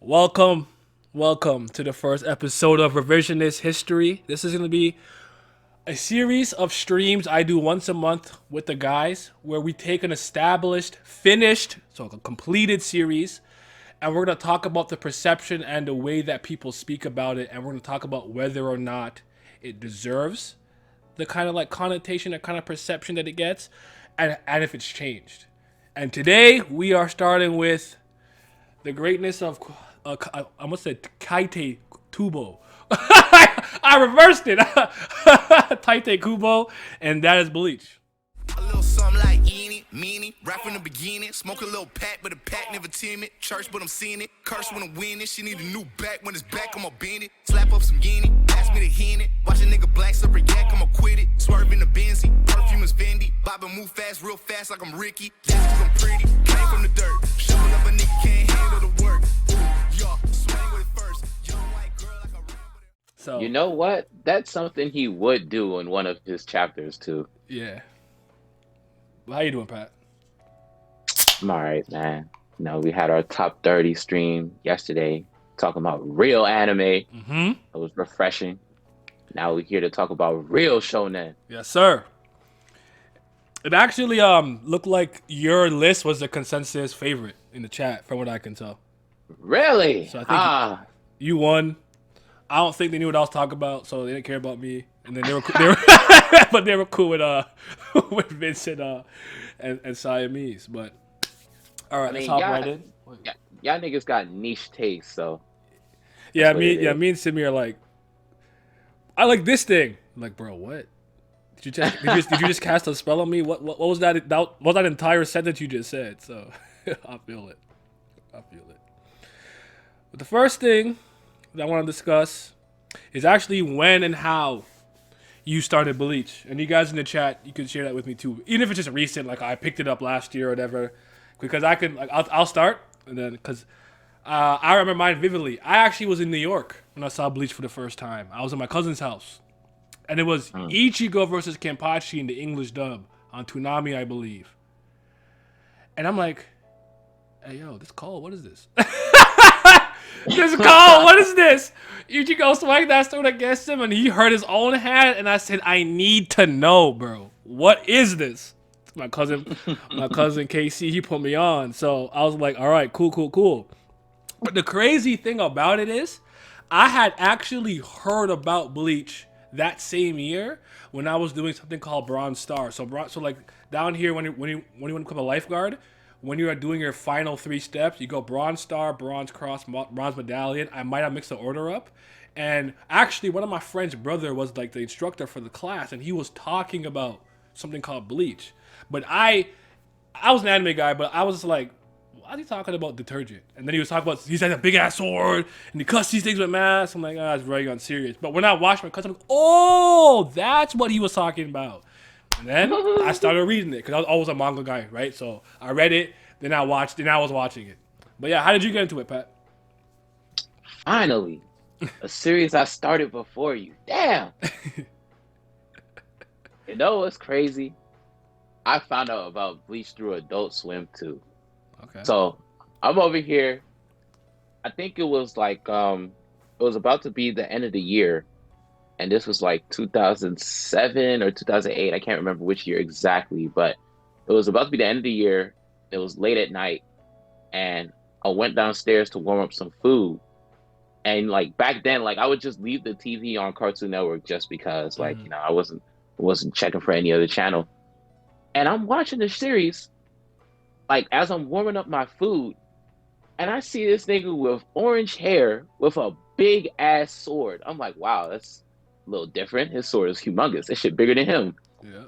Welcome, welcome to the first episode of Revisionist History. This is going to be a series of streams I do once a month with the guys where we take an established, finished, so a completed series, and we're going to talk about the perception and the way that people speak about it, and we're going to talk about whether or not it deserves the kind of like connotation, the kind of perception that it gets, and if it's changed. And today we are starting with the greatness of I must say Tite Kubo. I reversed it. Tite Kubo, and that is Bleach. A little something like eeny, meeny, rap from the beginning. Smoke a little pack, but the pack never timid. Church, but I'm seeing it. Curse when I'm winning. She need a new back. When it's back, I'ma bend it. Slap up some guinea. Ask me to hit it. Watch a nigga black super yak, I'ma quit it. Swerve in the Benzie. Perfume is Fendi. Bobbin' move fast, real fast, like I'm Ricky. That's 'cause I'm pretty. Came from the dirt. Showing up a nigga can't handle the work. Ooh, y'all, swing with it first. Young white girl like a ramble. So You know what? That's something he would do in one of his chapters too. yeah, how you doing, Pat? I'm all right, man. We had our top 30 stream yesterday talking about real anime. It was refreshing. Now we're here to talk about real shonen. Yes, sir. It actually looked like your list was the consensus favorite in the chat, from what I can tell. Really? So I think you won. I don't think they knew what I was talking about, so they didn't care about me. And then they were, but they were cool with with Vincent and Siamese. But all right, I let's mean, hop y'all, right in. y'all niggas got niche taste, so Yeah, that's what it me and Simi are like, I like this thing. I'm like, bro, what? Did you just cast a spell on me? What was that? What was that entire sentence you just said? So I feel it. I feel it. But the first thing that I want to discuss is actually when and how you started Bleach. And you guys in the chat, you can share that with me too. Even if it's just recent, like I picked it up last year or whatever. Because I can, like, I'll start, and then, because I remember mine vividly. I actually was in New York when I saw Bleach for the first time. I was at my cousin's house. And it was Ichigo versus Kenpachi in the English dub on Toonami, I believe. And I'm like, hey, yo, this call, what is this? This call, what is this? Ichigo swung that sword against him, and he hurt his own hand. And I said, I need to know, bro. What is this? My cousin Casey, he put me on. So I was like, all right, cool. But the crazy thing about it is, I had actually heard about Bleach that same year when I was doing something called Bronze Star. So like down here when you want to become a lifeguard, when you are doing your final 3 steps, you go Bronze Star, Bronze Cross, Bronze Medallion. I might have mixed the order up. And actually, one of my friend's brother was like the instructor for the class, and he was talking about something called Bleach. But I was an anime guy, but I was just like, why is he talking about detergent? And then he was talking about, he's had a big ass sword, and he cuts these things with masks. I'm like, it's very unserious. But when I watched my cousin, I'm like, oh, that's what he was talking about. And then I started reading it, because I was always a manga guy, right? So I read it, then I watched, then I was watching it. But yeah, how did you get into it, Pat? finally, a series I started before you. Damn. You know what's crazy? I found out about Bleach through Adult Swim too. Okay. So I'm over here. I think it was like it was about to be the end of the year, and this was like 2007 or 2008. I can't remember which year exactly, but it was about to be the end of the year. It was late at night, and I went downstairs to warm up some food. And like back then, like I would just leave the TV on Cartoon Network just because, like, I wasn't checking for any other channel. And I'm watching the series, like as I'm warming up my food, and I see this nigga with orange hair with a big ass sword. I'm like, wow, that's a little different. His sword is humongous. That shit bigger than him. Yeah.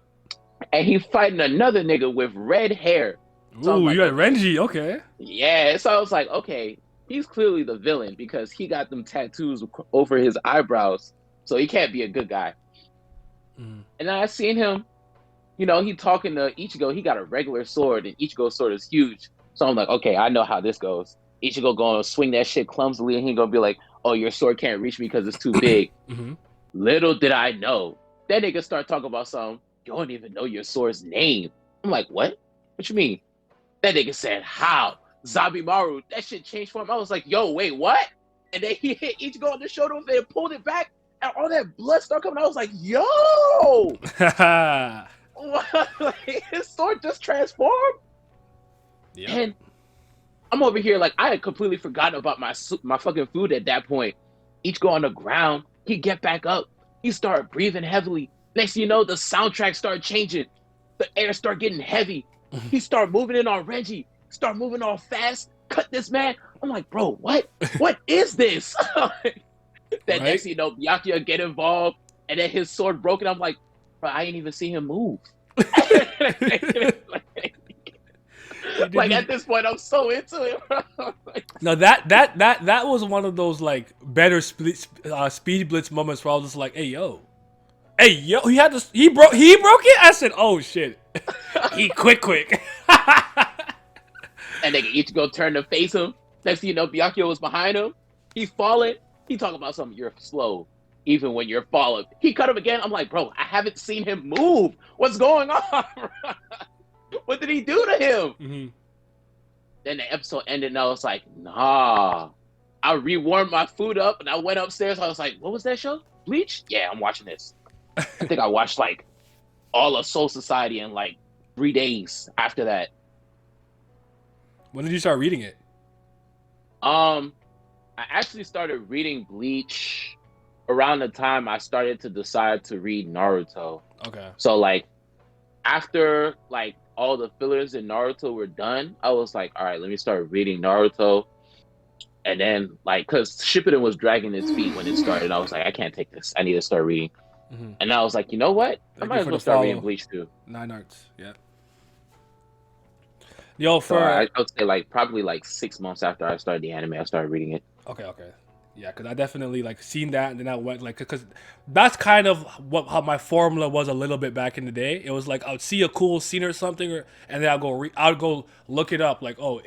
And he fighting another nigga with red hair. So I'm Ooh, like, you got okay. Renji, okay. Yeah. So I was like, okay, he's clearly the villain because he got them tattoos over his eyebrows. So he can't be a good guy. And then I seen him, he talking to Ichigo. He got a regular sword, and Ichigo's sword is huge. So I'm like, okay, I know how this goes. Ichigo gonna swing that shit clumsily, and he gonna be like, oh, your sword can't reach me because it's too big. Little did I know, that nigga start talking about something. You don't even know your sword's name. I'm like, what? What you mean? That nigga said, how? Zabimaru, that shit changed for him. I was like, yo, wait, what? And then he hit Ichigo on the shoulder and pulled it back, and all that blood started coming. I was like, yo, what? His sword just transformed. Yep. And I'm over here like I had completely forgotten about my fucking food at that point. Ichigo on the ground, he get back up, he started breathing heavily. Next thing you know, the soundtrack started changing. The air started getting heavy. He started moving in on Renji. Start moving all fast. Cut this man. I'm like, bro, what? What is this? Then next thing you know, Byakuya get involved, and then his sword broken. I'm like, bro, I ain't even see him move. Like at this point, I'm so into it, bro. No, that was one of those like better speed blitz moments where I was just like, hey yo, he broke it. I said, oh shit, he quick. And then Ichigo turned to face him. Next thing you know, Byakuya was behind him. He's falling. He talking about something. You're slow, even when you're falling. He cut him again. I'm like, bro, I haven't seen him move. What's going on? What did he do to him? Mm-hmm. Then the episode ended, and I was like, nah. I rewarmed my food up, and I went upstairs. I was like, what was that show? Bleach? Yeah, I'm watching this. I think I watched like all of Soul Society in like 3 days after that. When did you start reading it? I actually started reading Bleach around the time I started to decide to read Naruto. Okay. So like after like all the fillers in Naruto were done, I was like, all right, let me start reading Naruto. And then like, cause Shippuden was dragging his feet when it started. I was like, I can't take this. I need to start reading. Mm-hmm. And I was like, you know what? I might as well start reading Bleach too. 9 arcs, yeah. Yo, I would say like probably like 6 months after I started the anime, I started reading it. Okay. Yeah, because I definitely like seen that, and then I went like, because that's kind of how my formula was a little bit back in the day. It was like I would see a cool scene or something, and then I'd go look it up. Like, oh,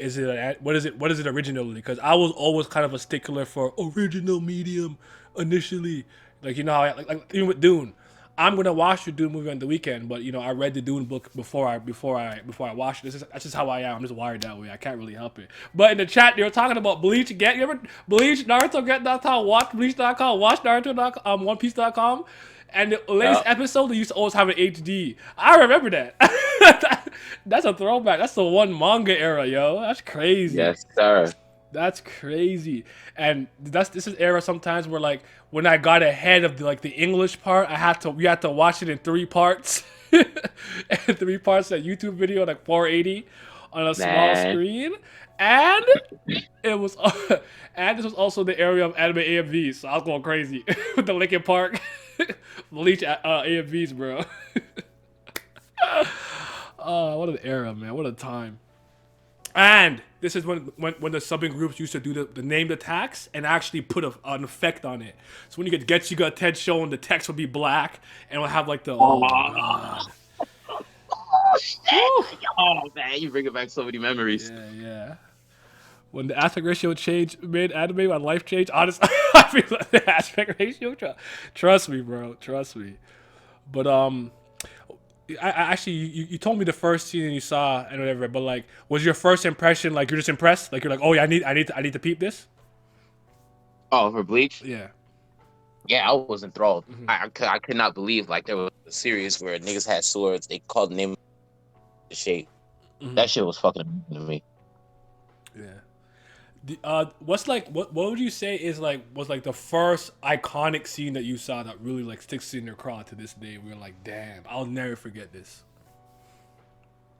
what is it originally? Because I was always kind of a stickler for original medium initially. Like, you know, how like even with Dune. I'm gonna watch the Dune movie on the weekend, but you know I read the Dune book before I watched it. That's just how I am. I'm just wired that way. I can't really help it. But in the chat, they were talking about Bleach. You ever Bleach, Naruto, Get.com, watch Bleach.com, watch Naruto.com, OnePiece.com, and the latest episode they used to always have an HD. I remember that. That's a throwback. That's the one manga era, yo. That's crazy. Yes, sir. That's crazy. And this is era sometimes where like when I got ahead of the English part, we had to watch it in 3 parts. And 3 parts that YouTube video, like 480 on a small screen. And it was and this was also the area of anime AMVs, so I was going crazy with the Linkin Park Bleach AMVs, bro. Oh, what an era, man. What a time. And this is when the subbing groups used to do the named attacks and actually put an effect on it. So when you get Getsuga Tensho, the text would be black and it would have like the god. Oh shit! Oh man, you bring back so many memories. Yeah. When the aspect ratio changed mid-anime, my life changed. Honestly, I feel like the aspect ratio. Trust me, bro. Trust me. But I actually, you told me the first scene you saw and whatever, but like, was your first impression like you're just impressed? Like you're like, oh yeah, I need to peep this. Oh, for Bleach? Yeah. Yeah, I was enthralled. Mm-hmm. I could not believe like there was a series where niggas had swords. They called the name of the shape. Mm-hmm. That shit was fucking amazing to me. Yeah. What would you say was the first iconic scene that you saw that really like sticks in your craw to this day? We're like, damn, I'll never forget this.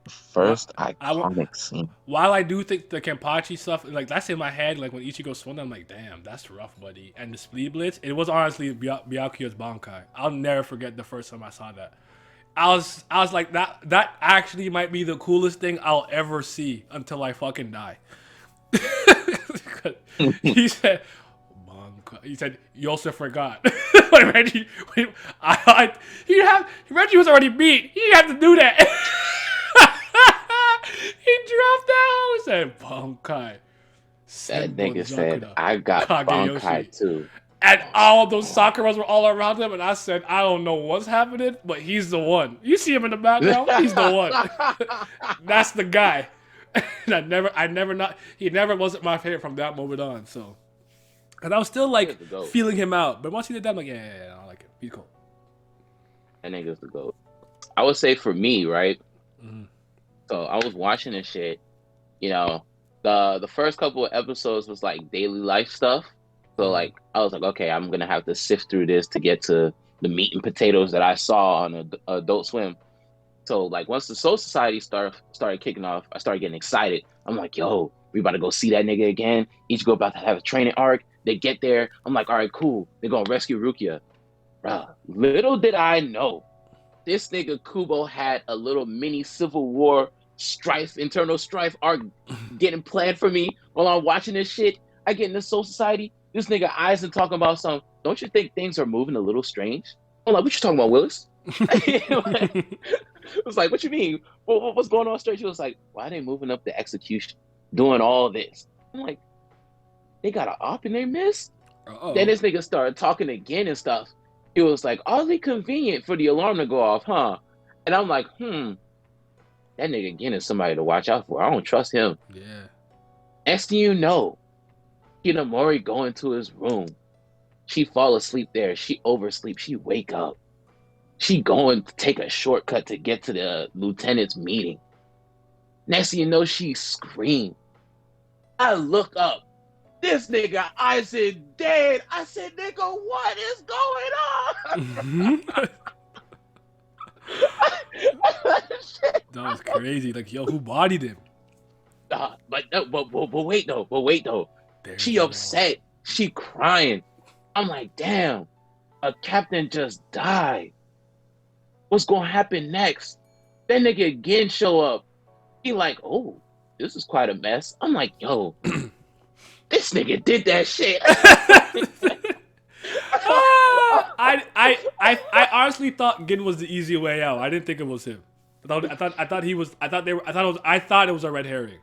First iconic scene. While I do think the Kenpachi stuff, like that's in my head, like when Ichigo swung, I'm like, damn, that's rough, buddy. And the Speed Blitz, it was honestly Byakuya's Bankai. I'll never forget the first time I saw that. I was like, that actually might be the coolest thing I'll ever see until I fucking die. He said, you also forgot. Reggie, Reggie was already beat. He didn't have to do that. He dropped out. He said, Bankai. That nigga said, I got Bankai too. And all those Sakuras were all around him, and I said, I don't know what's happening, but he's the one. You see him in the background? He's the one. That's the guy. And he never wasn't my favorite from that moment on. So, because I was still like feeling him out, but once he did that, I'm like, yeah, I like him. He's cool. That nigga's the GOAT. I would say for me, right? Mm-hmm. So I was watching this shit. You know, the first couple of episodes was like daily life stuff. So like I was like, okay, I'm gonna have to sift through this to get to the meat and potatoes that I saw on Adult Swim. So like once the Soul Society started kicking off, I started getting excited. I'm like, yo, we about to go see that nigga again. Ichigo about to have a training arc. They get there. I'm like, all right, cool. They're gonna rescue Rukia. Bruh, little did I know, this nigga Kubo had a little mini civil war internal strife arc getting planned for me while I'm watching this shit. I get in the Soul Society. This nigga Aizen talking about some, don't you think things are moving a little strange? I'm like, what you talking about, Willis? It was like, what you mean? What's going on straight? She was like, why are they moving up the execution, doing all this? I'm like, they got an op in their midst? Then this nigga started talking again and stuff. It was like, oddly convenient for the alarm to go off, huh? And I'm like, that nigga again is somebody to watch out for. I don't trust him. Yeah. Next thing you know, Hinamori go into his room. She fall asleep there. She oversleep. She wake up. She going to take a shortcut to get to the lieutenant's meeting. Next thing you know, she screamed. I look up. This nigga Aizen dead. I said, nigga, what is going on? That was crazy. Like, yo, who bodied him? But wait though. She upset. She crying. I'm like, damn, a captain just died. What's gonna happen next? That nigga again show up. He like, oh, this is quite a mess. I'm like, yo, this nigga did that shit. I honestly thought Gin was the easy way out. I didn't think it was him. I thought it was a red herring.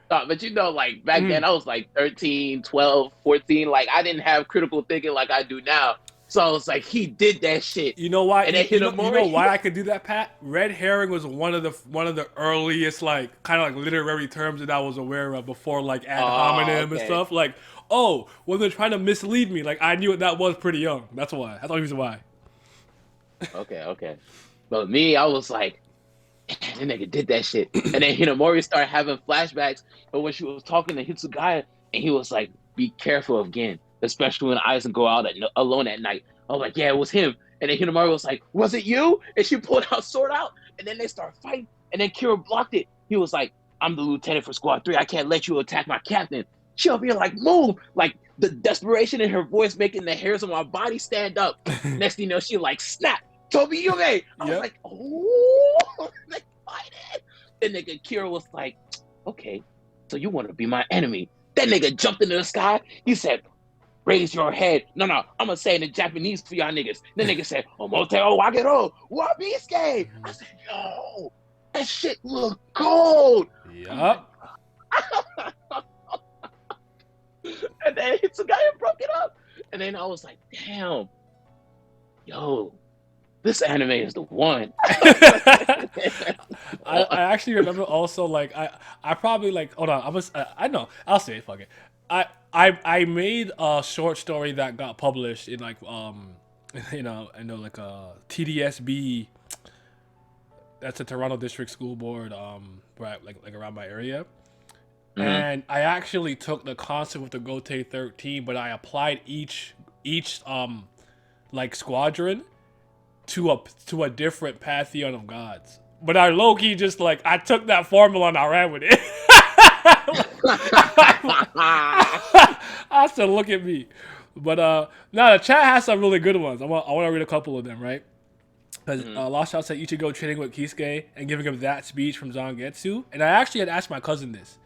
But you know, like back then I was like 13, 12, 14. Like I didn't have critical thinking like I do now. So I was like, he did that shit. You know why? You know why I could do that, Pat? Red herring was one of the earliest like kind of like literary terms that I was aware of before like ad hominem and stuff. Like, when they're trying to mislead me, like I knew what that was pretty young. That's why. That's the only reason why. Okay. But me, I was like, that nigga did that shit. And then Hinamori started having flashbacks. But when she was talking to Hitsugaya, and he was like, be careful of Gin, especially when Aizen go out alone at night. I was like, yeah, it was him. And then Hinamori was like, was it you? And she pulled out sword out. And then they start fighting. And then Kira blocked it. He was like, I'm the lieutenant for Squad 3. I can't let you attack my captain. She over here like, move. Like the desperation in her voice making the hairs on my body stand up. Next thing you know, she like, snap. Tobi Yume. I was like, oh, they fighting. Then nigga Kira was like, okay, so you want to be my enemy. That nigga jumped into the sky. He said, raise your head. No, I'm going to say it in Japanese for y'all niggas. Then nigga said, Omote o wagero, wabiske. I said, yo, that shit look cold. Yup. And then Hitsugaya broke it up. And then I was like, damn, yo, this anime is the one. I actually remember also like I probably like hold on I know I'll say it, fuck it. I made a short story that got published in like I know like TDSB, that's a Toronto District School Board right like around my area. Mm-hmm. And I actually took the concept with the Gote 13, but I applied each like squadron to a different pantheon of gods. But I low-key just like I took that formula and I ran with it. I said, look at me. But now the chat has some really good ones. I want to read a couple of them, right? Because Lost Shot said Ichigo training with Kisuke and giving him that speech from Zangetsu. And I actually had asked my cousin this,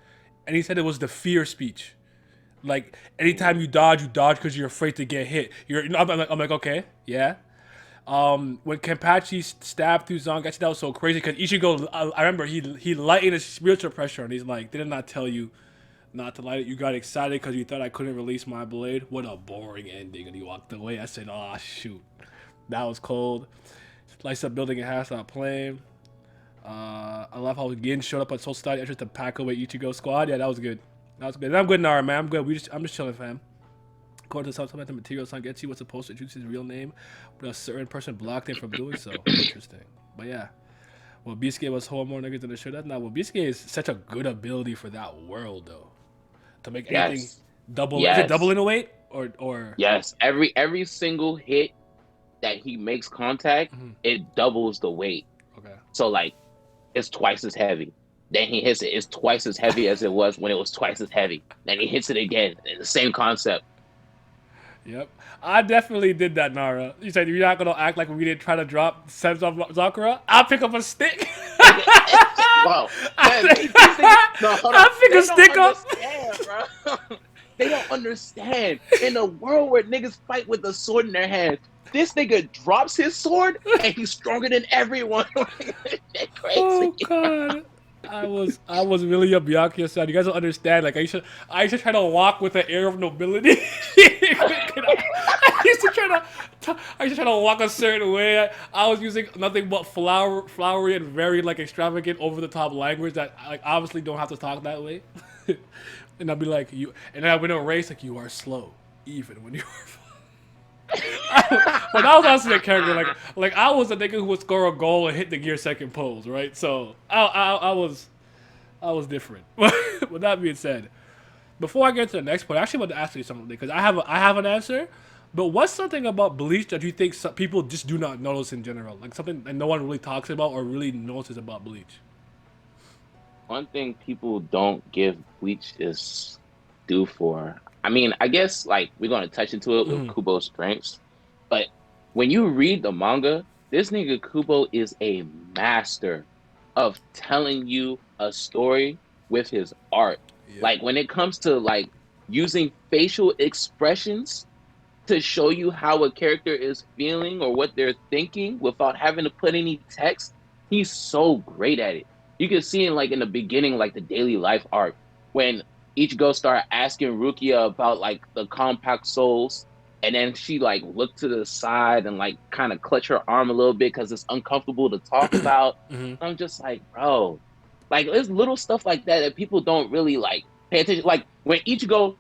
and he said it was the fear speech. Like anytime you dodge because you're afraid to get hit. I'm like okay, yeah. When Kenpachi stabbed through Zangetsu, that was so crazy because Ichigo, I remember he lightened his spiritual pressure and he's like, did I not tell you not to light it? You got excited because you thought I couldn't release my blade? What a boring ending. And he walked away. I said, oh shoot, that was cold. Lights up building and half stop playing. I love how Gin showed up on Soul Society entrance to pack away Ichigo squad. Yeah, that was good. That was good. And I'm good, Nara, man. I'm good. I'm just chilling, fam. According to some material, Sangetsu was supposed to introduce his real name, but a certain person blocked him from doing so. Interesting. But yeah. Well, Biscuit was whole more niggas than the show. That's not. Well, Biscuit is such a good ability for that world, though. To make anything double. Is it double in a weight? Or Yes. Every single hit that he makes contact, it doubles the weight. Okay. So, like, it's twice as heavy. Then he hits it. It's twice as heavy as it was when it was twice as heavy. Then he hits it again. The same concept. Yep. I definitely did that, Nara. You said you're not going to act like we didn't try to drop Sense of Sakura? I'll pick up a stick. Wow. I'll pick a stick up. Bro. They don't understand. In a world where niggas fight with a sword in their hand, this nigga drops his sword and he's stronger than everyone. They're crazy. Oh, God. I was really a Byakuya fan. You guys don't understand. Like I used to try to walk with an air of nobility. I used to try to walk a certain way. I was using nothing but flowery and very like extravagant, over the top language that like obviously don't have to talk that way. And I'd be like you, and then I went in a race like you are slow, even when you are. But that was honestly a character like I was a nigga who would score a goal and hit the gear second pose, right? So I was different. With that being said, before I get to the next point, I actually want to ask you something because I have an answer. But what's something about Bleach that you think some people just do not notice in general, like something that no one really talks about or really notices about Bleach? One thing people don't give Bleach is due for. I mean, I guess like we're gonna touch into it with Kubo's strengths, but when you read the manga, this nigga Kubo is a master of telling you a story with his art. Yeah. Like when it comes to like using facial expressions to show you how a character is feeling or what they're thinking without having to put any text, he's so great at it. You can see in like in the beginning, like the daily life arc, when Ichigo started asking Rukia about like the compact souls, and then she like looked to the side and like kind of clutch her arm a little bit because it's uncomfortable to talk about. I'm just like, bro, like there's little stuff like that that people don't really like pay attention. Like when Ichigo,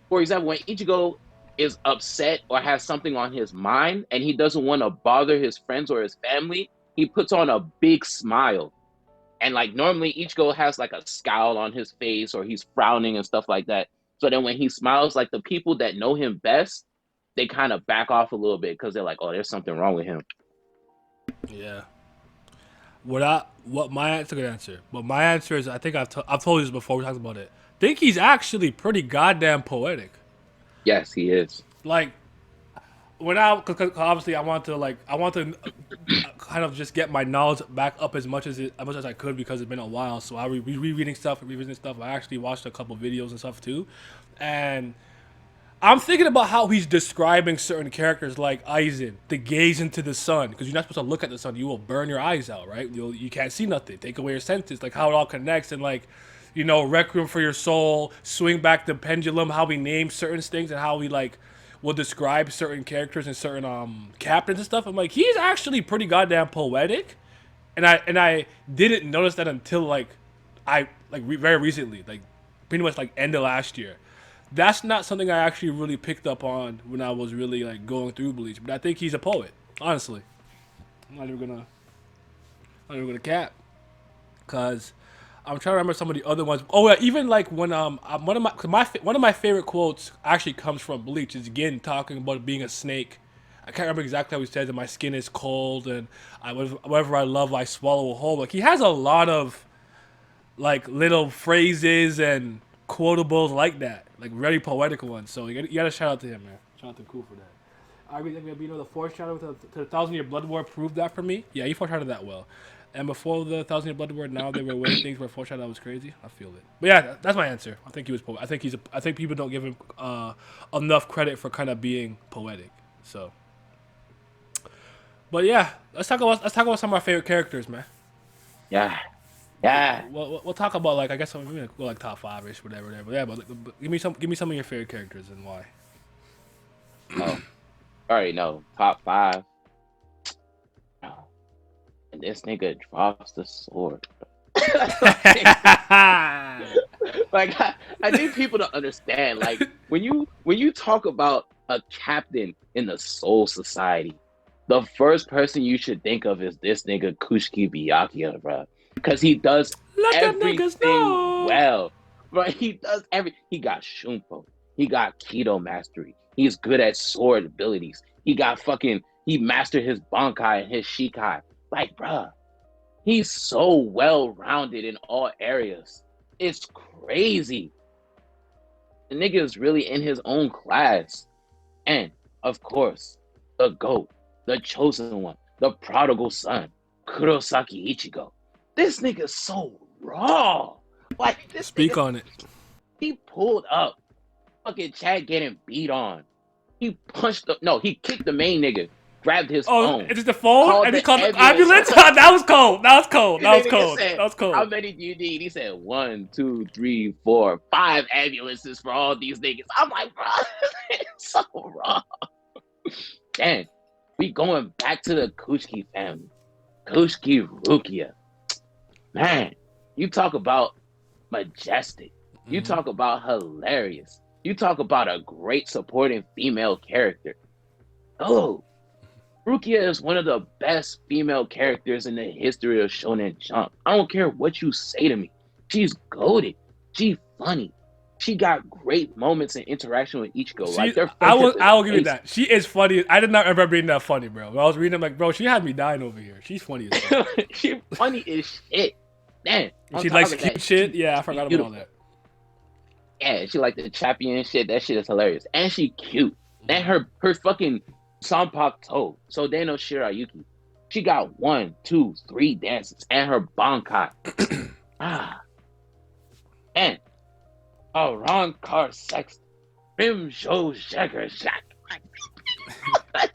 for example, when Ichigo is upset or has something on his mind and he doesn't want to bother his friends or his family, he puts on a big smile. And like normally Ichigo has like a scowl on his face or he's frowning and stuff like that. So then when he smiles, like the people that know him best, they kind of back off a little bit because they're like, oh, there's something wrong with him. Yeah. What my answer? Good answer. But my answer is, I think I've told you this before. We talked about it. I think he's actually pretty goddamn poetic. Yes, he is. Like cause obviously I want to kind of just get my knowledge back up as much as I could because it's been a while. So I rereading stuff, revisiting stuff. I actually watched a couple videos and stuff too, and I'm thinking about how he's describing certain characters like Aizen, the gaze into the sun, because you're not supposed to look at the sun. You will burn your eyes out, right? You can't see nothing. Take away your senses, like how it all connects, and like, you know, Requiem for Your Soul, Swing Back the Pendulum, how we name certain things and how we like will describe certain characters and certain captains and stuff. I'm like, he's actually pretty goddamn poetic, and I didn't notice that until very recently, like pretty much like end of last year. That's not something I actually really picked up on when I was really like going through Bleach. But I think he's a poet, honestly. I'm not even gonna cap, cause I'm trying to remember some of the other ones. Oh yeah, even like when one of my favorite quotes actually comes from Bleach. Is again talking about being a snake. I can't remember exactly how he says it. My skin is cold, and whatever I love, I swallow whole. Like he has a lot of like little phrases and quotables like that, like very poetic ones. So you gotta shout out to him, man. Shout out to Cool for that. I agree. The foreshadow to the 1,000-Year Blood War proved that for me. Yeah, he foreshadowed that well. And before the 1,000-Year Blood War, now there were way things where foreshadow was crazy. I feel it. But yeah, that's my answer. I think he was poetic. I think people don't give him enough credit for kind of being poetic. So, but yeah, let's talk about some of our favorite characters, man. Yeah. We'll talk about like, I guess we're gonna go like top 5-ish, whatever. Yeah, but give me some of your favorite characters and why. Oh, I already know top 5. and this nigga drops the sword. Like I need people to understand. Like when you talk about a captain in the Soul Society, the first person you should think of is this nigga Kushiki Byakuya, bro, because he does Let them niggas everything know. well. But he does he got Shunpo, he got Keto Mastery, he's good at sword abilities, he mastered his Bankai and his Shikai. Like, bruh, he's so well rounded in all areas. It's crazy. The nigga is really in his own class. And of course, the GOAT, the chosen one, the prodigal son, Kurosaki Ichigo. This nigga's so raw. Like, this Speak nigga, on it. he pulled up. Fucking Chad getting beat on. He kicked the main nigga, grabbed his phone. It's just the phone, called and he the called the ambulance. ambulance. That was cold. That was cold. That And was the nigga cold. said, That was cold. how many do you need? He said 1, 2, 3, 4, 5 ambulances for all these niggas. I'm like, bro, it's so raw. Damn, we going back to the Kushiki family. Kushiki Rukia. Man, you talk about majestic. You talk about hilarious. You talk about a great supporting female character. Oh, Rukia is one of the best female characters in the history of Shonen Jump. I don't care what you say to me. She's goated. She's funny. She got great moments in interaction with Ichigo. I will give you that. She is funny. I did not remember being that funny, bro. When I was reading, I'm like, bro, she had me dying over here. She's funny as fuck. She's funny as shit. Damn. She likes cute shit. Yeah, I forgot about all that. Yeah, she like the champion shit. That shit is hilarious. And she cute. And her fucking Sanpak toe. Sodeno Shirayuki. She got 1, 2, 3 dances. And her Bankai. And a Ron Car Sex. Rimjo Jagger Jack. Oh my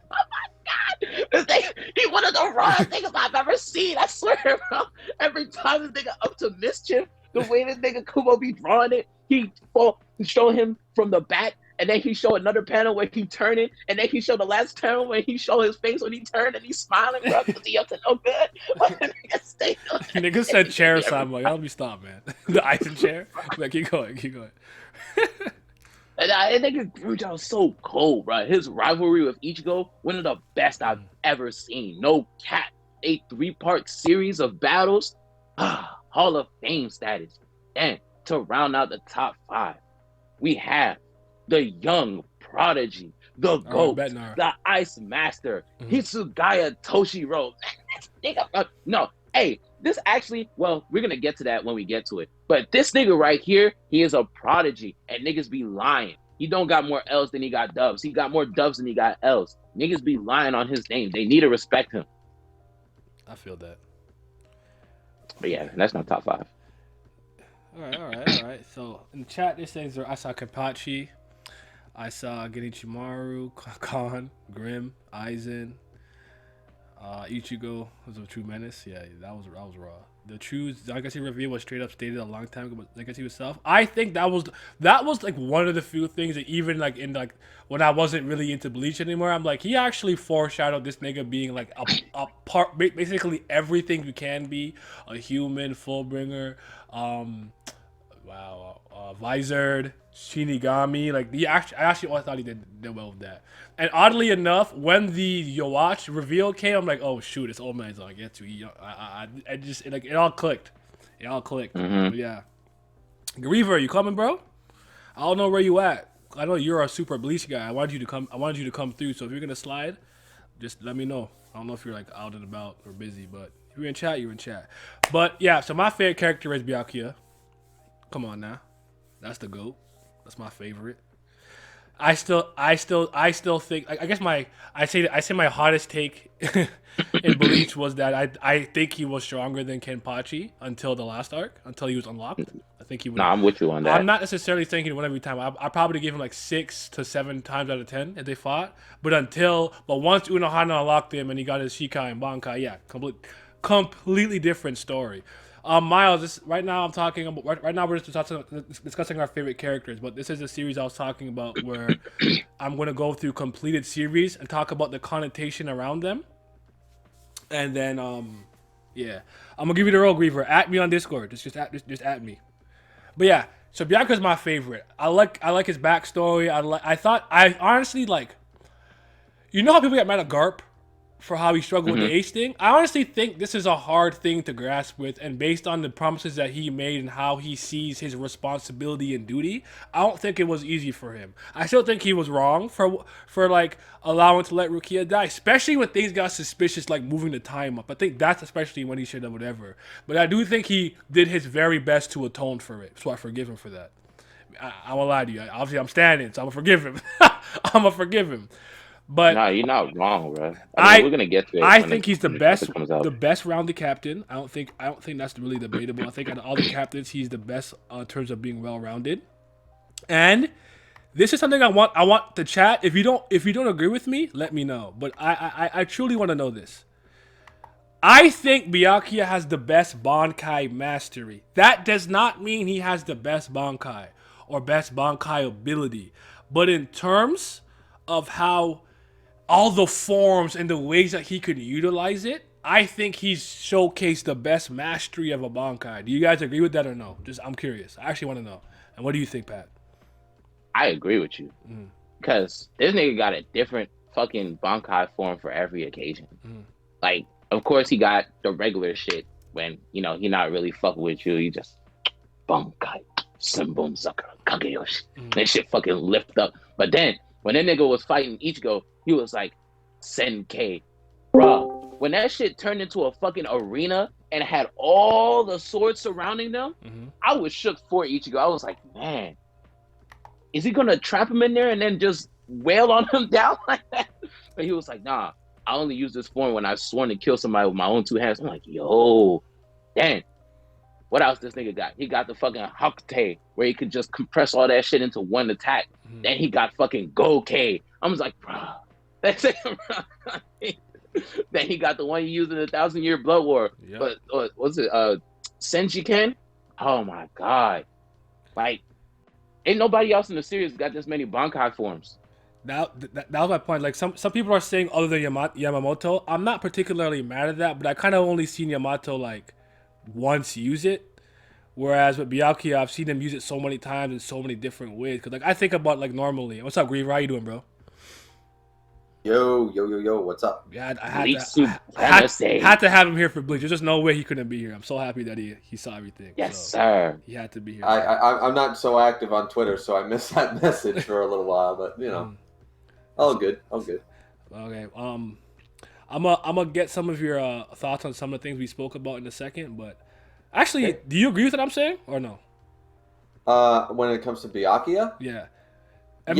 god. This thing, he one of the rawest niggas I've ever seen. I swear, bro. Every time this nigga up to mischief, the way this nigga Kubo be drawing it, he show him from the back, and then he show another panel where he turning, and then he show the last panel where he show his face when he turned and he's smiling, bro, because he up to no good. Nigga said chair, so I'm like, I'll be stopped, man. The Aizen chair. Like, keep going. And that nigga Grujo is so cold, bro. His rivalry with Ichigo, one of the best I've ever seen. No cap. A 3-part series of battles. Hall of Fame status. And to round out the top 5, we have the young prodigy, the GOAT, the Ice Master, Hitsugaya Toshiro. Nigga, no, hey, this actually, well, we're gonna get to that when we get to it. But this nigga right here, he is a prodigy, and niggas be lying. He don't got more L's than he got dubs. He got more dubs than he got L's. Niggas be lying on his name. They need to respect him. I feel that. But yeah, that's my top 5. All right. So in the chat, this says I saw Kenpachi, I saw Genichimaru, Khan, Grim, Aizen, Ichigo was a true menace. Yeah, that was raw. The true Legacy reveal was straight up stated a long time ago about Legacy itself. I think that was like one of the few things that even like in like when I wasn't really into Bleach anymore, I'm like, he actually foreshadowed this nigga being like a part, basically everything you can be, a human, Fullbringer, Visored, Shinigami. Like I actually always thought he did well with that. And oddly enough, when the Yowatch reveal came, I'm like, oh shoot, it's Old Man's on Getsu. I just like it all clicked. But yeah, Griever, you coming, bro? I don't know where you at. I know you're a super Bleach guy. I wanted you to come through. So if you're gonna slide, just let me know. I don't know if you're like out and about or busy, but if you're in chat, you're in chat. But yeah, so my favorite character is Byakuya. Come on now, that's the GOAT. That's my favorite. I still think. I guess I say my hottest take in Bleach was that I think he was stronger than Kenpachi until the last arc, until he was unlocked. I think he would. Nah, I'm with you on that. I'm not necessarily saying he would win every time. I probably give him like 6 to 7 times out of 10 if they fought. But once Unohana unlocked him and he got his Shikai and Bankai, yeah, completely different story. Miles, right now we're just discussing our favorite characters, but this is a series I was talking about where I'm going to go through completed series and talk about the connotation around them. And then Yeah, I'm gonna give you the real griever. At me on Discord. Just at me. But yeah, so Byakuya's my favorite. I like his backstory. I honestly like. You know how people get mad at Garp for how he struggled with the ace thing? I honestly think this is a hard thing to grasp with, and based on the promises that he made and how he sees his responsibility and duty, I don't think it was easy for him. I still think he was wrong for like allowing to let Rukia die, especially when things got suspicious, like moving the time up. I think that's especially when he should have whatever. But I do think he did his very best to atone for it, so I forgive him for that. I won't lie to you. Obviously, I'm standing, so I'm gonna forgive him. I'm gonna forgive him. But Nah, you're not wrong, bro. I mean, we're gonna get to it. I when think he's the when best, topic comes out. the best rounded captain. I don't think that's really debatable. I think out of all the captains, he's the best in terms of being well rounded. And this is something I want the chat. If you don't agree with me, let me know. But I truly want to know this. I think Byakuya has the best Bankai Mastery. That does not mean he has the best Bankai or best Bankai ability. But in terms of how all the forms and the ways that he could utilize it, I think he's showcased the best mastery of a Bankai. Do you guys agree with that or no? I'm curious. I actually want to know. And what do you think, Pat? I agree with you. Because this nigga got a different fucking Bankai form for every occasion. Like, of course, he got the regular shit when, he not really fucking with you. He just, Bankai, Senbon Sucker, Kageyoshi. That shit fucking lift up. But then, when that nigga was fighting Ichigo, he was like, Senkei. Bruh, when that shit turned into a fucking arena and had all the swords surrounding them, I was shook for Ichigo. I was like, man, is he gonna trap him in there and then just wail on him down like that? But he was like, nah, I only use this form when I've sworn to kill somebody with my own two hands. I'm like, yo, damn. What else this nigga got? He got the fucking Hakute, where he could just compress all that shit into one attack. Then he got fucking Gokei. I was like, bro, that's it, bro. Then he got the one he used in the 1,000-Year Blood War. Yep. But what's it? Senjiken? Oh my god. Like, ain't nobody else in the series got this many Bankai forms. That was my point. Like some people are saying other than Yamamoto. I'm not particularly mad at that, but I kind of only seen Yamato like once use it. Whereas with Byakuya, I've seen him use it so many times in so many different ways. Cause like I think about like normally. What's up, Griever? How you doing, bro? Yo, what's up? Yeah, I had to have him here for Bleach. There's just no way he couldn't be here. I'm so happy that he saw everything. Yes, so sir. He had to be here. I'm not so active on Twitter, so I missed that message for a little while, but all good. Okay. I'm gonna get some of your thoughts on some of the things we spoke about in a second, but actually, do you agree with what I'm saying or no? When it comes to Byakuya? Yeah. I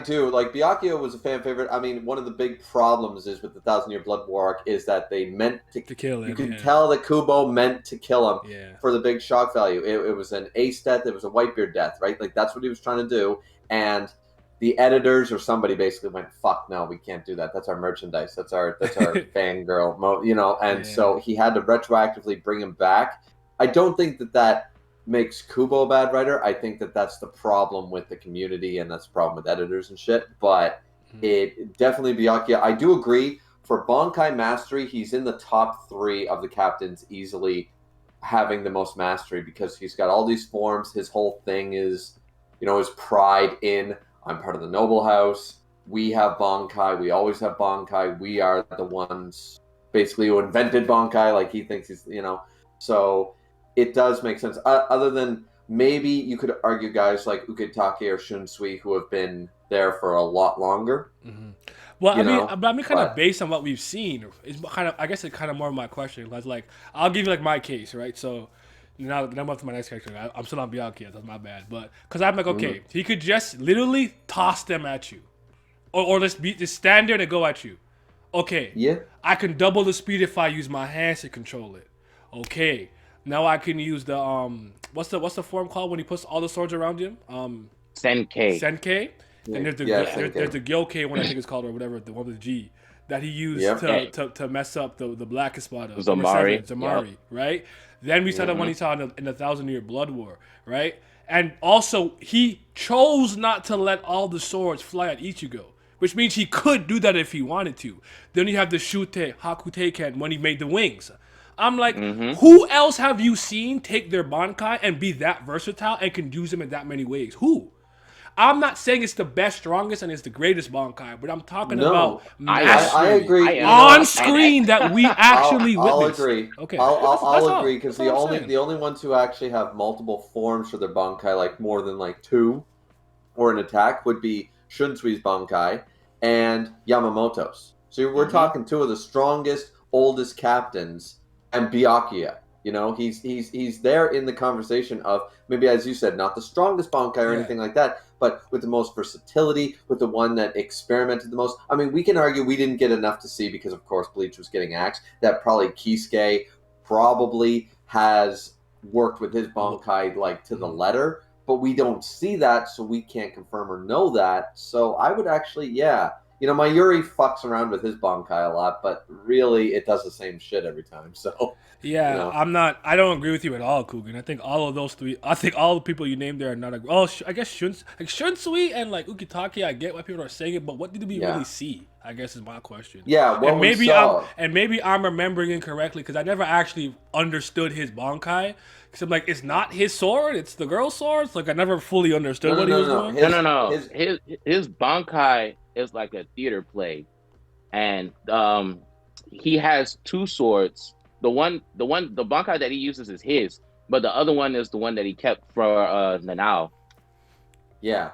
do. Like, Byakuya was a fan favorite. I mean, one of the big problems is with the 1,000-Year Blood War arc is that they meant to kill him. You can tell that Kubo meant to kill him for the big shock value. It was an ace death. It was a Whitebeard death, right? Like, that's what he was trying to do. And the editors or somebody basically went, fuck, no, we can't do that. That's our merchandise. That's our fangirl, and so he had to retroactively bring him back. I don't think that makes Kubo a bad writer. I think that's the problem with the community, and that's the problem with editors and shit. But it definitely Byakuya. I do agree. For Bankai Mastery, he's in the top 3 of the captains easily having the most mastery because he's got all these forms. His whole thing is, his pride in, I'm part of the noble house. We have Bankai. We always have Bankai. We are the ones basically who invented Bankai. Like, he thinks he's, so it does make sense. Other than maybe you could argue guys like Ukitake or Shunsui who have been there for a lot longer. Well, I mean, kind of based on what we've seen, it's kind of, I guess it's kind of more of my question. Because, like, I'll give you like my case, right? So now I'm up to my next character. I'm still on Byakuya. That's my bad. But because I'm like, okay, he could just literally toss them at you, or just stand there and go at you. Okay. Yeah. I can double the speed if I use my hands to control it. Okay. Now I can use the what's the form called when he puts all the swords around him? Senkei. And there's the Gyokai one, I think it's called, or whatever, the one with G that he used to mess up the Black Espada. Zamari, right? Then we saw the one he saw in the 1,000-Year Blood War, right? And also he chose not to let all the swords fly at Ichigo, which means he could do that if he wanted to. Then you have the Shute Hakuteiken when he made the wings. I'm like, who else have you seen take their Bankai and be that versatile and can use them in that many ways? Who? I'm not saying it's the best, strongest, and it's the greatest Bankai, but I'm talking about mastery I agree. on screen that we actually witnessed. I'll agree. Okay, I'll agree because the only ones who actually have multiple forms for their Bankai, like more than like 2 or an attack, would be Shunsui's Bankai and Yamamoto's. So we're talking 2 of the strongest, oldest captains, and Byakuya. You know, he's there in the conversation of maybe, as you said, not the strongest Bankai or anything like that, but with the most versatility, with the one that experimented the most. I mean, we can argue we didn't get enough to see because, of course, Bleach was getting axed. That probably Kisuke probably has worked with his Bankai like to the letter, but we don't see that, so we can't confirm or know that. So I would actually, you know, Mayuri fucks around with his Bankai a lot, but really it does the same shit every time. So yeah, you know. I don't agree with you at all, Coogan. I think all of those 3. I think all the people you named there are not. I guess Shunsui and like Ukitake. I get why people are saying it, but what did we really see? I guess is my question. Yeah, what we saw. Maybe I'm remembering incorrectly because I never actually understood his Bankai. Because I'm like, it's not his sword; it's the girl's sword. It's like I never fully understood what he was doing. His Bankai is like a theater play, and he has 2 swords. The Bankai that he uses is his, but the other one is the one that he kept for Nanao. Yeah.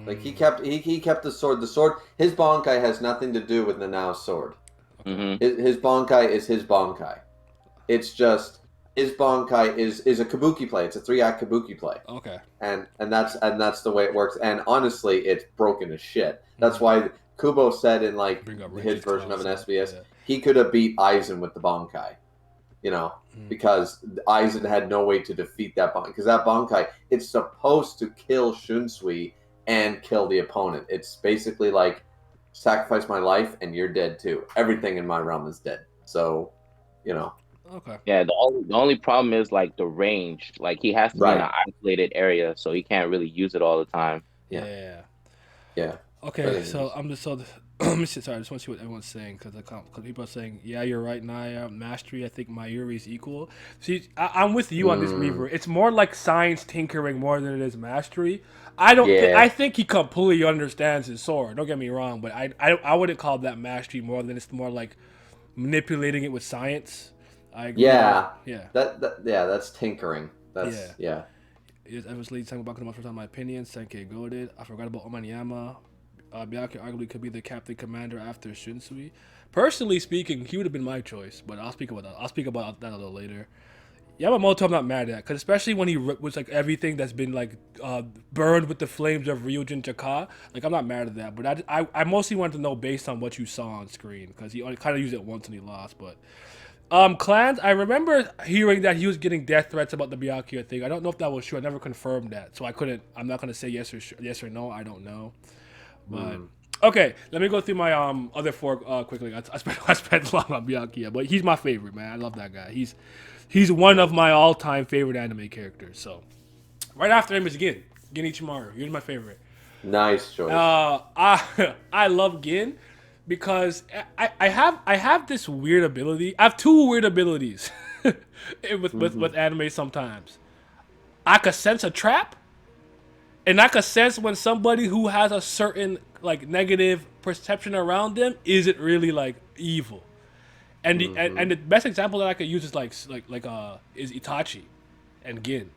Like he kept the sword. The sword, his Bankai has nothing to do with Nanao's sword. His Bankai is his Bankai. It's just his Bankai is a kabuki play. It's a 3-act kabuki play. Okay. And that's the way it works. And honestly, it's broken as shit. That's why Kubo said in like his version of an SBS, he could have beat Aizen with the Bankai. You know, because Aizen had no way to defeat that Bankai. Because that Bankai, it's supposed to kill Shunsui and kill the opponent. It's basically like, sacrifice my life and you're dead too. Everything in my realm is dead. So, you know. Okay. Yeah, the only problem is like the range. Like he has to be in an isolated area, so he can't really use it all the time. Yeah. But Okay, so I'm just let me see. Sorry, I just want to see what everyone's saying because people are saying, yeah, you're right, Naya. Mastery, I think Mayuri's equal. See, I'm with you on this, Reaver. It's more like science tinkering more than it is mastery. I think he completely understands his sword. Don't get me wrong, but I wouldn't call that mastery more than it's more like manipulating it with science. I agree. That's tinkering. That's I was talking about the most of my opinion. Senkei goaded. I forgot about Omanyama. Byakuya arguably could be the captain commander after Shunsui. Personally speaking, he would have been my choice, but I'll speak about that. I'll speak about that a little later. Yamamoto, I'm not mad at, because especially when he was like everything that's been like burned with the flames of Ryujin Chaka, like I'm not mad at that. But I mostly wanted to know based on what you saw on screen, because he only kind of used it once and he lost. But Clans, I remember hearing that he was getting death threats about the Byakuya thing. I don't know if that was true. I never confirmed that, so I'm not gonna say yes or no. I don't know. But okay, let me go through my other 4 quickly. I spent long on Byakuya, but he's my favorite, man. I love that guy. He's one of my all-time favorite anime characters. So right after him is Gin Ichimaru. He's my favorite. Nice choice. I love Gin because I have this weird ability. I have 2 weird abilities with anime sometimes. I could sense a trap. And I can sense when somebody who has a certain like negative perception around them isn't really like evil. And the best example that I could use is is Itachi and Gin.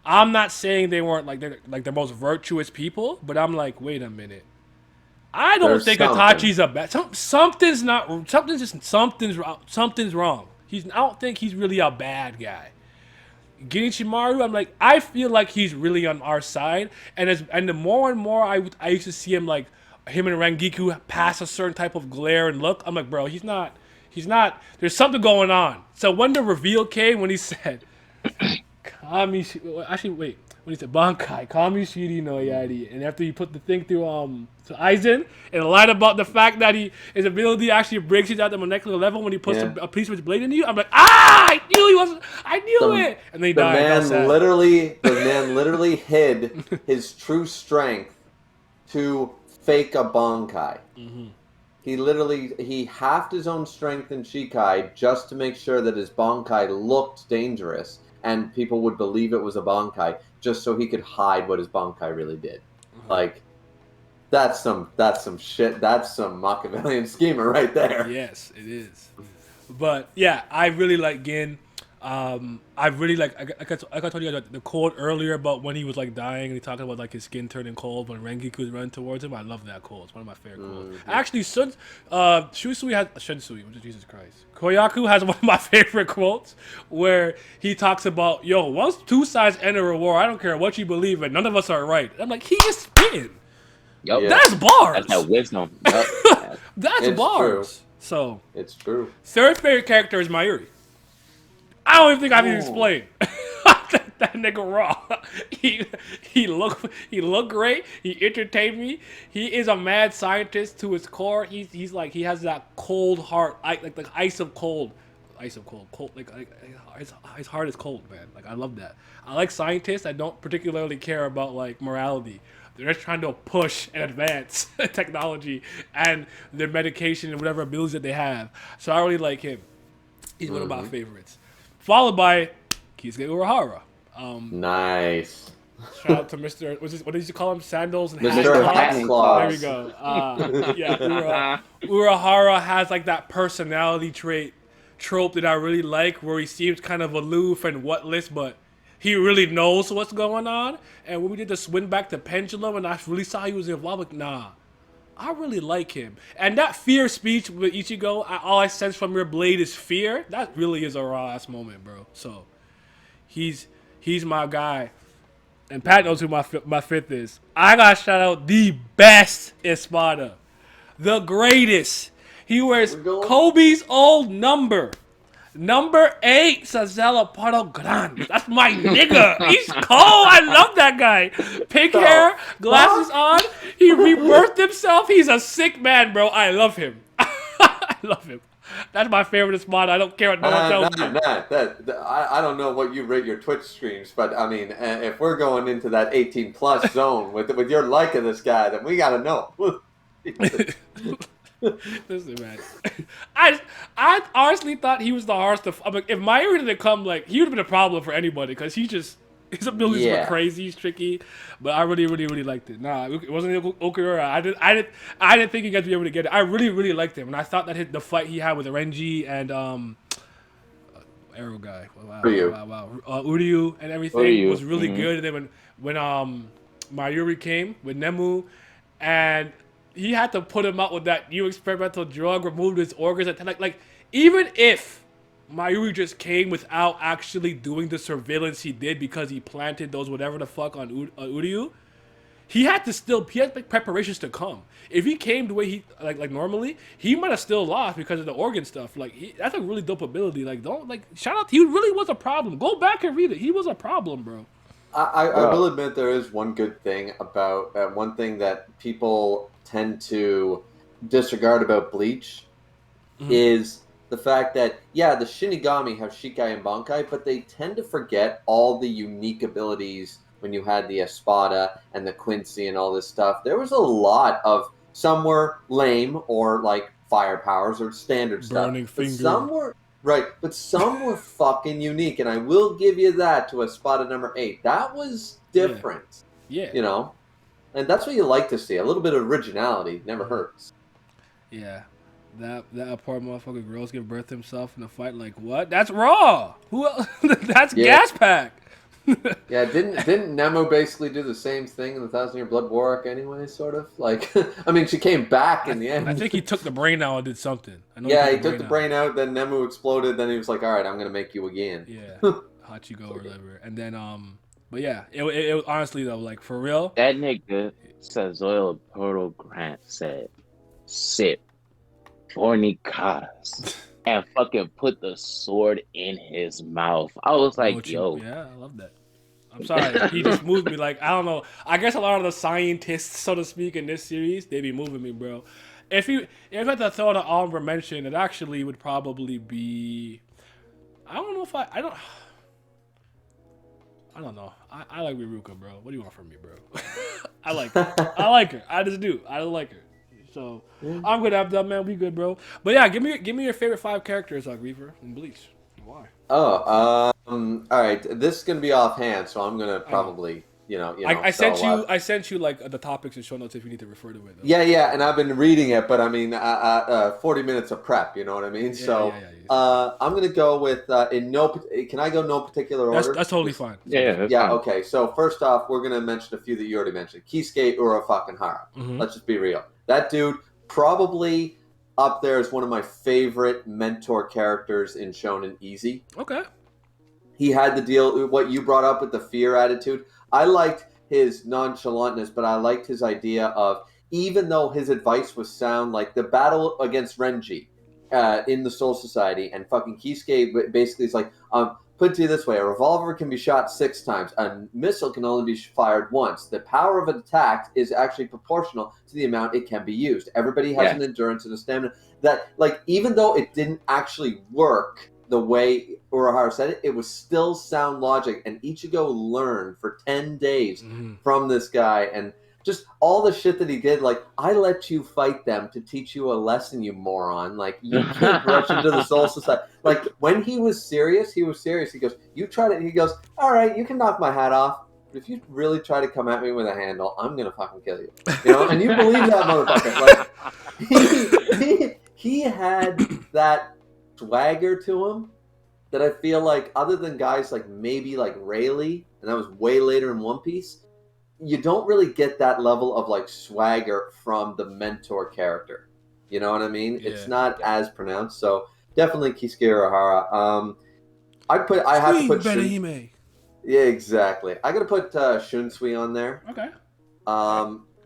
I'm not saying they weren't like they're the most virtuous people, but I'm like, wait a minute. I don't think Itachi's a bad. Something's wrong. I don't think he's really a bad guy. Genichimaru, I'm like, I feel like he's really on our side, and the more and more I used to see him like him and Rangiku pass a certain type of glare and look, I'm like, bro, he's not. There's something going on. So when the reveal came, when he said, when he said Bankai, Kami Shiri no Yari, and after he put the thing through to Aizen, and lied about the fact that his ability actually breaks it at the molecular level when he puts a piece of his blade in you, I'm like, I knew it! And then he died. The man literally hid his true strength to fake a Bankai. He halved his own strength in Shikai just to make sure that his Bankai looked dangerous and people would believe it was a Bankai, just so he could hide what his Bankai really did. Like, that's some shit. That's some Machiavellian schemer right there. Yes, it is. But yeah, I really like Gin. I really like. I told you the quote earlier about when he was like dying and he talked about like his skin turning cold when Rengoku was running towards him. I love that quote. It's one of my favorite quotes. Actually, Shusui has Shinsui. Jesus Christ. Koyaku has one of my favorite quotes where he talks about, yo, once two sides enter a war, I don't care what you believe in, none of us are right. I'm like, he is spitting. Yep. That's bars. That's that wisdom. Yep. That's It's bars. true. So it's true. Third favorite character is Mayuri. I don't even think I can explain. that nigga raw. He looked great. He entertained me. He is a mad scientist to his core. He's like, he has that cold heart, like the ice of cold, cold. Like his heart is cold, man. Like I love that. I like scientists. I don't particularly care about like morality. They're just trying to push and advance technology and their medication and whatever abilities that they have. So I really like him. He's one of my favorites. Followed by Kisuke Urahara. Nice. Shout out to Mr. What did you call him? Sandals and Mr. Hat Claus. There we go. Yeah, Urahara has like that personality trope that I really like, where he seems kind of aloof and whatless, but he really knows what's going on. And when we did the swing back to Pendulum and I really saw he was involved, like, nah, I really like him. And that fear speech with Ichigo, all I sense from your blade is fear. That really is a raw-ass moment, bro. So, he's my guy. And Pat knows who my fifth is. I gotta shout out the best Espada. The greatest. He wears Kobe's old number. Number 8, Sazela Pardo Gran. That's my nigga. He's cold. I love that guy. Pink hair, glasses on. He rebirthed himself. He's a sick man, bro. I love him. I love him. That's my favorite spot. I don't care what no one tells me. I don't know what you rate your Twitch streams, but I mean, if we're going into that 18+ zone with your like of this guy, then we gotta know. Listen, man. I honestly thought he was the hardest to. I'm like, if Mayuri didn't come, like, he would have been a problem for anybody because his abilities were crazy, he's tricky. But I really, really, really liked it. Nah, it wasn't Okuura. I didn't think he got to be able to get it. I really, really liked him, and I thought that the fight he had with Renji and Arrow guy, Uryu and everything was really good. And then when Mayuri came with Nemu, and he had to put him out with that new experimental drug, removed his organs, and like even if Mayuri just came without actually doing the surveillance he did because he planted those whatever the fuck on Uryu, he had to make preparations to come. If he came the way he like normally, he might have still lost because of the organ stuff. Like that's a really dope ability. Like shout out, he really was a problem. Go back and read it. He was a problem, bro. I will admit there is one good thing about one thing that people tend to disregard about Bleach is the fact that, the Shinigami have Shikai and Bankai, but they tend to forget all the unique abilities when you had the Espada and the Quincy and all this stuff. There was a lot of, some were lame or like fire powers or standard Burning stuff. finger. Some were but some were fucking unique, and I will give you that to Espada number 8. That was different. Yeah. You know? And that's what you like to see. A little bit of originality never hurts. Yeah. That poor motherfucker girls give birth to himself in a fight. Like, what? That's Raw. Who else? That's Gas Pack. Yeah, didn't Nemo basically do the same thing in the 1,000-Year Blood War arc anyway, sort of? Like, I mean, she came back in the end. I think he took the brain out and did something. He took the brain out, then Nemo exploded, then he was like, all right, I'm going to make you again. Yeah, Hachigo or whatever. And then, but yeah, it was honestly, though, like, for real. That nigga Sazoil Portal Grant said, sit, fornicatas, and fucking put the sword in his mouth. I was like, yo. Yeah, I love that. I'm sorry. He just moved me. Like, I don't know. I guess a lot of the scientists, so to speak, in this series, they be moving me, bro. If I had to throw an honorable mention, it actually would probably be... I don't know if I don't... I don't know. I like Riruka, bro. What do you want from me, bro? I like her. I like her. I just do. I like her. So I'm gonna have that, man. We good, bro. But yeah, give me your favorite 5 characters like Reaver and Bleach. Why? Oh, all right. This is gonna be offhand, so I'm gonna probably, I sent you like the topics and show notes if you need to refer to it. Though. Yeah, and I've been reading it, but I mean, 40 minutes of prep. You know what I mean? I'm gonna go with in no. Can I go no particular order? That's totally fine. Yeah. Fine. Okay. So first off, we're gonna mention a few that you already mentioned: Kisuke Urafucking-hara. Mm-hmm. Let's just be real. That dude probably up there is one of my favorite mentor characters in Shonen Easy. Okay. He had the deal, what you brought up with the fear attitude. I liked his nonchalantness, but I liked his idea of, even though his advice was sound, like the battle against Renji in the Soul Society, and fucking Kisuke basically is like, put it to you this way, a revolver can be shot 6 times, a missile can only be fired once. The power of an attack is actually proportional to the amount it can be used. Everybody has an endurance and a stamina. That, like, even though it didn't actually work the way Urahara said it, it was still sound logic, and Ichigo learned for 10 days from this guy, and just all the shit that he did. Like, I let you fight them to teach you a lesson, you moron. Like, you can't rush into the Soul Society. Like, when he was serious, he was serious. He goes, you tried it. He goes, all right, you can knock my hat off, but if you really try to come at me with a handle, I'm gonna fucking kill you. You know, and you believe that motherfucker. Like, he had that swagger to him that I feel like, other than guys like maybe like Rayleigh, and that was way later in One Piece, you don't really get that level of like swagger from the mentor character. You know what I mean? Yeah, it's not as pronounced. So definitely Kisuke Urahara. I have to put yeah, exactly. I gotta put Shunsui on there. Okay.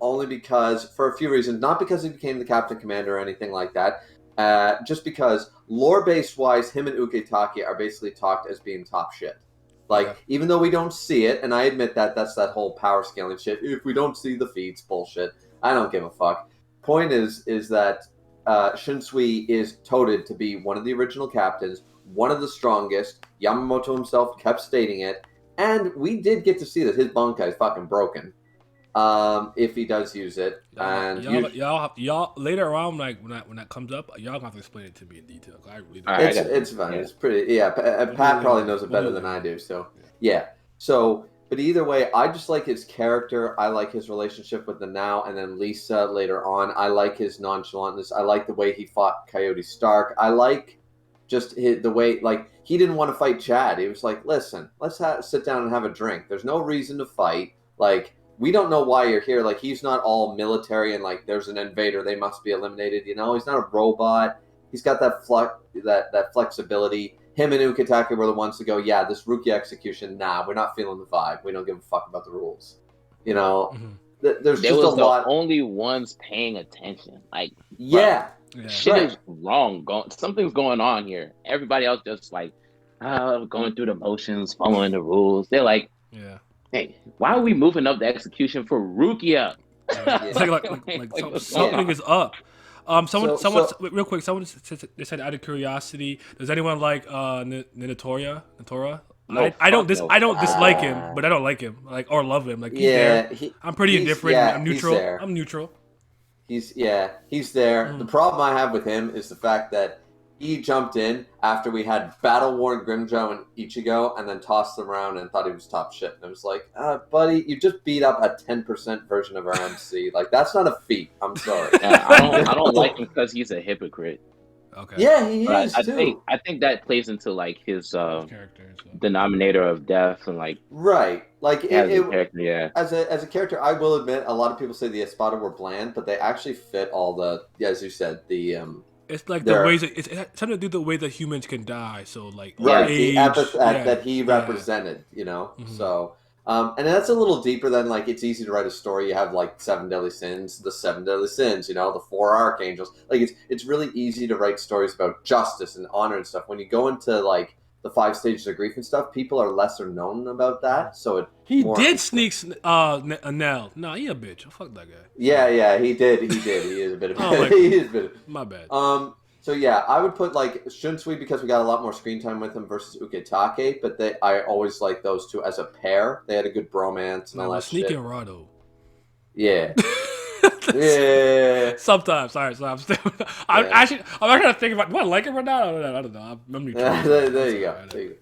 Only because, for a few reasons, not because he became the captain commander or anything like that. Just because lore-based wise, him and Ukitake are basically talked as being top shit. Like, even though we don't see it, and I admit that's that whole power scaling shit. If we don't see the feats, bullshit. I don't give a fuck. Point is that Shunsui is touted to be one of the original captains, one of the strongest. Yamamoto himself kept stating it, and we did get to see that his Bankai is fucking broken. If he does use it, y'all later on, like when that comes up, y'all have to explain it to me in detail. I really don't. It's fine. Yeah. It's pretty. Yeah, Pat probably knows it better than I do. So yeah. So, but either way, I just like his character. I like his relationship with the Now and then Lisa later on. I like his nonchalantness. I like the way he fought Coyote Stark. I like just the way, like, he didn't want to fight Chad. He was like, listen, let's sit down and have a drink. There's no reason to fight. Like, we don't know why you're here. Like, he's not all military and like, there's an invader, they must be eliminated. You know, he's not a robot. He's got that flexibility. Him and Ukitake were the ones to go, yeah, this Rukia execution, nah, we're not feeling the vibe. We don't give a fuck about the rules. You know, there's just a lot. Only ones paying attention. Like, yeah. Shit is wrong. Something's going on here. Everybody else just like, going through the motions, following the rules. They're like, hey, why are we moving up the execution for Rukia? It's something is up. Someone real quick. Someone said out of curiosity, does anyone like Natora? No, I don't dislike him, but I don't like him, like, or love him. Like, I'm pretty indifferent. I'm neutral. I'm neutral. He's there. The problem I have with him is the fact that he jumped in after we had battle-worn Grimmjow and Ichigo, and then tossed them around and thought he was top shit. And I was like, buddy, you just beat up a 10% version of our MC. Like, that's not a feet. I'm sorry. I don't like him because he's a hypocrite. Okay. Yeah, he is too. I think that plays into like his character, denominator of death, and like like as a character, yeah. As a character, I will admit, a lot of people say the Espada were bland, but they actually fit all the, as you said, the It's like the ways it's something to do with the way that humans can die. So like the epithet that he represented, you know. So and that's a little deeper than like, it's easy to write a story. You have like 7 deadly sins, the 7 deadly sins, you know, the 4 archangels. Like it's really easy to write stories about justice and honor and stuff. When you go into like the 5 stages of grief and stuff, people are lesser known about that. So he did sneak Nell. No, he a bitch. Fuck that guy. Yeah, he did. He is a bit of he is a bit of my bad. So yeah, I would put like Shunsui because we got a lot more screen time with him versus Ukitake, but I always like those two as a pair. They had a good bromance and all that shit. Sneaking Rado. Yeah. Yeah. Sometimes, sorry, so I'm actually trying to think about. Do I like him or not? I don't know. I'm neutral. There you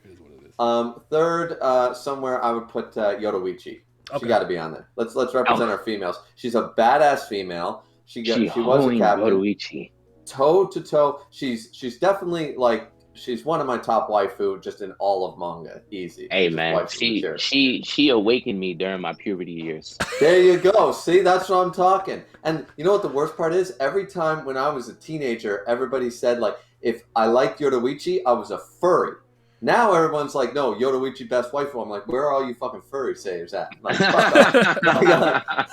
go. Third, somewhere I would put Yoruichi. She got to be on there. Let's represent our females. She's a badass female. She was a captain. Yoruichi. Toe to toe. She's definitely like she's one of my top waifu just in all of manga. Easy. Hey man, she awakened me during my puberty years. There you go. See, that's what I'm talking. And you know what the worst part is? Every time when I was a teenager, everybody said like if I liked Yoruichi, I was a furry. Now everyone's like, no, Yoruichi best waifu. I'm like, where are all you fucking furry sayers at? Like, fuck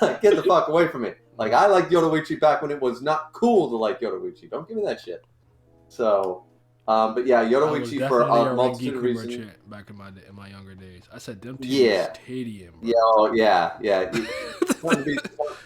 like, get the fuck away from me. Like, I liked Yoruichi back when it was not cool to like Yoruichi. Don't give me that shit. So, but yeah, Yoruichi for a multitude of reasons. Back in my younger days, I said them tedium. Yeah.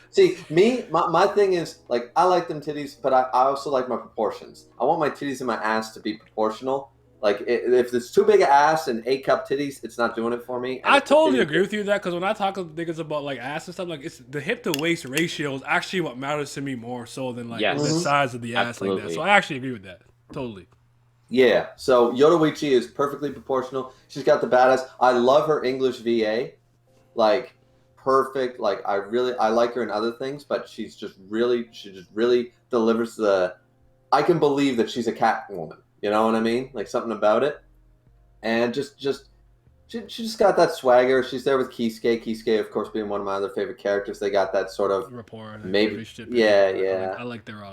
See, my thing is like I like them titties, but I also like my proportions. I want my titties and my ass to be proportional. Like, if it's too big an ass and A-cup titties, it's not doing it for me. I totally agree with you with that, because when I talk to niggas about, like, ass and stuff, like, it's the hip-to-waist ratio is actually what matters to me more so than, like, the size of the ass like that. So I actually agree with that. Totally. Yeah. So Yoruichi is perfectly proportional. She's got the badass. I love her English VA. Like, perfect. Like, I like her in other things, but she just really delivers the... I can believe that she's a Catwoman. You know what I mean? Like something about it. And she just got that swagger. She's there with Kisuke. Kisuke, of course, being one of my other favorite characters. They got that sort of rapport. Maybe. Yeah. I like their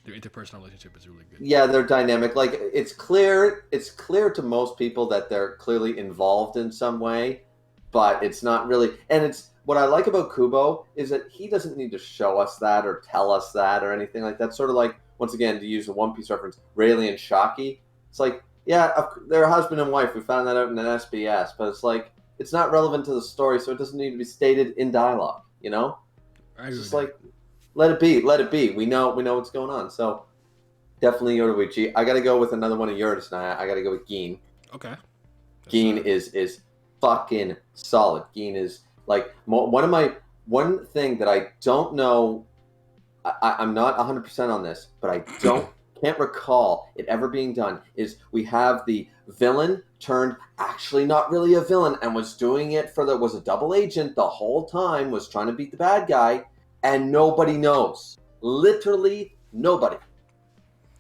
interpersonal relationship is really good. Yeah, they're dynamic. Like it's clear to most people that they're clearly involved in some way, but it's not really. And it's what I like about Kubo is that he doesn't need to show us that or tell us that or anything like that. Sort of like, once again, to use a One Piece reference, Rayleigh and Shockey. It's like, yeah, they're a husband and wife. We found that out in an SBS, but it's like, it's not relevant to the story, so it doesn't need to be stated in dialogue, you know? It's just like, let it be. We know what's going on. So, definitely Yoruichi. I got to go with another one of yours, and I got to go with Gin. Okay. Gin is fucking solid. Gin is, like, one thing that I don't know... I'm not 100% on this, but I can't recall it ever being done, is we have the villain turned actually not really a villain and was doing it was a double agent the whole time, was trying to beat the bad guy, and nobody knows. Literally nobody.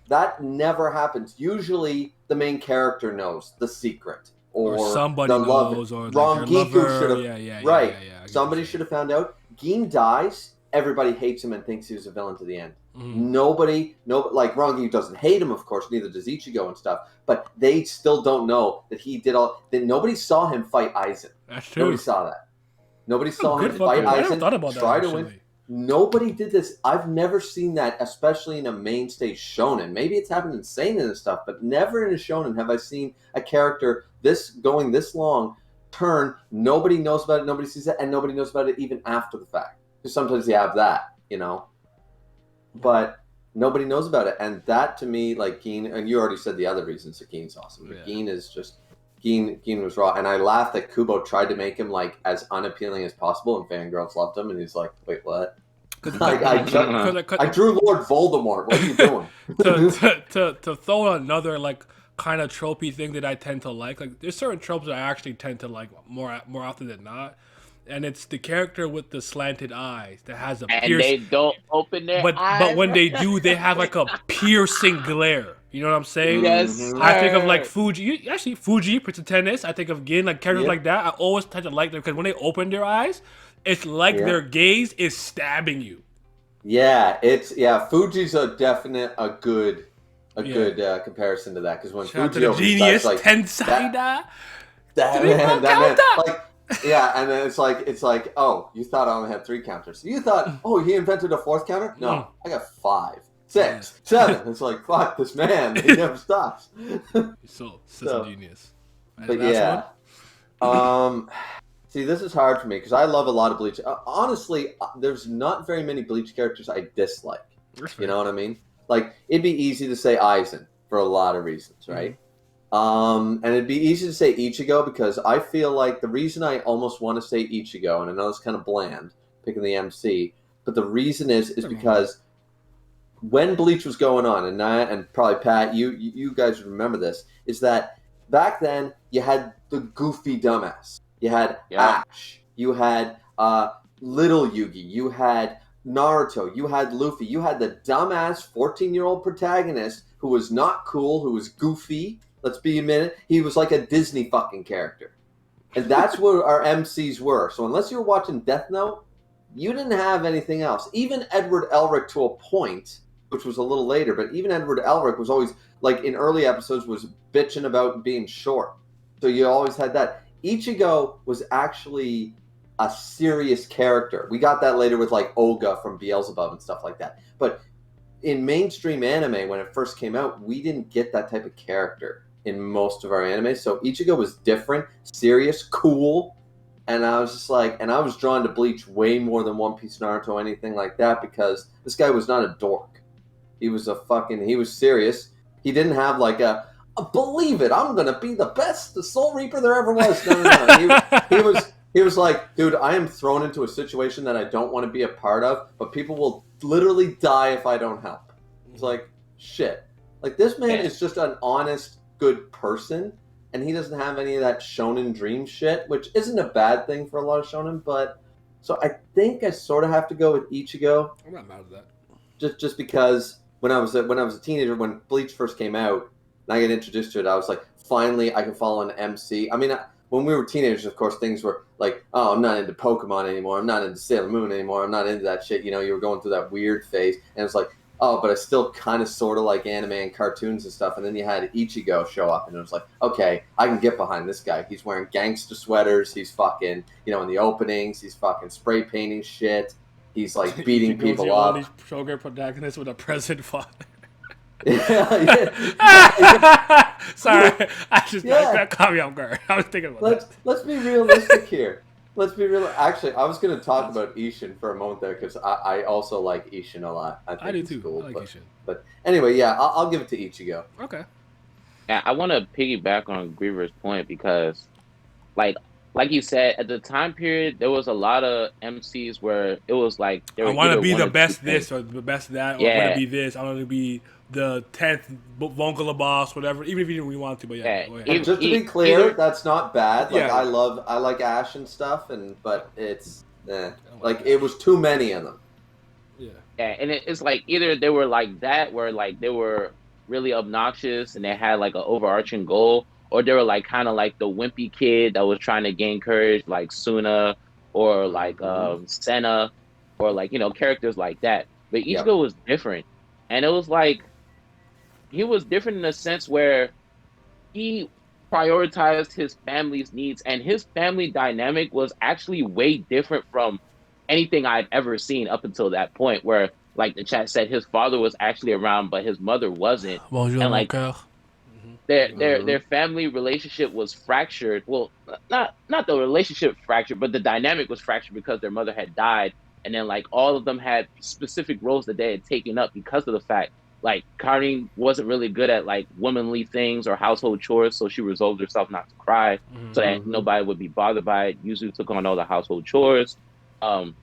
That never happens. Usually the main character knows the secret. Or somebody knows, or Rangiku should have... Right. Yeah, somebody should have found out. Gin dies... Everybody hates him and thinks he was a villain to the end. Mm-hmm. Nobody, like Rangi doesn't hate him, of course, neither does Ichigo and stuff, but they still don't know that he did all, that nobody saw him fight Aizen. That's true. Nobody saw that. Nobody saw him fight Aizen, try to win. Nobody did this. I've never seen that, especially in a mainstay shonen. Maybe it's happened in seinen and stuff, but never in a shonen have I seen a character going this long, turn, nobody knows about it, nobody sees it, and nobody knows about it even after the fact. Because sometimes you have that, you know, but nobody knows about it, and that to me, like Gin, and you already said the other reasons that Gin's awesome. But Gin is just Gin was raw, and I laughed that Kubo tried to make him like as unappealing as possible, and fangirls loved him, and he's like, wait, what? I drew Lord Voldemort. What are you doing? to throw another like kind of tropey thing that I tend to like there's certain tropes that I actually tend to like more often than not. And it's the character with the slanted eyes that has a piercing... And they don't open their eyes. But when they do, they have like a piercing glare. You know what I'm saying? Yes, sir. I think of like Fuji, Prince of Tennis. I think of Gin, like characters like that. I always tend to like them because when they open their eyes, it's like their gaze is stabbing you. Yeah, Fuji's a good comparison to that, because when Shout Fuji out to the genius like, Tensai that man, like. Yeah, and then it's like, oh, you thought I only had 3 counters. You thought, oh, he invented a 4th counter? No, I got 5, 6, 7. It's like, fuck, this man, he never stops. so genius. But yeah, see, this is hard for me because I love a lot of Bleach. Honestly, there's not very many Bleach characters I dislike. You know what I mean? like it'd be easy to say Aizen for a lot of reasons, right? And it'd be easy to say Ichigo because I feel like the reason I almost want to say Ichigo, and I know it's kind of bland picking the MC, but the reason is because when Bleach was going on, and probably Pat, you guys remember this, is that back then you had the goofy dumbass, you had Ash, you had little Yugi, you had Naruto, you had Luffy, you had the dumbass 14-year-old protagonist who was not cool, who was goofy. Let's be a minute. He was like a Disney fucking character. And that's what our MCs were. So unless you were watching Death Note, you didn't have anything else. Even Edward Elric to a point, which was a little later, but even Edward Elric was always, like in early episodes, was bitching about being short. So you always had that. Ichigo was actually a serious character. We got that later with like Olga from Beelzebub and stuff like that. But in mainstream anime, when it first came out, we didn't get that type of character in most of our anime. So Ichigo was different, serious, cool. And I was just like, and I was drawn to Bleach way more than One Piece, Naruto, anything like that, because this guy was not a dork. He was he was serious. He didn't have like believe it, I'm going to be the best the Soul Reaper there ever was. No. He was like, dude, I am thrown into a situation that I don't want to be a part of, but people will literally die if I don't help. It's like, shit. Like, this man is just an honest, good person, and he doesn't have any of that shonen dream shit, which isn't a bad thing for a lot of shonen, but... So I think I sort of have to go with Ichigo. I'm not mad at that. Just because when I was a teenager, when Bleach first came out, and I got introduced to it, I was like, finally, I can follow an MC. I mean... when we were teenagers, of course, things were like, oh, I'm not into Pokemon anymore. I'm not into Sailor Moon anymore. I'm not into that shit. You know, you were going through that weird phase. And it's like, oh, but I still kind of sort of like anime and cartoons and stuff. And then you had Ichigo show up. And it was like, okay, I can get behind this guy. He's wearing gangster sweaters. He's fucking, you know, in the openings, he's fucking spray painting shit. He's like beating people up. Only program protagonist with a present father. Yeah. Sorry, that caught me off guard. I was thinking about that. Let's be realistic here. Let's be real. Actually, I was going to talk about Ishin for a moment there because I also like Ishin a lot. I do too. Cool, I like Ishin. But anyway, yeah, I'll give it to Ichigo. Okay. Yeah, I want to piggyback on Griever's point because, like you said, at the time period, there was a lot of MCs where it was like I want to be the best this or the best that. Or I want to be this. I want to be the 10th Vongola boss, whatever. Even if you didn't really want to, but just to be clear, that's not bad. Like I like Ash and stuff, but it's like it was too many of them. Yeah, and it's like either they were like that, where like they were really obnoxious and they had like an overarching goal, or they were like kind of like the wimpy kid that was trying to gain courage, like Suna or like Senna, or like characters like that. But Ichigo was different, and it was like. He was different in a sense where he prioritized his family's needs, and his family dynamic was actually way different from anything I'd ever seen up until that point, where, like the chat said, his father was actually around, but his mother wasn't. And like their family relationship was fractured. Well, not the relationship fractured, but the dynamic was fractured because their mother had died, and then like all of them had specific roles that they had taken up because of the fact. Like, Karin wasn't really good at, like, womanly things or household chores, so she resolved herself not to cry so that nobody would be bothered by it. Yuzu took on all the household chores. Fucking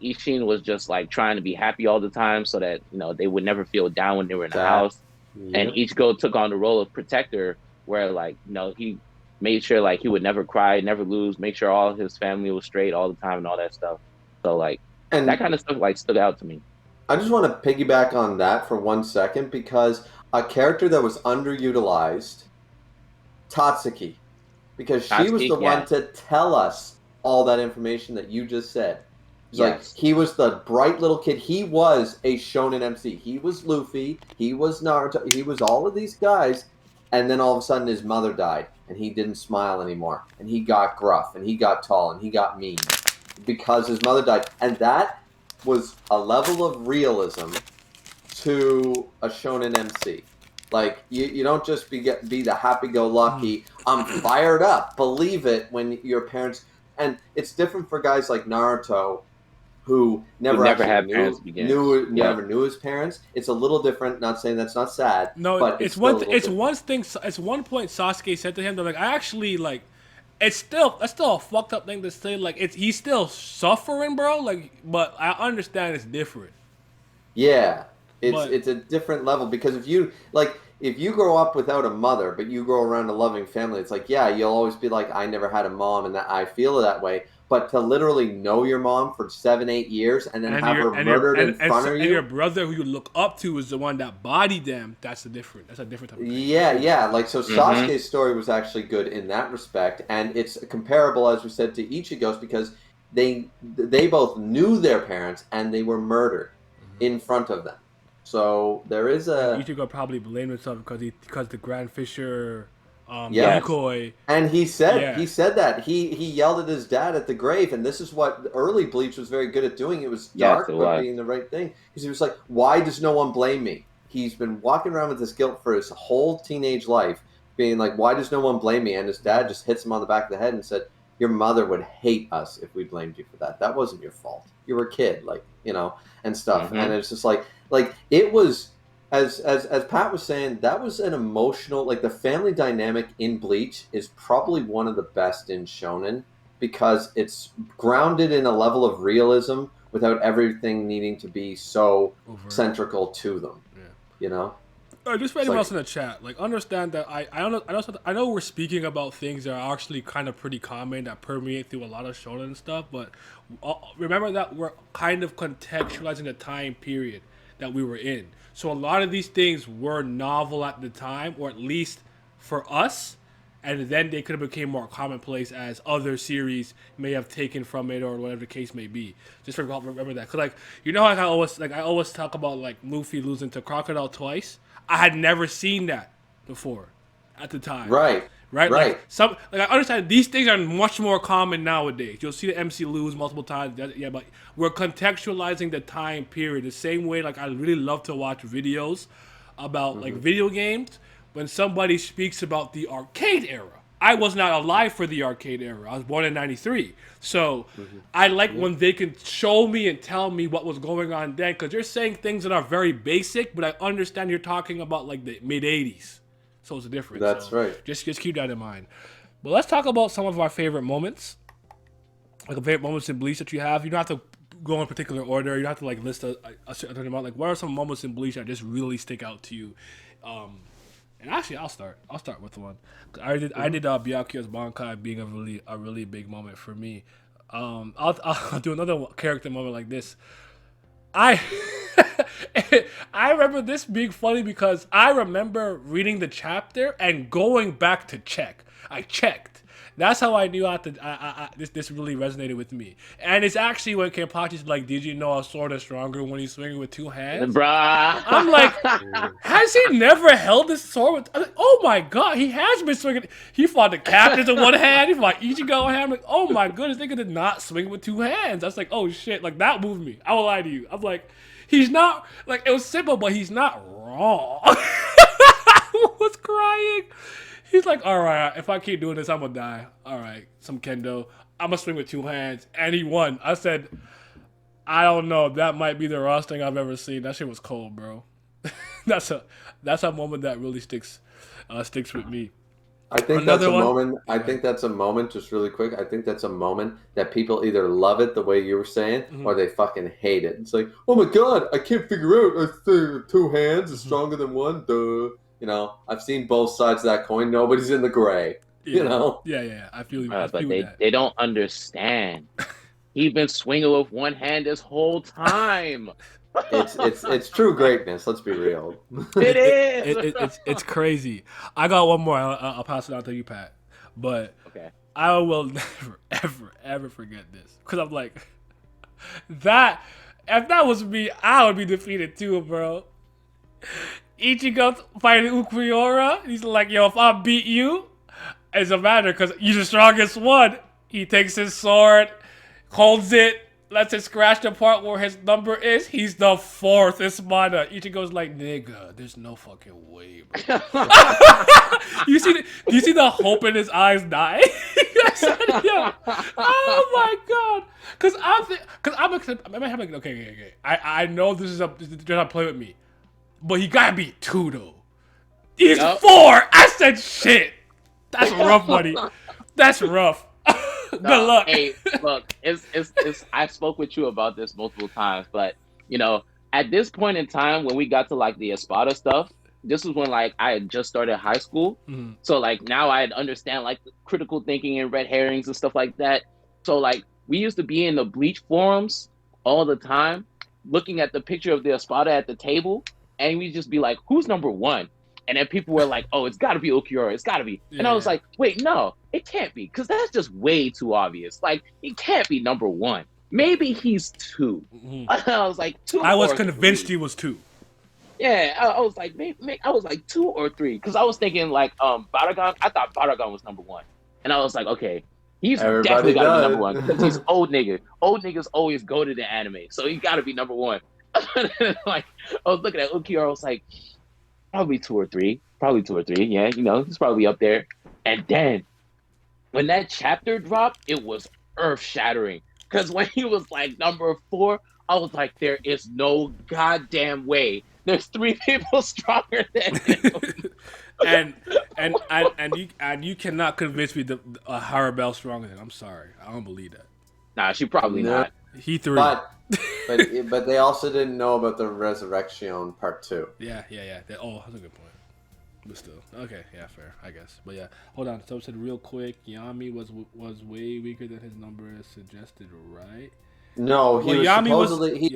Ishin was just, like, trying to be happy all the time so that, they would never feel down when they were in the house. Yeah. And Ichigo took on the role of protector where, like, he made sure, like, he would never cry, never lose, make sure all his family was straight all the time and all that stuff. So, like, that kind of stuff, like, stood out to me. I just want to piggyback on that for 1 second because a character that was underutilized, Tatsuki, because she was the one to tell us all that information that you just said. Like, he was the bright little kid. He was a shonen MC. He was Luffy. He was Naruto. He was all of these guys. And then all of a sudden his mother died and he didn't smile anymore. And he got gruff and he got tall and he got mean because his mother died. And that was a level of realism to a shonen MC. Like, you don't just be the happy-go-lucky, I'm fired up, believe it, when your parents... And it's different for guys like Naruto, who never had parents never knew his parents. It's a little different. Not saying that's not sad. No, but it's one point Sasuke said to him. They're like, I actually like. That's still a fucked up thing to say. Like, he's still suffering, bro. Like, but I understand it's different. Yeah, it's a different level, because if you grow up without a mother, but you grow around a loving family, it's like, yeah, you'll always be like, I never had a mom, and that I feel that way. But to literally know your mom for 7-8 years and then have her murdered in front of you, and your brother who you look up to is the one that bodied them. That's a different type of thing. Yeah. Like, so Sasuke's story was actually good in that respect, and it's comparable, as we said, to Ichigo's, because they both knew their parents and they were murdered in front of them. So there is a... Ichigo probably blamed himself because the Grand Fisher decoy. And he said that. He yelled at his dad at the grave, and this is what early Bleach was very good at doing. It was dark, but being the right thing. Because he was like, why does no one blame me? He's been walking around with this guilt for his whole teenage life, being like, why does no one blame me? And his dad just hits him on the back of the head and said, your mother would hate us if we blamed you for that. That wasn't your fault. You were a kid, and stuff. And it's just like it was, as Pat was saying, that was an emotional, like, the family dynamic in Bleach is probably one of the best in shonen, because it's grounded in a level of realism without everything needing to be so centrical to them. Just for anyone else in the chat, like, understand that I know we're speaking about things that are actually kind of pretty common that permeate through a lot of shonen and stuff, but remember that we're kind of contextualizing the time period that we were in. So a lot of these things were novel at the time, or at least for us, and then they could have became more commonplace as other series may have taken from it, or whatever the case may be. Just remember that, cause I always talk about, like, Luffy losing to Crocodile twice. I had never seen that before at the time. Right. Like, I understand these things are much more common nowadays. You'll see the MC lose multiple times. Yeah, but we're contextualizing the time period the same way. Like, I really love to watch videos about like video games when somebody speaks about the arcade era. I was not alive for the arcade era. I was born in '93. So I like when they can show me and tell me what was going on then, because you're saying things that are very basic, but I understand you're talking about like the mid '80s. So it's a difference. That's right. Just keep that in mind. But let's talk about some of our favorite moments. Like, favorite moments in Bleach that you have. You don't have to go in particular order. You don't have to like list a certain amount. Like, what are some moments in Bleach that just really stick out to you? And actually, I'll start with one. I did Byakuya's Bankai being a really big moment for me. I'll do another character moment like this. I remember this being funny because I remember reading the chapter and going back to check. I checked. That's how I knew this really resonated with me. And it's actually when Kenpachi's like, did you know a sword is stronger when he's swinging with two hands? Bruh. I'm like, has he never held this sword with... I'm like, oh my god, he has been swinging. He fought the captains with one hand. He fought Ichigo with one hand. I'm like, oh my goodness, they did not swing with two hands. I was like, oh shit, like that moved me. I will lie to you. I'm like, he's not... Like, it was simple, but he's not wrong. I was crying. He's like, all right, if I keep doing this, I'm going to die. All right, some kendo. I'm going to swing with two hands. And he won. I said, I don't know. That might be the rawest thing I've ever seen. That shit was cold, bro. That's a moment that really sticks with me. I think that's a moment. I think that's a moment, just really quick. I think that's a moment that people either love it the way you were saying, or they fucking hate it. It's like, oh my god, I can't figure out. I say two hands is stronger than one. Duh. I've seen both sides of that coin. Nobody's in the gray. Yeah. I feel you. But they don't understand. He's been swinging with one hand this whole time. It's true greatness. Let's be real. It is. It's crazy. I got one more. I'll pass it on to you, Pat. But okay. I will never, ever, ever forget this, because I'm like, that. If that was me, I would be defeated too, bro. Ichigo fighting Ukuiora. He's like, yo, if I beat you, it doesn't matter because you're the strongest one. He takes his sword, holds it, lets it scratch the part where his number is. He's the fourth Espada. Ichigo's like, nigga, there's no fucking way, bro. Do you see the hope in his eyes dying? Yeah. Oh my god. Okay. I know this is they're not playing with me, but he gotta be 2 though. He's 4. I said shit. That's rough, buddy. That's rough. Good luck. Hey, look, it's. I spoke with you about this multiple times, but at this point in time, when we got to like the Espada stuff, this was when like I had just started high school. Mm-hmm. So like now I understand like the critical thinking and red herrings and stuff like that. So like we used to be in the Bleach forums all the time, looking at the picture of the Espada at the table, and we just be like, "Who's number 1?" And then people were like, "Oh, it's got to be Ulquiorra. It's got to be." And I was like, "Wait, no, it can't be, because that's just way too obvious. Like, he can't be number 1. Maybe he's 2." Mm-hmm. I was like, 2. I was or convinced 3. he was 2. Yeah, I was like, maybe, I was like 2 or 3, because I was thinking like Baragon. I thought Baragon was number 1, and I was like, okay, he's definitely got to be number 1 because he's old nigga. Old niggas always go to the anime, so he got to be number 1. Like, I was looking at Ulquiorra, I was like, probably 2 or 3. Probably 2 or 3. Yeah, he's probably up there. And then when that chapter dropped, it was earth shattering. Because when he was like number 4, I was like, there is no goddamn way. There's 3 people stronger than him. and you cannot convince me that Harabelle's stronger than him. I'm sorry, I don't believe that. Nah, she probably not. He 3. But they also didn't know about the Resurrection Part 2. Yeah. That's a good point. But still, okay, yeah, fair, I guess. But yeah, hold on. So said real quick, Yami was way weaker than his number suggested, right? No, he was Yami supposedly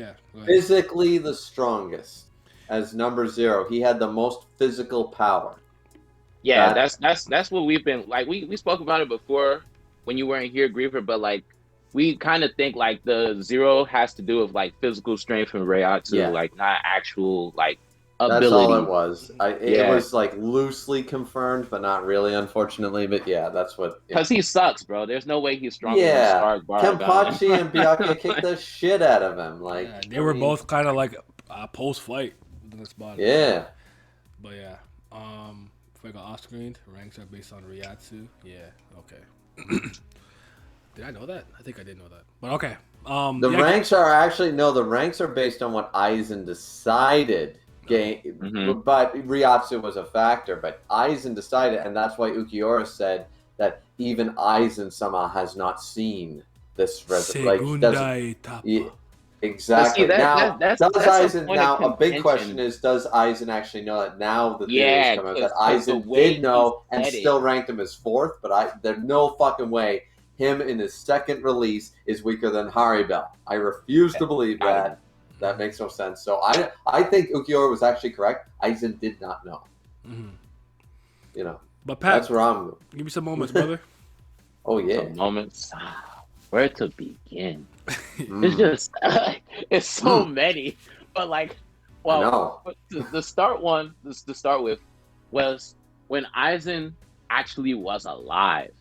physically the strongest as number 0. He had the most physical power. Yeah, that's what we've been like. We spoke about it before when you weren't here, Griever, but like we kind of think like the 0 has to do with like physical strength and Reiatsu, like not actual like ability. That's all it was. It was like loosely confirmed, but not really, unfortunately. But yeah, that's what. Because he sucks, bro. There's no way he's stronger than Stark. Kenpachi and Byakuya kicked the shit out of him. Like they were both kind of like post-fight in the spot. Yeah. But yeah, if I go off screen, ranks are based on Reiatsu. Yeah. Okay. Did I know that? I think I did know that. But okay. The ranks are actually the ranks are based on what Aizen decided. But Reiatsu was a factor. But Aizen decided, and that's why Ulquiorra said that even Aizen somehow has not seen this Segunda etapa. Exactly. See, that's Aizen now? A big question is: does Aizen actually know that now the theory is coming out that Aizen did know and still ranked him as 4th? But there's no fucking way him in his second release is weaker than Haribel. I refuse to believe that. That makes no sense. So I think Ulquiorra was actually correct. Aizen did not know. Mm-hmm. But Pat, that's where I'm. Give me some moments, brother. Oh yeah, some moments. Where to begin? It's just it's so many. But like, the start with was when Aizen actually was alive.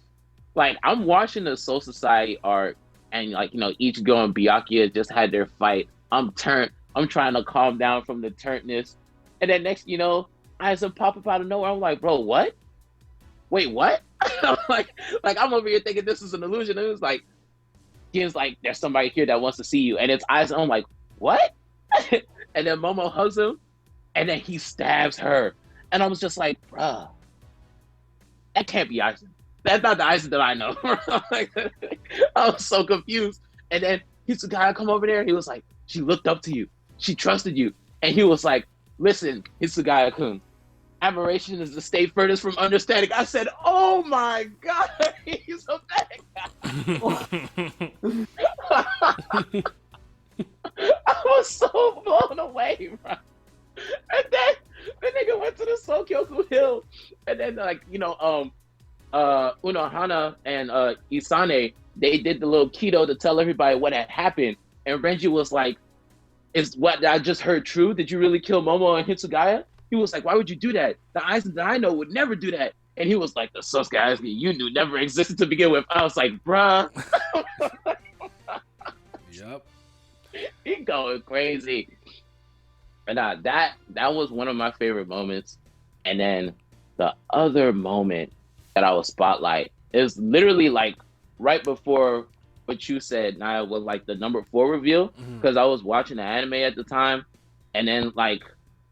Like, I'm watching the Soul Society arc, and like Ichigo and Byakuya just had their fight. I'm trying to calm down from the turnedness, and then next, Aizen pop up out of nowhere. I'm like, bro, what? Wait, what? I'm like I'm over here thinking this is an illusion. And it was like, Gen's like, there's somebody here that wants to see you, and it's Aizen. I'm like, what? And then Momo hugs him, and then he stabs her, and I was just like, bruh, that can't be Aizen. That's not the Aizen that I know. I was so confused. And then Hitsugaya come over there. He was like, she looked up to you. She trusted you. And he was like, listen, Hitsugaya-kun, admiration is the state furthest from understanding. I said, oh my God, he's a bad guy. I was so blown away, bro. And then the nigga went to the Sokyoku Hill. And then, Unohana and Isane, they did the little keto to tell everybody what had happened. And Renji was like, is what I just heard true? Did you really kill Momo and Hitsugaya? He was like, why would you do that? The Aizen that I know would never do that. And he was like, the Sasuke Aizen you knew never existed to begin with. I was like, bruh. Yep. He going crazy. And that was one of my favorite moments. And then the other moment that I was spotlight is literally like right before what you said, Naya, was like the number 4 reveal, because I was watching the anime at the time, and then like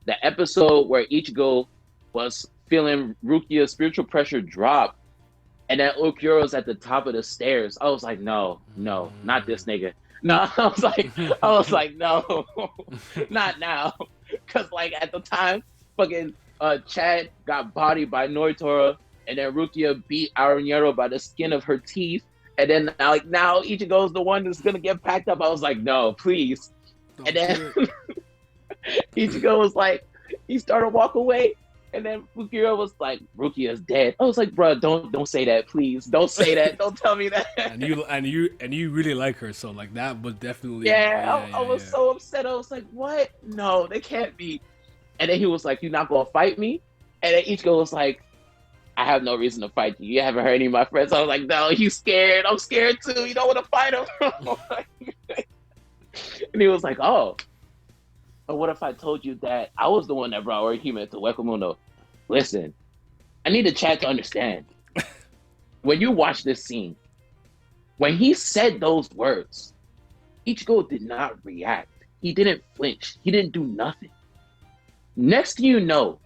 the episode where Ichigo was feeling Rukia's spiritual pressure drop, and then Okuro's at the top of the stairs. I was like, no, not this nigga. No, I was like, no, not now, because like at the time, fucking Chad got bodied by Noitora, and then Rukia beat Arunyero by the skin of her teeth, and then now Ichigo's the one that's gonna get packed up. I was like, no, please. And then Ichigo was like, he started to walk away, and then Fukuro was like, Rukia's dead. I was like, bro, don't say that, please. Don't say that. Don't tell me that. and you really like her, so like that was definitely I was so upset. I was like, what? No, they can't be. And then he was like, you're not gonna fight me? And then Ichigo was like, I have no reason to fight you. You haven't hurt any of my friends. I was like, no, you scared. I'm scared too. You don't want to fight him. And he was like, oh. But what if I told you that I was the one that brought Orihime to Wekamuno? Listen, I need the chat to understand. When you watch this scene, when he said those words, Ichigo did not react. He didn't flinch. He didn't do nothing. Next thing you know,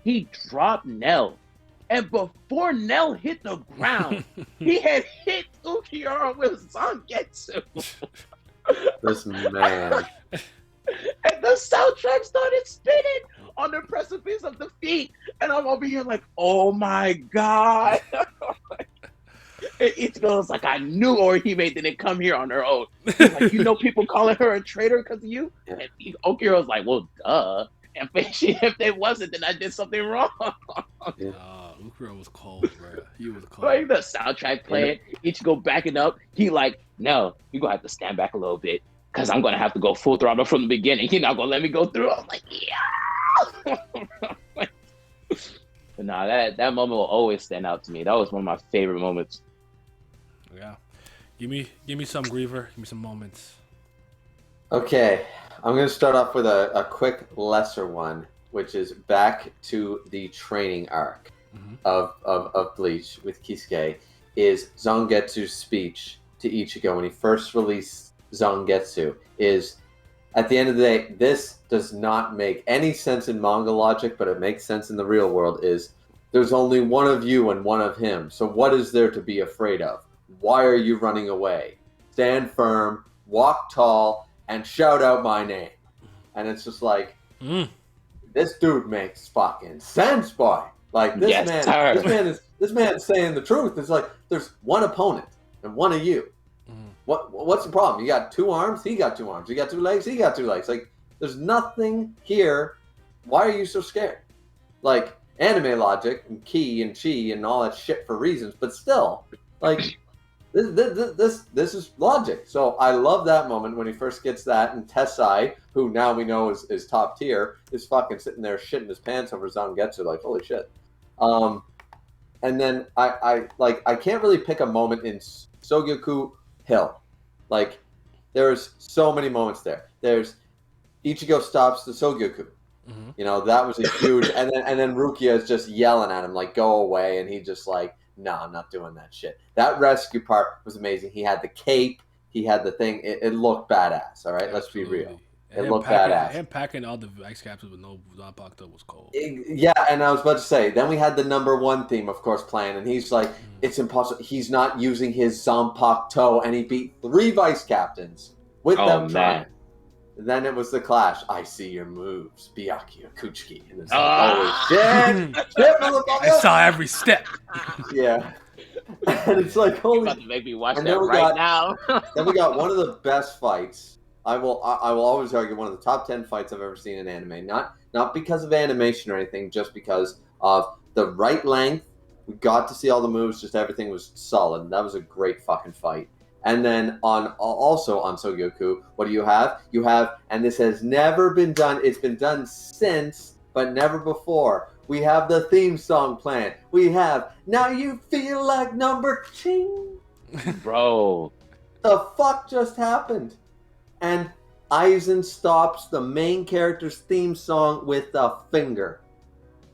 he dropped Nell. And before Nell hit the ground, he had hit Ukiura with Zangetsu. This man. And the soundtrack started spinning on the precipice of defeat. And I'm over here like, oh my God. And Ichigo was like, I knew Orihime didn't come here on her own. He's like, you know people calling her a traitor because of you? And Okira was like, well, duh. And if they wasn't, then I did something wrong. Ukura was cold, bro. He was cold. Like the soundtrack playing, Ichigo backing up. He like, no, you're going to have to stand back a little bit because I'm going to have to go full throttle from the beginning. You're not going to let me go through. I'm like, yeah. But nah, that moment will always stand out to me. That was one of my favorite moments. Yeah. Give me some Griever. Give me some moments. Okay. I'm going to start off with a quick lesser one, which is back to the training arc of Bleach with Kisuke, is Zangetsu's speech to Ichigo when he first released Zangetsu. Is, at the end of the day, this does not make any sense in manga logic, but it makes sense in the real world, is there's only one of you and one of him, so what is there to be afraid of? Why are you running away? Stand firm, walk tall, and shout out my name. And it's just like, this dude makes fucking sense, boy. Like this man is saying the truth. It's like there's one opponent and one of you. What's the problem? You got 2 arms, he got 2 arms. You got 2 legs, he got 2 legs. Like there's nothing here. Why are you so scared? Like anime logic and ki and chi and all that shit for reasons, but still, like this is logic. So I love that moment when he first gets that, and Tessai, who now we know is top tier, is fucking sitting there shitting his pants over Zangetsu, like holy shit. And then I can't really pick a moment in Sogyoku Hill. Like there's so many moments there. There's Ichigo stops the Sogyoku. You know, that was a huge, and then Rukia is just yelling at him like go away, and he just like, no, I'm not doing that shit. That rescue part was amazing. He had the cape. He had the thing. It looked badass, all right? Absolutely. Let's be real. It looked badass. Him packing all the X capsules with no Zanpakuto was cold. Yeah, and I was about to say, then we had the number 1 theme, of course, playing, and he's like, it's impossible. He's not using his Zanpakuto, and he beat 3 vice captains with them trying. Then it was the clash. I see your moves, Byakuya, Kuchiki. And it's like, oh shit! I saw every step. Yeah. And it's like, holy. You're about to make me watch that right now. Then we got one of the best fights. I will always argue one of the top 10 fights I've ever seen in anime. Not because of animation or anything, just because of the right length. We got to see all the moves. Just everything was solid. That was a great fucking fight. And then also on Sogyoku, what do you have? You have, and this has never been done, it's been done since, but never before. We have the theme song playing. We have, now you feel like number 2. Bro. The fuck just happened? And Aizen stops the main character's theme song with a finger.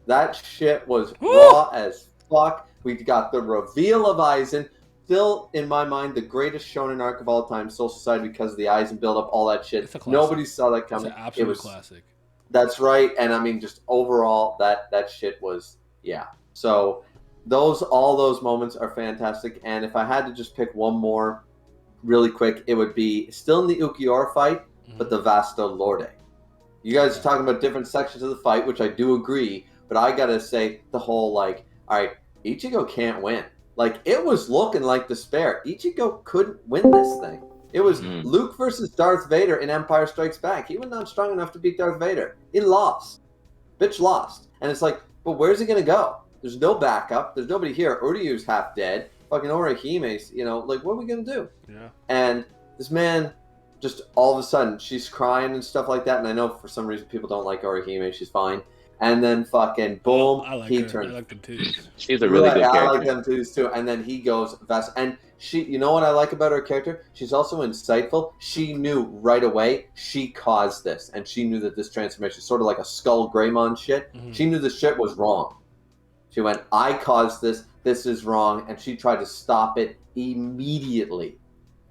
That shit was raw as fuck. We got the reveal of Aizen. still, in my mind, the greatest shonen arc of all time, Soul Society, because of the Aizen build-up, all that shit. Nobody saw that coming. It's an absolute classic. That's right, and I mean, just overall, that shit was, yeah. So, all those moments are fantastic, and if I had to just pick one more really quick, it would be still in the Ukiura fight, but the Vasta Lorde. You guys are talking about different sections of the fight, which I do agree, but I gotta say, the whole, like, all right, Ichigo can't win. Like, it was looking like despair. Ichigo couldn't win this thing. It was Luke versus Darth Vader in Empire Strikes Back. He was not strong enough to beat Darth Vader. He lost. Bitch lost. And it's like, but where's he going to go? There's no backup. There's nobody here. Uryu's half dead. Fucking Orihime's, like, what are we going to do? Yeah. And this man, just all of a sudden, she's crying and stuff like that. And I know for some reason people don't like Orihime. She's fine. And then fucking boom, he turns. I like them too. She's a really good character. I like them too. And then he goes Vest. And she, you know what I like about her character? She's also insightful. She knew right away she caused this, and she knew that this transformation, sort of like a Skull Greymon shit. She knew the shit was wrong. She went, I caused this. This is wrong, and she tried to stop it immediately.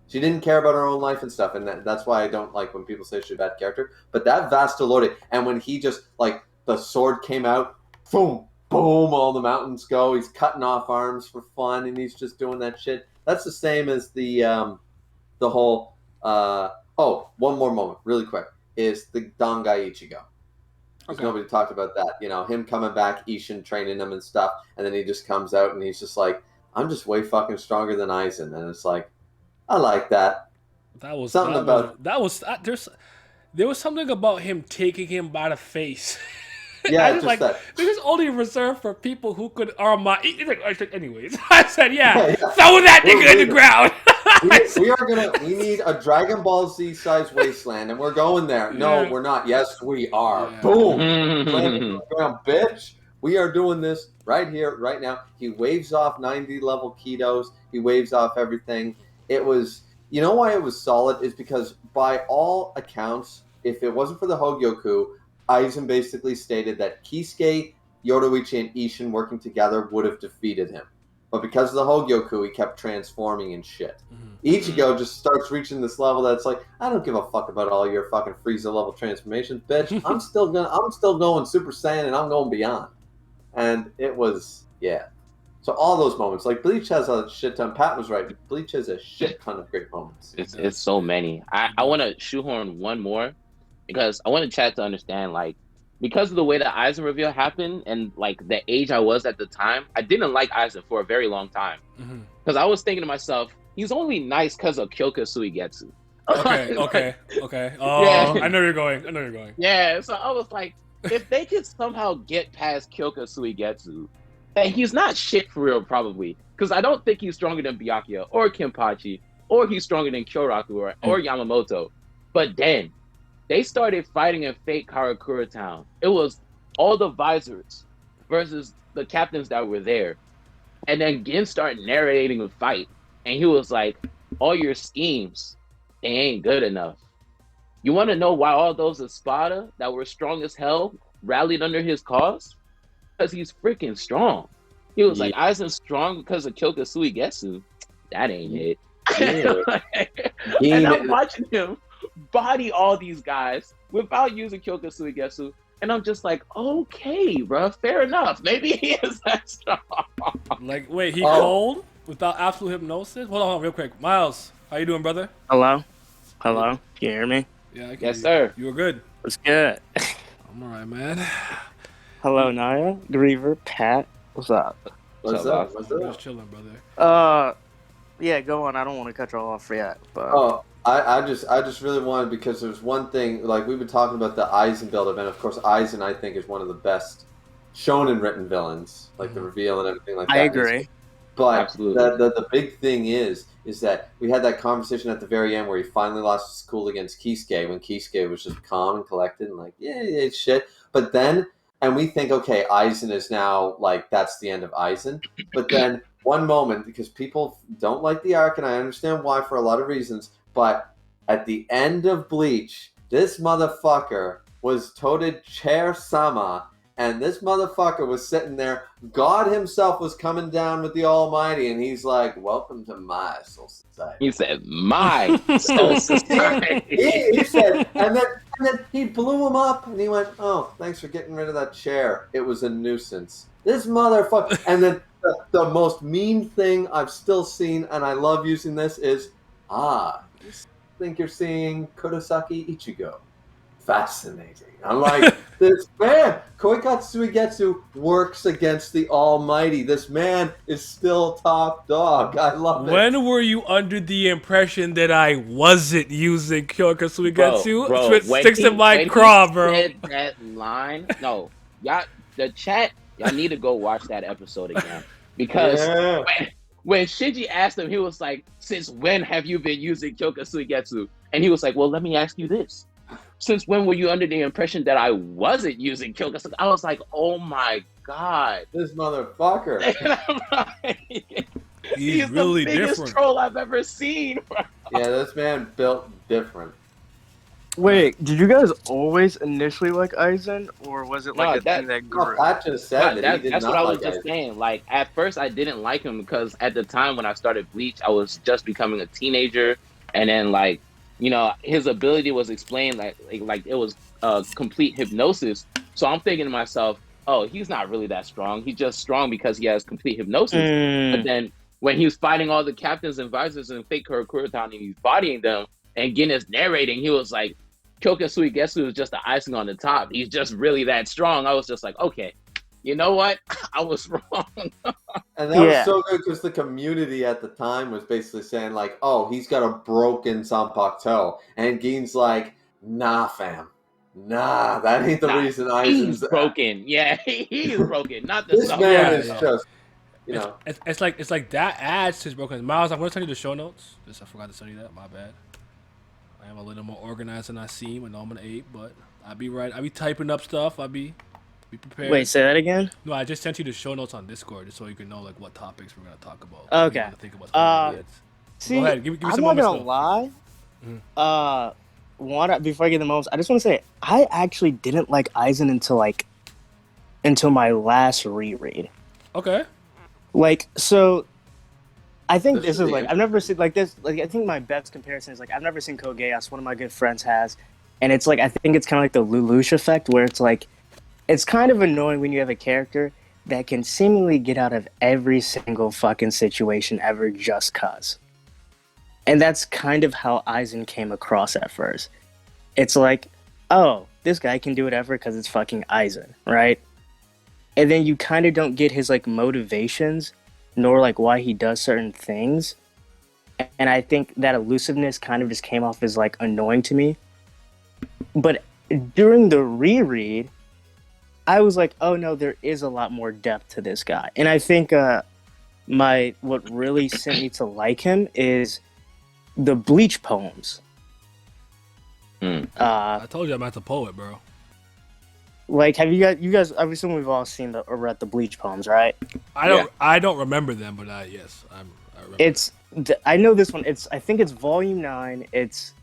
She didn't care about her own life and stuff, and that's why I don't like when people say she's a bad character. But that Vasta Lorde, and when he just like. The sword came out, boom, boom, all the mountains go. He's cutting off arms for fun, and he's just doing that shit. That's the same as the whole, one more moment, really quick, is the Dangai Ichigo. Okay. Nobody talked about that. Him coming back, Ishin training him and stuff, and then he just comes out, and he's just like, I'm just way fucking stronger than Aizen. And it's like, I like that. There was something about him taking him by the face. Yeah, just like that. This is only reserved for people who could anyways. I said, yeah. Throw that nigga in the ground. We need a Dragon Ball Z size wasteland, and we're going there. No, we're not. Yes, we are. Yeah. Boom. Bitch. We are doing this right here, right now. He waves off 90 level Kitos. He waves off everything. It was, you know why it was solid? Is because by all accounts, if it wasn't for the Hogyoku, Aizen basically stated that Kisuke, Yoruichi, and Ishin working together would have defeated him. But because of the Hogyoku, he kept transforming and shit. Ichigo just starts reaching this level that's like, I don't give a fuck about all your fucking Frieza level transformations, bitch. I'm still going Super Saiyan, and I'm going beyond. And it was, yeah. So all those moments, like Bleach has a shit ton. Pat was right. Bleach has a shit ton of great moments. It's so many. I want to shoehorn one more. Because I want to chat to understand, like, because of the way the Aizen reveal happened and, like, the age I was at the time, I didn't like Aizen for a very long time. Because I was thinking to myself, he's only nice because of Kyoka Suigetsu. Okay. Oh, yeah. I know you're going. Yeah, so I was like, if they could somehow get past Kyoka Suigetsu, and he's not shit for real, probably. Because I don't think he's stronger than Byakuya or Kenpachi, or he's stronger than Kyoraku or Yamamoto. But then, they started fighting in fake Karakura Town. It was all the visors versus the captains that were there. And then Gin started narrating the fight. And he was like, all your schemes, they ain't good enough. You want to know why all those Espada that were strong as hell rallied under his cause? Because he's freaking strong. He was like, Aizen's strong because of Kyoka Suigetsu. That ain't it. And I'm watching him body all these guys without using Kyoka Suigetsu, and I'm just like, okay, bro, fair enough. Maybe he is that strong. Like, wait, he cold without absolute hypnosis? Hold on, real quick. Miles, how you doing, brother? Hello? Can you hear me? Yeah, I can. Yes, sir. You were good. What's good? I'm alright, man. Hello, Naya, Griever, Pat. What's up? What's up? Just chilling, brother. Yeah, go on. I don't want to cut you off yet, but I just really wanted, because there's one thing, like, we've been talking about the Aizen build-up, and of course Aizen, I think, is one of the best shonen written villains, like the reveal and everything like that. I agree. But the big thing is that we had that conversation at the very end where he finally lost his cool against Kisuke, when Kisuke was just calm and collected and like, yeah, it's shit. But then, and we think, okay, Aizen is now, like, that's the end of Aizen. But then, one moment, because people don't like the arc, and I understand why for a lot of reasons, but at the end of Bleach, this motherfucker was toted Chair Sama, And this motherfucker was sitting there. God himself was coming down with the Almighty, and he's like, "Welcome to my soul society." He said, "My soul society." He said, and then he blew him up, and he went, "Oh, thanks for getting rid of that chair. It was a nuisance." This motherfucker. And then the most mean thing I've still seen, and I love using this, is, you think you're seeing Kurosaki Ichigo. Fascinating. I'm like, this man, Koikatsu Uegetsu, works against the Almighty. This man is still top dog. I love it. When were you under the impression that I wasn't using Koikatsu Uegetsu? Bro, Sticks in my craw, bro. Said that line, no, y'all, the chat, y'all need to go watch that episode again. Because when Shinji asked him, he was like, "Since when have you been using Koikatsu Uegetsu?" And he was like, "Well, let me ask you this. Since when were you under the impression that I wasn't using Koikatsu?" I was like, "Oh my god, this motherfucker!" He's really the biggest different. troll I've ever seen. Yeah, this man built different. Wait, did you guys always initially like Aizen, or was it like thing that grew? I just said that he did that's not what I was like just Aizen. saying. Like, at first, I didn't like him because at the time when I started Bleach, I was just becoming a teenager, and then like, you know, his ability was explained like it was complete hypnosis. So I'm thinking to myself, oh, he's not really that strong. He's just strong because he has complete hypnosis. But then when he was fighting all the captains and visors and fake Kurotan and he's bodying them, and Guinness narrating, he was like, Koikatsu Uegetsu is just the icing on the top. He's just really that strong. I was just like, okay, you know what? I was wrong. And that was so good because the community at the time was basically saying like, "Oh, he's got a broken Zanpakuto," and Gein's like, "Nah, fam, nah, that ain't the reason Aizen's broken." Yeah, he's broken. Not the this man is just, you know, it's like that adds to his brokenness. Miles, I'm gonna send you the show notes. Just I forgot to send you that. My bad. I am a little more organized than I seem when I'm an 8, but I'll be right. I'll be typing up stuff. I'll be prepared. Wait, say that again? No, I just sent you the show notes on Discord just so you can know like what topics we're gonna talk about. Okay. Think about see, go ahead. Give me I'm some not moments. Gonna lie. Before I get the moments, I just want to say I actually didn't like Aizen until my last reread. Okay. Like, so I think this is like, I've never seen like this. Like, I think my best comparison is like, I've never seen Code Geass. One of my good friends has. And it's like, I think it's kind of like the Lelouch effect where it's like, it's kind of annoying when you have a character that can seemingly get out of every single fucking situation ever just cause. And that's kind of how Aizen came across at first. It's like, oh, this guy can do whatever because it's fucking Aizen, right? And then you kind of don't get his like motivations nor like why he does certain things. And I think that elusiveness kind of just came off as like annoying to me. But during the reread, I was like, oh no, there is a lot more depth to this guy. And I think what really sent me to like him is the Bleach poems. I told you I'm not a poet, bro. Like, have you guys? I assume we've all seen or read the Bleach poems, right? I don't remember them, but yes, I remember. I know this one. I think it's volume 9. It's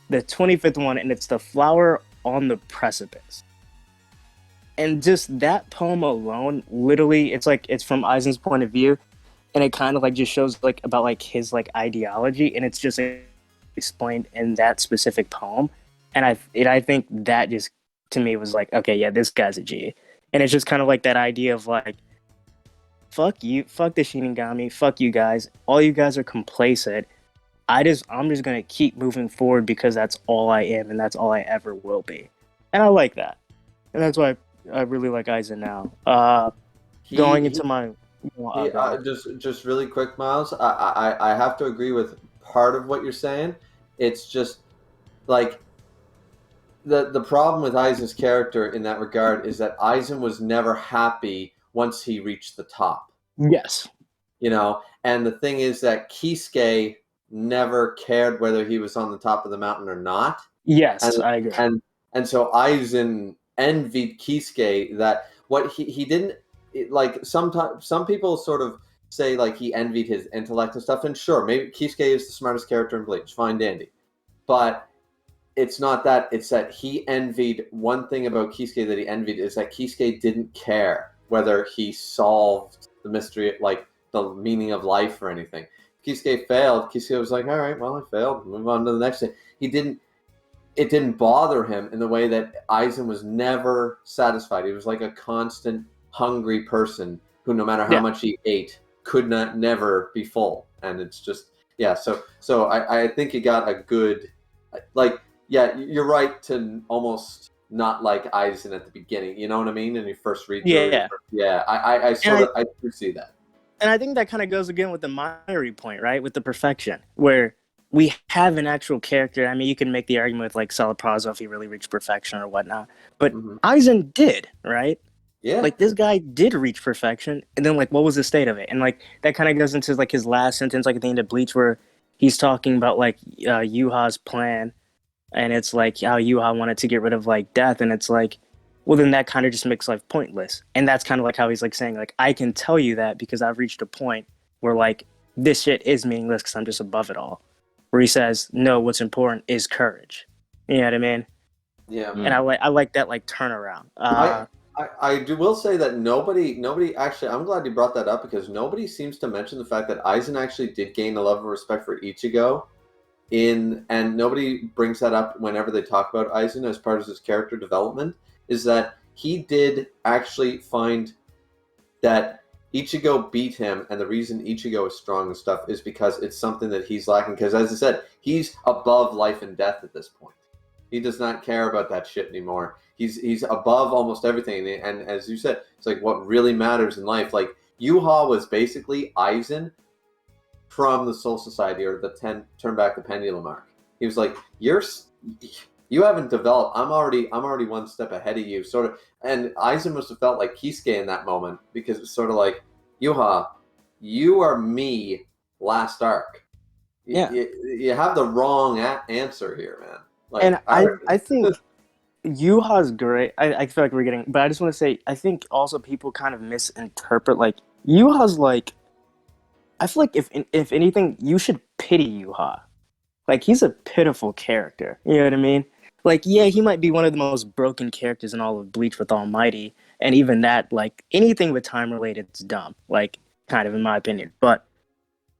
the 25th one, and it's the flower on the precipice. And just that poem alone, literally, it's like it's from Aizen's point of view, and it kind of like just shows like about like his like ideology, and it's just explained in that specific poem. And I think that just to me was like, okay, yeah, this guy's a G. And it's just kind of like that idea of like, fuck you, fuck the Shinigami, fuck you guys. All you guys are complacent. I'm just gonna keep moving forward because that's all I am and that's all I ever will be. And I like that. And that's why I really like Aizen now. Going into my just really quick, Miles. I have to agree with part of what you're saying. It's just like the problem with Aizen's character in that regard is that Aizen was never happy once he reached the top. Yes. You know, and the thing is that Kisuke never cared whether he was on the top of the mountain or not. Yes, I agree. And so Aizen envied Kisuke that what he didn't like. Sometimes some people sort of say like he envied his intellect and stuff. And sure, maybe Kisuke is the smartest character in Bleach, fine dandy, but it's not that. It's that he envied one thing about Kisuke that he envied is that Kisuke didn't care whether he solved the mystery, like the meaning of life or anything. Kisuke failed. Kisuke was like, all right, well, I failed. Move on to the next thing. It didn't bother him in the way that Aizen was never satisfied. He was like a constant hungry person who, no matter how much he ate, could never be full. And it's just, so I think he got a good, like, you're right to almost not like Aizen at the beginning. You know what I mean? In your first read through. I do see that. And I think that kind of goes again with the Mairi point, right? With the perfection, where we have an actual character. I mean, you can make the argument with like Salaprazo if he really reached perfection or whatnot. But Aizen did, right? Yeah. Like, this guy did reach perfection. And then, like, what was the state of it? And, like, that kind of goes into, like, his last sentence, like, at the end of Bleach, where he's talking about, like, Yuha's plan. And it's like how Yuha wanted to get rid of, like, death. And it's like, well, then that kind of just makes life pointless. And that's kind of like how he's like saying, like, I can tell you that because I've reached a point where, like, this shit is meaningless because I'm just above it all. Where he says, no, what's important is courage. You know what I mean? Yeah. And I like that, like, turnaround. I will say that nobody actually, I'm glad you brought that up because nobody seems to mention the fact that Aizen actually did gain a level of respect for Ichigo and nobody brings that up whenever they talk about Aizen as part of his character development, is that he did actually find that Ichigo beat him, and the reason Ichigo is strong and stuff is because it's something that he's lacking, because as I said, he's above life and death at this point. He does not care about that shit anymore. He's above almost everything, and as you said, it's like what really matters in life. Like, Yuha was basically Aizen from the Soul Society, or the Turn Back the Pendulum arc. He was like, you haven't developed. I'm already one step ahead of you, sort of. And Aizen must have felt like Kisuke in that moment, because it's sort of like, Yuha, you are me last arc. Yeah, you have the wrong answer here, man. Like, and I think Yuha's great. I feel like we're getting, but I just want to say, I think also people kind of misinterpret, like, Yuha's like, I feel like if anything, you should pity Yuha. Like, he's a pitiful character. You know what I mean? Like, yeah, he might be one of the most broken characters in all of Bleach with Almighty, and even that, like, anything with time related is dumb. Like, kind of in my opinion, but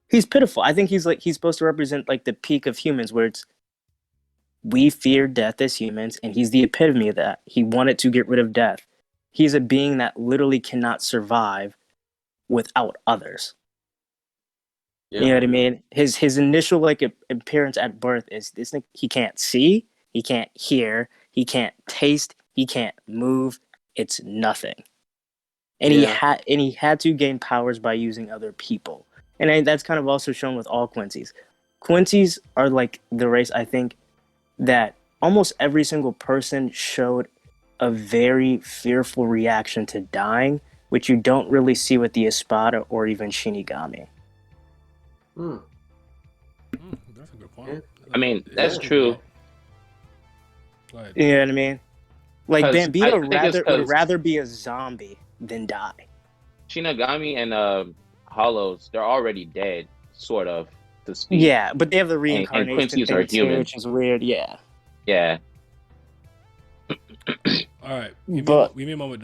he's pitiful. I think he's supposed to represent like the peak of humans, where it's, we fear death as humans, and he's the epitome of that. He wanted to get rid of death. He's a being that literally cannot survive without others. Yeah. You know what I mean? His initial like appearance at birth is this thing: he can't see, he can't hear, he can't taste, he can't move. It's nothing. And he had to gain powers by using other people. And that's kind of also shown with all Quincy's. Quincy's are like the race, I think, that almost every single person showed a very fearful reaction to dying, which you don't really see with the Espada or even Shinigami. That's a good point. I mean, that's true. Go ahead. You know what I mean? Like, Bambino would rather be a zombie than die. Shinigami and Hollows, they're already dead, sort of, to speak. Yeah, but they have the reincarnation and Quincy's are thing too, which is weird. Yeah. Yeah. All right. Give me a moment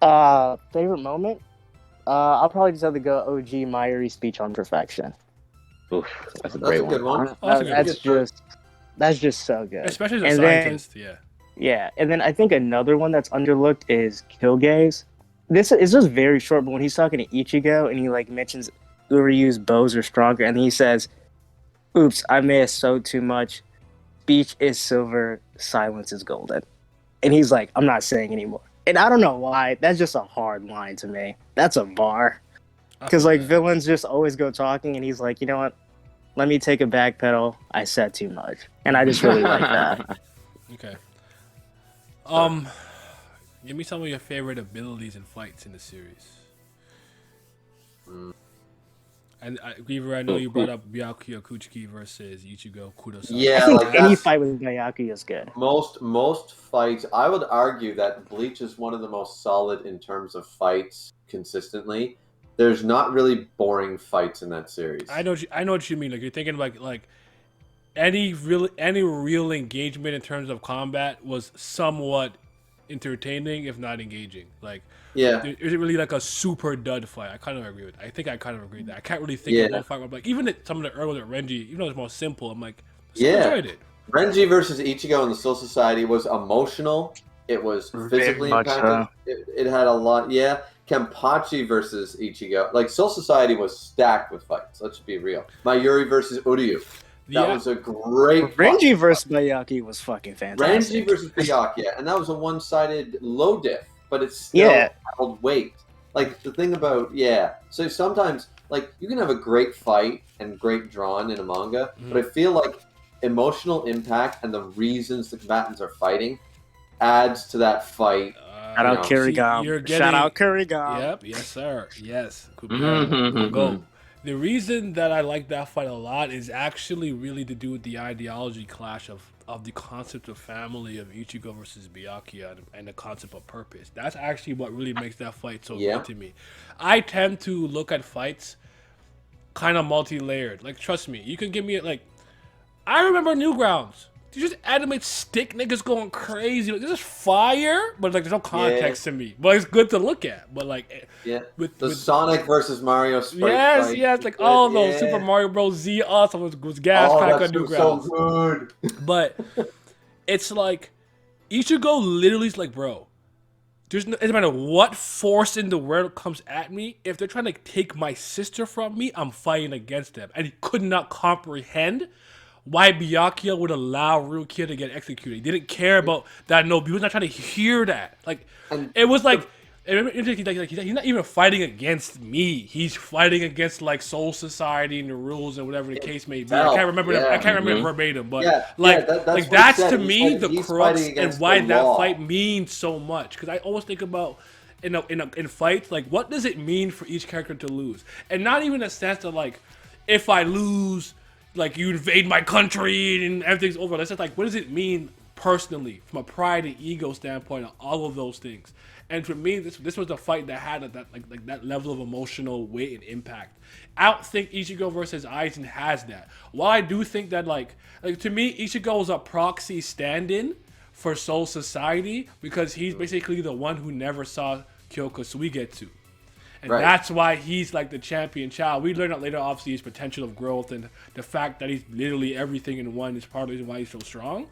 though. Favorite moment? I'll probably just have to go OG Mairi speech on perfection. Oof, that's a good one. That's just so good. Especially as a scientist, Yeah, and then I think another one that's underlooked is Kilgaze. This is just very short, but when he's talking to Ichigo and he like mentions whoever used bows are stronger, and he says, "Oops, I may have sewed too much. Speech is silver, silence is golden." And he's like, "I'm not saying anymore." And I don't know why. That's just a hard line to me. That's a bar. Because like villains just always go talking, and he's like, you know what? Let me take a back pedal. I said too much, and I just really like that. Okay. Give me some of your favorite abilities and fights in the series. And Weaver, I know you brought up Byakuya Kuchiki versus Ichigo Kudo-san. Yeah, I think any fight with Byakuya is good. Most fights, I would argue that Bleach is one of the most solid in terms of fights consistently. There's not really boring fights in that series. I know what you mean. Like, you're thinking like any real engagement in terms of combat was somewhat entertaining, if not engaging. Like, there isn't really like a super dud fight. I kind of agree with that. I kind of agree with that. I can't really think of one fight where I'm like, even at some of the earlier Renji, even though it's more simple, I'm like, still enjoyed it. Renji versus Ichigo in the Soul Society was emotional. It was physically impactful. It had a lot. Yeah. Kenpachi versus Ichigo. Like, Soul Society was stacked with fights. Let's be real. Mayuri versus Uryu. That was a great Renji versus Byakuya was fucking fantastic. Renji versus Byakuya. And that was a one-sided low diff, but it's still held weight. Like, the thing about, so sometimes, like, you can have a great fight and great drawn in a manga, but I feel like emotional impact and the reasons the combatants are fighting adds to that fight. Shout out Kurigam. Shout out Kurigam. Yep, yes, sir. Yes. Go. The reason that I like that fight a lot is actually really to do with the ideology clash of the concept of family of Ichigo versus Byakuya and the concept of purpose. That's actually what really makes that fight so good to me. I tend to look at fights kind of multi-layered. Like, trust me, you can give me like, I remember Newgrounds. You just animate stick niggas going crazy. Like, this is fire, but like there's no context to me. But it's good to look at. But like, with Sonic versus Mario Sprite fight. Yes, like all those Super Mario Bros. Z awesome was gas pack on Newgrounds. So good. But it's like Ichigo literally is like, bro, it doesn't matter what force in the world comes at me. If they're trying to take my sister from me, I'm fighting against them. And he could not comprehend why Byakuya would allow Rukia to get executed. He didn't care about that. No, he was not trying to hear that. Like, it was like, he's not even fighting against me. He's fighting against like Soul Society and the rules and whatever the case may be. I can't remember it verbatim, but that's to me the crux and why that fight means so much. Because I always think about in fights, like, what does it mean for each character to lose, and not even a sense of like, if I lose, like, you invade my country and everything's over. That's just like, what does it mean personally, from a pride and ego standpoint, and all of those things. And for me, this was a fight that had that level of emotional weight and impact. I don't think Ichigo versus Aizen has that. While I do think that, like to me, Ichigo is a proxy stand-in for Soul Society because he's basically the one who never saw Kyoka Suigetsu. And that's why he's like the champion child. We learned that later, obviously, his potential of growth and the fact that he's literally everything in one is part of the reason why he's so strong.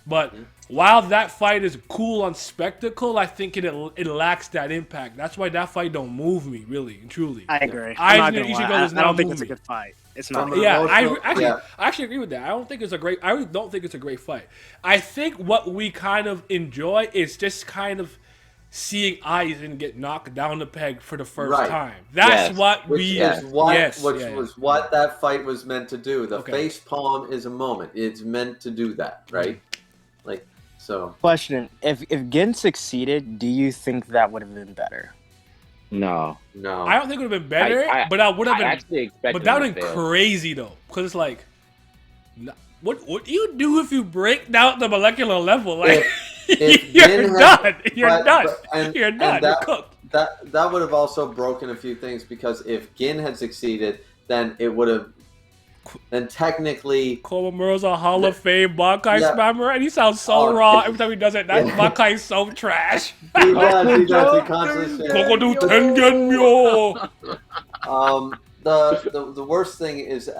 But while that fight is cool on spectacle, I think it lacks that impact. That's why that fight don't move me, really and truly. I agree. I don't think it's a good fight. It's not. I actually agree with that. I don't think it's a great. I really don't think it's a great fight. I think what we kind of enjoy is just kind of seeing Aizen get knocked down the peg for the first time. That's what was what that fight was meant to do. The face palm is a moment. It's meant to do that, right? Like, so. Question: If Gin succeeded, do you think that would have been better? No. I don't think it would have been better, but I would have been. But that would have been crazy though, because it's like, what do you do if you break down the molecular level? Like, you're done. You're done. You're cooked. That would have also broken a few things, because if Gin had succeeded, then it would have. Then technically, Komamuro's a Hall of Fame Bankai spammer, and he sounds so raw every time he does it. That Bankai is so trash. He does. He constantly says, Kokodu Tengen Myo. The worst thing is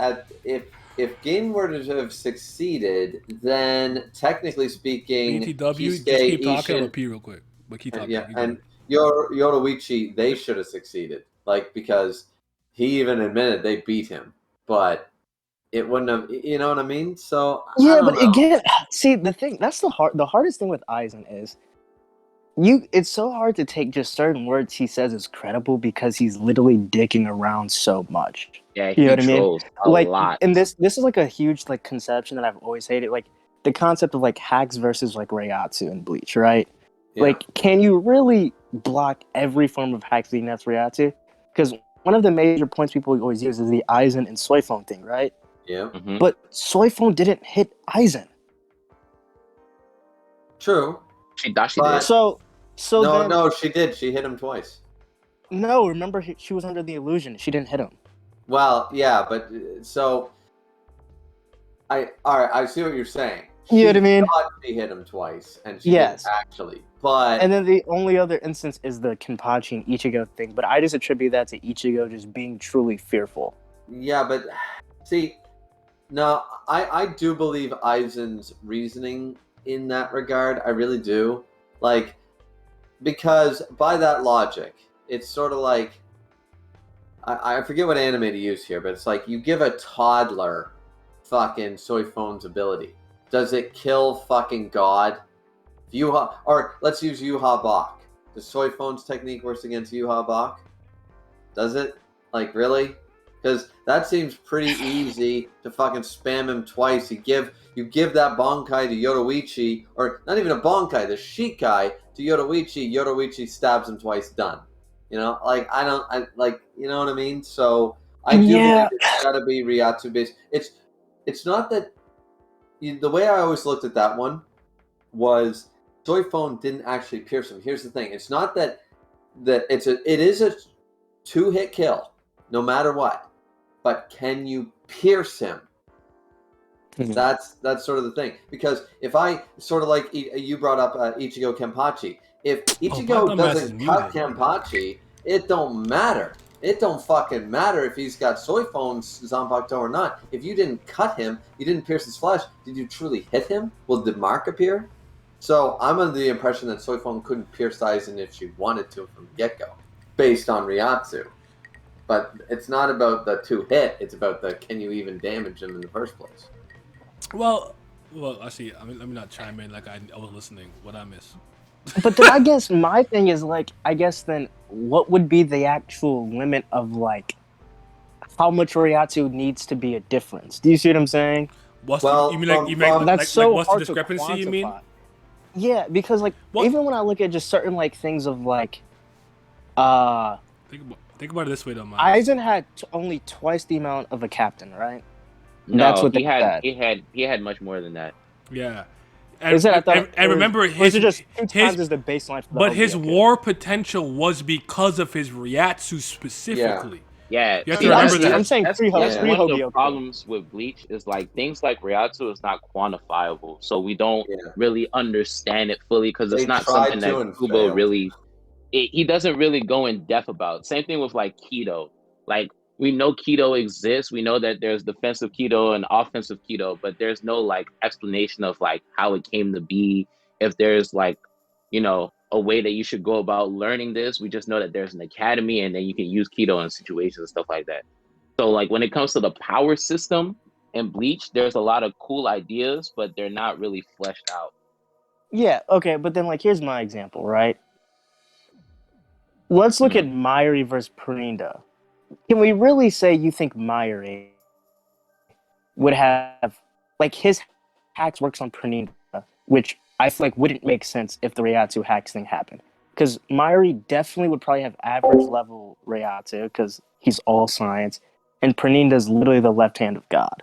if Gin were to have succeeded, then technically speaking, BTW, just keep talking. I'm repeat real quick, but keep talking. And Yoruichi, they should have succeeded, like, because he even admitted they beat him, but it wouldn't have, you know what I mean? So again, see, the hardest thing with Aizen is it's so hard to take just certain words he says as credible because he's literally dicking around so much. Yeah, you know what I mean? A lot. And this is like a huge like conception that I've always hated, like the concept of like hacks versus like Reiatsu and Bleach, right? Yeah. Like, can you really block every form of hacks leading up to Reiatsu? Because one of the major points people always use is the Aizen and Soifone thing, right? Yeah. Mm-hmm. But Soifone didn't hit Aizen. True. She did. So no, she did. She hit him twice. No, remember, she was under the illusion. She didn't hit him. Well, yeah, but so I see what you're saying. You know what I mean? She hit him twice, and she Yes. didn't actually. But and then the only other instance is the Kenpachi and Ichigo thing, but I just attribute that to Ichigo just being truly fearful. Yeah, but see, no, I do believe Aizen's reasoning in that regard. I really do. Like, because by that logic, it's sort of like, I forget what anime to use here, but it's like you give a toddler fucking Soifon's ability. Does it kill fucking God? Or let's use Yuha Bak. Does Soifon's technique work against Yuha Bak? Does it? Like, really? Because that seems pretty easy to fucking spam him twice. You give that Bankai to Yoruichi, or not even a Bankai, the Shikai to Yoruichi. Yoruichi stabs him twice, done. You know, like, you know what I mean? So I do believe it's gotta be Ryatsu based. It's not that the way I always looked at that one was Soifon didn't actually pierce him. Here's the thing: it's not that it is a 2-hit kill, no matter what. But can you pierce him? Mm-hmm. That's sort of the thing. Because if I sort of like you brought up Ichigo Kenpachi, if Ichigo doesn't cut Kenpachi, it don't matter. It don't fucking matter if he's got Soifon's Zanpakuto or not. If you didn't cut him, you didn't pierce his flesh, did you truly hit him? Will the mark appear? So I'm under the impression that Soifon couldn't pierce Aizen if she wanted to from the get-go, based on Ryatsu. But it's not about the 2-hit, it's about the can you even damage him in the first place. Well, actually, I mean, let me not chime in like I was listening. What I miss? But then I guess my thing is like, I guess then what would be the actual limit of like how much Ryatsu needs to be a difference? Do you see what I'm saying? What's the discrepancy? You mean? Yeah, because like even when I look at just certain like things of like, think about it this way though, man. Aizen had only twice the amount of a captain, right? No, that's what he had much more than that. Yeah. And remember, his just 2 times is the baseline for the but his war potential was because of his Ryatsu specifically. Yeah. You have to remember that. I'm saying that's one of the problems with Bleach is like things like Ryatsu is not quantifiable, so we don't really understand it fully because it's not something that Kubo really. He doesn't really go in depth about. Same thing with like Kido. Like, we know Kido exists. We know that there's defensive Kido and offensive Kido, but there's no like explanation of like how it came to be. If there's like, you know, a way that you should go about learning this. We just know that there's an academy and then you can use Kido in situations and stuff like that. So like when it comes to the power system in Bleach, there's a lot of cool ideas, but they're not really fleshed out. Yeah, okay, but then like here's my example, right? Let's look at Mayuri versus Perinda. Can we really say you think Mayuri would have, like, his hacks works on Perinda, which I feel like wouldn't make sense if the Ryatsu hacks thing happened. Because Mayuri definitely would probably have average level Ryatsu, because he's all science, and Perinda's literally the left hand of God.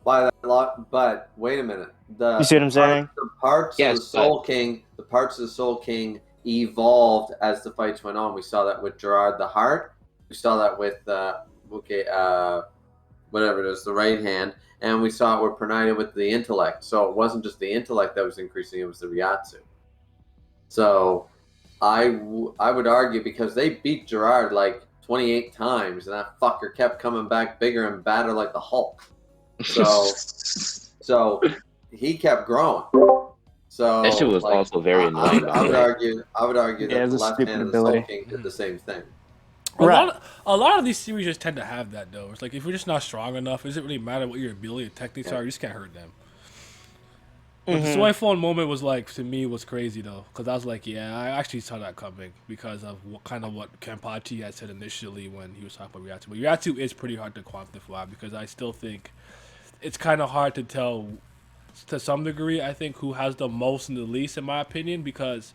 By that lot, but wait a minute. You see what I'm saying? The parts of the Soul King evolved as the fights went on. We saw that with Gerard the Heart. We saw that with whatever it is, the right hand, and we saw it with Pernida with the intellect. So it wasn't just the intellect that was increasing; it was the Ryatsu. So I would argue because they beat Gerard like 28 times, and that fucker kept coming back bigger and badder like the Hulk. So he kept growing. So that shit was also very annoying. I would argue that the left hand of the Soul King did the same thing. A lot of these series just tend to have that though. It's like if you're just not strong enough, it doesn't really matter what your ability and techniques are. You just can't hurt them. But the Soifon moment was like, to me, was crazy though, because I was like, yeah, I actually saw that coming because of what Kenpachi had said initially when he was talking about Ryatsu. But Ryatsu is pretty hard to quantify because I still think it's kind of hard to tell to some degree, I think, who has the most and the least, in my opinion, because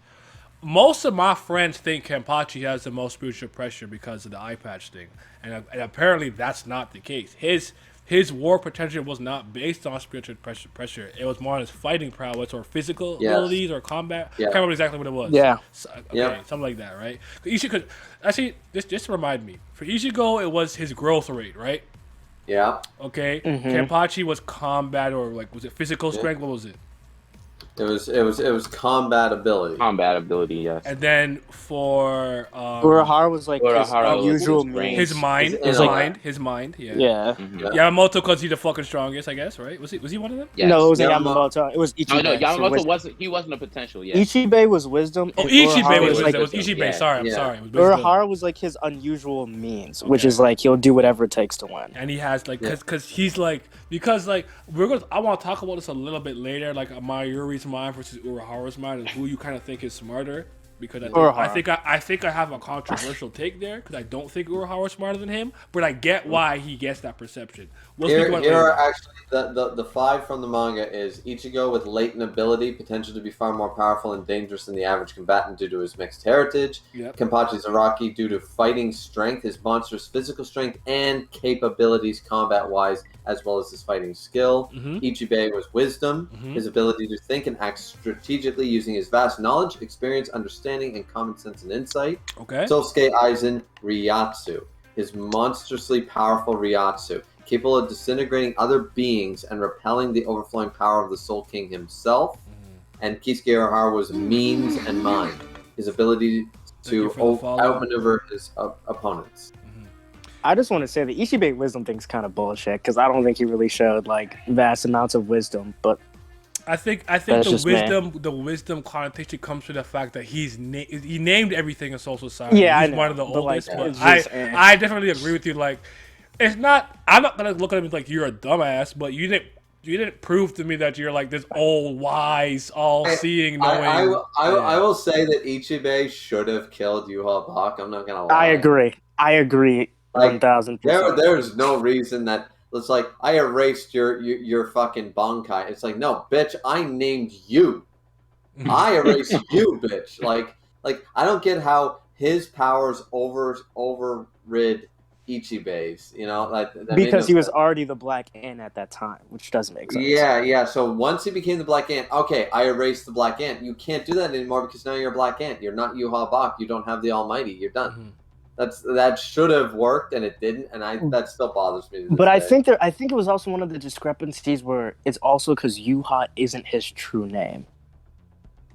most of my friends think Kenpachi has the most spiritual pressure because of the eye patch thing, and apparently that's not the case. His war potential was not based on spiritual pressure. It was more on his fighting prowess or physical abilities or combat. I can't remember exactly what it was. Yeah. So, something like that, right? Actually, just to remind me, for Ichigo, it was his growth rate, right? Yeah. Okay. Kenpachi was combat or like was it physical strength? What was it? It was combat ability. Combat ability, yes. And then for Urahara was like his unusual means. His mind. Yeah. Yeah. Yamamoto because he's the fucking strongest, I guess, right? Was he one of them? Yes. No, it was Yamamoto. It was Ichibe. Oh no, Yamamoto wasn't. He wasn't a potential yet. Ichibe was wisdom. Oh, Ichibe was wisdom. like, It was Ichibe. Yeah. Sorry, I'm sorry. It was Urahara was like his unusual means, which is like he'll do whatever it takes to win. And he has like because he's like I want to talk about this a little bit later, like Mayuri's mind versus Urahara's mind, and who you kind of think is smarter. Because I think I have a controversial take there because I don't think Urahara's smarter than him, but I get why he gets that perception. Here are actually the 5 from the manga is Ichigo with latent ability, potential to be far more powerful and dangerous than the average combatant due to his mixed heritage. Kenpachi Zaraki due to fighting strength, his monstrous physical strength and capabilities combat-wise, as well as his fighting skill. Ichibe was wisdom, his ability to think and act strategically using his vast knowledge, experience, understanding, and common sense and insight. Sosuke Aizen Ryatsu, his monstrously powerful Ryatsu, capable of disintegrating other beings and repelling the overflowing power of the Soul King himself. And Kisuke Urahara was means and mind, his ability to outmaneuver his opponents. I just want to say the Ichibe wisdom thing's kind of bullshit because I don't think he really showed like vast amounts of wisdom, but I think the wisdom connotation comes from the fact that he named everything in Soul Society. Yeah, he's one of the oldest. Like, I definitely agree with you. Like, it's not. I'm not gonna look at him like you're a dumbass, but you didn't prove to me that you're like this old, wise, all-seeing, knowing. I will say that Ichibe should have killed Yuha Bak. I'm not gonna lie. I agree. Like, 1000%. There's no reason that. It's like, I erased your fucking Bankai. It's like, no, bitch, I named you. I erased you, bitch. Like I don't get how his powers overrid Ichibe's, you know? Because he was already the Black Ant at that time, which doesn't make sense. Yeah. So once he became the Black Ant, okay, I erased the Black Ant. You can't do that anymore because now you're a Black Ant. You're not Yuha Bak. You don't have the Almighty. You're done. That should have worked and it didn't, and that still bothers me. But I think it was also one of the discrepancies where it's also because Yuha isn't his true name.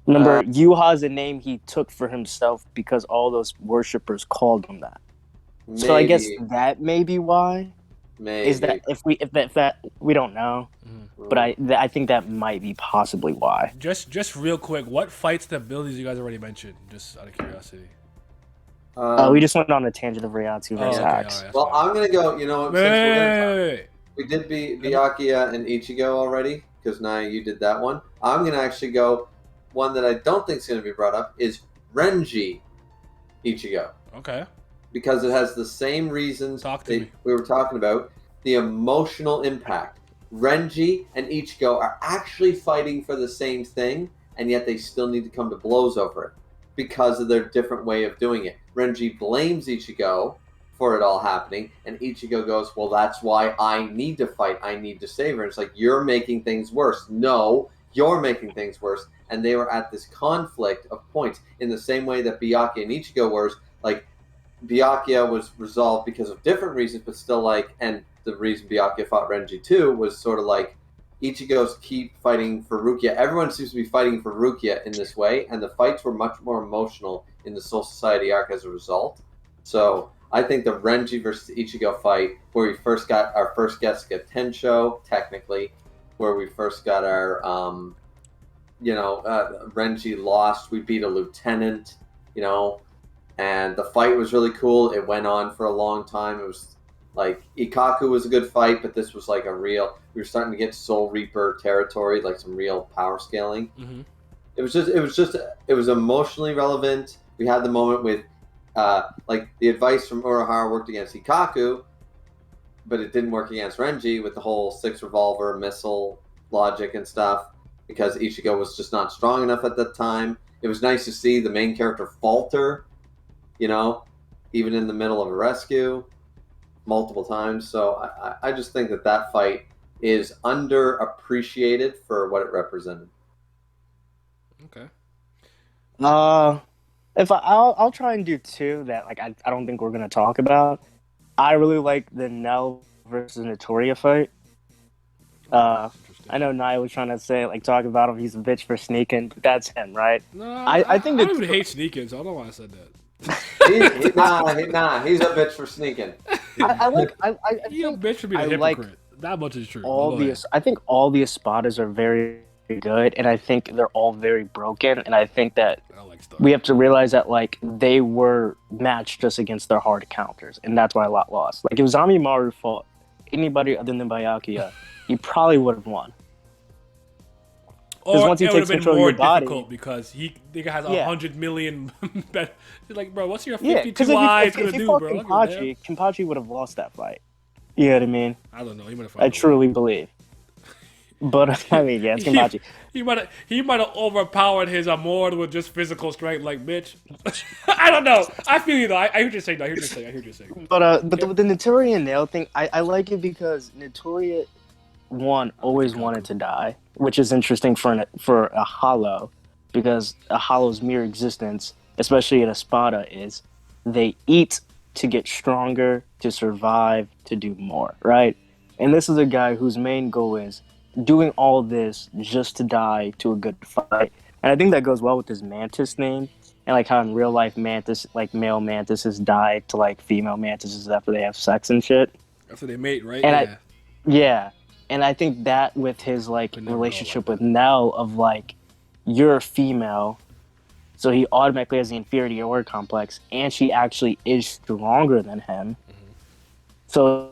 Remember, Yuha is a name he took for himself because all those worshippers called him that. Maybe. So I guess that may be why. Maybe. Is that if that we don't know, but I think that might be possibly why. Just real quick, what fights and abilities you guys already mentioned? Just out of curiosity. We just went on a tangent of Ryatsu versus Hacks. Right, well, I'm gonna go. You know, wait. We did Byakuya and Ichigo already because now you did that one. I'm gonna actually go. One that I don't think is gonna be brought up is Renji Ichigo. Okay. Because it has the same reasons we were talking about. The emotional impact. Renji and Ichigo are actually fighting for the same thing, and yet they still need to come to blows over it because of their different way of doing it. Renji blames Ichigo for it all happening, and Ichigo goes, well, that's why I need to fight. I need to save her. And it's like, you're making things worse. No, you're making things worse. And they were at this conflict of points in the same way that Byakuya and Ichigo were. Like, Byakuya was resolved because of different reasons, but still like, and the reason Byakuya fought Renji too was sort of like, Ichigo's keep fighting for Rukia. Everyone seems to be fighting for Rukia in this way, and the fights were much more emotional in the Soul Society arc as a result. So I think the Renji versus Ichigo fight, where we first got our first Getsuga Tensho, technically, where we first got our, Renji lost. We beat a lieutenant, and the fight was really cool. It went on for a long time. It was like Ikkaku was a good fight, but this was like we were starting to get Soul Reaper territory, like some real power scaling. Mm-hmm. It was emotionally relevant. We had the moment with, like the advice from Urahara worked against Ikkaku, but it didn't work against Renji with the whole 6 revolver missile logic and stuff because Ichigo was just not strong enough at that time. It was nice to see the main character falter, even in the middle of a rescue multiple times. So I just think that fight is underappreciated for what it represented. Okay. I'll try and do 2 that like I don't think we're gonna talk about. I really like the Nell versus Notoria fight. I know Nia was trying to say, like, talk about him, he's a bitch for sneaking, but that's him, right? No, I think I don't even hate sneaking, so I don't know why I said that. He's a bitch for sneaking. I think a bitch for being a hypocrite. That much is true. I think all the Espadas are very good, and I think they're all very broken, and I think that we have to realize that, like, they were matched just against their hard counters, and that's why a lot lost. Like, if Zamimaru fought anybody other than Byakuya, he probably would have won. Or once he takes control of your body, difficult because he has 100 million. Like, bro, what's your 52 eyes gonna do, bro? Kenpachi would have lost that fight. You know what I mean? I don't know. He might have. I truly believe. But I mean, yeah, it's Kenpachi. He might have overpowered his Amor with just physical strength, like, bitch. I don't know. I feel you though. I hear what you're saying. I hear what you're saying. But the Notoria and Nail thing, I like it because Notoria always wanted to die, which is interesting for a hollow, because a hollow's mere existence, especially in Espada, is they eat to get stronger, to survive, to do more, right? And this is a guy whose main goal is doing all this just to die to a good fight. And I think that goes well with his Mantis name, and like how in real life Mantis, like male mantises die to like female mantises after they have sex and shit. After they mate, right? And And I think that with his like relationship with Nell of like, you're a female, so he automatically has the inferiority complex, and she actually is stronger than him. Mm-hmm. So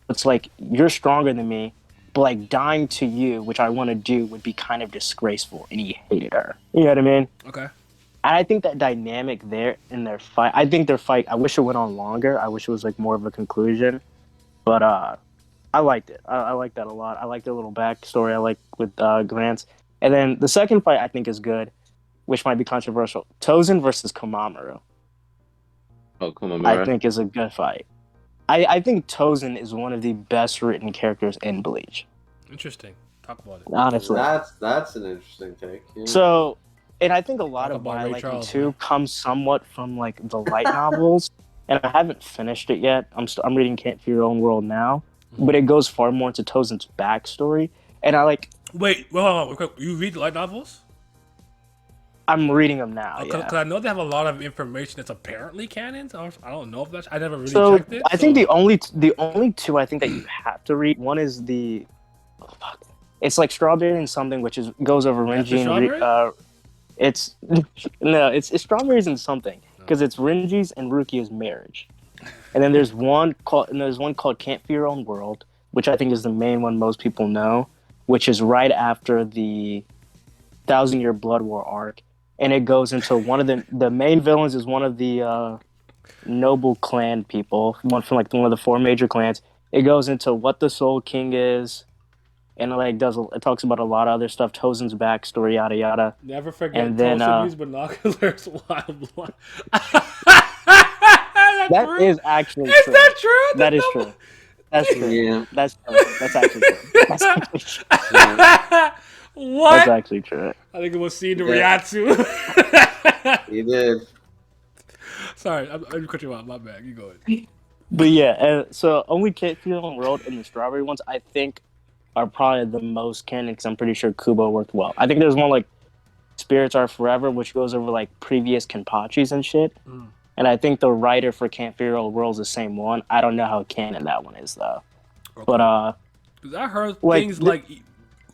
it's like, you're stronger than me, but like dying to you, which I want to do, would be kind of disgraceful, and he hated her. You know what I mean? Okay. And I think that dynamic there in their fight, I wish it went on longer. I wish it was like more of a conclusion, but I liked it. I liked that a lot. I liked the little backstory I like with Grants. And then the second fight I think is good, which might be controversial. Tozen versus Komamoru. Oh, Komamoru. I think is a good fight. I think Tozen is one of the best written characters in Bleach. Interesting. Talk about it. Honestly. That's an interesting take. Yeah. So, and I think a lot of why I like him too comes somewhat from like the light novels. And I haven't finished it yet. I'm reading Can't Fear Your Own World now. But it goes far more into Tozen's backstory, and I like. Wait, hold on. You read light novels? I'm reading them now. Because I know they have a lot of information that's apparently canon. So I don't know if that's. I never really checked it. I think the only two I think that you have to read. One is the. Oh, fuck. It's like Strawberry and something, which goes over Renji and. It's Strawberries and something, because it's Renji's and Rukia's marriage. And then there's one called Can't Fear Your Own World, which I think is the main one most people know, which is right after the 1,000-Year Blood War arc, and it goes into one of the main villains is one of the noble clan people, one from like one of the 4 major clans. It goes into what the Soul King is, and it talks about a lot of other stuff, Tozen's backstory, yada yada. Never forget Tozen's binoculars wild. That is actually true. Is that true? That is true. That's true. Yeah. That's true. That's actually true. That's actually true. What? That's actually true. I think it was seen to Ryatsu. He did. Sorry, I'm cut you out. My bad. You go ahead. But yeah, so only Can't Fear Your Own World and the Strawberry ones, I think, are probably the most canon, because I'm pretty sure Kubo worked well. I think there's one like Spirits Are Forever, which goes over like previous Kenpachis and shit. And I think the writer for Can't Fear Your Own World is the same one. I don't know how canon that one is though. Okay. But because I heard things like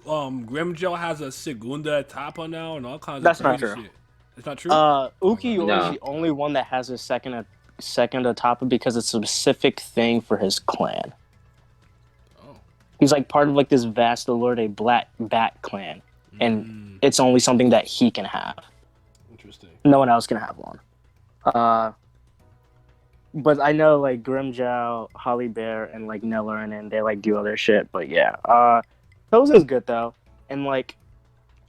Grimjoe has a segunda etapa now and all kinds of crazy shit. It's not true. Ukiyo is the only one that has a second etapa because it's a specific thing for his clan. Oh. He's like part of like this vast Lorde Black Bat clan, and it's only something that he can have. Interesting. No one else can have one. But I know like Grimjow, Holly Bear, and like Neller, and they like do other shit. But yeah, Tozen's good though, and like,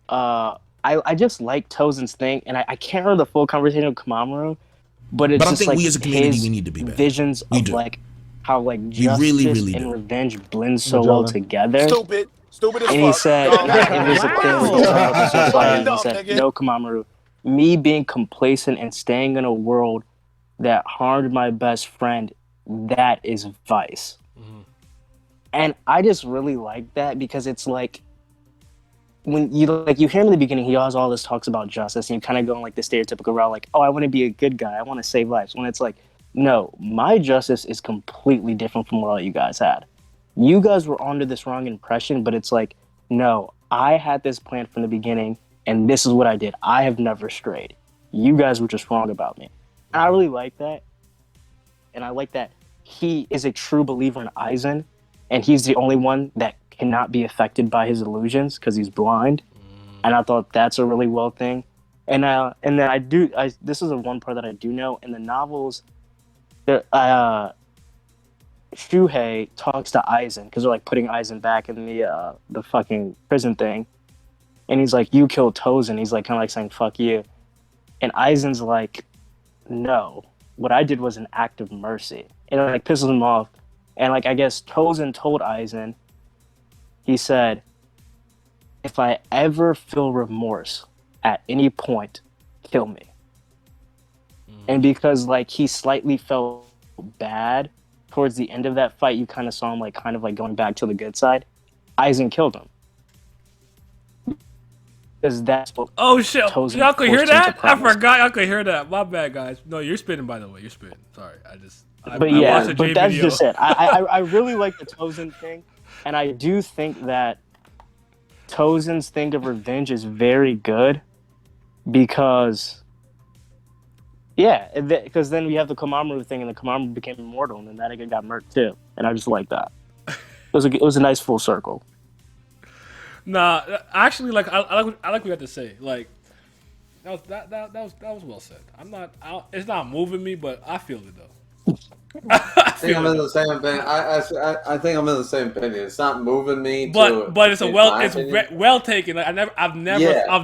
I just like Tozen's thing, and I can't remember the full conversation with Komamoru, but it's just like we as a community we need to be better. Visions of like how like justice and revenge blend so well together. Stupid as and he said, it was a thing. He said, "No, Komamoru, me being complacent and staying in a world that harmed my best friend, that is vice." And I just really like that because it's like when you hear him in the beginning, he has all this talks about justice, and you kind of go in like the stereotypical route, like, oh, I want to be a good guy, I want to save lives. When it's like, no, my justice is completely different from what all you guys had. You guys were under this wrong impression, but it's like, no, I had this plan from the beginning, and this is what I did. I have never strayed. You guys were just wrong about me. And I really like that. And I like that he is a true believer in Aizen, and he's the only one that cannot be affected by his illusions because he's blind. And I thought that's a really well thing. And then this is the one part that I do know in the novels. Shuhei talks to Aizen because they're like putting Aizen back in the fucking prison thing, and he's like, "You killed Tozen." He's like kind of like saying "fuck you," and Aizen's like, "No, what I did was an act of mercy," and it like pisses him off. And like I guess Tozen told Aizen, he said, "If I ever feel remorse at any point, kill me." And because like he slightly felt bad towards the end of that fight, you kind of saw him like kind of like going back to the good side. Aizen killed him because that's what. Oh shit! Y'all could hear that? I forgot y'all could hear that. My bad, guys. No, you're spitting, by the way. You're spitting. Sorry, I watched a J that's video. just it. I really like the Tozen thing, and I do think that Tozen's thing of revenge is very good because. Yeah, because then we have the Komaru thing, and the Komaru became immortal, and then that again got murked too, and I just like that. It was a nice full circle. Nah, actually, like I like what you had to say. Like that was well said. It's not moving me, but I feel it though. I think I'm in the same opinion. I think I'm in the same opinion. It's not moving me, but it's well taken. Like, I've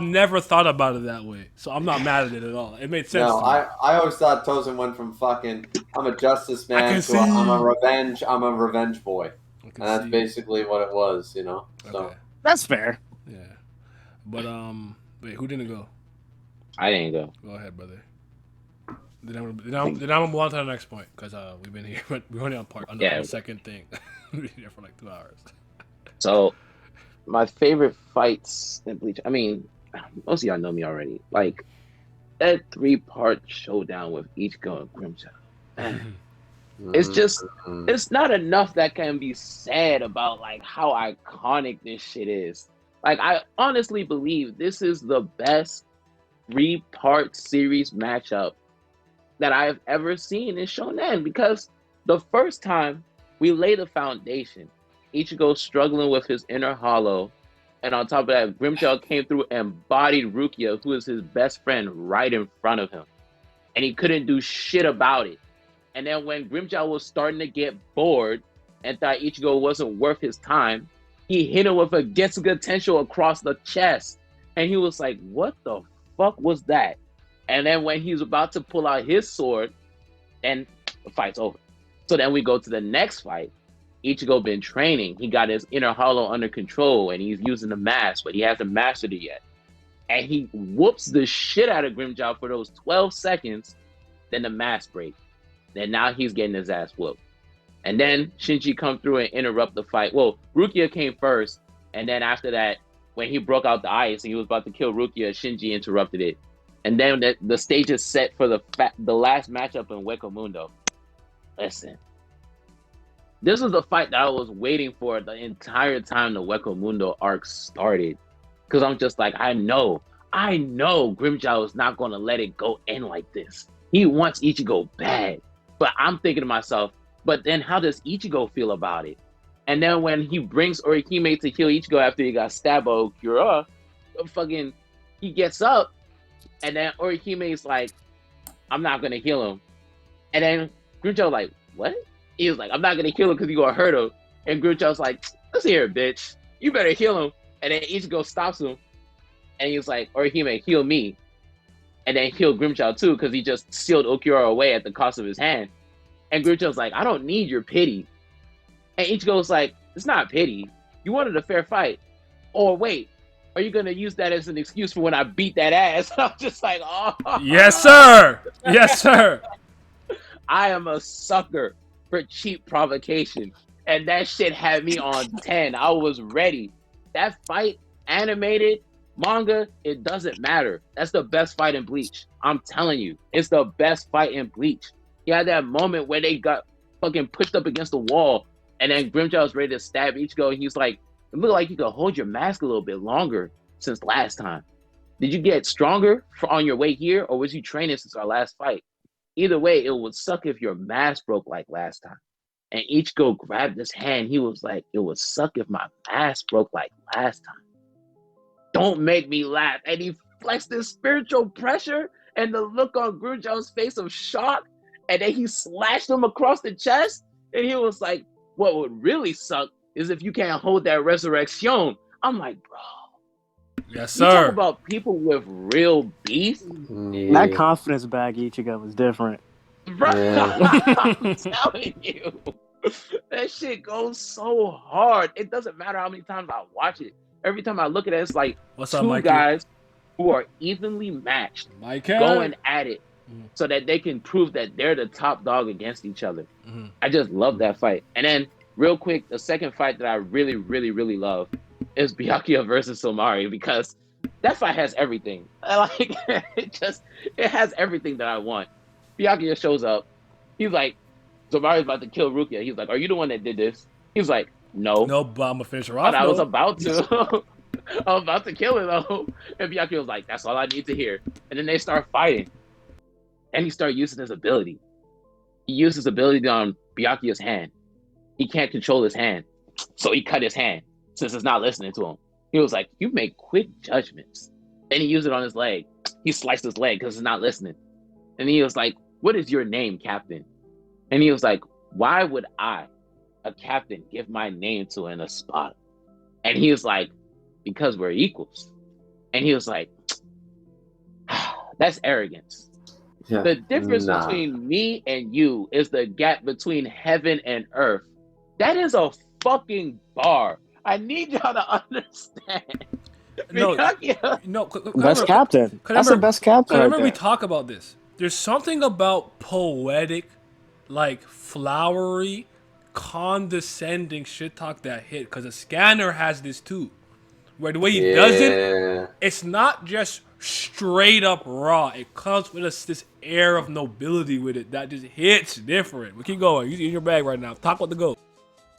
never thought about it that way, so I'm not mad at it at all. It made sense. No, I always thought Tozen went from fucking I'm a justice man to I'm a revenge boy, and that's basically what it was, you know. So okay. That's fair. Yeah, but wait, who didn't go? I didn't go. Go ahead, brother. Then I'm gonna move on to the next point because we've been here, but we're only on the second thing. We've been here for like 2 hours. So, my favorite fights in Bleach. I mean, most of y'all know me already. Like that 3-part showdown with Ichigo and Grimjaw. It's just, it's not enough that can be said about like how iconic this shit is. Like I honestly believe this is the best 3-part series matchup that I've ever seen in Shonen, because the first time we lay the foundation, Ichigo struggling with his inner hollow, and on top of that, Grimjaw came through and bodied Rukia, who is his best friend, right in front of him, and he couldn't do shit about it. And then when Grimjaw was starting to get bored and thought Ichigo wasn't worth his time, he hit him with a Getsuga Tensho across the chest, and he was like, "What the fuck was that?" And then when he's about to pull out his sword, then the fight's over. So then we go to the next fight. Ichigo been training. He got his inner hollow under control, and he's using the mask, but he hasn't mastered it yet. And he whoops the shit out of Grimjaw for those 12 seconds. Then the mask breaks. Then now he's getting his ass whooped. And then Shinji come through and interrupt the fight. Well, Rukia came first, and then after that, when he broke out the ice and he was about to kill Rukia, Shinji interrupted it. And then the stage is set for the last matchup in Hueco Mundo. Listen, this was the fight that I was waiting for the entire time the Hueco Mundo arc started. Because I'm just like, I know Grimjaw is not going to let it go in like this. He wants Ichigo bad. But I'm thinking to myself, but then how does Ichigo feel about it? And then when he brings Orihime to kill Ichigo after he got stabbed by Okura, he gets up. And then Orihime is like, "I'm not gonna kill him." And then Grimjaw like, "What?" He was like, "I'm not gonna kill him because you gonna hurt him." And Grimjaw's like, "Listen here, bitch. You better kill him." And then Ichigo stops him. And he was like, "Orihime, heal me." And then heal Grimjaw too, because he just sealed Okura away at the cost of his hand. And Grimjaw's like, "I don't need your pity." And Ichigo's like, "It's not pity. You wanted a fair fight. Or wait, are you going to use that as an excuse for when I beat that ass?" I'm just like, oh. Yes, sir. Yes, sir. I am a sucker for cheap provocation. and that shit had me on 10. I was ready. That fight, animated, manga, it doesn't matter. That's the best fight in Bleach. I'm telling you, it's the best fight in Bleach. You had that moment where they got fucking pushed up against the wall, and then Grimjaw was ready to stab Ichigo, and he's like, it looked like you could hold your mask a little bit longer since last time. Did you get stronger on your way here, or was you training since our last fight? Either way, it would suck if your mask broke like last time. And Ichigo grabbed his hand. He was like, it would suck if my mask broke like last time. Don't make me laugh. And he flexed this spiritual pressure and the look on Grimjaw's face of shock. And then he slashed him across the chest. And he was like, what would really suck is if you can't hold that resurrection. I'm like, bro. Yes, You talk sir. about people with real beef. Yeah. That confidence bag Ichigo was different. Bro, Yeah. I'm telling you. That shit goes so hard. It doesn't matter how many times I watch it. Every time I look at it, it's like What's up, two Mikey? guys who are evenly matched Mikey. going at it Mhm. so that they can prove that they're the top dog against each other. Mhm. I just love that fight. And then, real quick, the second fight that I really, really, really love is Byakuya versus Somari, because that fight has everything. Like, it has everything that I want. Byakuya shows up. He's like, Somari's about to kill Rukia. He's like, are you the one that did this? He's like, no. No, but I'm gonna finish her off. But I was though. about to. I was about to kill her though. And Byakuya was like, that's all I need to hear. And then they start fighting. And he started using his ability. He used his ability on Byakuya's hand. He can't control his hand. So he cut his hand since it's not listening to him. He was like, you make quick judgments. Then he used it on his leg. He sliced his leg because it's not listening. And he was like, what is your name, Captain? And he was like, why would I, a captain, give my name to an Espada? And he was like, because we're equals. And he was like, that's arrogance. Yeah. The difference Nah. between me and you is the gap between heaven and earth. That is a fucking bar. I need y'all to understand. No, Byakuya- no. Best captain. That's the best captain. I Right remember we there. talk about this. There's something about poetic, like flowery, condescending shit talk that hit. Because a scanner has this too, where the way he does it, it's not just straight up raw. It comes with this air of nobility with it that just hits different. But keep going. You in your bag right now. Talk about the goat.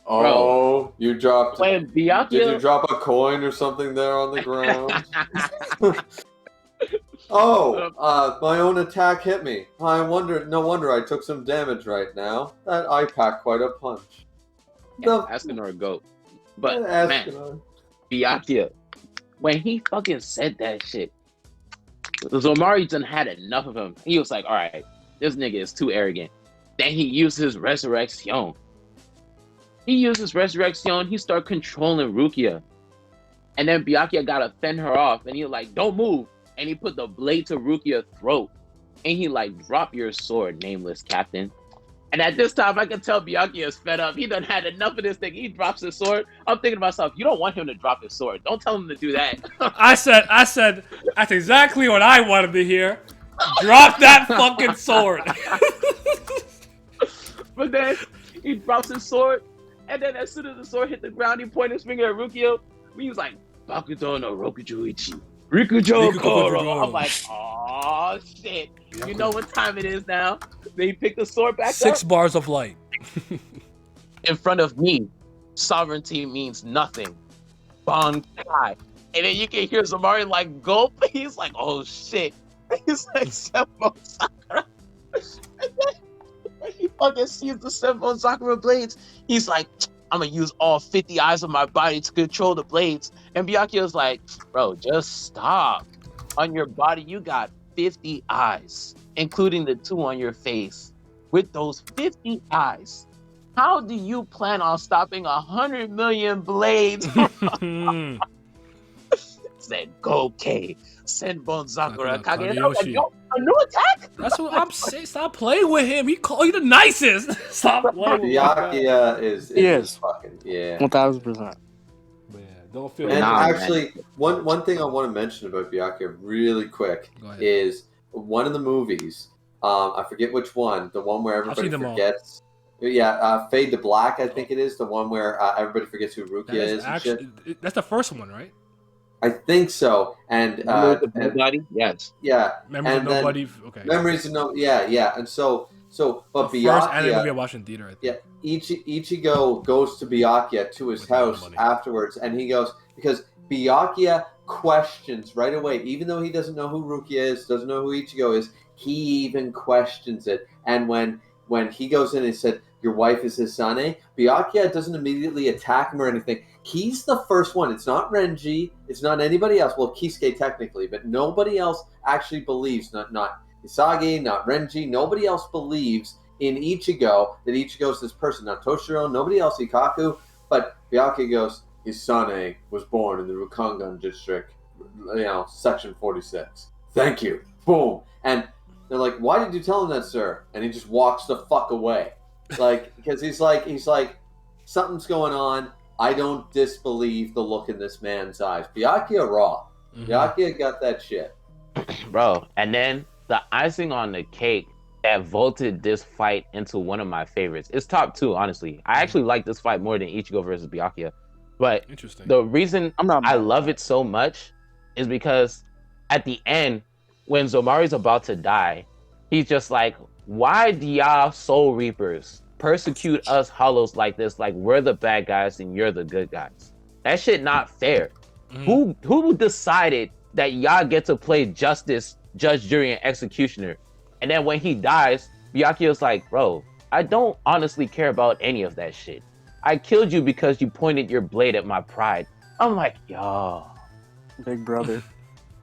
Oh, you dropped. When Byakuya, Did you drop a coin or something there on the ground? My own attack hit me. No wonder I took some damage right now. That I packed quite a punch. asking her a goat. But Yeah, man, Byakuya, when he fucking said that shit, Zomari done had enough of him. He was like, all right, this nigga is too arrogant. Then he used his resurrection. He started controlling Rukia. And then Byakuya got to fend her off. And he was like, don't move. And he put the blade to Rukia's throat. And he like, drop your sword, nameless captain. And at this time, I can tell Byakuya is fed up. He done had enough of this thing. He drops his sword. I'm thinking to myself, you don't want him to drop his sword. Don't tell him to do that. I said, that's exactly what I wanted to hear. Drop that fucking sword. But then he drops his sword. And then as soon as the sword hit the ground, he pointed his finger at Rukia. He was like, Bakuto no Rokujuichi. Rikujo Koro. I'm like, oh shit. You know what time it is now. Then he picked the sword back 6 up. bars of light. In front of me, sovereignty means nothing. Bankai. And then you can hear Zamari like gulp. He's like, oh shit. He's like, Senbon Sakura. And then when he fucking sees the Senbon Sakura blades, he's like, I'm gonna use all 50 eyes of my body to control the blades. And Byakuya's like, bro, just stop. On your body, you got 50 eyes, including the 2 on your face. With those 50 eyes, how do you plan on stopping 100 million blades? Said, go K. Senbon Sakura Kage. And I was like, yo, a new attack? That's what I'm saying. Stop playing with him. He called you the nicest. Stop playing with him. Byakuya is Yes. fucking 1000%. Man, don't feel And Nah, actually, one thing I want to mention about Byakuya really quick Go ahead. is one of the movies. I forget which one. The one where I've everybody seen them all. forgets. Fade to Black, I think it is, the one where everybody forgets who Rukia is and shit. That's the first one, right? I think so. And Memories of Nobody? Yes. Yeah. Memories of Nobody? Okay. Memories of Nobody, yeah. And but the Byakuya... first anime movie I watched in theater, I think. Yeah, Ichigo goes to Byakuya, to his house afterwards, and he goes... Because Byakuya questions right away, even though he doesn't know who Rukia is, doesn't know who Ichigo is, he even questions it. And when he goes in and said, your wife is Hisane, Byakuya doesn't immediately attack him or anything. He's the first one. It's not Renji. It's not anybody else. Well, Kisuke technically, but nobody else actually believes. Not Hisagi, not Renji. Nobody else believes in Ichigo, that Ichigo's this person. Not Toshiro, nobody else, Ikaku. But Byakuya goes, Hisane was born in the Rukangan district, section 46. Thank you. Boom. And they're like, why did you tell him that, sir? And he just walks the fuck away. Because he's like, something's going on. I don't disbelieve the look in this man's eyes. Byakuya raw. Mm-hmm. Byakuya got that shit. Bro, and then the icing on the cake that vaulted this fight into one of my favorites. It's top 2, honestly. I actually like this fight more than Ichigo versus Byakuya. But the reason I love it so much is because at the end, when Zomari's about to die, he's just like, why do y'all Soul Reapers persecute us Hollows like this? Like, we're the bad guys and you're the good guys. That shit not fair. Mm. Who decided that y'all get to play justice, judge, jury, and executioner? And then when he dies, Byakuya's like, bro, I don't honestly care about any of that shit. I killed you because you pointed your blade at my pride. I'm like, yo. Big brother.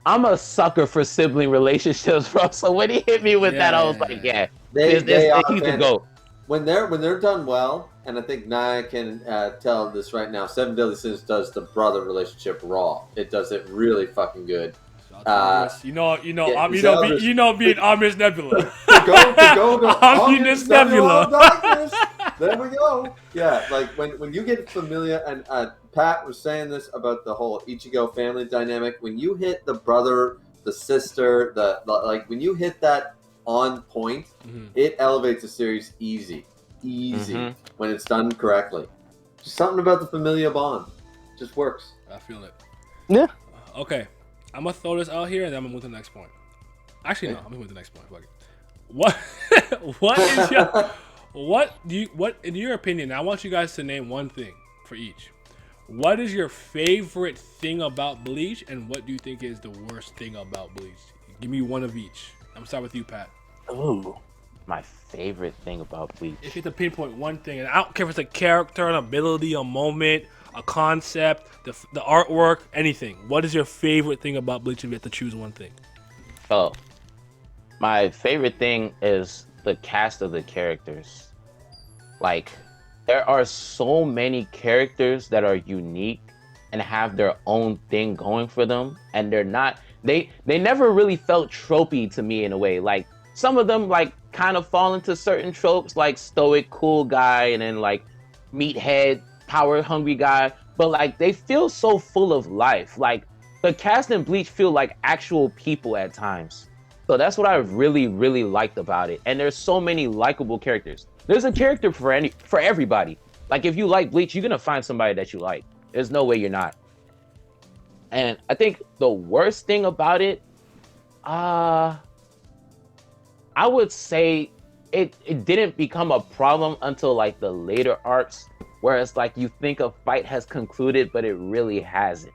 I'm a sucker for sibling relationships, bro. So when he hit me with that, I was like, yeah, he's the GOAT. When they're done well, and I think Naya can tell this right now, Seven Deadly Sins does the brother relationship raw. It does it really fucking good. Being Amish Nebula. Amish Nebula. There we go. Yeah, like when you get familiar, and Pat was saying this about the whole Ichigo family dynamic. When you hit the brother, the sister, when you hit that on point, it elevates the series easy when it's done correctly. Just something about the familial bond just works. I feel it. Yeah. Okay, I'm gonna throw this out here, and then I'm gonna move to the next point. Actually, no, I'm gonna move to the next point. What is your what in your opinion? I want you guys to name one thing for each. What is your favorite thing about Bleach, and what do you think is the worst thing about Bleach? Give me one of each. I'm gonna start with you, Pat. Oh, my favorite thing about Bleach. If you have to pinpoint one thing, and I don't care if it's a character, an ability, a moment, a concept, the artwork, anything. What is your favorite thing about Bleach if you have to choose one thing? Oh, my favorite thing is the cast of the characters. Like, there are so many characters that are unique and have their own thing going for them, and they never really felt tropey to me in a way. Like, some of them like kind of fall into certain tropes, like stoic cool guy, and then like meathead power hungry guy, but like they feel so full of life. Like, the cast in Bleach feel like actual people at times. So that's what I really, really liked about it. And there's so many likable characters. There's a character for everybody. Like, if you like Bleach, you're gonna find somebody that you like. There's no way you're not. And I think the worst thing about it, I would say it didn't become a problem until like the later arcs, where it's like you think a fight has concluded, but it really hasn't.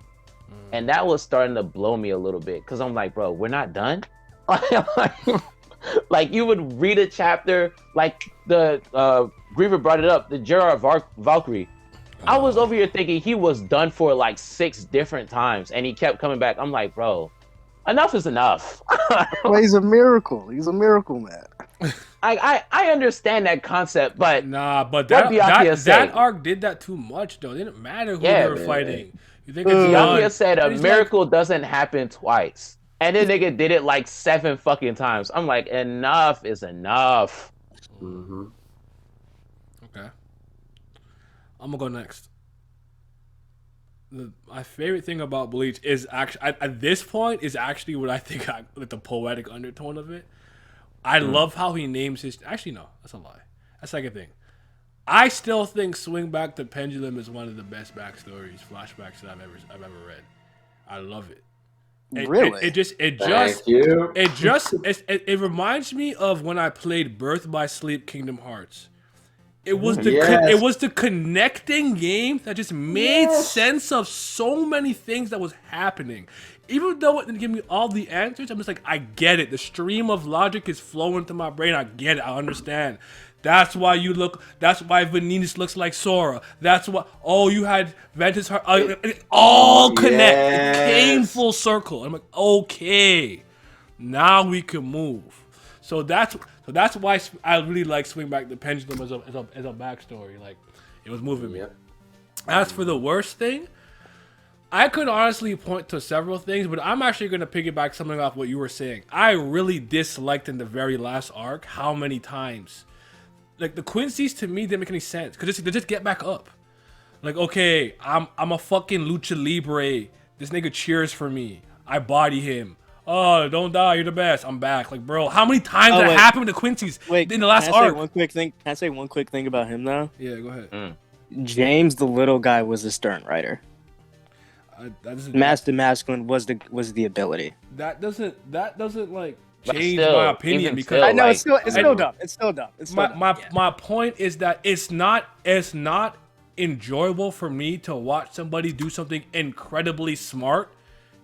And that was starting to blow me a little bit, because I'm like, bro, we're not done? Like, you would read a chapter, like the Griever brought it up, the Gerard Valkyrie. I was over here thinking he was done for like 6 different times, and he kept coming back. I'm like, bro, enough is enough. Well, he's a miracle. He's a miracle man. I understand that concept, but that arc did that too much though. It didn't matter who they were fighting. You think it's Byakuya said a miracle doesn't happen twice, and then nigga did it like 7 fucking times. I'm like, enough is enough. Mm-hmm. Okay, I'm gonna go next. My favorite thing about Bleach is actually at this point is actually what I think with the poetic undertone of it. I love how he names his. Actually, no, that's a lie. That's the second thing. I still think Swing Back the Pendulum is one of the best backstories, flashbacks that I've ever read. I love it. Really? It reminds me of when I played Birth by Sleep Kingdom Hearts. It was the connecting game that just made sense of so many things that was happening. Even though it didn't give me all the answers, I'm just like, I get it. The stream of logic is flowing through my brain. I get it. I understand. That's why Venus looks like Sora. That's why, you had Ventus Heart. It all connect. It came full circle. I'm like, okay, now we can move. So that's why I really like Swing Back the Pendulum as a backstory. Like, it was moving me. As for the worst thing, I could honestly point to several things, but I'm actually going to piggyback something off what you were saying. I really disliked in the very last arc how many times, like, the Quincy's to me didn't make any sense because they just get back up. Like, okay, I'm a fucking lucha libre. This nigga cheers for me. I body him. Oh, don't die, you're the best. I'm back. Like, bro, how many times that happened to Quincy's in the last arc? Can I say one quick thing about him though? Yeah, go ahead. James, the little guy, was the Stern writer. Master Masculine was the ability. That doesn't like change my opinion because I know it's still dumb. It's still dumb. My point is that it's not enjoyable for me to watch somebody do something incredibly smart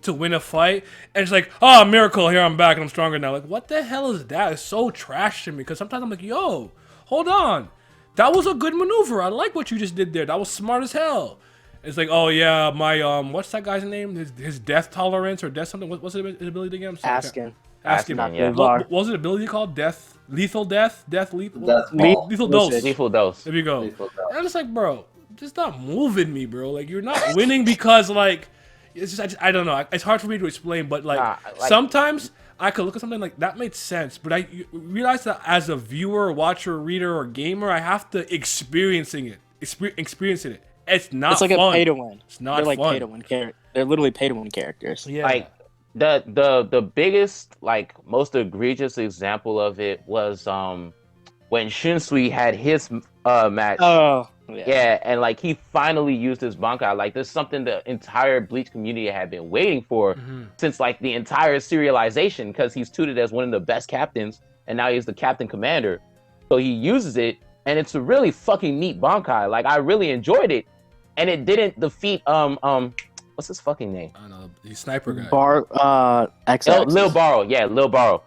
to win a fight, and it's like, oh, miracle, here I'm back and I'm stronger now. Like, what the hell is that? It's so trash to me because sometimes I'm like, yo, hold on, that was a good maneuver. I like what you just did there. That was smart as hell. It's like, oh yeah, my what's that guy's name? His death tolerance or death something. What's his ability again? Asking. Yeah. What was it ability called? Lethal dose. Lethal dose. There you go. And I'm just like, bro, just not moving me, bro. Like, you're not winning because like. It's just I don't know. It's hard for me to explain, but like sometimes I could look at something like that made sense, but I realize that as a viewer, watcher, reader, or gamer, I have to experiencing it. It's not. It's like fun. A pay to win. It's not They're like fun. Pay to win They're literally pay to win characters. Yeah. Like the biggest, like, most egregious example of it was when Shunsui had his match. Oh. Yeah, and like he finally used his Bankai. Like, there's something the entire Bleach community had been waiting for since like the entire serialization, because he's touted as one of the best captains, and now he's the captain commander. So he uses it, and it's a really fucking neat Bankai. Like, I really enjoyed it, and it didn't defeat what's his fucking name? I don't know, the sniper guy. Lil Barrow. Yeah, Lil Barrow.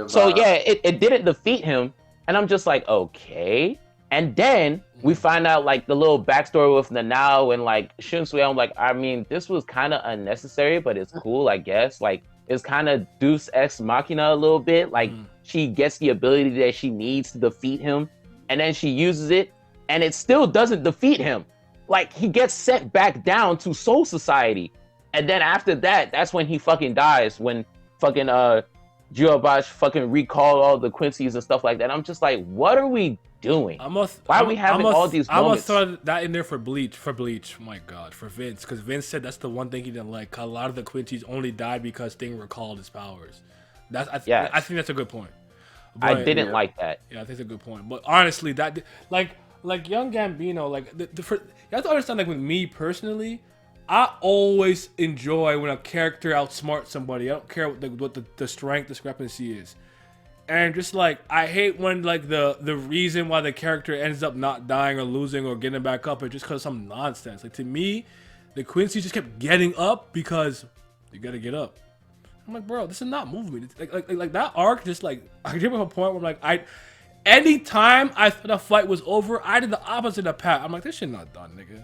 So yeah, it didn't defeat him, and I'm just like, okay. And then we find out like the little backstory with Nanao and like Shunsui. I'm like, I mean, this was kind of unnecessary, but it's cool, I guess. Like, it's kind of Deus Ex Machina a little bit. Like, she gets the ability that she needs to defeat him, and then she uses it, and it still doesn't defeat him. Like, he gets sent back down to Soul Society, and then after that, that's when he fucking dies. When fucking Jiobash fucking recalled all the Quincy's and stuff like that. I'm just like, what are we doing? Why are we having all these moments? I'm gonna throw that in there for Bleach. My God, for Vince, because Vince said that's the one thing he didn't like. A lot of the Quincy's only died because Sting recalled his powers. I think that's a good point. But, I didn't like that. Yeah, I think it's a good point. But honestly, that like Young Gambino, like you have to understand, like with me personally, I always enjoy when a character outsmarts somebody. I don't care what the strength discrepancy is. And just like, I hate when like the reason why the character ends up not dying or losing or getting back up is just because of some nonsense. Like, to me, the Quincy just kept getting up because you gotta get up. I'm like, bro, this is not moving. Like that arc, just like, I get to a point where I'm like, anytime I thought the fight was over, I did the opposite of Pat. I'm like, this shit not done, nigga.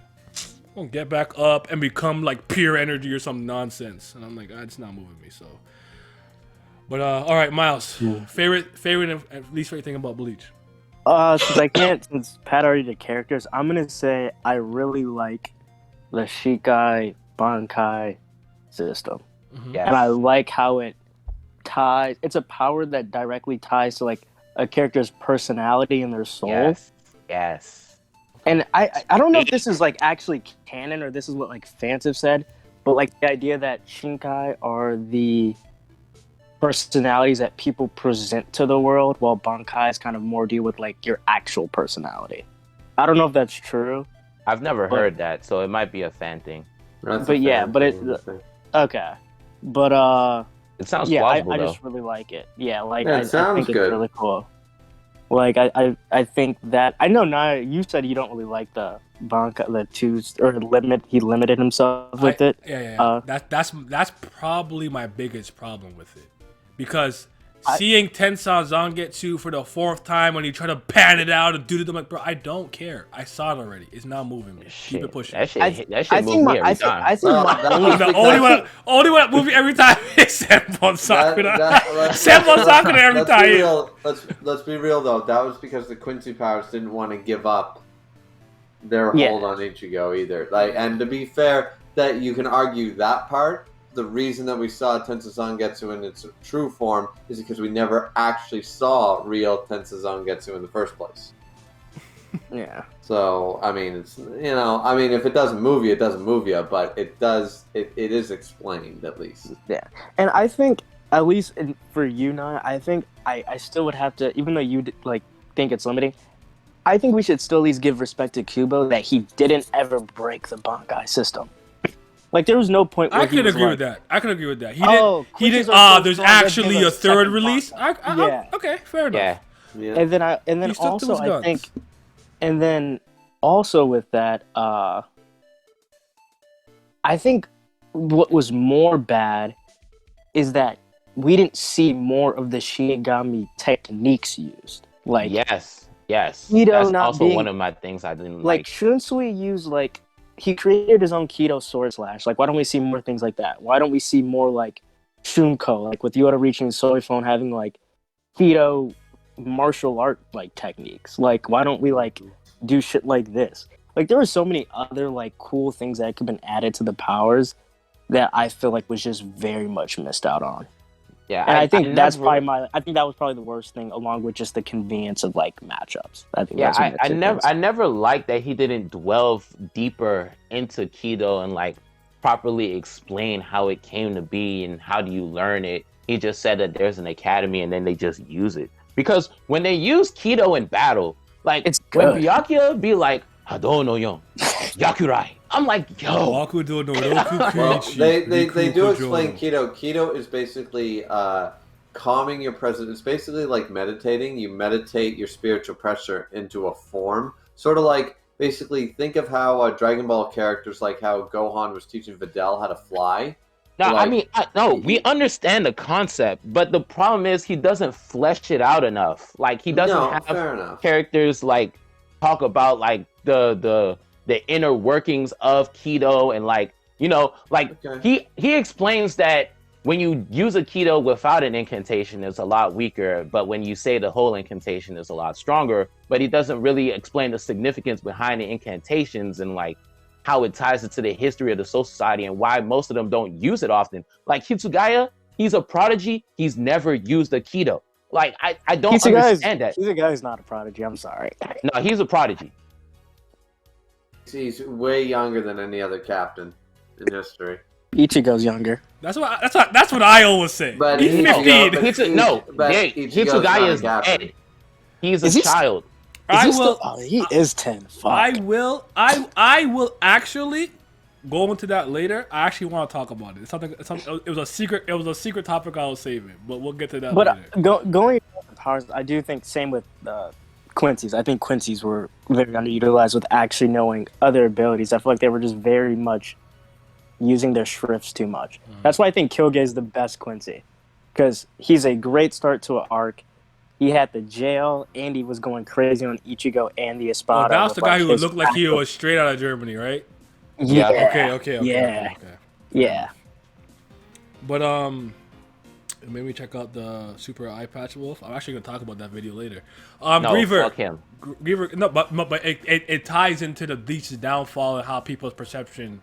I'm gonna get back up and become like pure energy or some nonsense. And I'm like, it's not moving me, so. But all right, Miles, favorite and least favorite thing about Bleach? Since Pat already did characters, I'm gonna say I really like the Shikai Bankai system. Yes. And I like how it ties. It's a power that directly ties to like a character's personality and their soul. Yes. And I don't know if this is like actually canon or this is what like fans have said, but like the idea that Shinkai are the personalities that people present to the world, while Bankai is kind of more deal with like your actual personality. I don't know if that's true. I've never heard that, so it might be a fan thing. But yeah, but it okay. But it sounds yeah, plausible, I though. just really like it. Yeah, like Yeah, I think it's really cool. Like I think that I know Naya, you said you don't really like the Bankai, the twos or limit. He limited himself with it. Yeah. That's probably my biggest problem with it, because seeing Tensan Zangetsu for the 4th time when he tried to pan it out and do it, I'm like, bro, I don't care. I saw it already. It's not moving me. Keep it pushing. That shit moves me every time. I think the only one that moves me every time is Senpon Sakura. Senpon Sakura every time. Let's be real though. That was because the Quincy Powers didn't want to give up their hold on Ichigo either. Like, and to be fair, that you can argue that part. The reason that we saw Tensa Zangetsu in its true form is because we never actually saw real Tensa Zangetsu in the first place. Yeah. So, I mean, it's, if it doesn't move you, it doesn't move you, but it does, it is explained at least. Yeah. And I think, at least for you, Naya, I think I still would have to, even though you think it's limiting, I think we should still at least give respect to Kubo that he didn't ever break the Bankai system. Like, there was no point where I could agree with that. He didn't. There's so actually a third release. Yeah. Okay, fair enough. Yeah. And then also I think, and then also with that, I think what was more bad is that we didn't see more of the Shinigami techniques used. Like, yes, Kido that's not also being, one of my things I didn't like. Shunsui used he created his own Kido sword slash. Like, why don't we see more things like that? Why don't we see more like Shunko, like with Yoda reaching Soy Phone having like Kido martial art like techniques? Like, why don't we like do shit like this? Like, there were so many other like cool things that could have been added to the powers that I feel like was just very much missed out on. Yeah, and I think I think that was probably the worst thing, along with just the convenience of like matchups. I never liked that he didn't delve deeper into Kido and like properly explain how it came to be and how do you learn it. He just said that there's an academy and then they just use it. Because when they use Kido in battle, like when Byakuya be like Hadou no Yon, Yakurai, I'm like, yo. Well, they do explain Kido. Kido is basically calming your presence. It's basically like meditating. You meditate your spiritual pressure into a form. Sort of like, basically, think of how Dragon Ball characters, like how Gohan was teaching Videl how to fly. No, we understand the concept, but the problem is he doesn't flesh it out enough. Like, he doesn't have characters like talk about like the inner workings of Kido and like, he explains that when you use a Kido without an incantation, it's a lot weaker, but when you say the whole incantation, it's a lot stronger. But he doesn't really explain the significance behind the incantations and like how it ties into the history of the Soul Society and why most of them don't use it often. Like Hitsugaya, he's a prodigy. He's never used a Kido. Like, I don't understand that. Hitsugaya not a prodigy. I'm sorry. No, he's a prodigy. He's way younger than any other captain in history. Ichigo's younger. That's what I always say. But he's 15. Hitsugaya is dead. He's a child. He is 10. Fuck. I will actually go into that later. I actually want to talk about it. It was a secret topic I was saving, but we'll get to that later. Going into the powers, I do think same with Quincy's. I think Quincy's were very underutilized with actually knowing other abilities. I feel like they were just very much using their shrifts too much. That's why I think Kyoge is the best Quincy, because he's a great start to an arc. He had the jail, and he was going crazy on Ichigo and the Espada. Oh, that was the guy who looked like he was straight out of Germany, right? Yeah. Okay. Yeah. But maybe we check out the Super Eye Patch Wolf. I'm actually gonna talk about that video later. No, Griever, fuck him. Griever, no, but it ties into the Bleach's downfall and how people's perception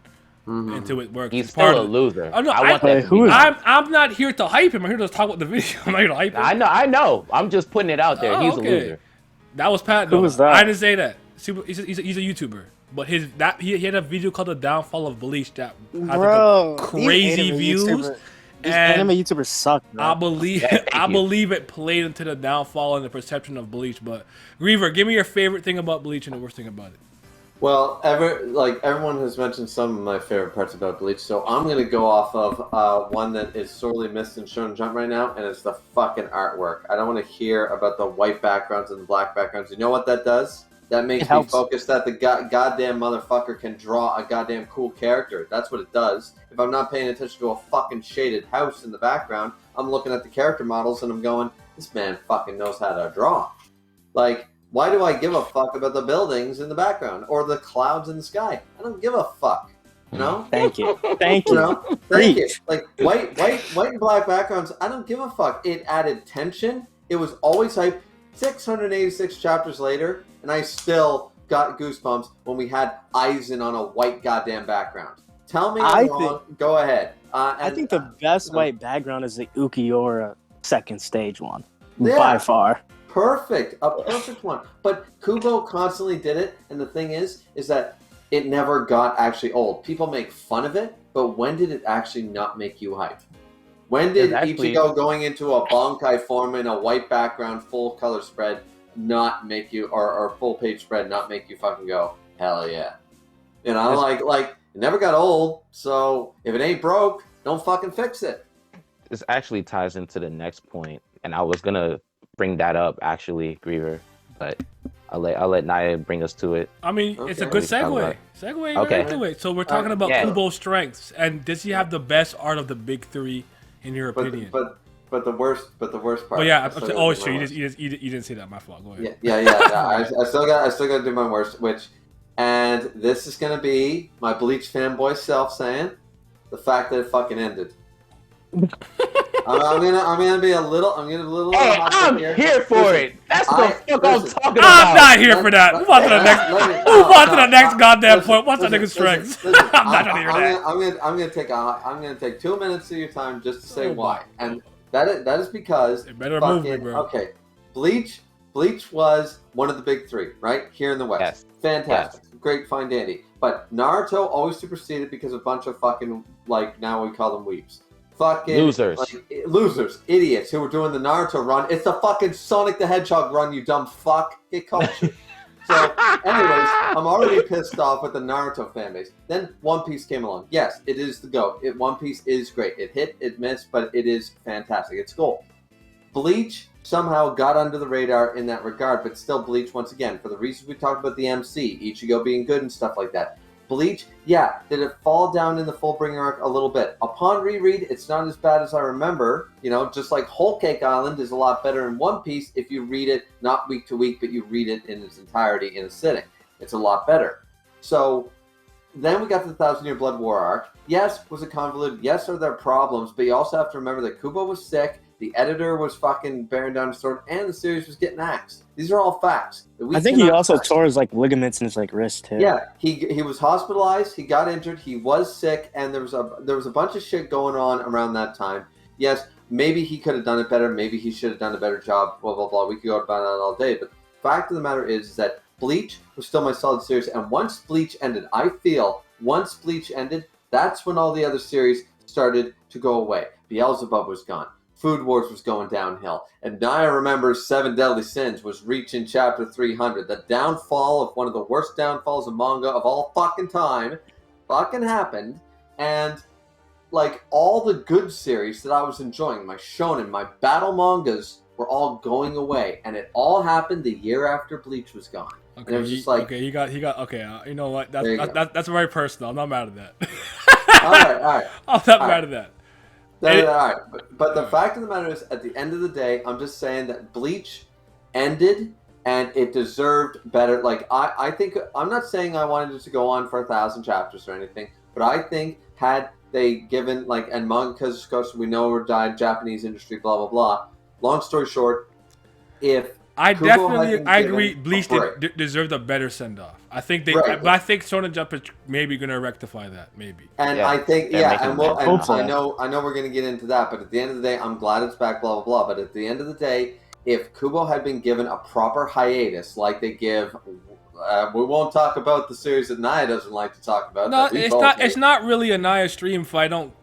into it works. He's still a loser. Oh, no, I'm not here to hype him. I'm here to talk about the video. I'm not here to hype him. I know. I'm just putting it out there. He's a loser. That was Pat. Who was that? I didn't say that. He's a YouTuber. But he had a video called The Downfall of Bleach that has crazy views. These anime YouTubers suck, bro. I believe it played into the downfall and the perception of Bleach. But Griever, give me your favorite thing about Bleach and the worst thing about it. Well, everyone has mentioned some of my favorite parts about Bleach, so I'm gonna go off of one that is sorely missed in Shonen Jump right now, and it's the fucking artwork. I don't want to hear about the white backgrounds and the black backgrounds. You know what that does? That makes me focus that the goddamn motherfucker can draw a goddamn cool character. That's what it does. If I'm not paying attention to a fucking shaded house in the background, I'm looking at the character models and I'm going, this man fucking knows how to draw. Like, why do I give a fuck about the buildings in the background or the clouds in the sky? I don't give a fuck. You know? Thank you. Thank you. You know? Thank you. Like, white and black backgrounds, I don't give a fuck. It added tension. It was always hype. 686 chapters later, and I still got goosebumps when we had Aizen on a white goddamn background. Tell me I'm wrong. Go ahead. I think the best white background is the Ukiura second stage one, by far. Perfect. A perfect one. But Kubo constantly did it, and the thing is that it never got actually old. People make fun of it, but when did it actually not make you hype? When did Ichigo going into a Bankai form in a white background, full color spread, not make you, or full page spread, not make you fucking go, hell yeah? You know, like it never got old, so if it ain't broke, don't fucking fix it. This actually ties into the next point, and I was gonna bring that up actually, Griever, but I'll let Naya bring us to it. I mean, it's a good segue. Segue into it. So we're talking about Kubo's strengths, and does he have the best art of the big three, in your opinion? But the worst part. Oh yeah, it's true. You didn't say that. My fault. Go ahead. Yeah. I still got to do my worst. And this is gonna be my Bleach fanboy self saying the fact that it fucking ended. I'm gonna be a little. Hey, I'm here for it. That's the fuck I'm talking about. I'm not here for that. Move on to the next. Move on to the next goddamn point. What's the nigga's strengths? I'm not trying to hear that. I'm gonna take 2 minutes of your time just to say why, and that is because okay, Bleach was one of the big three, right here in the West. Yes. Fantastic, great, fine, dandy. But Naruto always superseded because a bunch of fucking now we call them weeps. Fucking losers, idiots who were doing the Naruto run. It's the fucking Sonic the Hedgehog run, you dumb fuck. Get cultured. So, anyways, I'm already pissed off with the Naruto fanbase. Then One Piece came along. Yes, it is the GOAT. One Piece is great. It hit, it missed, but it is fantastic. It's gold. Bleach somehow got under the radar in that regard, but still Bleach, once again, for the reasons we talked about the MC, Ichigo being good and stuff like that. Bleach, did it fall down in the Fullbringer arc a little bit? Upon reread, it's not as bad as I remember. You know, just like Whole Cake Island is a lot better in One Piece if you read it not week to week, but you read it in its entirety in a sitting. It's a lot better. So then we got to the Thousand Year Blood War arc. Yes, was it convoluted? Yes, are there problems? But you also have to remember that Kubo was sick. The editor was fucking bearing down his sword, and the series was getting axed. These are all facts. I think he also tore his ligaments in his wrist too. Yeah, he was hospitalized. He got injured. He was sick, and there was a bunch of shit going on around that time. Yes, maybe he could have done it better. Maybe he should have done a better job. Blah blah blah. We could go about it all day. But the fact of the matter is that Bleach was still my solid series, and once Bleach ended, that's when all the other series started to go away. Beelzebub was gone. Food Wars was going downhill. And Naya remembers Seven Deadly Sins was reaching chapter 300. The downfall of one of the worst downfalls of manga of all fucking time fucking happened. And all the good series that I was enjoying, my shonen, my battle mangas, were all going away. And it all happened the year after Bleach was gone. Okay, and it was just you know what? That's very personal. I'm not mad at that. All right. I'm not mad at that. All right, but the fact of the matter is, at the end of the day, I'm just saying that Bleach ended, and it deserved better. I think, I'm not saying I wanted it to go on for 1,000 chapters or anything, but I think had they given, and mangakas, of course, we know were died, Japanese industry, blah, blah, blah. Long story short, I agree. Bleach deserved a better send off. I think but I think Shonen Jump is maybe going to rectify that, maybe. And I think, I know we're going to get into that, but at the end of the day, I'm glad it's back, blah, blah, blah. But at the end of the day, if Kubo had been given a proper hiatus, like they give, we won't talk about the series that Naya doesn't like to talk about. No, it's not really a Naya stream if I don't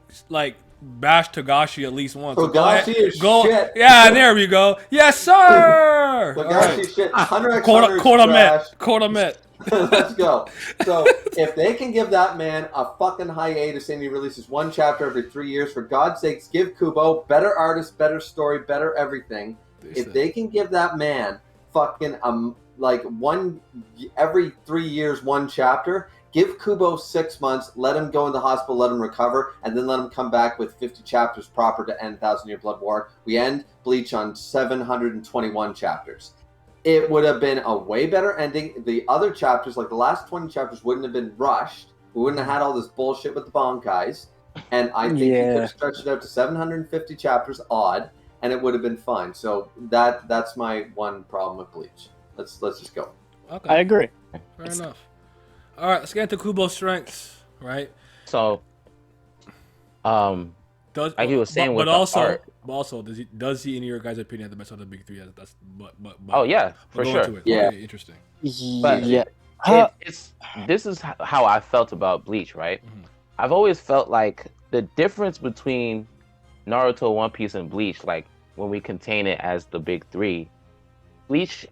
bash Togashi at least once. Togashi is shit. Yeah, there we go. Yes, sir. Togashi shit. Hunter x Hunter is trash. Kodamet. Let's go. So if they can give that man a fucking hiatus and he releases one chapter every 3 years, for God's sakes, give Kubo better artist, better story, better everything. If they can give that man fucking like one every 3 years, one chapter. Give Kubo 6 months, let him go in the hospital, let him recover, and then let him come back with 50 chapters proper to end Thousand Year Blood War. We end Bleach on 721 chapters. It would have been a way better ending. The other chapters, like the last 20 chapters, wouldn't have been rushed. We wouldn't have had all this bullshit with the Bankais. And I think you could have stretched it out to 750 chapters odd, and it would have been fine. So that's my one problem with Bleach. Let's just go. Okay. I agree. Fair enough. All right, let's get into Kubo's strengths, right? So, like you were saying, with but also, does he, in your guys' opinion, have the best of the big three? Oh yeah, for sure. Yeah, okay, interesting. But this is how I felt about Bleach, right? Mm-hmm. I've always felt like the difference between Naruto, One Piece, and Bleach, like when we contain it as the big three, Bleach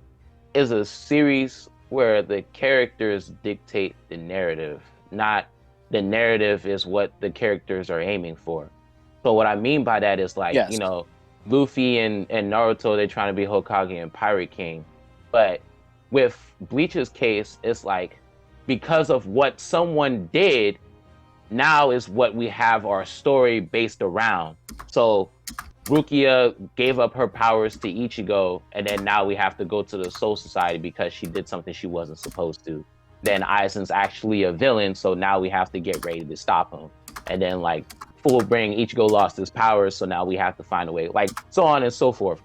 is a series where the characters dictate the narrative, not the narrative is what the characters are aiming for. So what I mean by that is like, you know, Luffy and Naruto, they're trying to be Hokage and Pirate King. But with Bleach's case, it's like, because of what someone did, now is what we have our story based around. So Rukia gave up her powers to Ichigo, and then now we have to go to the Soul Society because she did something she wasn't supposed to. Then Aizen's actually a villain, so now we have to get ready to stop him. And then like Fullbring, Ichigo lost his powers, so now we have to find a way, like so on and so forth.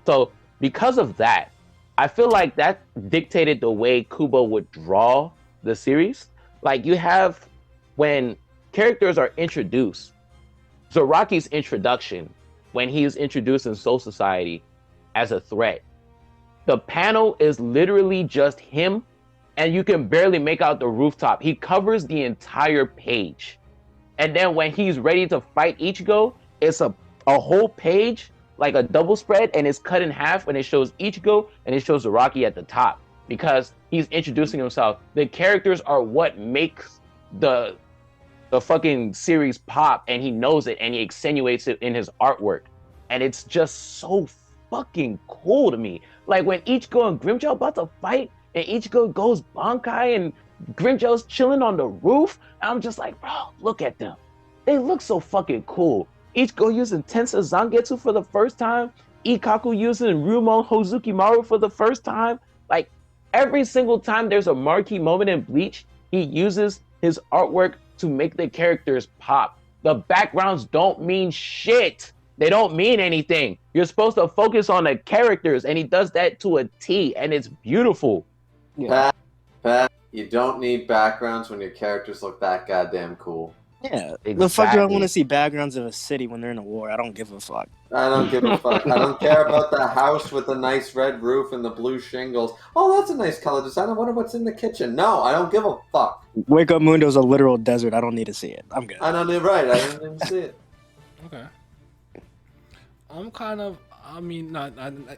So because of that, I feel like that dictated the way Kubo would draw the series. Like you have, when characters are introduced, Zaraki's introduction, when he is introduced in Soul Society as a threat, the panel is literally just him, and you can barely make out the rooftop. He covers the entire page. And then when he's ready to fight Ichigo, it's a whole page, like a double spread, and it's cut in half, and it shows Ichigo, and it shows Zaraki at the top, because he's introducing himself. The characters are what makes the fucking series pop, and he knows it, and he accentuates it in his artwork. And it's just so fucking cool to me. Like when Ichigo and Grimmjow about to fight, and Ichigo goes Bankai, and Grimmjow's chilling on the roof, and I'm just like, bro, look at them. They look so fucking cool. Ichigo using Tensa Zangetsu for the first time, Ikkaku using Ryumon Hozukimaru for the first time. Like every single time there's a marquee moment in Bleach, he uses his artwork to make the characters pop. The backgrounds don't mean shit. They don't mean anything. You're supposed to focus on the characters, and he does that to a T, and it's beautiful. Yeah. Pat, you don't need backgrounds when your characters look that goddamn cool. Yeah, exactly. The fuck do I want to see backgrounds of a city when they're in a war? I don't give a fuck. I don't give a fuck. I don't care about the house with the nice red roof and the blue shingles. Oh, that's a nice color design. I wonder what's in the kitchen. No, I don't give a fuck. Wake Up Mundo's a literal desert. I don't need to see it. I'm good. I don't need right. I didn't even see it. Okay. I'm kind of. I mean, not.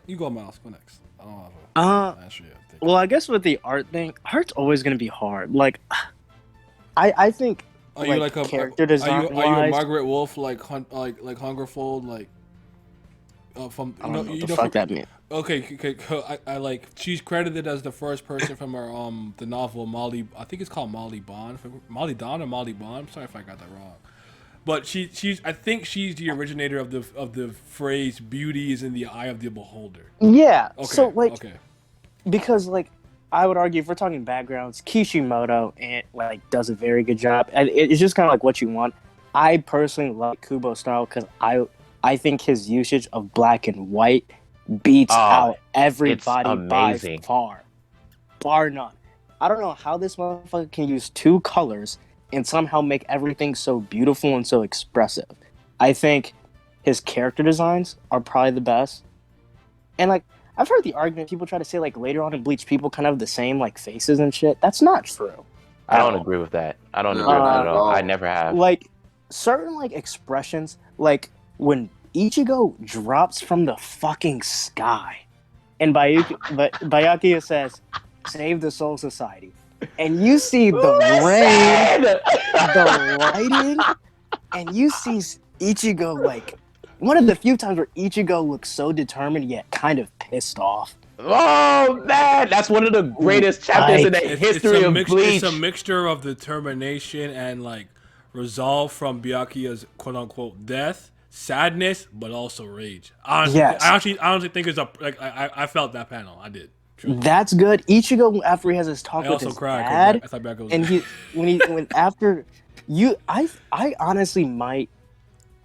You go, Miles. Go next. Well, I guess with the art thing, art's always gonna be hard. Like, I think. Are you like a character design? Are you a Margaret Wolf like Hungerfold like? From I don't know what the fuck that means. Okay. I like she's credited as the first person from her the novel Molly. I think it's called Molly Bond. Molly Dawn or Molly Bond. I'm sorry if I got that wrong. But she's I think she's the originator of the phrase "beauty is in the eye of the beholder." Yeah. Okay. So because like I would argue if we're talking backgrounds, Kishimoto does a very good job, and it's just kind of like what you want. I personally like Kubo's style because I think his usage of black and white beats out everybody by far, bar none. I don't know how this motherfucker can use two colors and somehow make everything so beautiful and so expressive. I think his character designs are probably the best. And like I've heard the argument people try to say like later on in Bleach people kind of have the same like faces and shit. That's not true. I don't agree with that. I don't agree with that at all. I never have. Like certain like expressions, like when Ichigo drops from the fucking sky, and Byakuya says, "Save the Soul Society," and you see the rain, the lighting, and you see Ichigo like one of the few times where Ichigo looks so determined yet kind of pissed off. Oh man, that's one of the greatest chapters in the history of Bleach. It's a mixture of determination and like resolve from Byakuya's quote unquote death, sadness, but also rage. Honestly, yes. I honestly think it's I felt that panel. I did. Truly. That's good. Ichigo, after he has his talk with his dad, and I honestly might.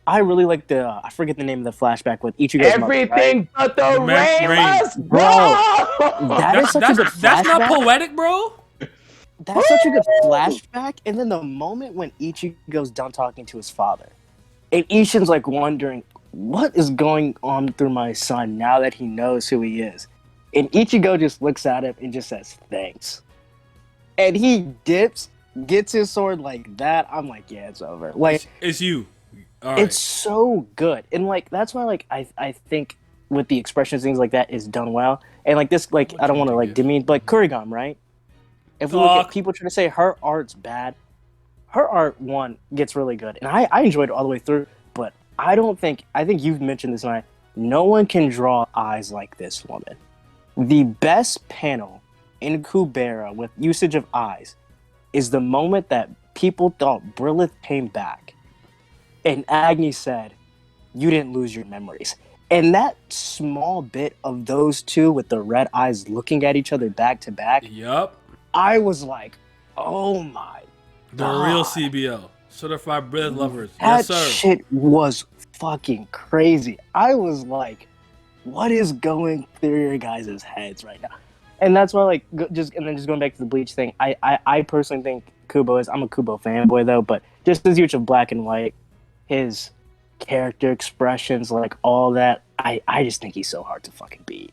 I really like I forget the name of the flashback with Ichigo. Everything but the rain, bro. That's such a good flashback. That's not poetic, bro. That's such a good flashback. And then the moment when Ichigo's done talking to his father, and Ishin's like wondering, what is going on through my son now that he knows who he is? And Ichigo just looks at him and just says, thanks. And he dips, gets his sword like that. I'm like, yeah, it's over. Like it's you. Right. It's so good, and like that's why like I think with the expressions things like that is done well, and like this like I don't want to like demean, but like Kurigam, right? If we look at people trying to say her art's bad, her art gets really good, and I enjoyed it all the way through. But I think you've mentioned this tonight. No one can draw eyes like this woman. The best panel in Kubera with usage of eyes is the moment that people thought Brilith came back. And Agni said, you didn't lose your memories. And that small bit of those two with the red eyes looking at each other back to back. Yup. I was like, oh my the God. Real CBL. Certified Brilliant Lovers. That yes, sir. shit was fucking crazy. I was like, what is going through your guys' heads right now? And that's why, like, just going back to the Bleach thing, I personally think Kubo I'm a Kubo fanboy, though, but just his use of black and white, his character expressions, like all that, I just think he's so hard to fucking beat.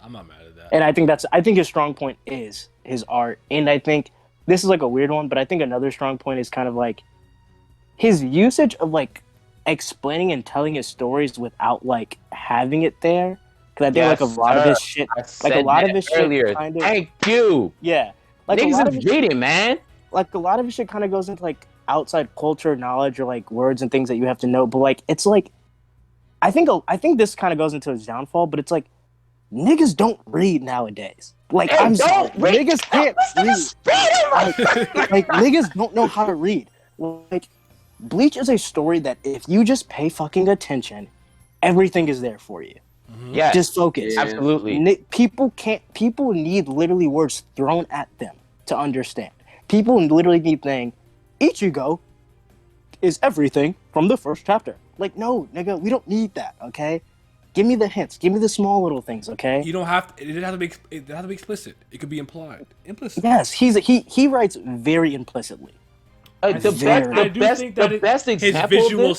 I'm not mad at that. And I think his strong point is his art. And I think this is like a weird one, but I think another strong point is kind of like his usage of like explaining and telling his stories without like having it there. Because I think like a lot of his shit, like a lot of his shit kind of. Thank you. Yeah, like niggas is reading, man. Like a lot of his shit kind of goes into like outside culture knowledge or like words and things that you have to know, but like it's like I think this kind of goes into his downfall, but it's like niggas don't read nowadays. Like I'm sorry, niggas can't read. Like niggas don't know how to read. Like Bleach is a story that if you just pay fucking attention, everything is there for you. Yeah, just focus. Yeah. Absolutely. People need literally words thrown at them to understand. People literally need saying, Ichigo is everything from the first chapter. Like, no, nigga, we don't need that, okay? Give me the hints. Give me the small little things, okay? You don't have to. It doesn't have to be. It has to be explicit. It could be implied. Implicit. Yes, he writes very implicitly. The best example. His visual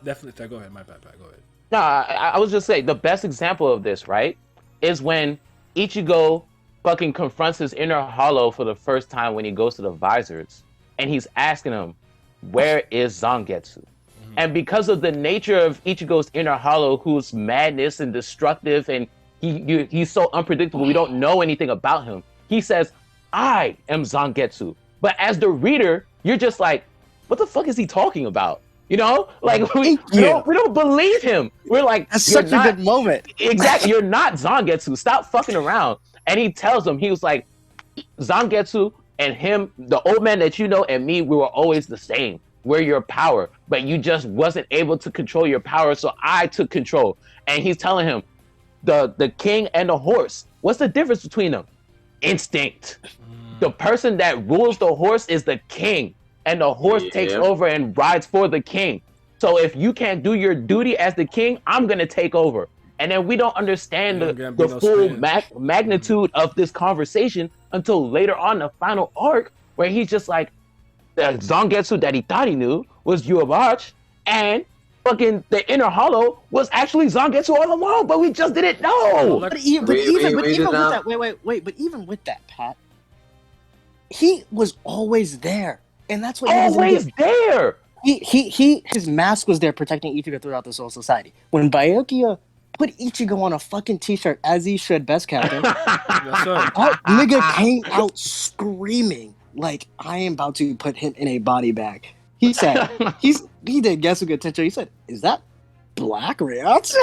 definitely. Go ahead, my bad. Go ahead. No, I was just saying the best example of this, right, is when Ichigo fucking confronts his inner hollow for the first time when he goes to the visors, and he's asking him, "Where is Zangetsu?" Mm-hmm. And because of the nature of Ichigo's inner hollow, who's madness and destructive, and he's so unpredictable, we don't know anything about him. He says, "I am Zangetsu," but as the reader, you're just like, "What the fuck is he talking about?" You know, like we don't believe him. We're like, that's such a good moment. Exactly, you're not Zangetsu. Stop fucking around. And he tells him, he was like, Zangetsu and him, the old man that you know, and me, we were always the same. We're your power, but you just wasn't able to control your power, so I took control. And he's telling him, the king and the horse. What's the difference between them? Instinct. The person that rules the horse is the king. And the horse takes over and rides for the king. So if you can't do your duty as the king, I'm going to take over. And then we don't understand the full magnitude of this conversation until later on the final arc, where he's just like, the Zangetsu that he thought he knew was Yuabach, and fucking the inner hollow was actually Zangetsu all along, but we just didn't know. But even with that, Pat, he was always there. And that's what always there. his mask was there protecting Ichigo throughout this whole society. When Byakuya put Ichigo on a fucking t-shirt, as he should, best captain, that nigga came out screaming like, I am about to put him in a body bag. He said, he did Getsuga Tencho. He said, is that black Ryatsu?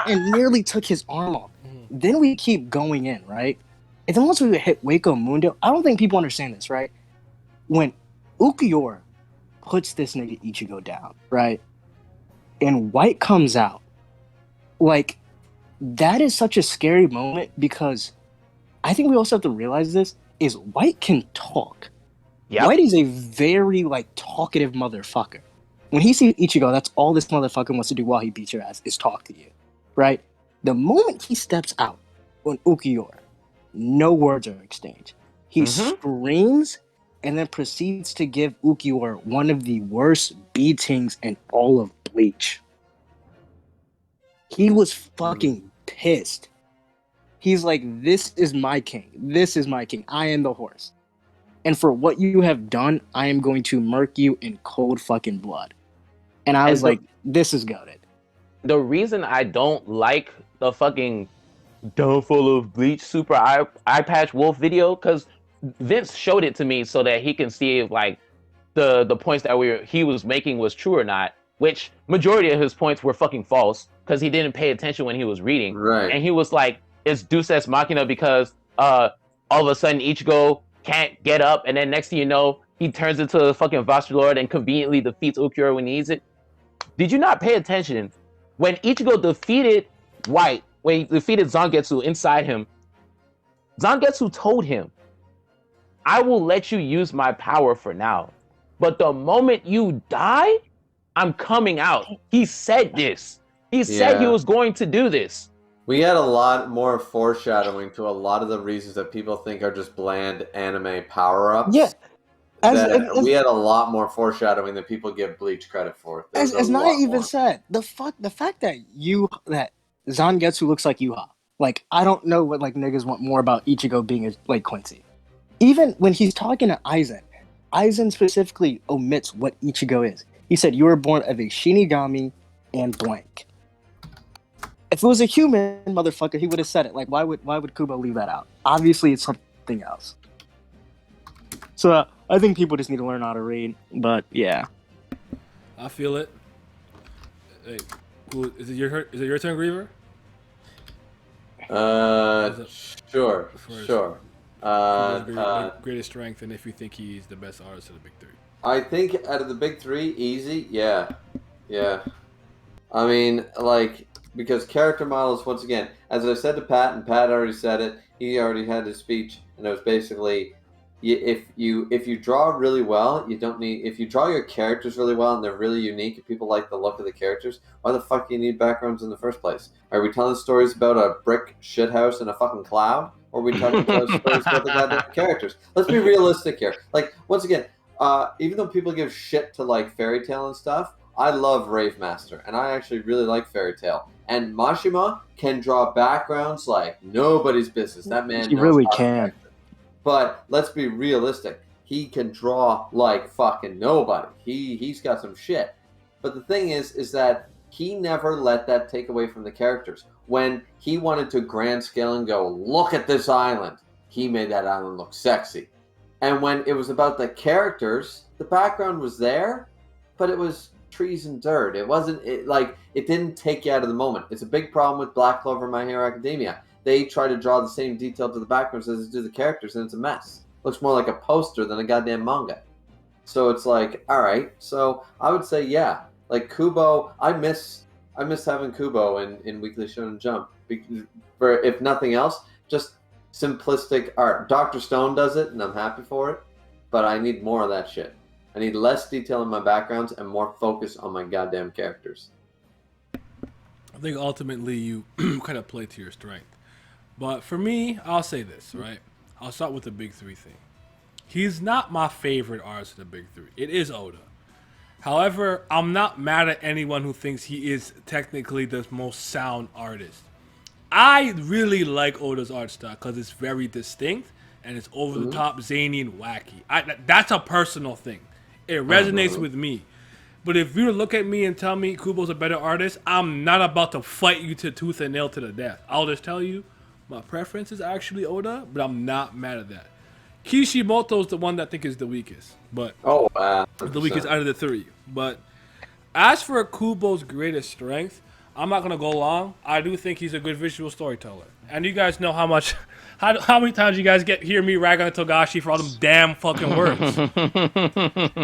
And nearly took his arm off. Then we keep going in, right? And then once we hit Waco Mundo, I don't think people understand this, right? When Ukiyor puts this nigga Ichigo down, right? And White comes out. Like, that is such a scary moment because I think we also have to realize this, is White can talk. Yep. White is a very, like, talkative motherfucker. When he sees Ichigo, that's all this motherfucker wants to do while he beats your ass is talk to you, right? The moment he steps out on Ukiyor, no words are exchanged. He screams and then proceeds to give Ukiyor one of the worst beatings in all of Bleach. He was fucking pissed. He's like, this is my king. This is my king. I am the horse. And for what you have done, I am going to murk you in cold fucking blood. And I was like, this is goated. The reason I don't like the fucking downfall of Bleach Super Eye Patch Wolf video, because Vince showed it to me so that he can see if like the points that he was making was true or not, which majority of his points were fucking false because he didn't pay attention when he was reading. Right. And he was like, it's Deus Ex Machina because all of a sudden Ichigo can't get up, and then next thing you know, he turns into a fucking Vaster Lord and conveniently defeats Ukiyor when he needs it. Did you not pay attention? When Ichigo defeated White, when he defeated Zangetsu inside him, Zangetsu told him, I will let you use my power for now. But the moment you die, I'm coming out. He said this. He said he was going to do this. We had a lot more foreshadowing to a lot of the reasons that people think are just bland anime power-ups. Yeah. We had a lot more foreshadowing than people give Bleach credit for. As Naya even said, the fact that Zangetsu looks like Yuha. Like, I don't know what like niggas want more about Ichigo being like Quincy. Even when he's talking to Aizen specifically omits what Ichigo is. He said, you were born of a Shinigami and blank. If it was a human motherfucker, he would have said it. Like, why would Kubo leave that out? Obviously, it's something else. So I think people just need to learn how to read. But yeah, I feel it. Hey, is it your turn, Griever? Sure. Greatest strength, and if you think he's the best artist of the big three. I think out of the big three, easy, yeah. I mean, like, because character models, once again, as I said to Pat, and Pat already said it, he already had his speech, and it was basically, if you draw really well, you don't need, if you draw your characters really well and they're really unique and people like the look of the characters, why the fuck do you need backgrounds in the first place? Are we telling stories about a brick shithouse in a fucking cloud? Or are we talking stories about the goddamn characters? Let's be realistic here. Like, once again, even though people give shit to like Fairy Tail and stuff, I love Rave Master, and I actually really like Fairy Tail. And Mashima can draw backgrounds like nobody's business. That man he really can. But let's be realistic. He can draw like fucking nobody. He's got some shit. But the thing is that he never let that take away from the characters. When he wanted to grand scale and go, look at this island, he made that island look sexy. And when it was about the characters, the background was there, but it was trees and dirt. It wasn't, it didn't take you out of the moment. It's a big problem with Black Clover and My Hero Academia. They try to draw the same detail to the backgrounds as they do the characters, and it's a mess. Looks more like a poster than a goddamn manga. So it's like, all right. So I would say, yeah, like Kubo. I miss having Kubo in Weekly Shonen Jump. For if nothing else, just simplistic art. Dr. Stone does it, and I'm happy for it. But I need more of that shit. I need less detail in my backgrounds and more focus on my goddamn characters. I think ultimately you kind of play to your strength. But for me, I'll say this, right? I'll start with the big three thing. He's not my favorite artist of the big three. It is Oda. However, I'm not mad at anyone who thinks he is technically the most sound artist. I really like Oda's art style because it's very distinct and it's over the top, zany, and wacky. That's a personal thing. It resonates with me. But if you look at me and tell me Kubo's a better artist, I'm not about to fight you to tooth and nail to the death. I'll just tell you, my preference is actually Oda, but I'm not mad at that. Kishimoto's the one that I think is the weakest, but the weakest out of the three. But as for Kubo's greatest strength, I'm not gonna go long. I do think he's a good visual storyteller, and you guys know how many times you guys hear me rag on Togashi for all them damn fucking words.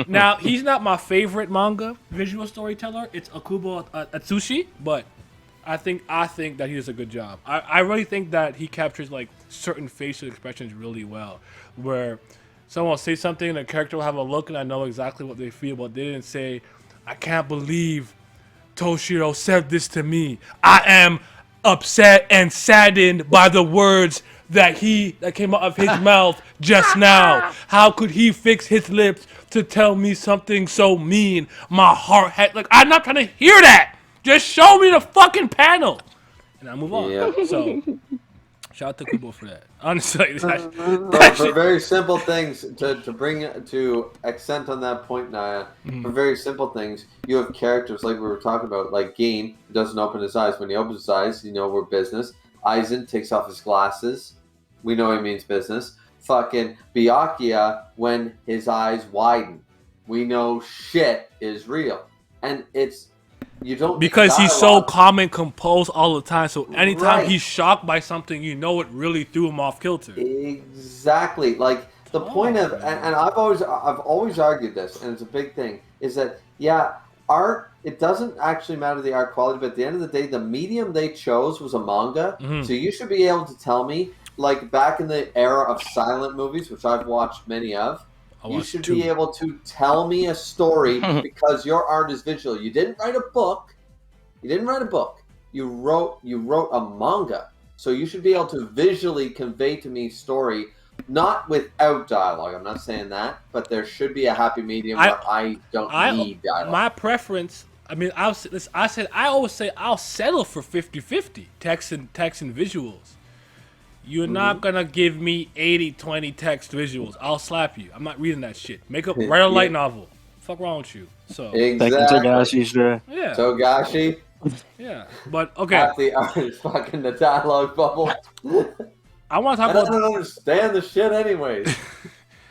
Now he's not my favorite manga visual storyteller. It's Akubo Atsushi, but I think that he does a good job. I really think that he captures like certain facial expressions really well, where someone will say something and the character will have a look and I know exactly what they feel, but they didn't say, "I can't believe Toshiro said this to me. I am upset and saddened by the words that came out of his mouth just now. How could he fix his lips to tell me something so mean? My heart had like I'm not trying to hear that. Just show me the fucking panel." And I move on. Yeah. So shout out to Kubo for that. Honestly, for very simple things to accent on that point, Naya. For very simple things, you have characters like we were talking about, like Gin doesn't open his eyes. When he opens his eyes, you know we're business. Aizen takes off his glasses. We know he means business. Fucking Byakuya, when his eyes widen, we know shit is real, and it's. You don't because he's so calm and composed all the time. So anytime he's shocked by something, you know it really threw him off kilter. Exactly. Like the point of, and I've always argued this, and it's a big thing, is that art. It doesn't actually matter the art quality, but at the end of the day, the medium they chose was a manga. So you should be able to tell me, like back in the era of silent movies, which I've watched many of. You should be able to tell me a story because your art is visual. You didn't write a book. You wrote a manga. So you should be able to visually convey to me story, not without dialogue. I'm not saying that, but there should be a happy medium where I don't need dialogue. My preference, I mean, I always say I'll settle for 50-50 text and visuals. You're not gonna give me 80-20 text visuals. I'll slap you. I'm not reading that shit. Write a light novel. Fuck wrong with you. So exactly. Togashi, sure. Yeah. Togashi. Yeah, but okay. Half the art is fucking the dialogue bubble. I want to talk about. I don't understand the shit, anyways.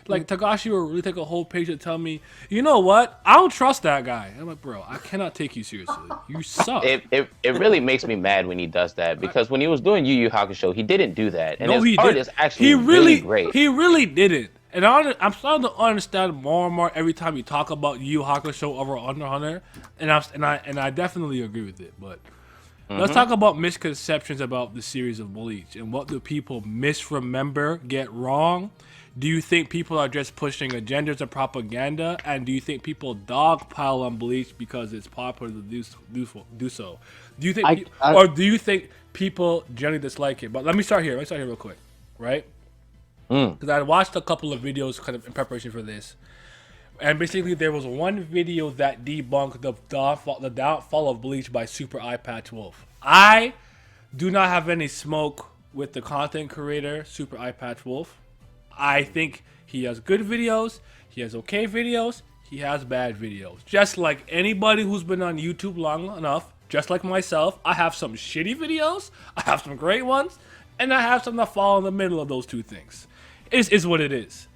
Like Togashi will really take a whole page to tell me, you know what? I don't trust that guy. I'm like, bro, I cannot take you seriously. You suck. It really makes me mad when he does that because when he was doing Yu Yu Hakusho, he didn't do that, and his art is actually really great. He really didn't, and I'm starting to understand more and more every time you talk about Yu Yu Hakusho over Hunter, and I definitely agree with it. But let's talk about misconceptions about the series of Bleach and what do people misremember, get wrong. Do you think people are just pushing agendas or propaganda? And do you think people dogpile on Bleach because it's popular to do so? Do you think, or do you think people generally dislike it? But let me start here. Real quick, right? Because I watched a couple of videos kind of in preparation for this, and basically there was one video that debunked the downfall of Bleach by Super Eye Patch Wolf. I do not have any smoke with the content creator Super Eye Patch Wolf. I think he has good videos, he has okay videos, he has bad videos. Just like anybody who's been on YouTube long enough, just like myself, I have some shitty videos, I have some great ones, and I have some that fall in the middle of those two things. It is what it is.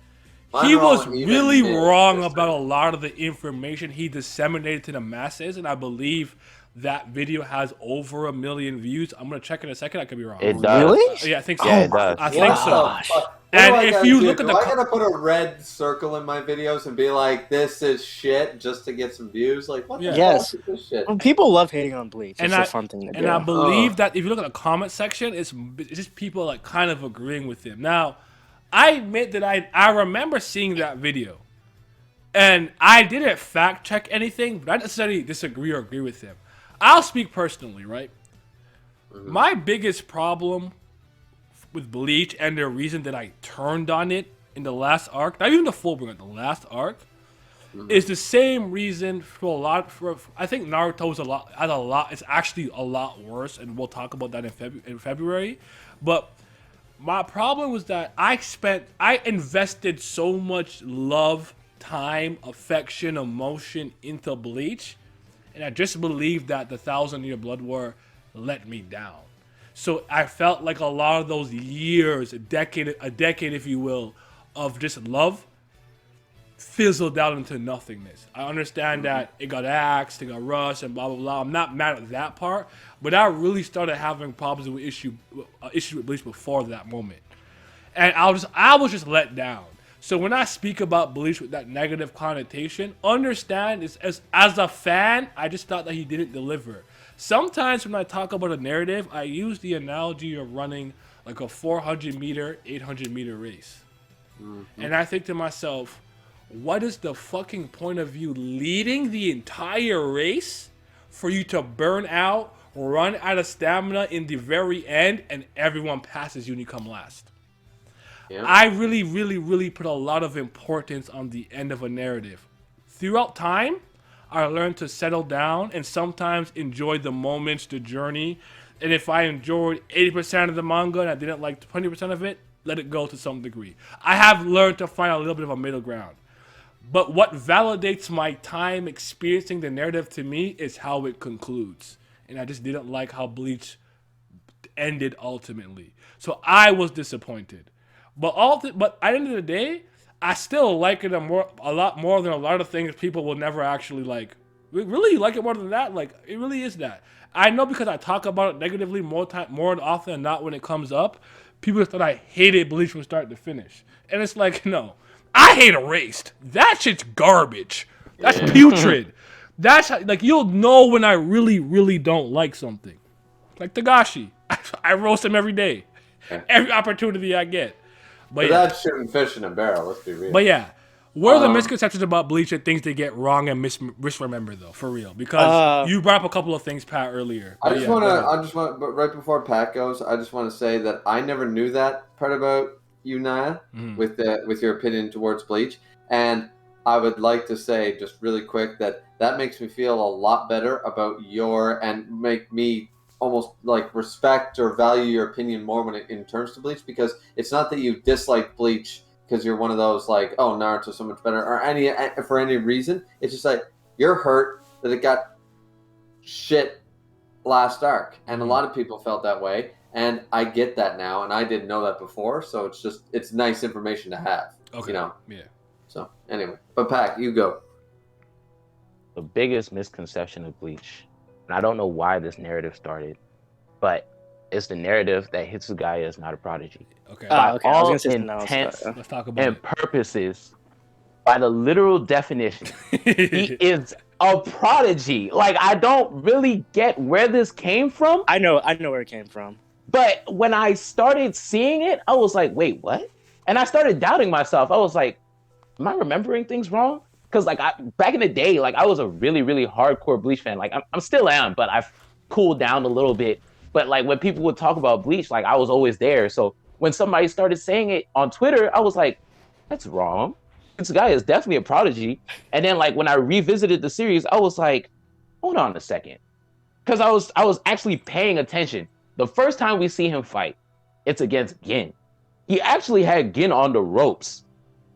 He was really wrong about a lot of the information he disseminated to the masses, and I believe that video has over 1 million views. I'm going to check in a second, I could be wrong. It does. Really? Yeah, I think so. Yeah, it does. I think so. Gosh. And if you look at I gotta put a red circle in my videos and be like, "This is shit," just to get some views. Like, what the hell is this shit? Well, people love hating on Bleach. It's a fun thing to do. And I believe that if you look at the comment section, it's just people like kind of agreeing with him. Now, I admit that I remember seeing that video, and I didn't fact check anything, but I didn't necessarily disagree or agree with him. I'll speak personally, right? My biggest problem with Bleach and the reason that I turned on it in the last arc, not even the full bring, the last arc, is the same reason for a lot. I think Naruto's it's actually a lot worse, and we'll talk about that in February. But my problem was that I invested so much love, time, affection, emotion into Bleach, and I just believe that the 1,000-Year Blood War let me down. So I felt like a lot of those years, a decade if you will, of just love fizzled out into nothingness. I understand that it got axed, it got rushed, and blah blah blah. I'm not mad at that part, but I really started having problems with issues with Bleach before that moment, and I was just let down. So when I speak about Bleach with that negative connotation, understand as a fan, I just thought that he didn't deliver. Sometimes when I talk about a narrative, I use the analogy of running like a 400 meter, 800 meter race, and I think to myself, what is the fucking point of you leading the entire race for you to burn out, run out of stamina in the very end, and everyone passes you and you come last? Yeah. I really, really, really put a lot of importance on the end of a narrative. Throughout time, I learned to settle down and sometimes enjoy the moments, the journey. And if I enjoyed 80% of the manga and I didn't like 20% of it, let it go to some degree. I have learned to find a little bit of a middle ground. But what validates my time experiencing the narrative to me is how it concludes. And I just didn't like how Bleach ended ultimately. So I was disappointed. But at the end of the day, I still like it a lot more than a lot of things people will never actually like. Really like it more than that? Like, it really is that. I know because I talk about it negatively more often than not when it comes up. People thought I hated Bleach from start to finish. And it's like, no. I hate Erased. That shit's garbage. That's putrid. That's like, you'll know when I really, really don't like something. Like Togashi. I roast him every day. Every opportunity I get. But that's shooting fish in a barrel, let's be real. But yeah. What are the misconceptions about Bleach and things they get wrong and misremember though, for real? Because you brought up a couple of things, Pat, earlier. But right before Pat goes, I just want to say that I never knew that part about you, Naya, with your opinion towards Bleach, and I would like to say just really quick that makes me feel a lot better about and make me almost like respect or value your opinion more when it turns to Bleach, because it's not that you dislike Bleach because you're one of those like, oh, Naruto's so much better, or for any reason. It's just like you're hurt that it got shit last arc, and a lot of people felt that way, and I get that now, and I didn't know that before, so it's nice information to have. Okay. You know? Yeah. So anyway, but Pac, you go. The biggest misconception of Bleach, and I don't know why this narrative started, but it's the narrative that Hitsugaya is not a prodigy. Okay. By all intents and purposes, by the literal definition, he is a prodigy. Like, I don't really get where this came from. I know where it came from. But when I started seeing it, I was like, wait, what? And I started doubting myself. I was like, am I remembering things wrong? Because like back in the day, like I was a really, really hardcore Bleach fan. Like I'm still am, but I've cooled down a little bit. But like when people would talk about Bleach, like I was always there. So when somebody started saying it on Twitter, I was like, that's wrong. This guy is definitely a prodigy. And then like when I revisited the series, I was like, hold on a second. Because I was actually paying attention. The first time we see him fight, it's against Gin. He actually had Gin on the ropes.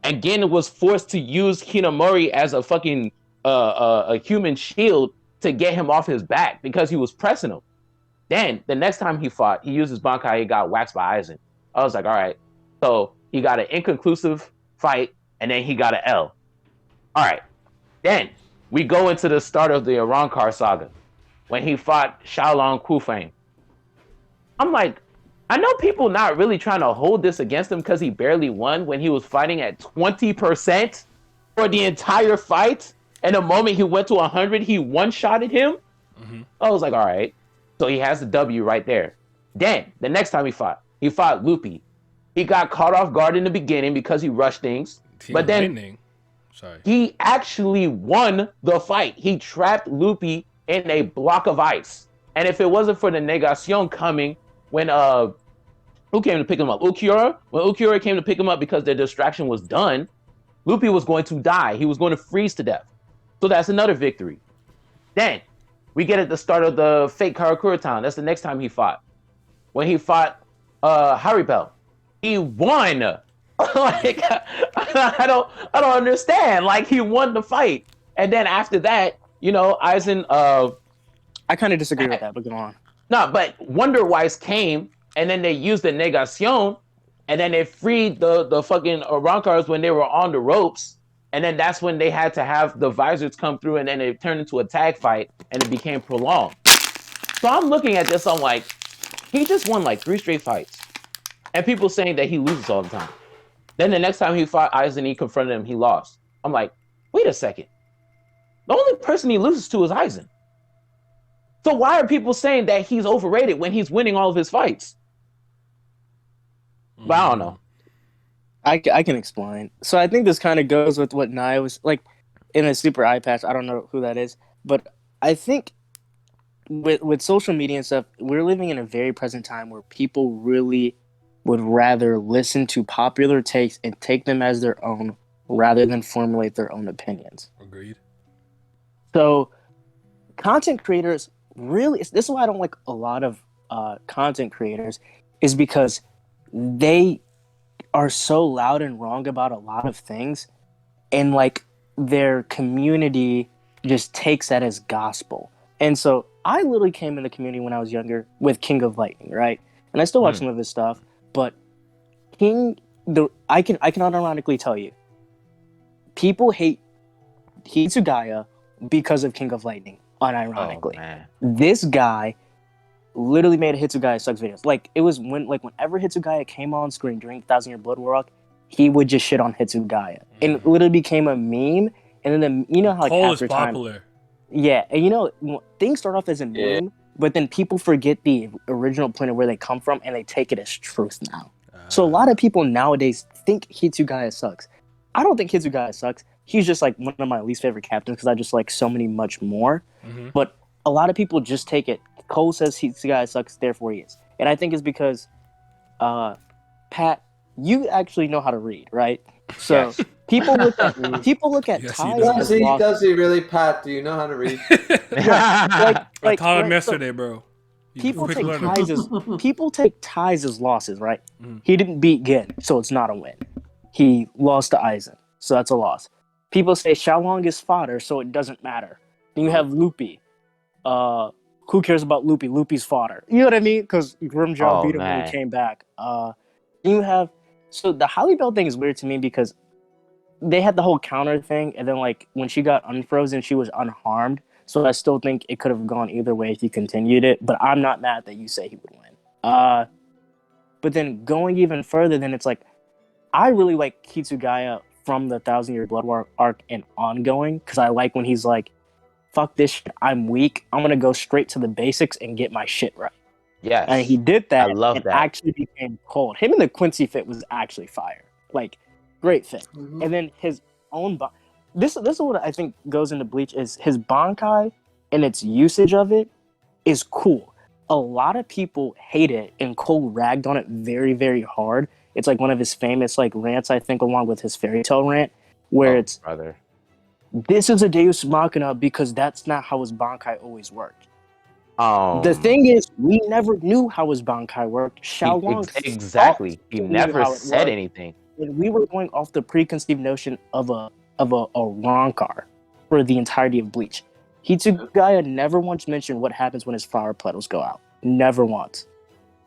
And Gin was forced to use Hinamori as a fucking a human shield to get him off his back because he was pressing him. Then, the next time he fought, he used his Bankai, he got waxed by Aizen. I was like, all right. So, he got an inconclusive fight, and then he got an L. All right. Then, we go into the start of the Arrancar saga, when he fought Xiaolong Kufang. I'm like, I know people not really trying to hold this against him because he barely won when he was fighting at 20% for the entire fight. And the moment he went to 100, he one-shotted him. Mm-hmm. I was like, all right. So he has the W right there. Then, the next time he fought Luffy. He got caught off guard in the beginning because he rushed things. But then he actually won the fight. He trapped Luffy in a block of ice. And if it wasn't for the Negacion coming, when who came to pick him up? Ulquiorra? When Ulquiorra came to pick him up because their distraction was done, Luffy was going to die. He was going to freeze to death. So that's another victory. Then we get at the start of the fake Karakura Town. That's the next time he fought. When he fought Haribel, he won Like, I don't understand. Like, he won the fight, and then after that, Aizen. I kind of disagree with that, but go on. No, but Wonder Wise came, and then they used the Negacion, and then they freed the fucking Rancars when they were on the ropes, and then that's when they had to have the visors come through, and then it turned into a tag fight, and it became prolonged. So I'm looking at this, I'm like, he just won like 3 straight fights, and people saying that he loses all the time. Then the next time he fought Aizen, he confronted him, he lost. I'm like, wait a second. The only person he loses to is Aizen. So why are people saying that he's overrated when he's winning all of his fights? But I don't know. I can explain. So I think this kind of goes with what Naya was like in a super eye patch. I don't know who that is, but I think with social media and stuff, we're living in a very present time where people really would rather listen to popular takes and take them as their own rather than formulate their own opinions. Agreed. So content creators really, this is why I don't like a lot of content creators, is because they are so loud and wrong about a lot of things, and like their community just takes that as gospel. And so I literally came in the community when I was younger with King of Lightning, right? And I still watch some of his stuff, but I can unironically tell you, people hate Hitsugaya because of King of Lightning. Unironically, this guy literally made a Hitsugaya sucks videos. Like, it was whenever Hitsugaya came on screen during 1,000-Year Blood War Arc, he would just shit on Hitsugaya, and it literally became a meme. And then how like Cole after is time, popular. yeah, and things start off as a meme, but then people forget the original point of where they come from, and they take it as truth now. So a lot of people nowadays think Hitsugaya sucks. I don't think Hitsugaya sucks. He's just like one of my least favorite captains because I just like so many much more. Mm-hmm. But a lot of people just take it. Cole says Hitsugaya sucks, therefore he is. And I think it's because, Pat, you actually know how to read, right? So yes. people look at yes, does he really, Pat? Do you know how to read? I taught him yesterday, bro. People take ties as losses, right? Mm. He didn't beat Gin, so it's not a win. He lost to Aizen, so that's a loss. People say Xiaolong is fodder, so it doesn't matter. Then you have Luffy. Who cares about Luffy? Luffy's fodder. You know what I mean? Because Grimjaw beat him when he came back. So the Holly Bell thing is weird to me because they had the whole counter thing, and then like when she got unfrozen, she was unharmed. So I still think it could have gone either way if you continued it. But I'm not mad that you say he would win. But then going even further, then it's like I really like Hitsugaya from the 1,000-Year Blood War arc and ongoing, because I like when he's like, fuck this shit, I'm weak, I'm gonna go straight to the basics and get my shit right. Yes. And he did that. I love that. Actually became cold. Him and the Quincy fit was actually fire. Like, great fit. Mm-hmm. And then his own... This is what I think goes into Bleach, is his Bankai and its usage of it is cool. A lot of people hate it, and Cole ragged on it very, very hard. It's like one of his famous like rants, I think, along with his fairy tale rant, where this is a Deus Machina because that's not how his Bankai always worked. The thing is, we never knew how his Bankai worked. Xiaolong exactly. He never said anything. And we were going off the preconceived notion of a Rancor for the entirety of Bleach. Hitsugaya never once mentioned what happens when his flower petals go out. Never once.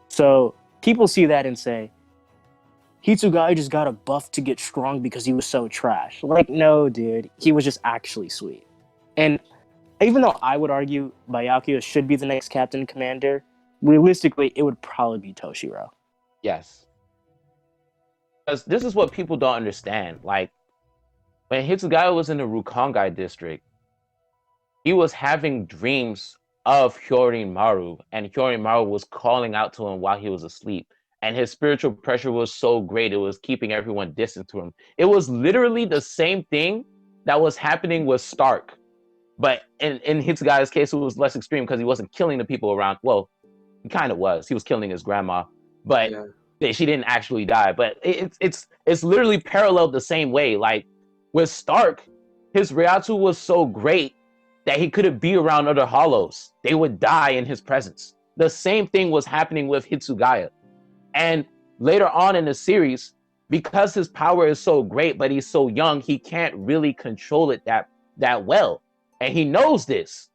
So people see that and say, Hitsugaya just got a buff to get strong because he was so trash. Like, no, dude. He was just actually sweet. And even though I would argue Byakuya should be the next captain commander, realistically, it would probably be Toshiro. Yes. Because this is what people don't understand. Like, when Hitsugaya was in the Rukongai district, he was having dreams of Hyorimaru, and Hyorimaru was calling out to him while he was asleep. And his spiritual pressure was so great, it was keeping everyone distant to him. It was literally the same thing that was happening with Stark. But in Hitsugaya's case, it was less extreme because he wasn't killing the people around. Well, he kind of was. He was killing his grandma. But she didn't actually die. But it's literally paralleled the same way. Like, with Stark, his Ryatsu was so great that he couldn't be around other hollows. They would die in his presence. The same thing was happening with Hitsugaya. And later on in the series, because his power is so great, but he's so young, he can't really control it that well. And he knows this.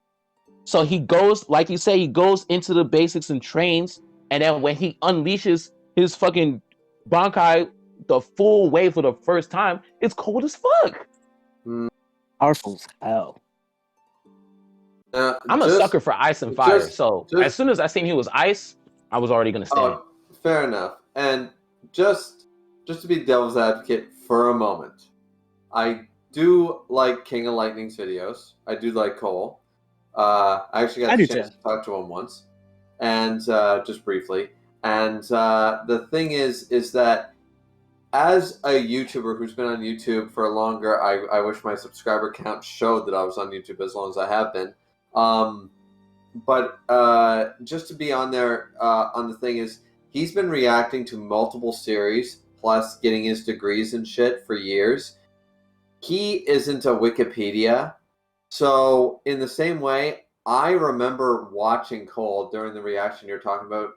So he goes, like you say, he goes into the basics and trains. And then when he unleashes his fucking Bankai the full way for the first time, it's cold as fuck. Powerful as hell. I'm a sucker for ice and fire. So as soon as I seen he was ice, I was already gonna stand. Fair enough. And just to be devil's advocate for a moment, I do like King of Lightning's videos. I do like Cole. I actually got a chance to talk to him once, and just briefly. And the thing is that as a YouTuber who's been on YouTube for longer, I wish my subscriber count showed that I was on YouTube as long as I have been. But just to be on there, on the thing is, he's been reacting to multiple series, plus getting his degrees and shit for years. He isn't a Wikipedia. So in the same way, I remember watching Cole during the reaction you're talking about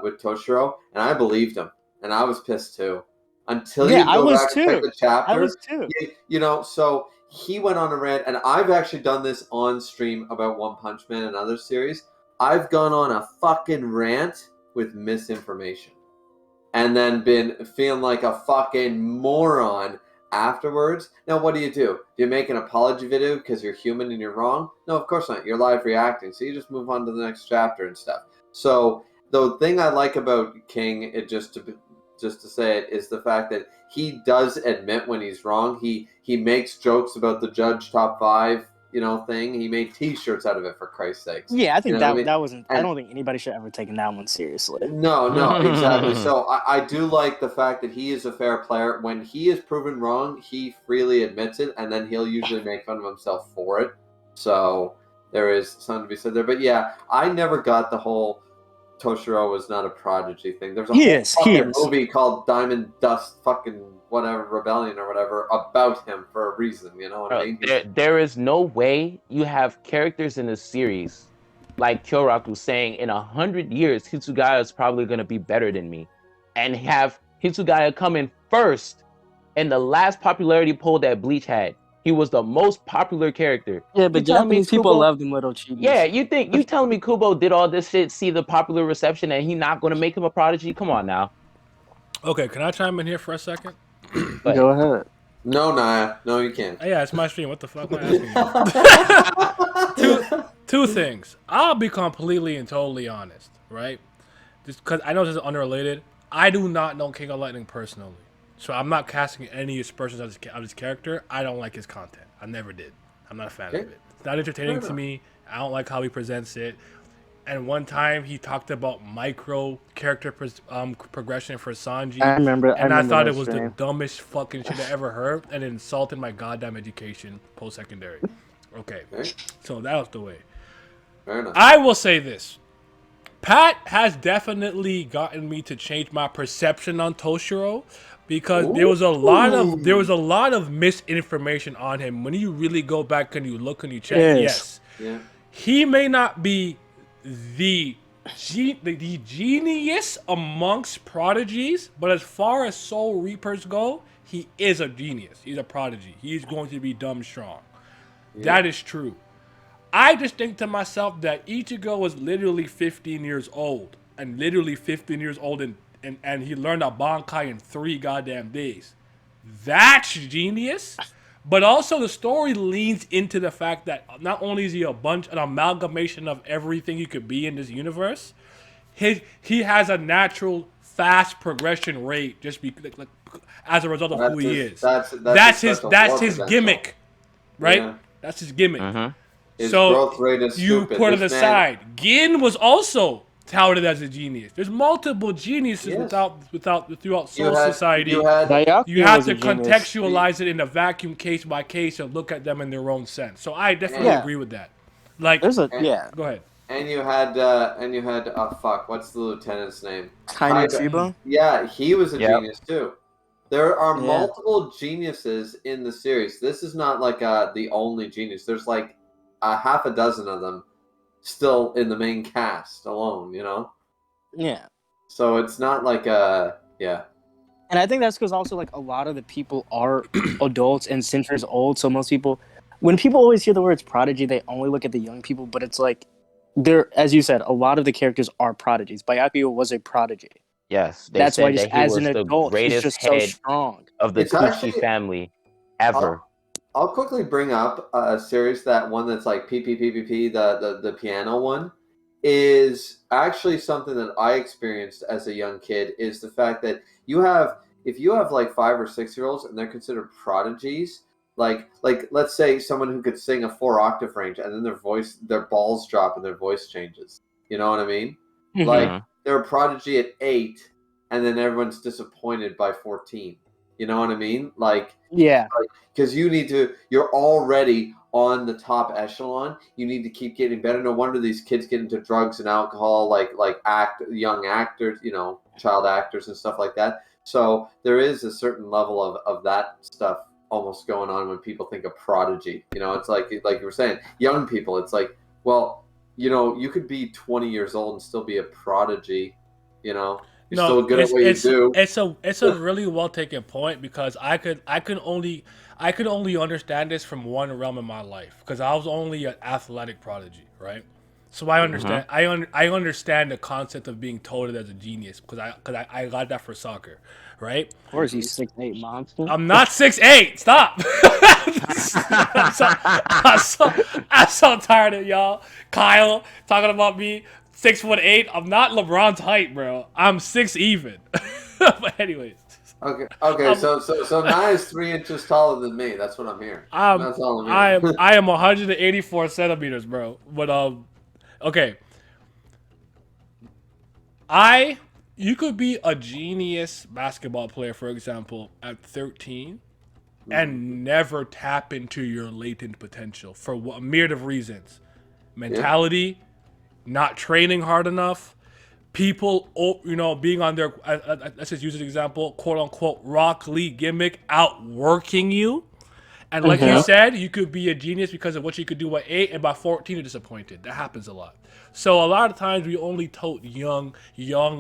with Toshiro, and I believed him, and I was pissed too. Until you go back and check the chapter. I was too. You know, so he went on a rant, and I've actually done this on stream about One Punch Man and other series. I've gone on a fucking rant with misinformation, and then been feeling like a fucking moron afterwards. Now, what do? Do you make an apology video because you're human and you're wrong? No, of course not. You're live reacting, so you just move on to the next chapter and stuff. So the thing I like about King, just to say it, is the fact that he does admit when he's wrong. He makes jokes about the Judge Top 5, thing. He made T-shirts out of it, for Christ's sakes. Yeah, I think that wasn't. I don't think anybody should ever take that one seriously. No, exactly. So I do like the fact that he is a fair player. When he is proven wrong, he freely admits it, and then he'll usually make fun of himself for it. So there is something to be said there. But yeah, I never got the whole Toshiro was not a prodigy thing. There's a whole fucking movie called Diamond Dust fucking whatever Rebellion or whatever about him for a reason, you know what I mean? There is no way you have characters in a series like Kyoraku saying in 100 years Hitsugaya is probably going to be better than me, and have Hitsugaya come in first in the last popularity poll that Bleach had. He was the most popular character. Yeah, but Japanese people love them little cheaties. Yeah, you telling me Kubo did all this shit, see the popular reception, and he not going to make him a prodigy? Come on now. Okay, can I chime in here for a second? Go ahead. No, Naya. No, you can't. Yeah, it's my stream. What the fuck am I asking you? Two things. I'll be completely and totally honest, right? Just because I know this is unrelated. I do not know King of Lightning personally. So I'm not casting any aspersions of his character. I don't like his content. I never did. I'm not a fan of it. It's not entertaining to me. I don't like how he presents it. And one time he talked about micro character progression for Sanji. I remember. And I thought it was the dumbest fucking shit I ever heard, and it insulted my goddamn education post-secondary. Okay, so that was the way. Fair enough. I will say this. Pat has definitely gotten me to change my perception on Toshiro, because there was a lot of misinformation on him. When you really go back and you look and you check, yes. He may not be the genius amongst prodigies, but as far as Soul Reapers go, he is a genius. He's a prodigy. He's going to be dumb strong. That is true. I just think to myself that Ichigo was literally 15 years old, and he learned a Bankai in 3 goddamn days. That's genius. But also the story leans into the fact that not only is he an amalgamation of everything he could be in this universe, he has a natural fast progression rate just as a result of who he is. That's his gimmick, right? Yeah. That's his gimmick. His so growth rate is you stupid. put it aside. Gin was also touted as a genius. There's multiple geniuses throughout Soul Society. You have to contextualize it in a vacuum, case by case, and look at them in their own sense. So I definitely agree with that. Like, go ahead. And you had what's the lieutenant's name? Tite Kubo. Yeah, he was a genius too. There are multiple geniuses in the series. This is not like the only genius. There's like a half a dozen of them still in the main cast alone, you know? Yeah. So it's not like And I think that's because also like a lot of the people are adults and Sintra's old, so most people, when people always hear the words prodigy, they only look at the young people, but it's like, as you said, a lot of the characters are prodigies. Byakuya was a prodigy. Yes, that's why just as an adult, he's just so strong. Of the Kushi family ever. I'll quickly bring up a series that one that's like PPPPP, the piano one, is actually something that I experienced as a young kid. Is the fact that if you have like 5 or 6 year olds and they're considered prodigies, like let's say someone who could sing a 4-octave range and then their balls drop and their voice changes. You know what I mean? Mm-hmm. Like they're a prodigy at 8 and then everyone's disappointed by 14. You know what I mean? Like, yeah, because you're already on the top echelon. You need to keep getting better. No wonder these kids get into drugs and alcohol, like young actors, child actors and stuff like that. So there is a certain level of that stuff almost going on when people think of prodigy. It's like you were saying, young people. It's like, well, you could be 20 years old and still be a prodigy. You're still good at what you do. It's a really well taken point, because I could only understand this from one realm in my life, because I was only an athletic prodigy, right? So I understand. I understand the concept of being touted as a genius, because I got that for soccer, right? Of course, he's 6'8" monster. I'm not 6'8". Stop. I'm so tired of y'all. Kyle talking about me 6'8". I'm not LeBron's height, bro. I'm 6 even. But anyways. Okay. So Nye is 3 inches taller than me. That's what I'm hearing. That's all I'm hearing. I am 184 centimeters, bro. But okay. You could be a genius basketball player, for example, at 13, and never tap into your latent potential for a myriad of reasons. Mentality, not training hard enough, people, being on their, let's just use an example, quote unquote, Rock Lee gimmick, outworking you. And like you said, you could be a genius because of what you could do at 8, and by 14 you're disappointed. That happens a lot. So a lot of times we only tote young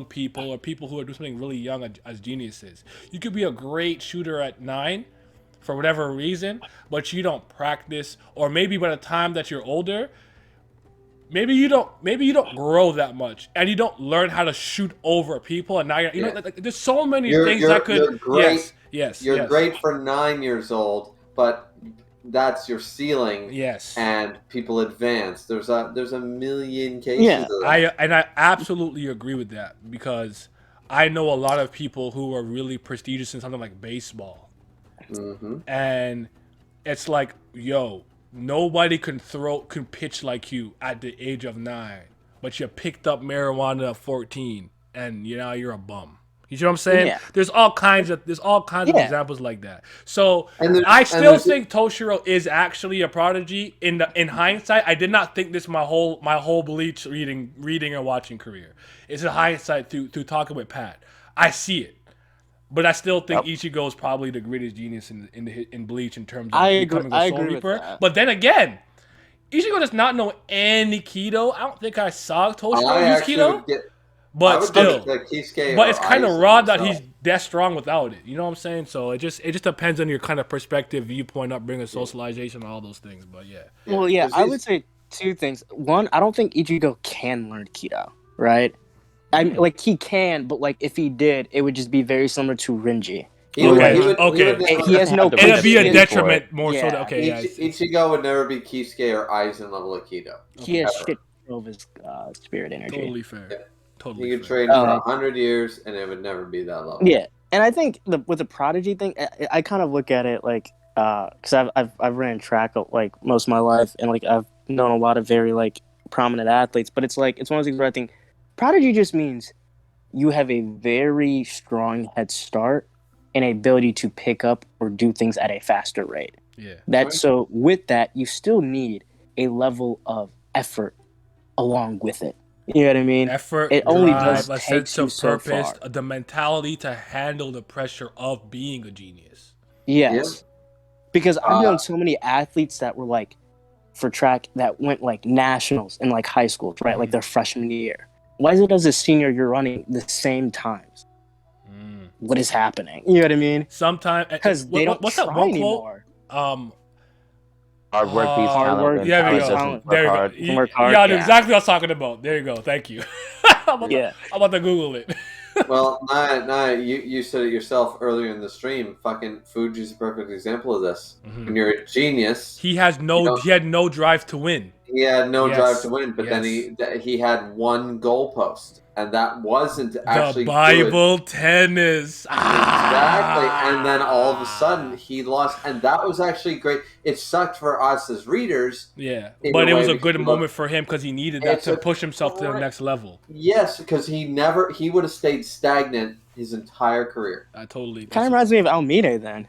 people, or people who are doing something really young, as geniuses. You could be a great shooter at 9 for whatever reason, but you don't practice, or maybe by the time that you're older, maybe you don't grow that much, and you don't learn how to shoot over people, and now there's so many things that could. You're great. Yes. You're great for 9 years old, but that's your ceiling. Yes. And people advance. There's a million cases of that. I absolutely agree with that, because I know a lot of people who are really prestigious in something like baseball. Mm-hmm. And it's like, nobody can pitch like you at the age of 9, but you picked up marijuana at 14, and you're a bum. You see what I'm saying? Yeah. There's all kinds of examples like that. So I still think Toshiro is actually a prodigy. In hindsight, I did not think this my whole Bleach reading and watching career. It's a hindsight through talking with Pat. I see it, but I still think Ichigo is probably the greatest genius in Bleach in terms of becoming a Soul Reaper. But then again, Ichigo does not know any Kido. I don't think I saw Toshiro use Kido. But still, but it's kind of raw that he's that strong without it. You know what I'm saying? So it just depends on your kind of perspective, viewpoint, upbringing, socialization, all those things. But yeah. Well, yeah, I would say 2 things. One, I don't think Ichigo can learn Kido, right? I mean, like, he can, but like if he did, it would just be very similar to Renji. He has no. It'd be a detriment more so. Ichigo would never be Kisuke or Aizen level of Kido. He has shit of his spirit energy. Totally fair. Yeah. Totally. You could train for 100 years, and it would never be that level. Yeah, and I think with the prodigy thing, I kind of look at it like, because I've ran track like most of my life, and like I've known a lot of very like prominent athletes, but it's like it's one of those things where I think prodigy just means you have a very strong head start and an ability to pick up or do things at a faster rate. Yeah. So with that, you still need a level of effort along with it. You know what I mean? Effort, it only does a sense of purpose, the mentality to handle the pressure of being a genius. Yes. Because I've known so many athletes that were like, for track, that went like nationals in like high schools, right? Like their freshman year. Why is it as a senior you're running the same times? what is happening? You know what I mean? Sometimes because they don't what's try that one anymore. Quote? Hard work beats hard talent. work. And There we talent go. doesn't There you work go. hard. Yeah, I know exactly what I was talking about. There you go. Thank you. I'm about to Google it. Well, Naya, you said it yourself earlier in the stream. Fucking Fuji's a perfect example of this. Mm-hmm. When you're a genius, he had no drive to win. He had no drive to win, but then he had one goalpost, and that wasn't actually the Bible good. Tennis. Exactly, and then all of a sudden he lost, and that was actually great. It sucked for us as readers. Yeah, but it was a good moment for him because he needed that to push himself to the next level. Yes, because he would have stayed stagnant his entire career. I totally kind of reminds me of Almeida then.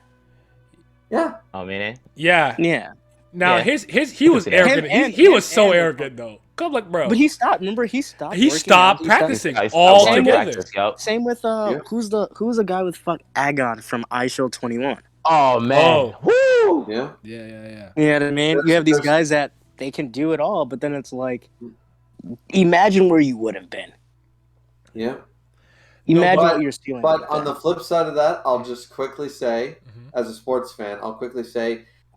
Yeah, Almeida. Yeah. Now he was arrogant. He was so arrogant though. Come like bro. But he stopped. Remember, he stopped. He stopped practicing all together. Same with who's the guy with Agon from iShow 21. Oh man. Woo! Yeah. You know what I mean? You have these guys that they can do it all, but then it's like, imagine where you would have been. Yeah. Imagine what you're stealing. But on the flip side of that, I'll just quickly say, as a sports fan,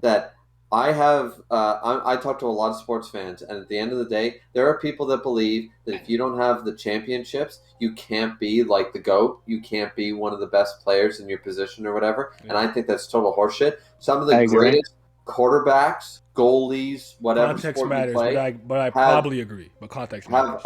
that I have I talk to a lot of sports fans, and at the end of the day, there are people that believe that if you don't have the championships, you can't be like the GOAT. You can't be one of the best players in your position or whatever. Yeah. And I think that's total horseshit. Some of the greatest quarterbacks, goalies, whatever context sport matters, you play, but I probably agree. But context matters.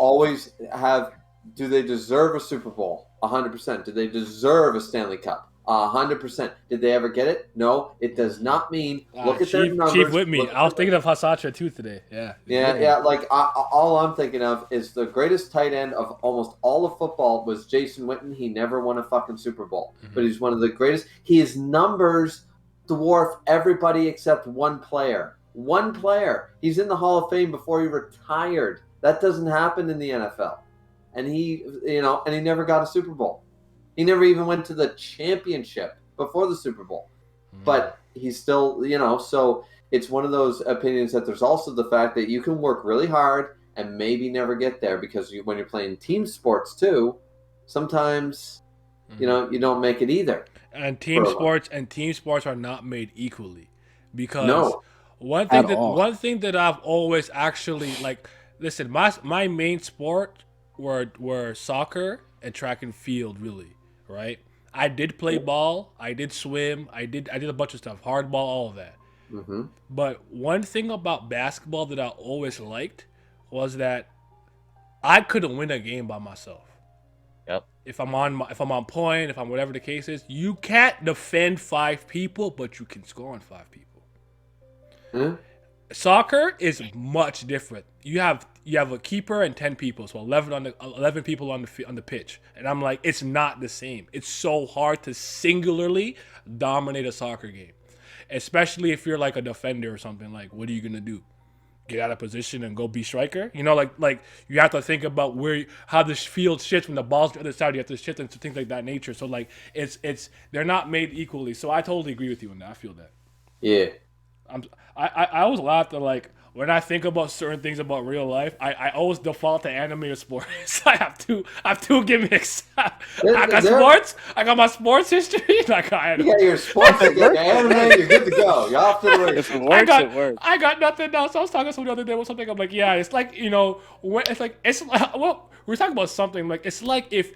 Do they deserve a Super Bowl? 100%. Do they deserve a Stanley Cup? 100%. Did they ever get it? No. It does not mean. Look at their numbers. Chief with me. I was thinking of Hasacha too today. Yeah. Like all I'm thinking of is the greatest tight end of almost all of football was Jason Witten. He never won a fucking Super Bowl, but he's one of the greatest. His numbers dwarf everybody except one player. One player. He's in the Hall of Fame before he retired. That doesn't happen in the NFL, and he never got a Super Bowl. He never even went to the championship before the Super Bowl. But he's still, so it's one of those opinions that there's also the fact that you can work really hard and maybe never get there because when you're playing team sports too, sometimes, you don't make it either. And team sports are not made equally because one thing that I've always actually listen, my main sport were soccer and track and field really. Right, I did play ball. I did swim. I did a bunch of stuff, hardball, all of that. Mm-hmm. But one thing about basketball that I always liked was that I couldn't win a game by myself. Yep. If I'm on point, if I'm whatever the case is, you can't defend 5 people, but you can score on 5 people. Mm-hmm. Soccer is much different. You have a keeper and 10 people, so 11 people on the pitch, and I'm like, it's not the same. It's so hard to singularly dominate a soccer game, especially if you're like a defender or something. Like, what are you gonna do? Get out of position and go be striker? Like you have to think about how the field shifts when the ball's to the other side. You have to shift into things like that nature. So like, it's they're not made equally. So I totally agree with you on that. I feel that. Yeah. I always laugh at when I think about certain things about real life, I always default to anime or sports. I have two gimmicks. I got sports. I got my sports history. I got anime. Yeah, your sports. You got anime. You're good to go. You're off to the races. If it works, it works. I got nothing else. I was talking to someone the other day about something. I'm like, yeah, it's like we were talking about something like it's like if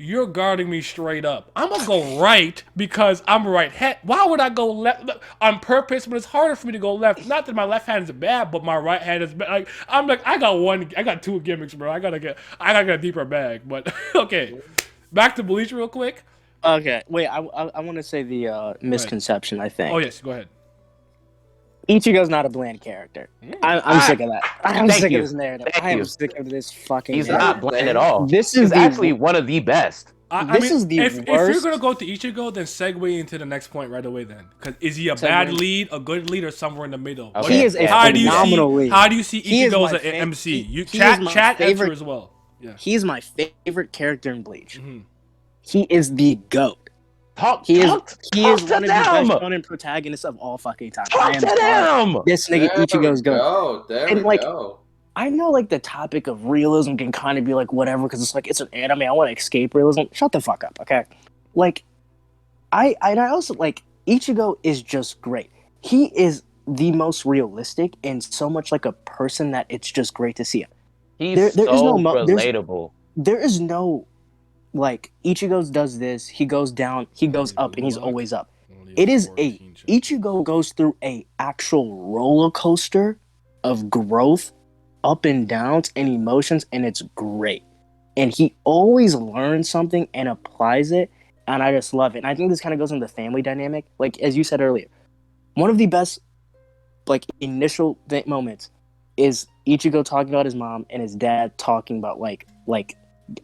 you're guarding me straight up, I'm gonna go right because I'm right. Why would I go left on purpose? But it's harder for me to go left. Not that my left hand is bad, but my right hand is bad. I got 2 gimmicks, bro. I gotta get a deeper bag. But okay, back to Bleach real quick. Okay, wait. I want to say the misconception. I think. Oh yes, go ahead. Ichigo's not a bland character. I'm sick of that. I'm sick of this narrative. I am sick of this fucking He's narrative. not bland at all. This is actually one of the best. This is the worst. If you're going to go to Ichigo, then segue into the next point right away then. Because is he a bad lead, a good lead, or somewhere in the middle? Okay. He is a phenomenal lead. How do you see Ichigo as an MC? Chat answer as well. Yeah. He's my favorite character in Bleach. Mm-hmm. He is the GOAT. He is one of the best shonen protagonists of all fucking time. Talk to them. This nigga Ichigo's GOAT. There we go. I know the topic of realism can kind of be whatever because it's an anime. I want to escape realism. Shut the fuck up, okay? like I also like Ichigo is just great. He is the most realistic and so much like a person that it's just great to see him. He's relatable. There is no like Ichigo does this, he goes down, he goes up, and he's always up. It is Ichigo goes through a actual roller coaster of growth, up and downs, and emotions, and it's great. And he always learns something and applies it, and I just love it. And I think this kind of goes into the family dynamic, like as you said earlier. One of the best, like initial moments, is Ichigo talking about his mom and his dad talking about like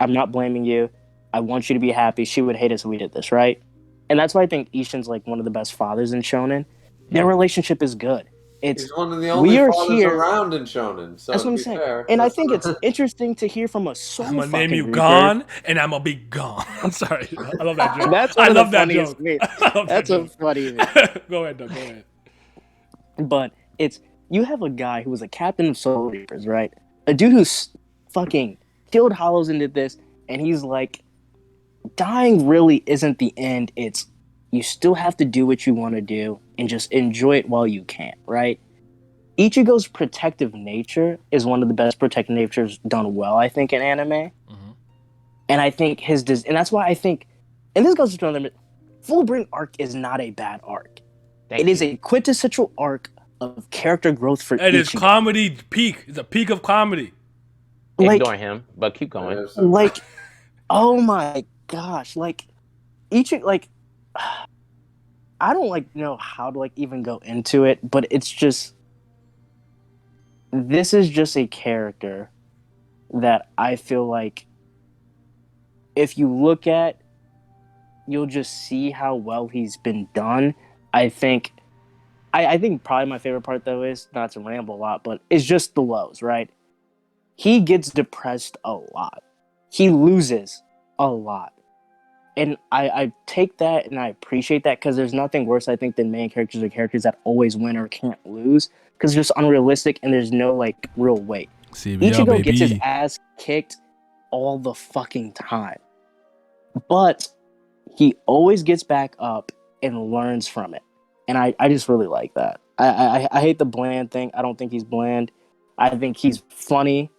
I'm not blaming you. I want you to be happy. She would hate us if we did this, right? And that's why I think Ishin's like one of the best fathers in Shonen. Their relationship is good. He's one of the only fathers around in Shonen. So that's what I'm saying. Fair, and I think it's interesting to hear from a soul. I'm gonna name you Gone, and I'm gonna be gone. I'm sorry. I love that joke. That's one of the funniest memes. That's a funny meme. Go ahead, Doug. Go ahead. But it's you have a guy who was a captain of Soul Reapers, right? A dude who's fucking killed Hollows and did this, and he's like, dying really isn't the end. It's you still have to do what you want to do and just enjoy it while you can, right? Ichigo's protective nature is one of the best protective natures done well, I think, in anime. Mm-hmm. And I think and that's why I think, and this goes to another, Full Brain arc is not a bad arc. It is a quintessential arc of character growth for Ichigo. It is comedy peak. It's a peak of comedy. Ignore him, but keep going. Like, oh my gosh, like Ichigo, like I don't like know how to like even go into it, but it's just this is just a character that I feel like if you look at, you'll just see how well he's been done. I think probably my favorite part though is, not to ramble a lot, but it's just the lows, right? He gets depressed a lot. He loses a lot. And I take that and I appreciate that because there's nothing worse, I think, than main characters or characters that always win or can't lose because it's just unrealistic and there's no, like, real weight. Ichigo gets his ass kicked all the fucking time. But he always gets back up and learns from it. And I just really like that. I hate the bland thing. I don't think he's bland. I think he's funny.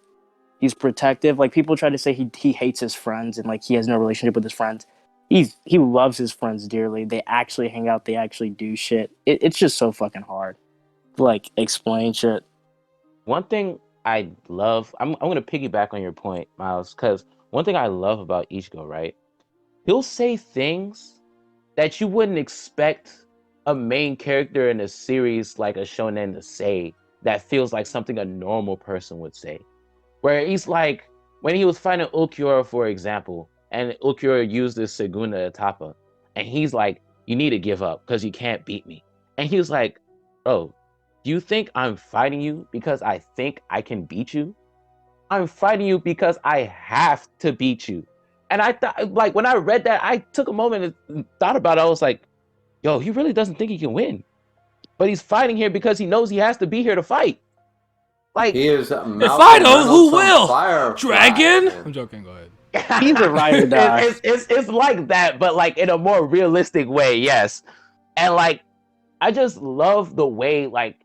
He's protective. Like, people try to say he hates his friends and, like, he has no relationship with his friends. He loves his friends dearly. They actually hang out. They actually do shit. It's just so fucking hard to, like, explain shit. One thing I love... I'm going to piggyback on your point, Miles, because one thing I love about Ichigo, right? He'll say things that you wouldn't expect a main character in a series like a shonen to say that feels like something a normal person would say. Where he's like, when he was fighting Ulquiorra, for example, and Ulquiorra used this Segunda Etapa, and he's like, you need to give up because you can't beat me. And he was like, oh, do you think I'm fighting you because I think I can beat you? I'm fighting you because I have to beat you. And I thought, like, when I read that, I took a moment and thought about it. I was like, yo, he really doesn't think he can win. But he's fighting here because he knows he has to be here to fight. Like, he is. If I know, who will? Dragon? I'm joking. Go ahead. He's a ride or die. It's like that, but like in a more realistic way, yes. And like, I just love the way like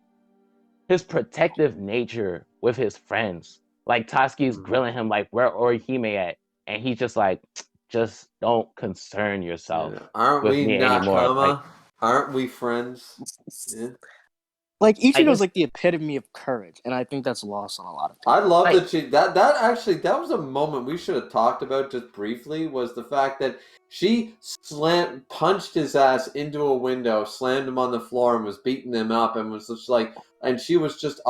his protective nature with his friends. Like Tatsuki's grilling him like, where Orihime at? And he's just like, just don't concern yourself. Aren't with we me Nakama? anymore. Like, aren't we friends? Yeah. Like, Ichigo's like the epitome of courage, and I think that's lost on a lot of people. I love that was a moment we should have talked about just briefly, was the fact that she punched his ass into a window, slammed him on the floor, and was beating him up, and was just like, and she was just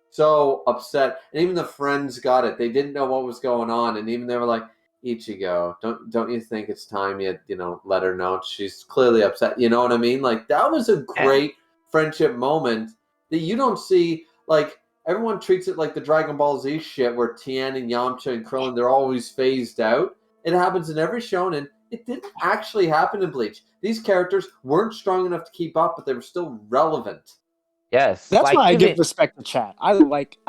so upset. And even the friends got it. They didn't know what was going on, and even they were like, Ichigo, don't you think it's time you let her know? She's clearly upset. You know what I mean? Like, that was a great friendship moment that you don't see. Like, everyone treats it like the Dragon Ball Z shit where Tien and Yamcha and Krillin, they're always phased out. It happens in every shonen. It didn't actually happen in Bleach. These characters weren't strong enough to keep up, but they were still relevant. Yes. That's why I give respect to Chad. I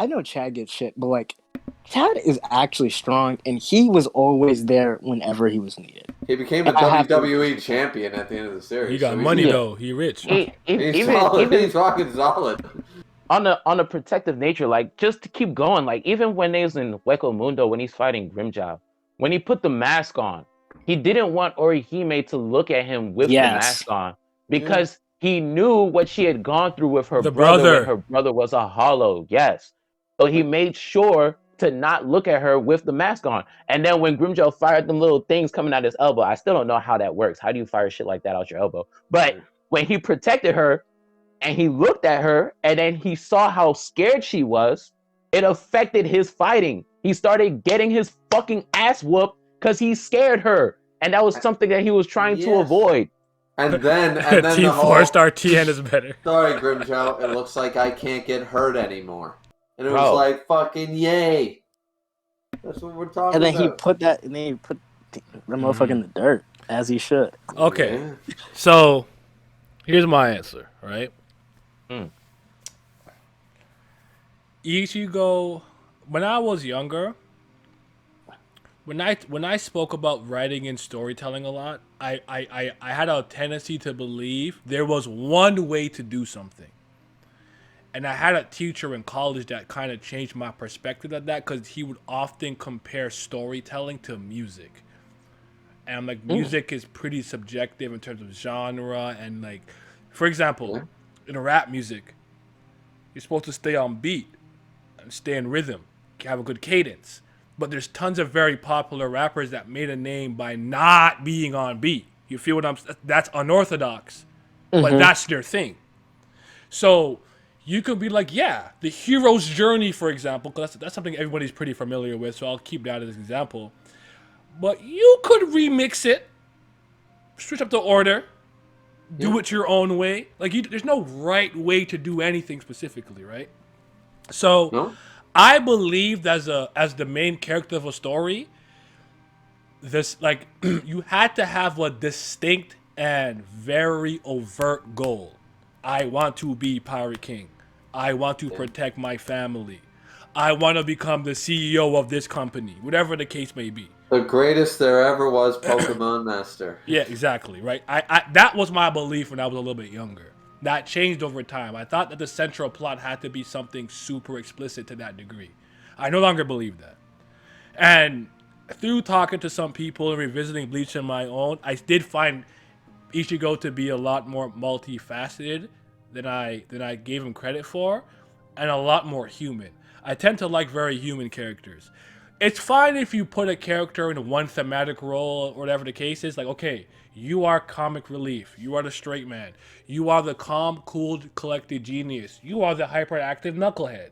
know Chad gets shit, but like, Chad is actually strong, and he was always there whenever he was needed. He became a WWE champion at the end of the series. He got money though. He rich. He's solid. He's rocking solid. On a protective nature, like just to keep going, like even when they was in Hueco Mundo, when he's fighting Grimjow, when he put the mask on, he didn't want Orihime to look at him with the mask on because he knew what she had gone through with her brother. When her brother was a hollow. Yes. So he made sure to not look at her with the mask on. And then when Grimjow fired them little things coming out his elbow, I still don't know how that works. How do you fire shit like that out your elbow? But when he protected her and he looked at her and then he saw how scared she was, it affected his fighting. He started getting his fucking ass whooped because he scared her. And that was something that he was trying to avoid. And then Team 4-star TN is better. Sorry, Grimjow. It looks like I can't get hurt anymore. And it was like, fucking yay. That's what we're talking about. And then he put the motherfucker in the dirt, as he should. Okay. So, here's my answer, right? Ichigo, when I was younger, when I spoke about writing and storytelling a lot, I had a tendency to believe there was one way to do something. And I had a teacher in college that kind of changed my perspective of that because he would often compare storytelling to music. And I'm like, music is pretty subjective in terms of genre. And like, for example, in a rap music, you're supposed to stay on beat and stay in rhythm, have a good cadence. But there's tons of very popular rappers that made a name by not being on beat. You feel what I'm saying? That's unorthodox, but that's their thing. So you could be like, yeah, the hero's journey, for example, because that's something everybody's pretty familiar with, so I'll keep that as an example. But you could remix it, switch up the order, do it your own way. Like, there's no right way to do anything specifically, right? So I believe as the main character of a story, this, like, you had to have a distinct and very overt goal. I want to be Pirate King. I want to protect my family. I want to become the CEO of this company, whatever the case may be. The greatest there ever was, Pokemon Master. Yeah, exactly, right? I that was my belief when I was a little bit younger. That changed over time. I thought that the central plot had to be something super explicit to that degree. I no longer believe that. And through talking to some people and revisiting Bleach on my own, I did find Ichigo to be a lot more multifaceted than I gave him credit for, and a lot more human. I tend to like very human characters. It's fine if you put a character in one thematic role or whatever the case is. Like, okay, you are comic relief. You are the straight man. You are the calm, cool, collected genius. You are the hyperactive knucklehead.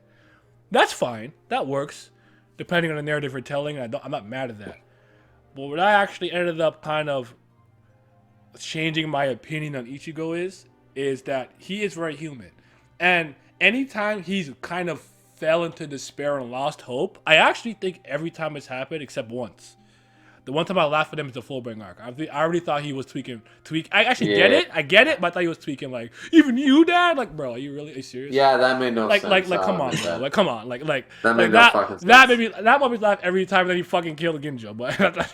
That's fine. That works, depending on the narrative you're telling. I'm not mad at that. But what I actually ended up kind of changing my opinion on Ichigo is that he is very human. And anytime he's kind of fell into despair and lost hope, I actually think every time it's happened except once. The one time I laughed at him is the Fullbring arc. I already thought he was tweaking. I actually get it, but I thought he was tweaking. Like, even you, Dad? Like, bro, are you serious? Yeah, that made no sense. Like, come on, bro. Like, come on. Like, that made no fucking sense. That made me laugh every time that he fucking killed Ginjo. But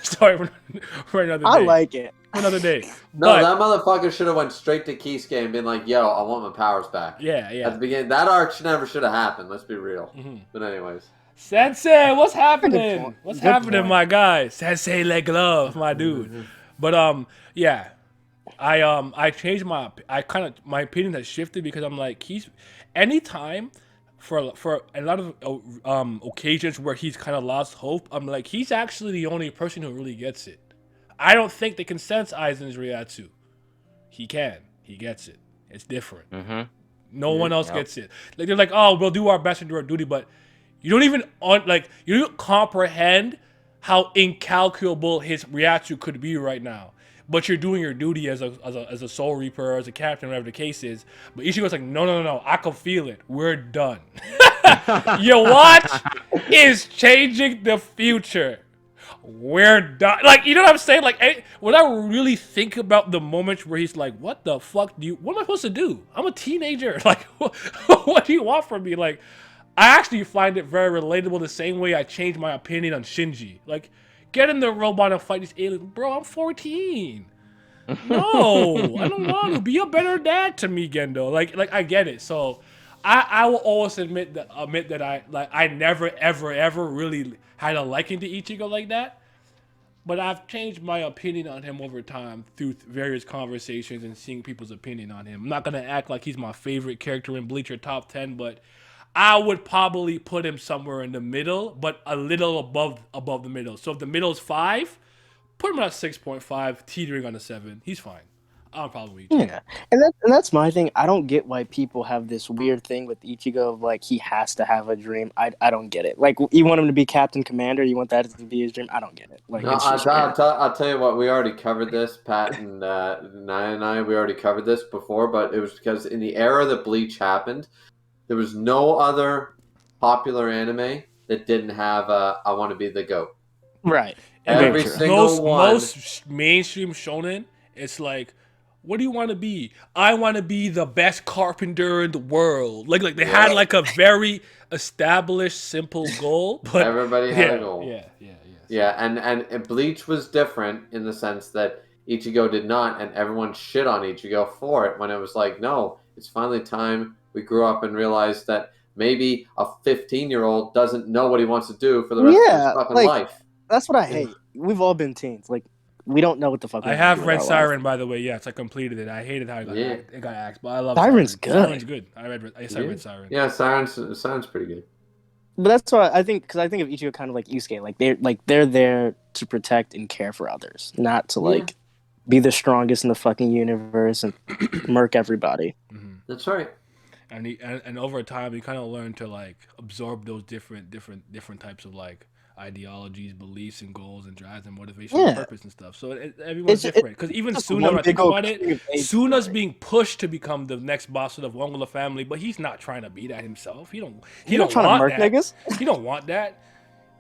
sorry for another day. I like it. Another day. No, that motherfucker should have went straight to Kisuke and been like, "Yo, I want my powers back." Yeah. At the beginning, that arc never should have happened. Let's be real. But anyways. Sensei, what's happening? What's happening, my guy? Sensei leg love, my dude. But yeah, I changed my opinion has shifted because I'm like, anytime for a lot of occasions where he's kind of lost hope, I'm like, he's actually the only person who really gets it. I don't think they can sense Aizen's Ryatsu. He gets it. It's different. No one else gets it. Like, they're like, oh, we'll do our best and do our duty, but you don't even you don't comprehend how incalculable his Ryatsu could be right now. But you're doing your duty as a Soul Reaper, as a captain, whatever the case is. But Ichigo's like, no, I can feel it. We're done. Your watch is changing the future. We're done. Like, you know what I'm saying? Like, when I really think about the moments where he's like, what the fuck what am I supposed to do? I'm a teenager. Like, what do you want from me? Like, I actually find it very relatable the same way I changed my opinion on Shinji. Like, get in the robot and fight these aliens. Bro, I'm 14. No, I don't want to. Be a better dad to me, Gendo. Like I get it. So I will always admit that I never ever really had a liking to Ichigo like that. But I've changed my opinion on him over time through various conversations and seeing people's opinion on him. I'm not gonna act like he's my favorite character in Bleach or top 10, but I would probably put him somewhere in the middle, but a little above the middle. So if the middle's 5, put him at 6.5, teetering on a 7. He's fine. I'll probably be. Yeah, and that's my thing. I don't get why people have this weird thing with Ichigo of like he has to have a dream. I don't get it. Like you want him to be Captain Commander, you want that to be his dream. I don't get it. Like no, I'll tell you what. We already covered this, Pat and Naya and I. We already covered this before, but it was because in the era that Bleach happened, there was no other popular anime that didn't have I want to be the GOAT. Right. Every single one. Most mainstream shonen, it's like, what do you want to be? I want to be the best carpenter in the world. Like they had like a very established, simple goal, but everybody had a goal. Yeah. And Bleach was different in the sense that Ichigo did not, and everyone shit on Ichigo for it when it was like, no, it's finally time we grew up and realized that maybe a 15-year-old doesn't know what he wants to do for the rest of his fucking life. That's what I hate. We've all been teens. Like, we don't know what the fuck. I have read Siren, by the way. Yes, I completed it. I hated how it got axed, but I love Siren's Siren. good. Siren's good. I read Siren. Yeah, Siren's pretty good. But that's why I think, because I think of Ichigo kind of like Yusuke. They're there to protect and care for others, not to be the strongest in the fucking universe and murk everybody. Mm-hmm. That's right. And over time, you kind of learn to like absorb those different types of like ideologies, beliefs, and goals, and drives, and motivation, and purpose, and stuff. So everyone's different. Because even Suna, when I think about it, Suna's being pushed to become the next boss of the Wongula family, but he's not trying to be that himself. He don't trying want to murk that. Niggas? He don't want that.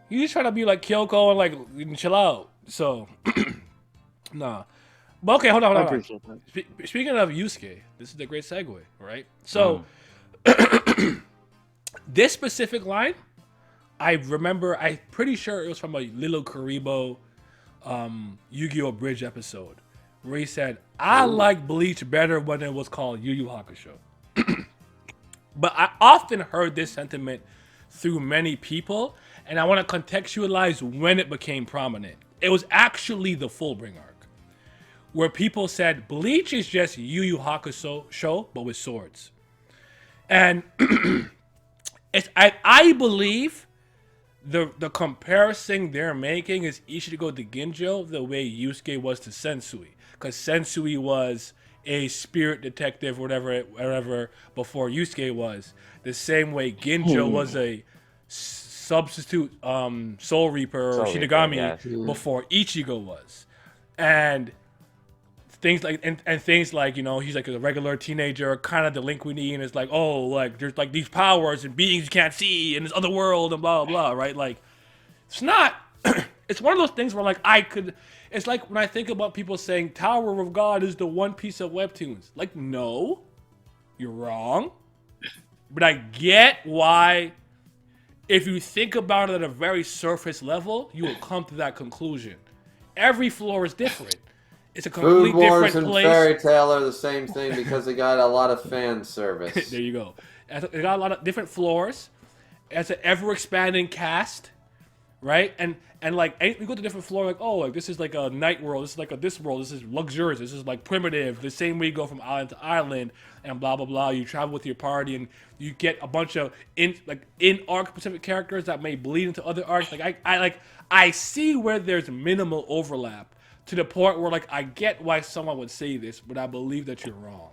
He's just trying to be like Kyoko and like chill out. So, nah. But okay, hold on. Speaking of Yusuke, this is a great segue, right? So, this specific line, I remember, I'm pretty sure it was from a Little Karibo Yu-Gi-Oh! Bridge episode, where he said, I like Bleach better when it was called Yu Yu Hakusho. But I often heard this sentiment through many people, and I want to contextualize when it became prominent. It was actually the Fullbring arc, where people said, Bleach is just Yu Yu Hakusho, but with swords. And I believe the comparison they're making is Ichigo to Ginjo the way Yusuke was to Sensui. Because Sensui was a spirit detective, whatever, before Yusuke was. The same way Ginjo was a substitute Soul Reaper or Shinigami before Ichigo was. And things like and things like, you know, he's like a regular teenager, kind of delinquent, and it's like, oh, like there's like these powers and beings you can't see in this other world and blah blah blah, right? Like it's not it's one of those things where like it's like when I think about people saying Tower of God is the One Piece of webtoons. Like, no, you're wrong. But I get why, if you think about it at a very surface level, you will come to that conclusion. Every floor is different. It's a completely different place. Food Wars and Fairy Tail are the same thing because they got a lot of fan service. There you go. They got a lot of different floors. It's an ever-expanding cast, right? And like, we go to different floor, like, oh, like this is like a night world. This is like this world. This is luxurious. This is like primitive. The same way you go from island to island and blah blah blah. You travel with your party and you get a bunch of in arc specific characters that may bleed into other arcs. Like I see where there's minimal overlap. To the point where, like, I get why someone would say this, but I believe that you're wrong.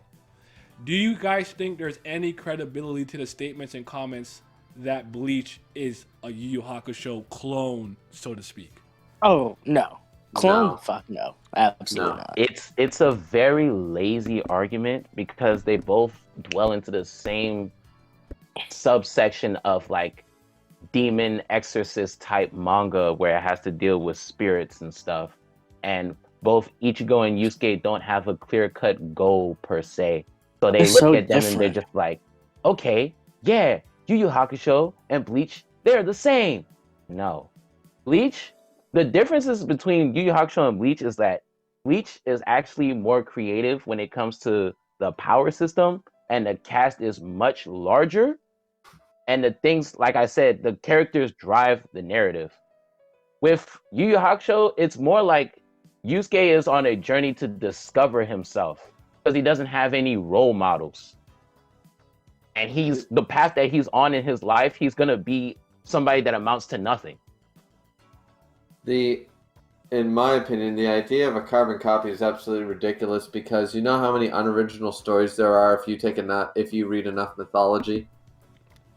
Do you guys think there's any credibility to the statements and comments that Bleach is a Yu Yu Hakusho clone, so to speak? Oh, no. Clone? No. Fuck no. Absolutely not. It's a very lazy argument because they both dwell into the same subsection of, like, demon exorcist type manga where it has to deal with spirits and stuff. And both Ichigo and Yusuke don't have a clear-cut goal per se. So they look at them and they're just like, okay, yeah, Yu Yu Hakusho and Bleach, they're the same. No. Bleach, the differences between Yu Yu Hakusho and Bleach is that Bleach is actually more creative when it comes to the power system, and the cast is much larger. And the things, like I said, the characters drive the narrative. With Yu Yu Hakusho, it's more like Yusuke is on a journey to discover himself because he doesn't have any role models. And the path that he's on in his life, he's gonna be somebody that amounts to nothing. In my opinion, the idea of a carbon copy is absolutely ridiculous because you know how many unoriginal stories there are if you read enough mythology.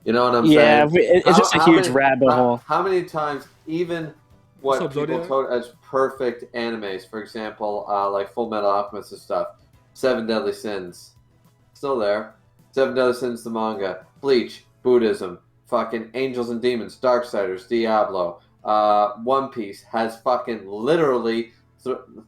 You know what I'm saying? Yeah, it's just a huge rabbit hole. How many times, even what people told as perfect animes, for example, like Full Metal Alchemist and stuff, Seven Deadly Sins, still there. Seven Deadly Sins, the manga, Bleach, Buddhism, fucking Angels and Demons, Darksiders, Diablo. One Piece has fucking literally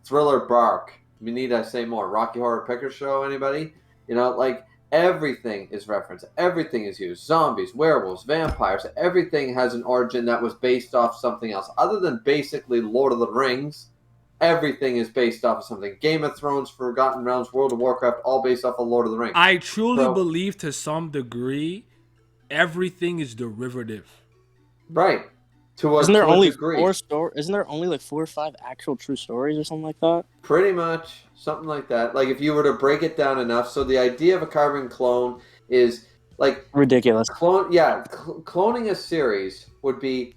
Thriller Bark. Need I say more? Rocky Horror Picture Show, anybody? You know, like, everything is referenced. Everything is used. Zombies, werewolves, vampires. Everything has an origin that was based off something else. Other than basically Lord of the Rings, everything is based off of something. Game of Thrones, Forgotten Realms, World of Warcraft, all based off of Lord of the Rings. I truly believe to some degree, everything is derivative. Right. Isn't there only 4 stories? Isn't there only like 4 or 5 actual true stories or something like that? Pretty much, something like that. Like if you were to break it down enough, so the idea of a carbon clone is like ridiculous. Cloning a series would be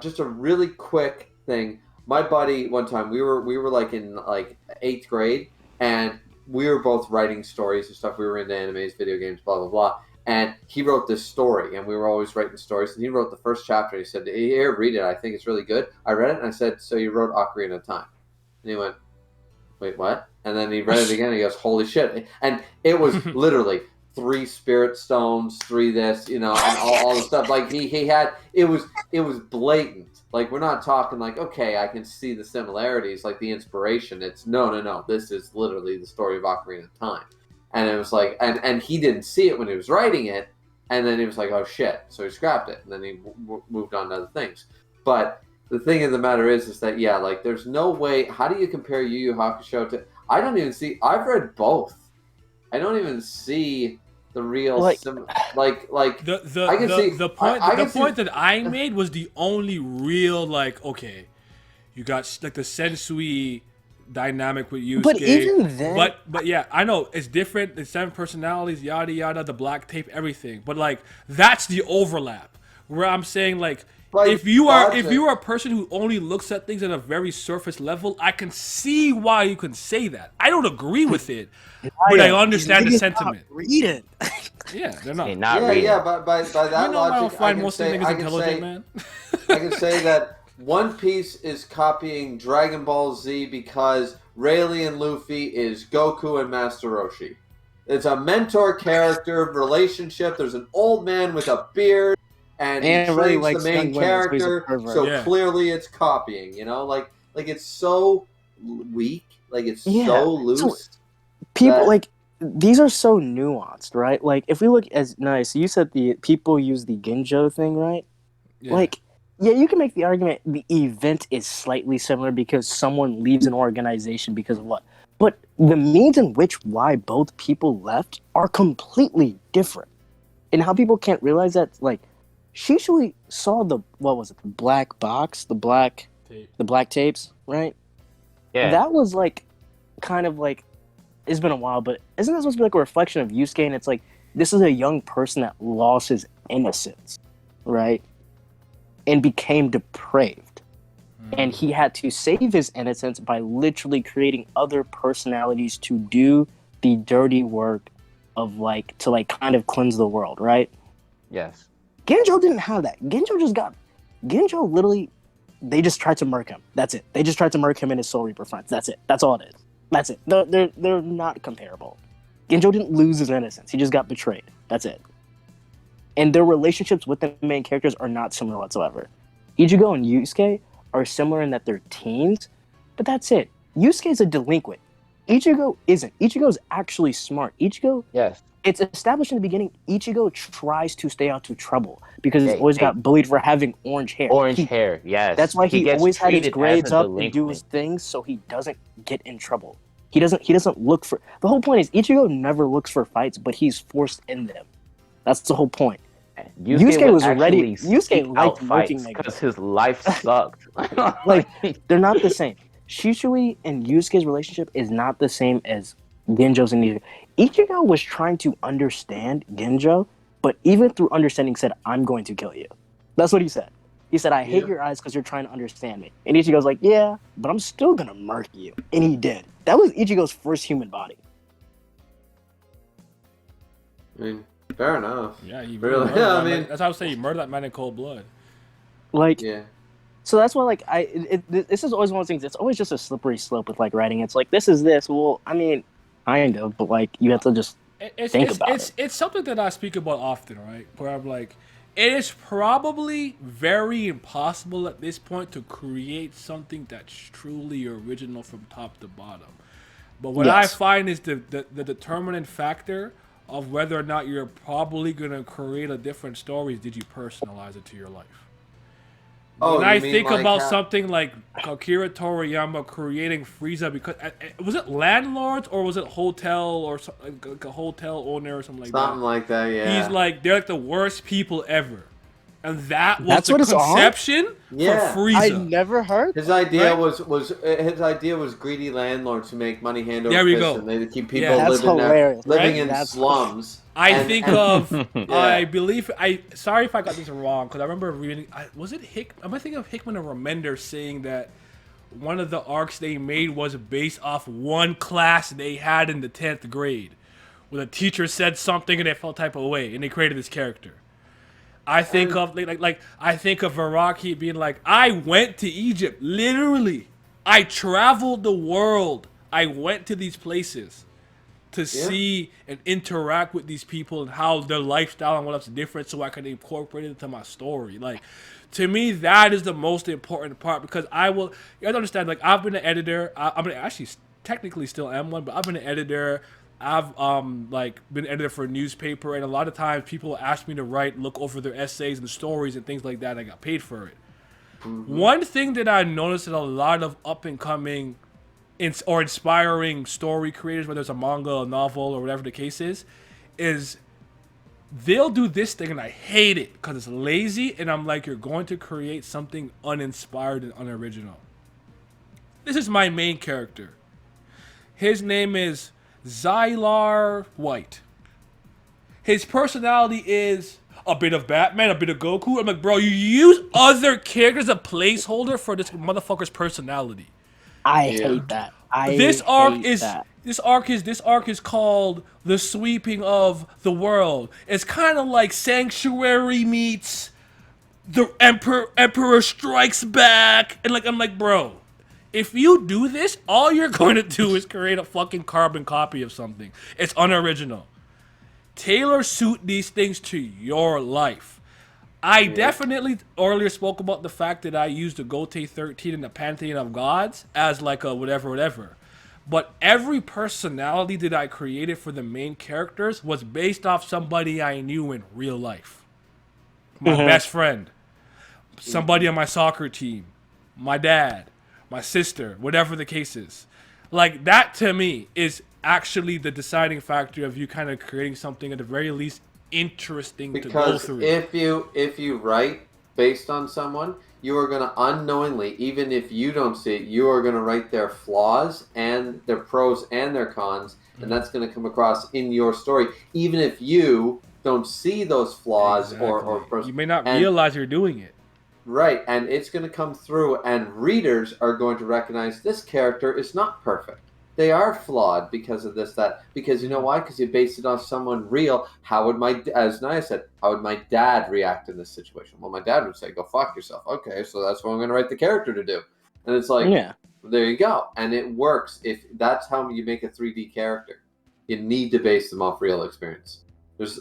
just a really quick thing. My buddy, one time we were like in like 8th grade, and we were both writing stories and stuff. We were into animes, video games, blah blah blah. And he wrote this story, and we were always writing stories. And he wrote the first chapter. He said, "Here, read it. I think it's really good." I read it, and I said, "So you wrote Ocarina of Time?" And he went, "Wait, what?" And then he read it again. And he goes, "Holy shit!" And it was literally 3 spirit stones, 3 this, you know, and all the stuff. Like he had it was blatant. Like we're not talking like, okay, I can see the similarities, like the inspiration. It's no. This is literally the story of Ocarina of Time. And it was like, and he didn't see it when he was writing it, and then he was like, oh shit, so he scrapped it, and then he moved on to other things. But the thing of the matter is that, yeah, like, there's no way, how do you compare Yu Yu Hakusho to, I've read both. I don't even see the real, the point that I made was the only real, like, okay, you got, like, the Sensui dynamic with Yusuke. But even then, but yeah, I know it's different. The 7 personalities, yada yada, the black tape, everything. But like that's the overlap. Where I'm saying like if you are a person who only looks at things at a very surface level, I can see why you can say that. I don't agree with it, but I understand the sentiment. Read it. Yeah, they're not. But by that logic, I don't find most niggas intelligent, man. I can say that One Piece is copying Dragon Ball Z because Rayleigh and Luffy is Goku and Master Roshi. It's a mentor character relationship. There's an old man with a beard, and he trains the main character. So clearly, it's copying. You know, like it's so weak. Like it's so loose. So people like these are so nuanced, right? Like if we look as nice, you said the people use the Ginjo thing, right? Yeah. Like. Yeah, you can make the argument the event is slightly similar because someone leaves an organization because of what. But the means in which why both people left are completely different. And how people can't realize that, like, she actually saw the black box, the black tapes, right? Yeah. That was like, kind of like, it's been a while, but isn't that supposed to be like a reflection of Yusuke? And it's like, this is a young person that lost his innocence, right? And became depraved. And he had to save his innocence by literally creating other personalities to do the dirty work of to kind of cleanse the world, right? Yes. Genjo didn't have that. Genjo literally, they just tried to murk him. That's it. They just tried to murk him and his Soul Reaper friends. That's it. That's all it is. That's it. They're not comparable. Genjo didn't lose his innocence. He just got betrayed. That's it. And their relationships with the main characters are not similar whatsoever. Ichigo and Yusuke are similar in that they're teens, but that's it. Yusuke is a delinquent. Ichigo isn't. Ichigo is actually smart. Ichigo it's established in the beginning. Ichigo tries to stay out of trouble because he's always got bullied for having orange hair. Hair, yes. That's why he always had his grades up and do his things so he doesn't get in trouble. He doesn't look for. The whole point is Ichigo never looks for fights, but he's forced in them. That's the whole point. Yusuke was ready. Yusuke liked working because his life sucked. Like they're not the same. Shisui and Yusuke's relationship is not the same as Genjo's and Ichigo. Ichigo was trying to understand Genjo, but even through understanding said, "I'm going to kill you." That's what he said. He said, "I hate your eyes because you're trying to understand me." And Ichigo's like, "Yeah, but I'm still gonna murk you." And he did. That was Ichigo's first human body. I mean, fair enough. Yeah, he really. Yeah, I mean, that's how I was saying. He murdered that man in cold blood. Like, yeah. So that's why, like, this is always one of those things. It's always just a slippery slope with like writing. It's like this is this. Well, I mean, kind of, but like you have to just think about it. It's something that I speak about often, right? Where I'm like, it is probably very impossible at this point to create something that's truly original from top to bottom. But what I find is the determinant factor of whether or not you're probably going to create a different story is did you personalize it to your life? When I think about something like Akira Toriyama creating Frieza, because was it landlords or was it hotel or like a hotel owner or something like that? Something like that, yeah. He's like they're like the worst people ever, and that's the conception for Frieza. I never heard. His idea was greedy landlords who make money hand over fist, and they keep people living in slums. I think of, I believe, sorry if I got this wrong, because I remember reading, am I thinking of Hickman or Remender saying that one of the arcs they made was based off one class they had in the 10th grade, where the teacher said something and they felt type of way, and they created this character. I think of, I think of Araki being like, I went to Egypt, literally. I traveled the world. I went to these places to see and interact with these people and how their lifestyle and what else is different so I can incorporate it into my story. Like, to me, that is the most important part because you have to understand, like, I've been an editor. I'm actually technically still am one, but I've been an editor. I've been editor for a newspaper, and a lot of times people ask me to look over their essays and stories and things like that, and I got paid for it. Mm-hmm. One thing that I noticed that a lot of up-and-coming or inspiring story creators, whether it's a manga, a novel, or whatever the case is they'll do this thing and I hate it because it's lazy, and I'm like, you're going to create something uninspired and unoriginal. This is my main character. His name is Xylar White. His personality is a bit of Batman, a bit of Goku. I'm like, bro, you use other characters as a placeholder for this motherfucker's personality. I hate that. This arc is called The Sweeping of the World. It's kind of like Sanctuary meets The Emperor Strikes Back. And I'm like, bro, if you do this, all you're going to do is create a fucking carbon copy of something. It's unoriginal. Tailor suit these things to your life. I definitely earlier spoke about the fact that I used the Gote 13 in the Pantheon of Gods as like a whatever. But every personality that I created for the main characters was based off somebody I knew in real life. My best friend, somebody on my soccer team, my dad, my sister, whatever the case is. Like, that to me is actually the deciding factor of you kind of creating something at the very least interesting to go through. Because if you write based on someone, you are going to unknowingly, even if you don't see it, you are going to write their flaws and their pros and their cons, and that's going to come across in your story, even if you don't see those flaws or pros. You may not realize you're doing it. Right, and it's going to come through, and readers are going to recognize this character is not perfect. They are flawed because of this, that. Because you know why? Because you based it on someone real. How would as Naya said, how would my dad react in this situation? Well, my dad would say, go fuck yourself. Okay, so that's what I'm going to write the character to do. And it's like, there you go. And it works. If that's how you make a 3D character. You need to base them off real experience. There's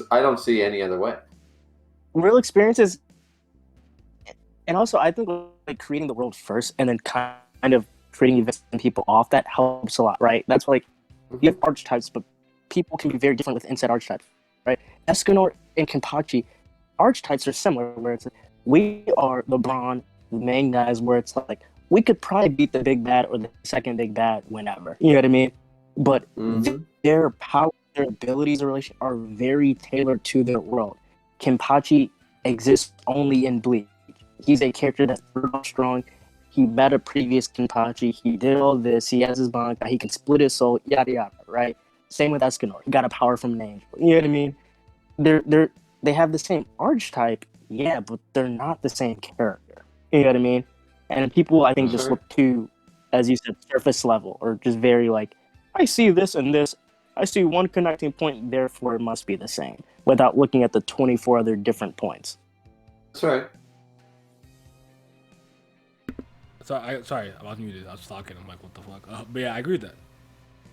I don't see any other way. Real experiences, and also I think like creating the world first and then kind of creating events and people off, that helps a lot, right? That's why, like, you have archetypes, but people can be very different with inside archetypes, right? Escanor and Kenpachi archetypes are similar, where it's like, we are LeBron, the main guys, where it's like, we could probably beat the big bad or the second big bad whenever. You know what I mean? But their power, their abilities, are very tailored to their world. Kenpachi exists only in Bleach. He's a character that's strong. He met a previous Kenpachi. He did all this. He has his Bankai. He can split his soul. Yada yada. Right. Same with Escanor. He got a power from an angel. You know what I mean? They have the same archetype, yeah, but they're not the same character. You know what I mean? And people, I think, just look too, as you said, surface level, or just very like, I see this and this. I see one connecting point, therefore it must be the same, without looking at the 24 other different points. That's right. Sorry, I was muted. I was talking. I'm like, what the fuck? But yeah, I agree with that.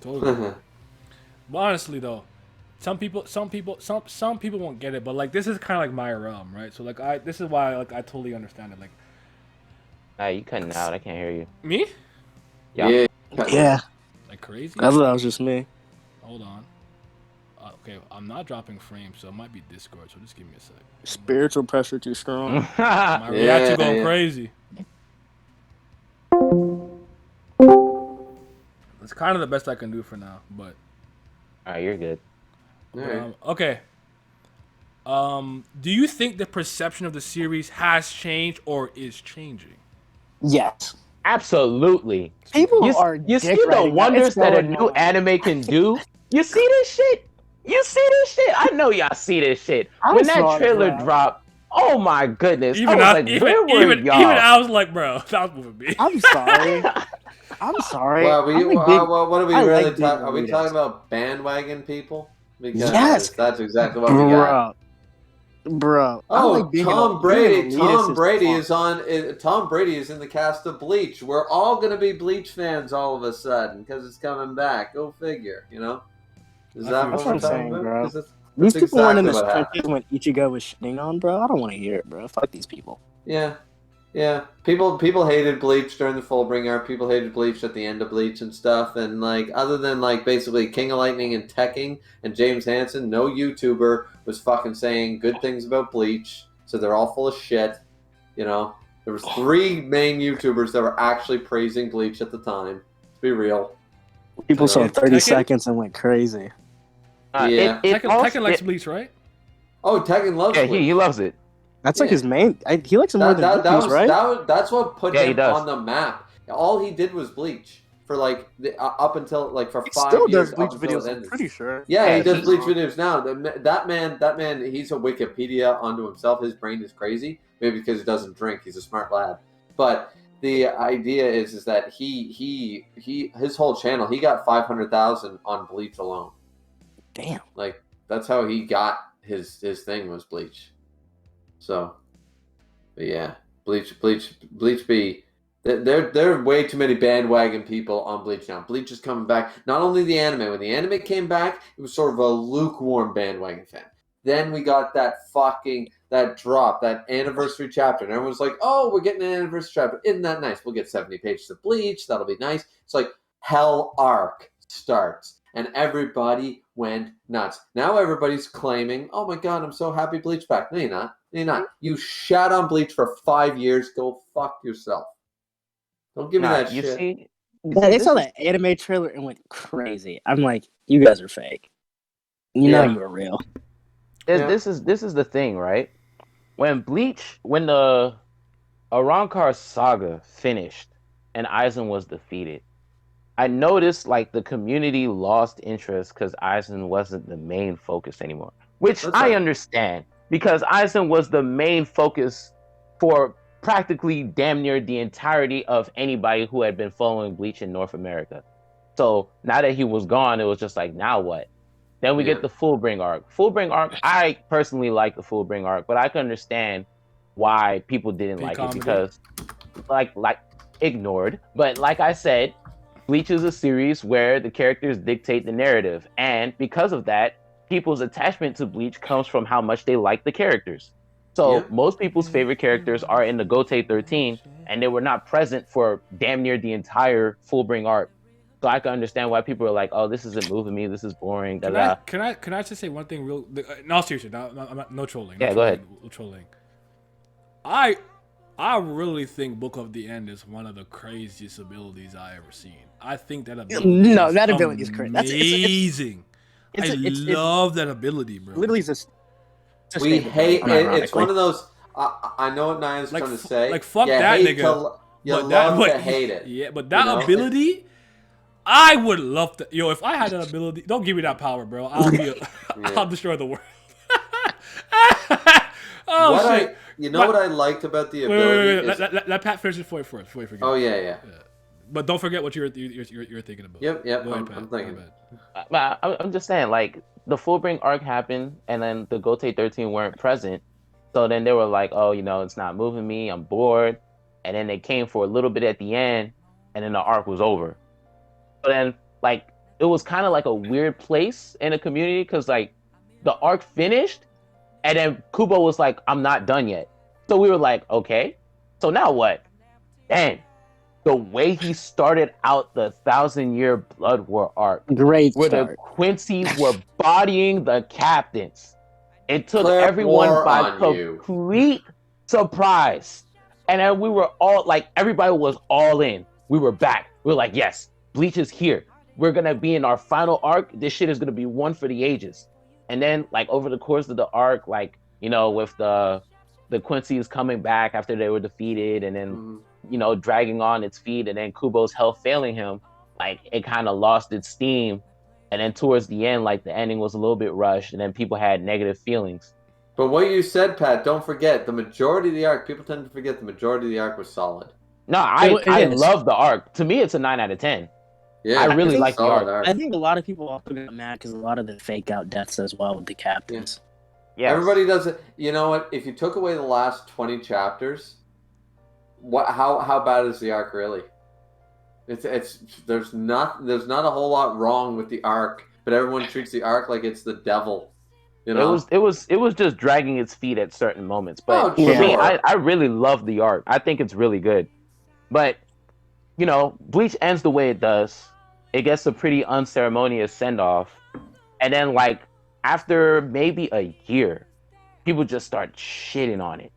Totally. But honestly, though, some people won't get it. But like, this is kind of like my realm, right? So like, this is why like I totally understand it. Like, you cutting out? I can't hear you. Me? Yeah. Yeah. Like crazy? I thought that was just me. Hold on. Okay, I'm not dropping frames, so it might be Discord. So just give me a sec. Spiritual pressure too strong. My reaction going crazy. It's kind of the best I can do for now, but. Alright, you're good. Okay. Do you think the perception of the series has changed or is changing? Yes. Absolutely. People you see the wonders that a new anime can do? You see this shit? I know y'all see this shit. When that trailer dropped, oh my goodness. Even I was like, bro, that was moving me. I'm sorry. Well, what are we really talking? Are we talking about bandwagon people? Because that's exactly what we got. Bro. Oh, Tom Brady is in the cast of Bleach. We're all gonna be Bleach fans all of a sudden because it's coming back. Go figure, you know. Is that what I'm saying, bro? These people weren't in the trenches when Ichigo was shitting on, bro. I don't want to hear it, bro. Fuck these people. Yeah. People hated Bleach during the Fullbring arc. People hated Bleach at the end of Bleach and stuff. And like, other than like basically King of Lightning and Tekking and James Hansen, no YouTuber was fucking saying good things about Bleach. So they're all full of shit. You know, there was 3 main YouTubers that were actually praising Bleach at the time. To be real, people saw 30 seconds and went crazy. Tekken likes Bleach, right? Oh, Tekken loves Bleach. Yeah, he loves it. That's like his main. He likes him more than Bleach, right? That's what put him on the map. All he did was Bleach for like up until like for 5 years. Still does Bleach videos. I'm pretty sure. Yeah, he does Bleach videos now. That man, he's a Wikipedia unto himself. His brain is crazy. Maybe because he doesn't drink. He's a smart lad. But the idea is that his whole channel, he got 500,000 on Bleach alone. Damn. Like that's how he got his thing was Bleach. So, but yeah, Bleach be there are way too many bandwagon people on Bleach now. Bleach is coming back. Not only the anime. When the anime came back, it was sort of a lukewarm bandwagon fan. Then we got that drop, that anniversary chapter, and everyone's like, "Oh, we're getting an anniversary chapter. Isn't that nice? We'll get 70 pages of Bleach. That'll be nice." It's like Hell Arc starts. And everybody went nuts. Now everybody's claiming, "Oh my god, I'm so happy Bleach back." No, you're not. You shat on Bleach for 5 years. Go fuck yourself. Don't give me that shit. They saw that anime trailer and went crazy. I'm like, you guys are fake. You know you were real. This is the thing, right? When the Arrancar saga finished and Aizen was defeated, I noticed like the community lost interest because Aizen wasn't the main focus anymore, which I understand because Aizen was the main focus for practically damn near the entirety of anybody who had been following Bleach in North America. So now that he was gone, it was just like, now what? Then we get the Fullbring arc. Fullbring arc, I personally like the Fullbring arc, but I can understand why people didn't like it because like ignored. But like I said, Bleach is a series where the characters dictate the narrative, and because of that, people's attachment to Bleach comes from how much they like the characters. So most people's favorite characters are in the Gote 13, and they were not present for damn near the entire Fullbring arc. So I can understand why people are like, "Oh, this isn't moving me. This is boring." Can I just say one thing real? No, seriously, no trolling. Yeah, go ahead. No trolling. I really think Book of the End is one of the craziest abilities I ever seen. I think that ability. That ability is crazy. That's amazing. I love that ability, bro. Literally, just we hate it. It's one of those. I know what Nian's trying to say. Like fuck that nigga. To hate it. Yeah, but that ability, I would love to. Yo, if I had that ability, don't give me that power, bro. I'll destroy the world. Shit. What I liked about the ability? Let Pat finish it for you first before you forget. Oh yeah. But don't forget what you're thinking about. Yep. Ahead, I'm thinking. I'm just saying, like, the Fullbring arc happened, and then the Gotei 13 weren't present. So then they were like, oh, it's not moving me. I'm bored. And then they came for a little bit at the end, and then the arc was over. But then, like, it was kind of like a weird place in the community because, like, the arc finished, and then Kubo was like, I'm not done yet. So we were like, okay, so now what? Dang. The way he started out the 1,000-Year Blood War arc, great where start. the Quincy's were bodying the captains. It took everyone by complete surprise. And then we were all like, everybody was all in. We were back. We were like, yes, Bleach is here. We're going to be in our final arc. This shit is going to be one for the ages. And then, like, over the course of the arc, like, with the Quincy's coming back after they were defeated, and then, dragging on its feet, and then Kubo's health failing him, like, it kind of lost its steam. And then towards the end, like, the ending was a little bit rushed, and then people had negative feelings. But what you said, Pat, don't forget, the majority of the arc, people tend to forget the majority of the arc was solid. No, I love the arc. To me, it's a 9 out of 10. Yeah, I really like the arc. I think a lot of people also got mad because a lot of the fake out deaths as well with the captains. Yeah. Everybody does it. You know what? If you took away the last 20 chapters, how bad is the arc really? There's not a whole lot wrong with the arc, but everyone treats the arc like it's the devil. It was just dragging its feet at certain moments. But for me, I really love the arc. I think it's really good. But Bleach ends the way it does. It gets a pretty unceremonious send off, and then like after maybe a year, people just start shitting on it,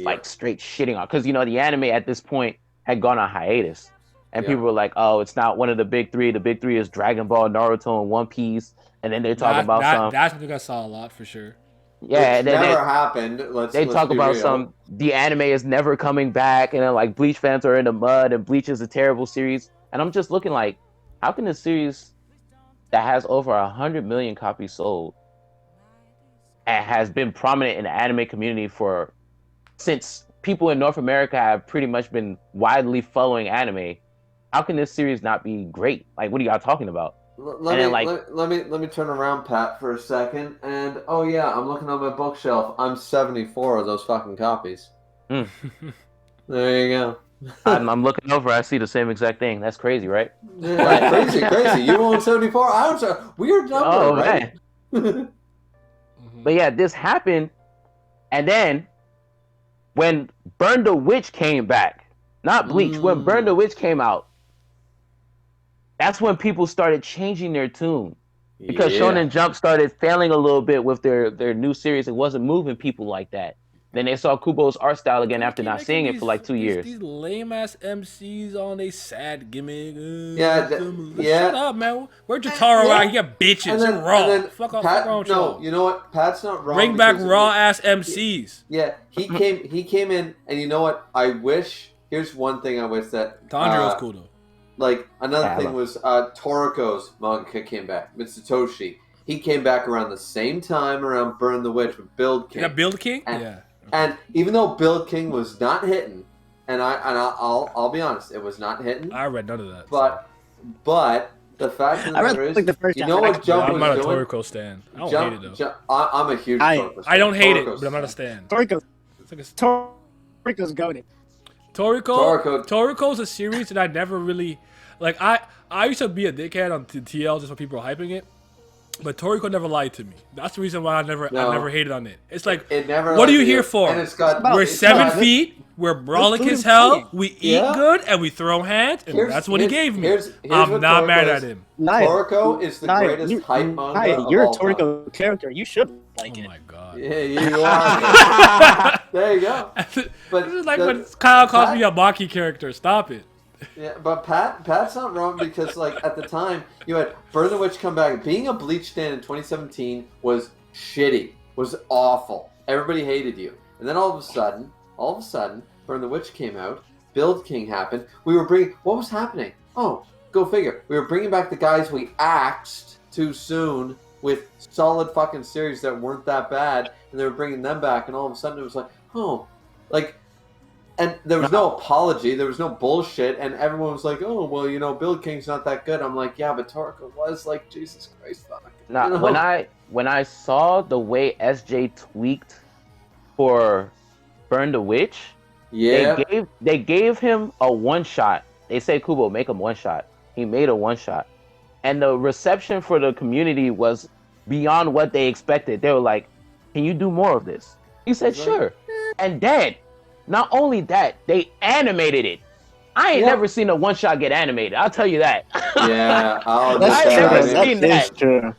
like straight shitting on it. Because the anime at this point had gone on hiatus. And people were like, oh, it's not one of the big three. The big three is Dragon Ball, Naruto, and One Piece. And then they're talking about some... That's something I saw a lot, for sure. Yeah, and then never happened. Let's talk about real. The anime is never coming back. And then, like, Bleach fans are in the mud. And Bleach is a terrible series. And I'm just looking like, how can a series that has over 100 million copies sold and has been prominent in the anime community since people in North America have pretty much been widely following anime, how can this series not be great? Like, what are y'all talking about? Let me turn around, Pat, for a second. And oh yeah, I'm looking on my bookshelf. I'm 74 of those fucking copies. There you go. I'm looking over. I see the same exact thing. That's crazy, right? Yeah, crazy. You own 74. I own a weird number, right? Man. But yeah, this happened, and then when Burn the Witch came back, not Bleach, when Burn the Witch came out, that's when people started changing their tune. Because Shonen Jump started failing a little bit with their new series. It wasn't moving people like that. Then they saw Kubo's art style again after not seeing it for like 2 years. These lame ass MCs on a sad gimmick. Shut up, man. Where'd Jotaro at? He got bitches and raw. Fuck off. No, you know what? Pat's not wrong. Bring back raw ass MCs. Yeah, he came in, and you know what? I wish. Here's one thing I wish that Tanjiro's cool though. Like another thing was Toriko's manga came back. Mitsutoshi. He came back around the same time around Burn the Witch with Build King. Yeah, Build King. And even though Build King was not hitting, and I'll be honest, it was not hitting. I read none of that. But the fact that there is, like the first you know what Jump was doing? I'm not a Toriko stan. I don't hate it though. I'm a huge Toriko stan. I don't hate it, but I'm not a stan. Toriko's goated. Toriko's a series that I never really like. I used to be a dickhead on TL just when people were hyping it. But Toriko never lied to me. That's the reason why I never hated on it. It's like, it never what are you here for? And it's got, we're 7 feet, we're brawling as hell, we eat good, and we throw hands, and that's what he gave me. I'm not mad at him. Toriko is the greatest hype manga You're a of all Toriko time. character. You should like it. Oh my god. Yeah, you are. There you go. But this is like when Kyle calls me a Maki character. Stop it. Yeah, but Pat's not wrong because, like, at the time, you had Burn the Witch come back. Being a Bleach stan in 2017 was shitty, was awful. Everybody hated you. And then all of a sudden, Burn the Witch came out. Build King happened. What was happening? Oh, go figure. We were bringing back the guys we axed too soon with solid fucking series that weren't that bad, and they were bringing them back, and all of a sudden it was like, oh, like... And there was no apology, there was no bullshit, and everyone was like, oh, well, you know, Build King's not that good. I'm like, yeah, but Toriko was, like, Jesus Christ, fuck. Nah, you know? when I saw the way SJ tweaked for Burn the Witch, they gave him a one-shot. They said, Kubo, make him one-shot. He made a one-shot. And the reception for the community was beyond what they expected. They were like, can you do more of this? He said, sure. And then... not only that, they animated it. I ain't never seen a one-shot get animated. I'll tell you that. Yeah, I've never seen that. True.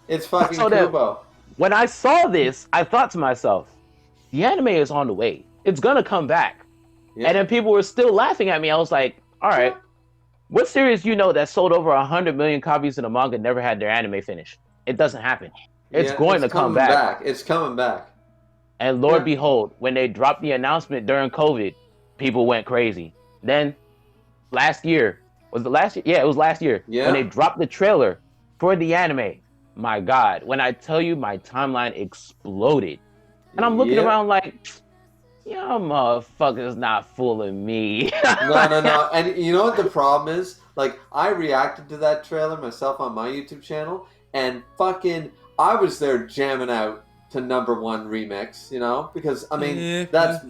It's fucking Kubo. When I saw this, I thought to myself, the anime is on the way. It's gonna come back. Yeah. And then people were still laughing at me. I was like, all right, what series you know that sold over 100 million copies in a manga never had their anime finished? It doesn't happen. It's going to come back. It's coming back. And Lord behold, when they dropped the announcement during COVID, people went crazy. Then last year, was it last year? Yeah, it was last year. Yeah. When they dropped the trailer for the anime, my God, when I tell you my timeline exploded. And I'm looking around like, y'all motherfuckers not fooling me. No. And you know what the problem is? Like, I reacted to that trailer myself on my YouTube channel, and fucking, I was there jamming out to number one remix, you know, because I mean that's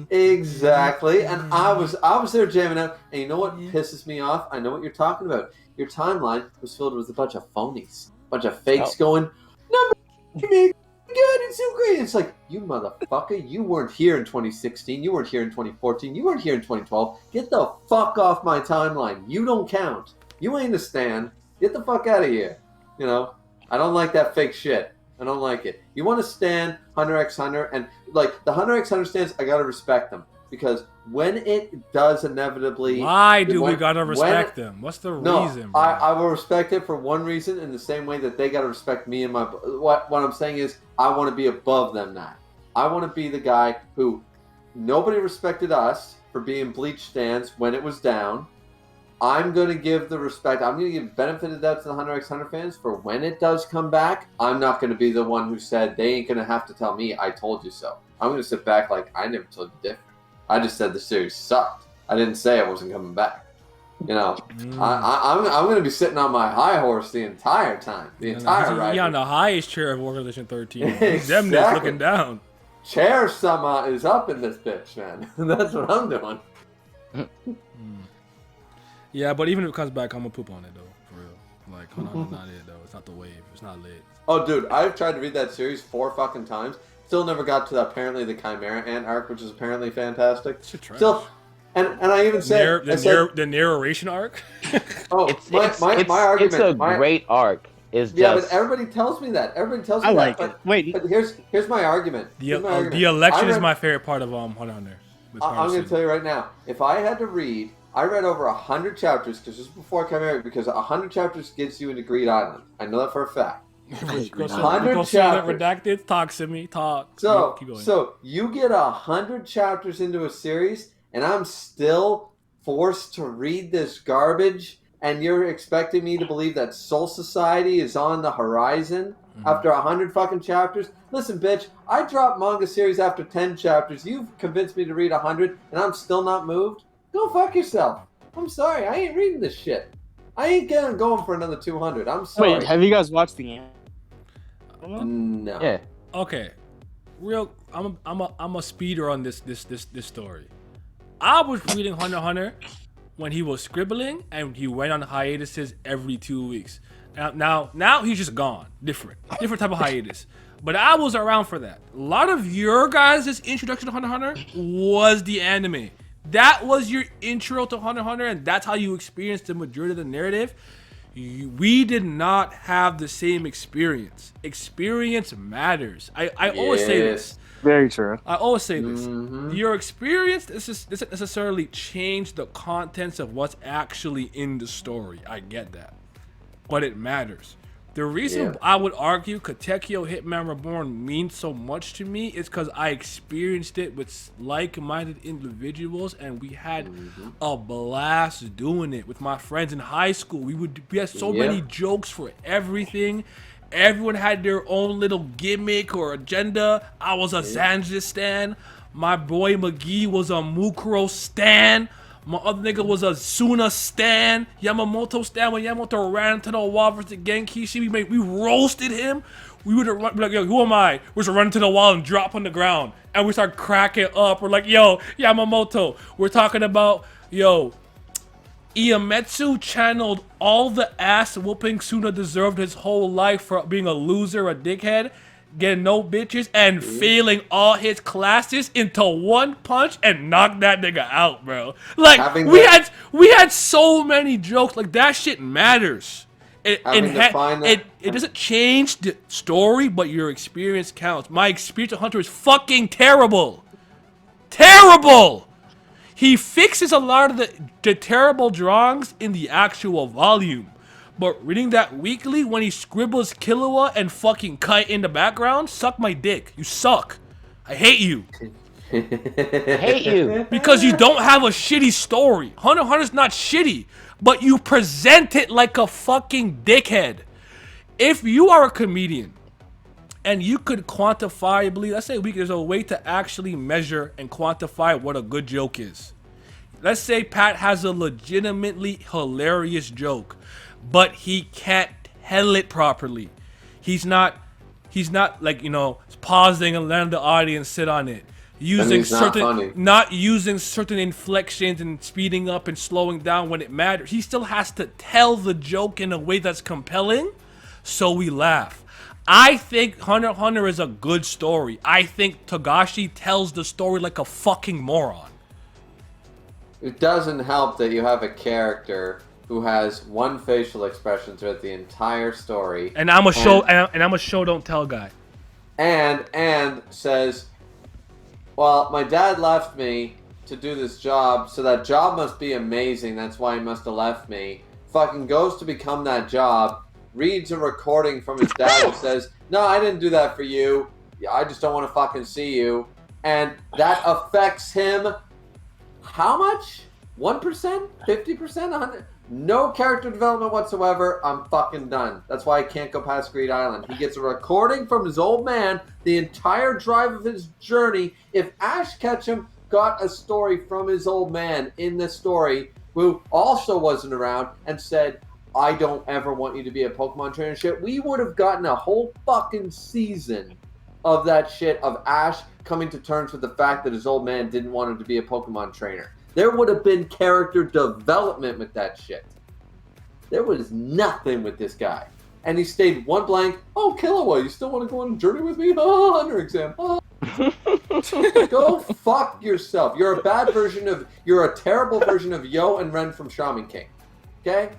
exactly, and I was there jamming out, and you know what pisses me off? I know what you're talking about. Your timeline was filled with a bunch of phonies, a bunch of fakes going, number remix, good, it's so great. It's like, you motherfucker, you weren't here in 2016, you weren't here in 2014, you weren't here in 2012. Get the fuck off my timeline. You don't count. You ain't a stan. Get the fuck out of here. You know, I don't like that fake shit. I don't like it. You want to stand Hunter x Hunter, and like the Hunter x Hunter stands, I gotta respect them, because when it does inevitably, why do we gotta respect them? What's the reason? Bro? I will respect it for one reason, in the same way that they gotta respect me and my. What I'm saying is, I want to be above them now. I want to be the guy who nobody respected us for being Bleach stands when it was down. I'm going to give the respect. I'm going to give benefit of that to the Hunter x Hunter fans for when it does come back. I'm not going to be the one who said they ain't going to have to tell me I told you so. I'm going to sit back like I never told you different. I just said the series sucked. I didn't say I wasn't coming back. You know, I'm going to be sitting on my high horse the entire time. The entire ride. You're on the highest chair of Organization 13. Exactly. Them that's looking down. Chair Sama is up in this bitch, man. That's what I'm doing. Yeah, but even if it comes back, I'm gonna poop on it though, for real. Like, Hunter's not it though. It's not the wave. It's not lit. Oh, dude, I've tried to read that series 4 fucking times. Still never got to apparently the Chimera Ant arc, which is apparently fantastic. Still, and I even said the narration arc. Oh, my argument. It's a great arc. It's but everybody tells me that. Everybody tells me I like that. it. Wait, but here's my argument. The election is my favorite part of Hunter. I'm going to tell you right now. If I had to read. I read over 100 chapters, because this is before I came here, because 100 chapters gets you into Greed Island. I know that for a fact. 100 chapters. Redacted, talk to me, talk. So you get 100 chapters into a series, and I'm still forced to read this garbage, and you're expecting me to believe that Soul Society is on the horizon after 100 fucking chapters? Listen, bitch, I dropped manga series after 10 chapters. You've convinced me to read 100, and I'm still not moved? Go fuck yourself. I'm sorry. I ain't reading this shit. I ain't going for another 200. I'm sorry. Wait, have you guys watched the anime? No. Yeah. Okay. I'm a speeder on this story. I was reading Hunter x Hunter when he was scribbling and he went on hiatuses every 2 weeks. Now he's just gone. Different type of hiatus. But I was around for that. A lot of your guys' introduction to Hunter x Hunter was the anime. That was your intro to Hunter x Hunter, and that's how you experienced the majority of the narrative. We did not have the same experience. Experience matters. I always say this. Very true. I always say this. Your experience doesn't necessarily change the contents of what's actually in the story. I get that. But it matters. The reason I would argue Katekyo Hitman Reborn means so much to me is because I experienced it with like-minded individuals, and we had a blast doing it with my friends in high school. We had so many jokes for everything. Everyone had their own little gimmick or agenda. I was a Sanji stan. My boy McGee was a Mukuro stan. My other nigga was a Suna stan. Yamamoto stan. When Yamamoto ran into the wall versus Genkishi, we roasted him. We would run, be like, yo, who am I? We just run into the wall and drop on the ground. And we start cracking up. We're like, yo, Yamamoto. We're talking about, yo, Iemetsu channeled all the ass whooping Suna deserved his whole life for being a loser, a dickhead, getting no bitches, and failing all his classes into one punch and knock that nigga out, bro. Like, we had so many jokes. Like, that shit matters. It doesn't change the story, but your experience counts. My experience with Hunter is fucking terrible. Terrible! He fixes a lot of the terrible drawings in the actual volume. But reading that weekly when he scribbles Killua and fucking Kite in the background, suck my dick. You suck. I hate you. I hate you. Because you don't have a shitty story. Hunter x Hunter's not shitty, but you present it like a fucking dickhead. If you are a comedian and you could quantifiably, let's say there's a way to actually measure and quantify what a good joke is. Let's say Pat has a legitimately hilarious joke, but he can't tell it properly. He's not like, you know, pausing and letting the audience sit on it. Not using certain inflections and speeding up and slowing down when it matters. He still has to tell the joke in a way that's compelling, so we laugh. I think Hunter x Hunter is a good story. I think Togashi tells the story like a fucking moron. It doesn't help that you have a character who has one facial expression throughout the entire story. And I'm a show don't tell guy. And says, well, my dad left me to do this job, so that job must be amazing. That's why he must have left me. Fucking goes to become that job, reads a recording from his dad and says, no, I didn't do that for you. I just don't want to fucking see you. And that affects him. How much? 1%? 50%? 100%? No character development whatsoever. I'm fucking done. That's why I can't go past Greed Island. He gets a recording from his old man, the entire drive of his journey. If Ash Ketchum got a story from his old man in this story, who also wasn't around, and said, I don't ever want you to be a Pokemon trainer shit, we would have gotten a whole fucking season of that shit, of Ash coming to terms with the fact that his old man didn't want him to be a Pokemon trainer. There would have been character development with that shit. There was nothing with this guy. And he stayed one blank. Oh, Killua, you still want to go on a journey with me? Oh, Hunter exam. Oh. Go fuck yourself. You're a terrible version of Yo and Ren from Shaman King. Okay?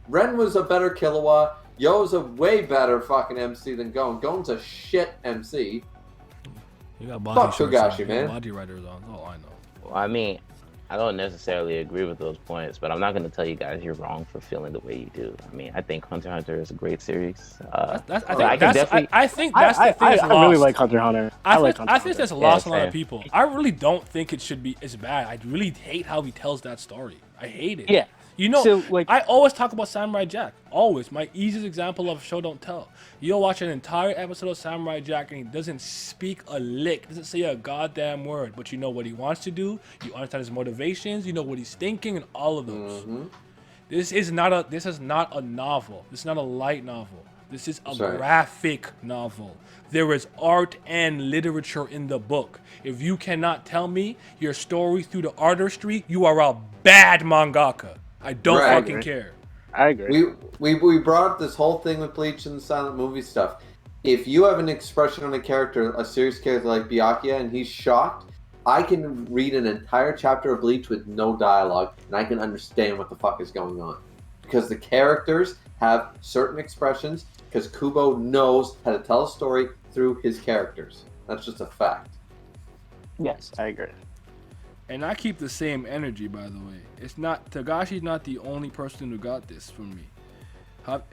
Ren was a better Killua. Yo's a way better fucking MC than Gon. Gon's a shit MC. You got body fuck Togashi, man. Body writers on. Oh, I know. Well, I mean, I don't necessarily agree with those points, but I'm not going to tell you guys you're wrong for feeling the way you do. I mean, I think Hunter x Hunter is a great series. I think that's the thing that's lost. I really like Hunter x Hunter. I think that's lost on a lot of people. I really don't think it should be as bad. I really hate how he tells that story. I hate it. Yeah. You know, so, like, I always talk about Samurai Jack. Always. My easiest example of show don't tell. You'll watch an entire episode of Samurai Jack and he doesn't speak a lick. Doesn't say a goddamn word. But you know what he wants to do. You understand his motivations. You know what he's thinking and all of those. Mm-hmm. This is not a novel. This is not a light novel. This is a graphic novel. There is art and literature in the book. If you cannot tell me your story through the artistry, you are a bad mangaka. I don't fucking care. I agree. We brought up this whole thing with Bleach and the silent movie stuff. If you have an expression on a character, a serious character like Byakuya, and he's shocked, I can read an entire chapter of Bleach with no dialogue, and I can understand what the fuck is going on. Because the characters have certain expressions, because Kubo knows how to tell a story through his characters. That's just a fact. Yes, I agree. And I keep the same energy, by the way. It's not Tagashi's not the only person who got this from me. Let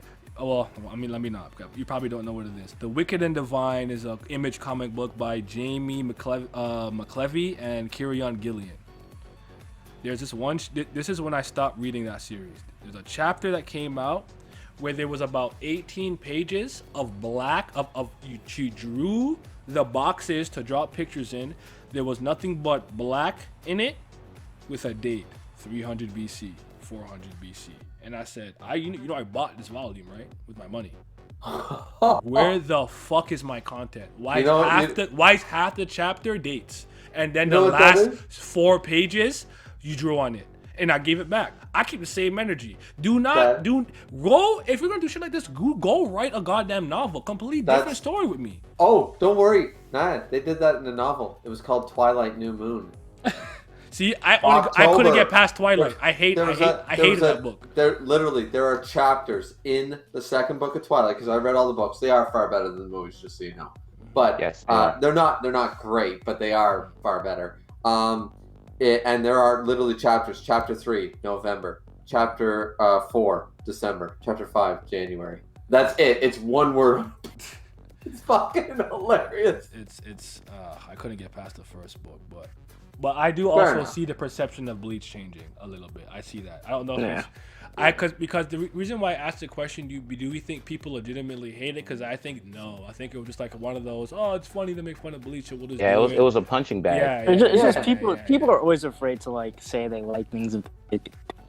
me not. You probably don't know what it is. The Wicked and Divine is an Image comic book by Jamie McClevey and Kieran Gillian. There's this one. This is when I stopped reading that series. There's a chapter that came out where there was about 18 pages of black she drew the boxes to drop pictures in. There was nothing but black in it with a date, 300 BC, 400 BC. And I said, I bought this volume, right, with my money. Where the fuck is my content? Why is half the chapter dates, and then the last 4 pages you drew on it, and I gave it back. I keep the same energy. If you're gonna do shit like this, go write a goddamn novel, completely different story with me. Oh, don't worry, nah, they did that in the novel. It was called Twilight New Moon. See, I couldn't get past Twilight. I hated that book. There are chapters in the second book of Twilight, because I read all the books. They are far better than the movies, just so you know. But yes, they're not great, but they are far better. And there are literally chapters. Chapter 3, November. Chapter 4, December. Chapter 5, January. That's it. It's one word. It's fucking hilarious. It's I couldn't get past the first book, but I do also see the perception of Bleach changing a little bit. I see that. I don't know if because the reason why I asked the question, do we think people legitimately hate it? Because I think no. I think it was just like one of those, it's funny to make fun of Bleach, so we'll just it was a punching bag. It's just people are always afraid to like say they like things if they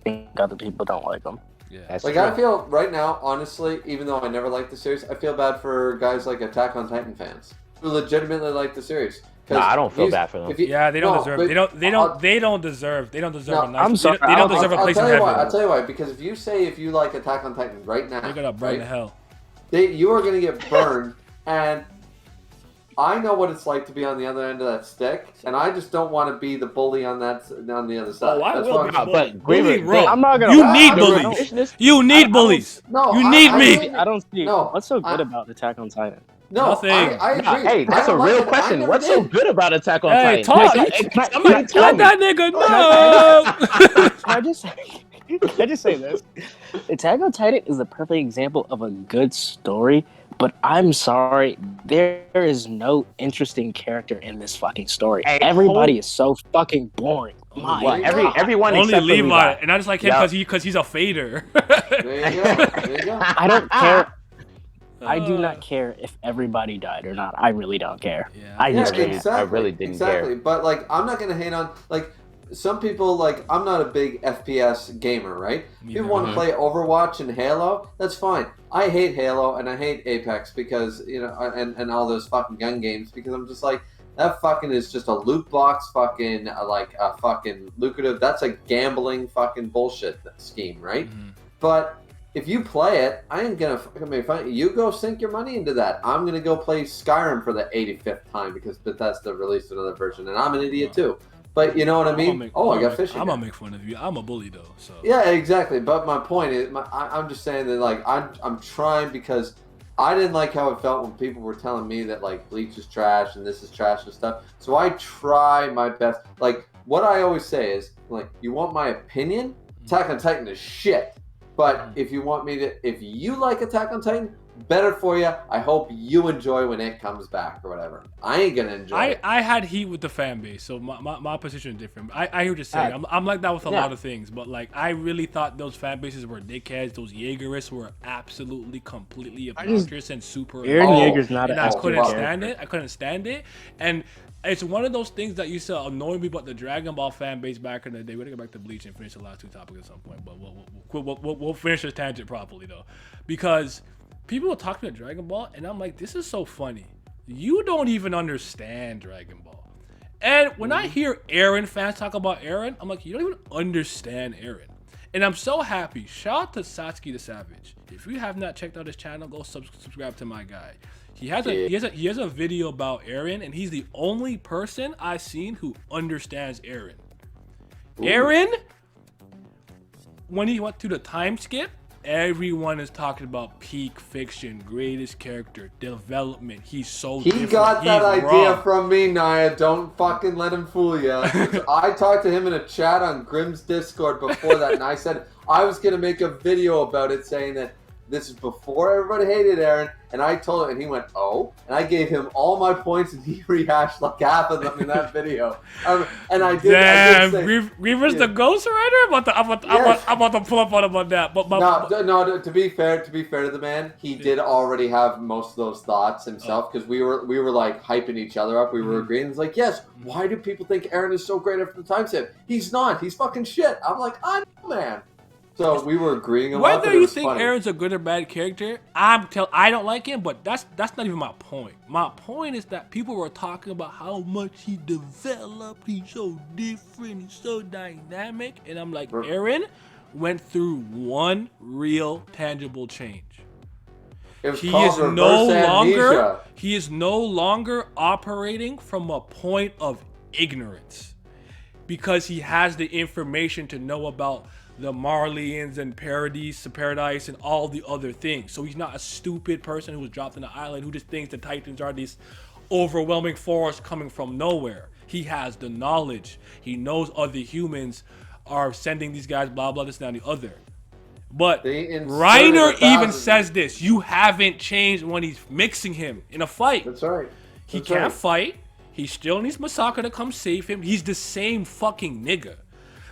think other people don't like them. Yeah, that's true. I feel right now, honestly, even though I never liked the series, I feel bad for guys like Attack on Titan fans who legitimately like the series. No, I don't feel bad for them. They don't deserve. They don't deserve. They don't deserve a nice. I'm sorry. They don't deserve a place in heaven. I'll tell you why. Because if you like Attack on Titan right now, you're gonna burn to hell. You are gonna get burned, and I know what it's like to be on the other end of that stick, and I just don't want to be the bully on the other side. Oh, I will be the bully. I'm not gonna. You need bullies. You need bullies. You need me. I don't see. What's so good about Attack on Titan? No, nothing. I agree. Hey, that's a real question. What's so good about Attack on Titan? Somebody tell that nigga no. Can I just say this? Attack on Titan is the perfect example of a good story, but I'm sorry, there is no interesting character in this fucking story. Everybody is so fucking boring. Everyone only except Levi, and I just like him because he's a fader. There you go. I don't care. I do not care if everybody died or not. I really don't care. Yeah. I really didn't care. But like, I'm not gonna hate on like some people. Like, I'm not a big FPS gamer, right? People want to play Overwatch and Halo. That's fine. I hate Halo and I hate Apex because and all those fucking gun games because I'm just like that fucking is just a loot box fucking like a fucking lucrative. That's a gambling fucking bullshit scheme, right? Mm-hmm. But if you play it, I ain't gonna fucking make fun. You go sink your money into that. I'm gonna go play Skyrim for the 85th time because Bethesda released another version, and I'm an idiot too. But you know what I mean? I got fishing. I'm gonna make fun of you. I'm a bully though. So yeah, exactly. But my point is, I'm just saying that like I'm trying because I didn't like how it felt when people were telling me that like Bleach is trash and this is trash and stuff. So I try my best. Like what I always say is like, you want my opinion? Attack on Titan is shit. But if you like Attack on Titan, better for you. I hope you enjoy when it comes back or whatever. I ain't gonna enjoy it. I had heat with the fan base, so my position is different. I hear what you're saying. I'm like that with a lot of things, but like I really thought those fan bases were dickheads. Those Jaegerists were absolutely, completely obnoxious and super. Eren Jaeger's not an I couldn't stand it. I couldn't stand it, and it's one of those things that used to annoy me about the Dragon Ball fan base back in the day. We're gonna get back to Bleach and finish the last two topics at some point, but we'll finish this tangent properly though, because people were talking about Dragon Ball, and I'm like, this is so funny. You don't even understand Dragon Ball. And when I hear Eren fans talk about Eren, I'm like, you don't even understand Eren. And I'm so happy. Shout out to Satsuki the Savage. If you have not checked out his channel, go subscribe to my guy. He has a video about Eren, and he's the only person I've seen who understands Eren. Eren, when he went through the time skip, everyone is talking about peak fiction, greatest character, development. He's so He different. got that He's idea raw. from me, Naya. Don't fucking let him fool you. I talked to him in a chat on Grimm's Discord before that, and I said I was going to make a video about it saying that this is before everybody hated Eren, and I told him, and he went, oh, and I gave him all my points, and he rehashed like half of them in that video. And I did. Damn, I did say, Reaver's the ghostwriter. I'm about to pull up on him on that. But no. To be fair to the man, he did already have most of those thoughts himself because we were like hyping each other up. We were agreeing. It's like, yes, why do people think Eren is so great after the time skip? He's not. He's fucking shit. I'm like, I know, man. So we were agreeing a lot. Whether you think Eren's a good or bad character, I don't like him, but that's not even my point. My point is that people were talking about how much he developed, he's so different, he's so dynamic, and I'm like, Eren went through one real tangible change. He is no longer operating from a point of ignorance because he has the information to know about the Marleyans and Paradise and all the other things. So he's not a stupid person who was dropped on the island who just thinks the Titans are this overwhelming force coming from nowhere. He has the knowledge. He knows other humans are sending these guys blah blah this and the other. But Reiner even says this: you haven't changed when he's mixing him in a fight. That's right. He can't fight. He still needs Masaka to come save him. He's the same fucking nigga.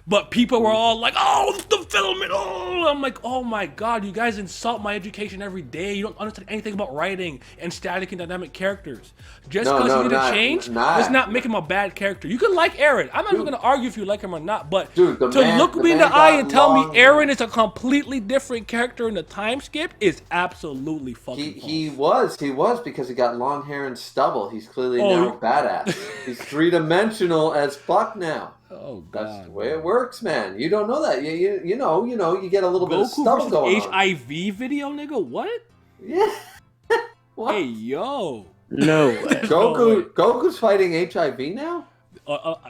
But people were all like, oh, the development, oh. I'm like, oh my God, you guys insult my education every day. You don't understand anything about writing and static and dynamic characters. Just because he didn't change does not make him a bad character. You can like Eren. I'm not even going to argue if you like him or not. But to look me in the eye and tell me Eren is a completely different character in the time skip is absolutely fucking false. He was because he got long hair and stubble. He's clearly now a badass. He's three-dimensional as fuck now. Oh God! That's the way it works, man. You don't know that. You know. You get a little bit of stuff going on. HIV video, nigga. What? Yeah. What? Hey, yo. No. Goku's fighting HIV now.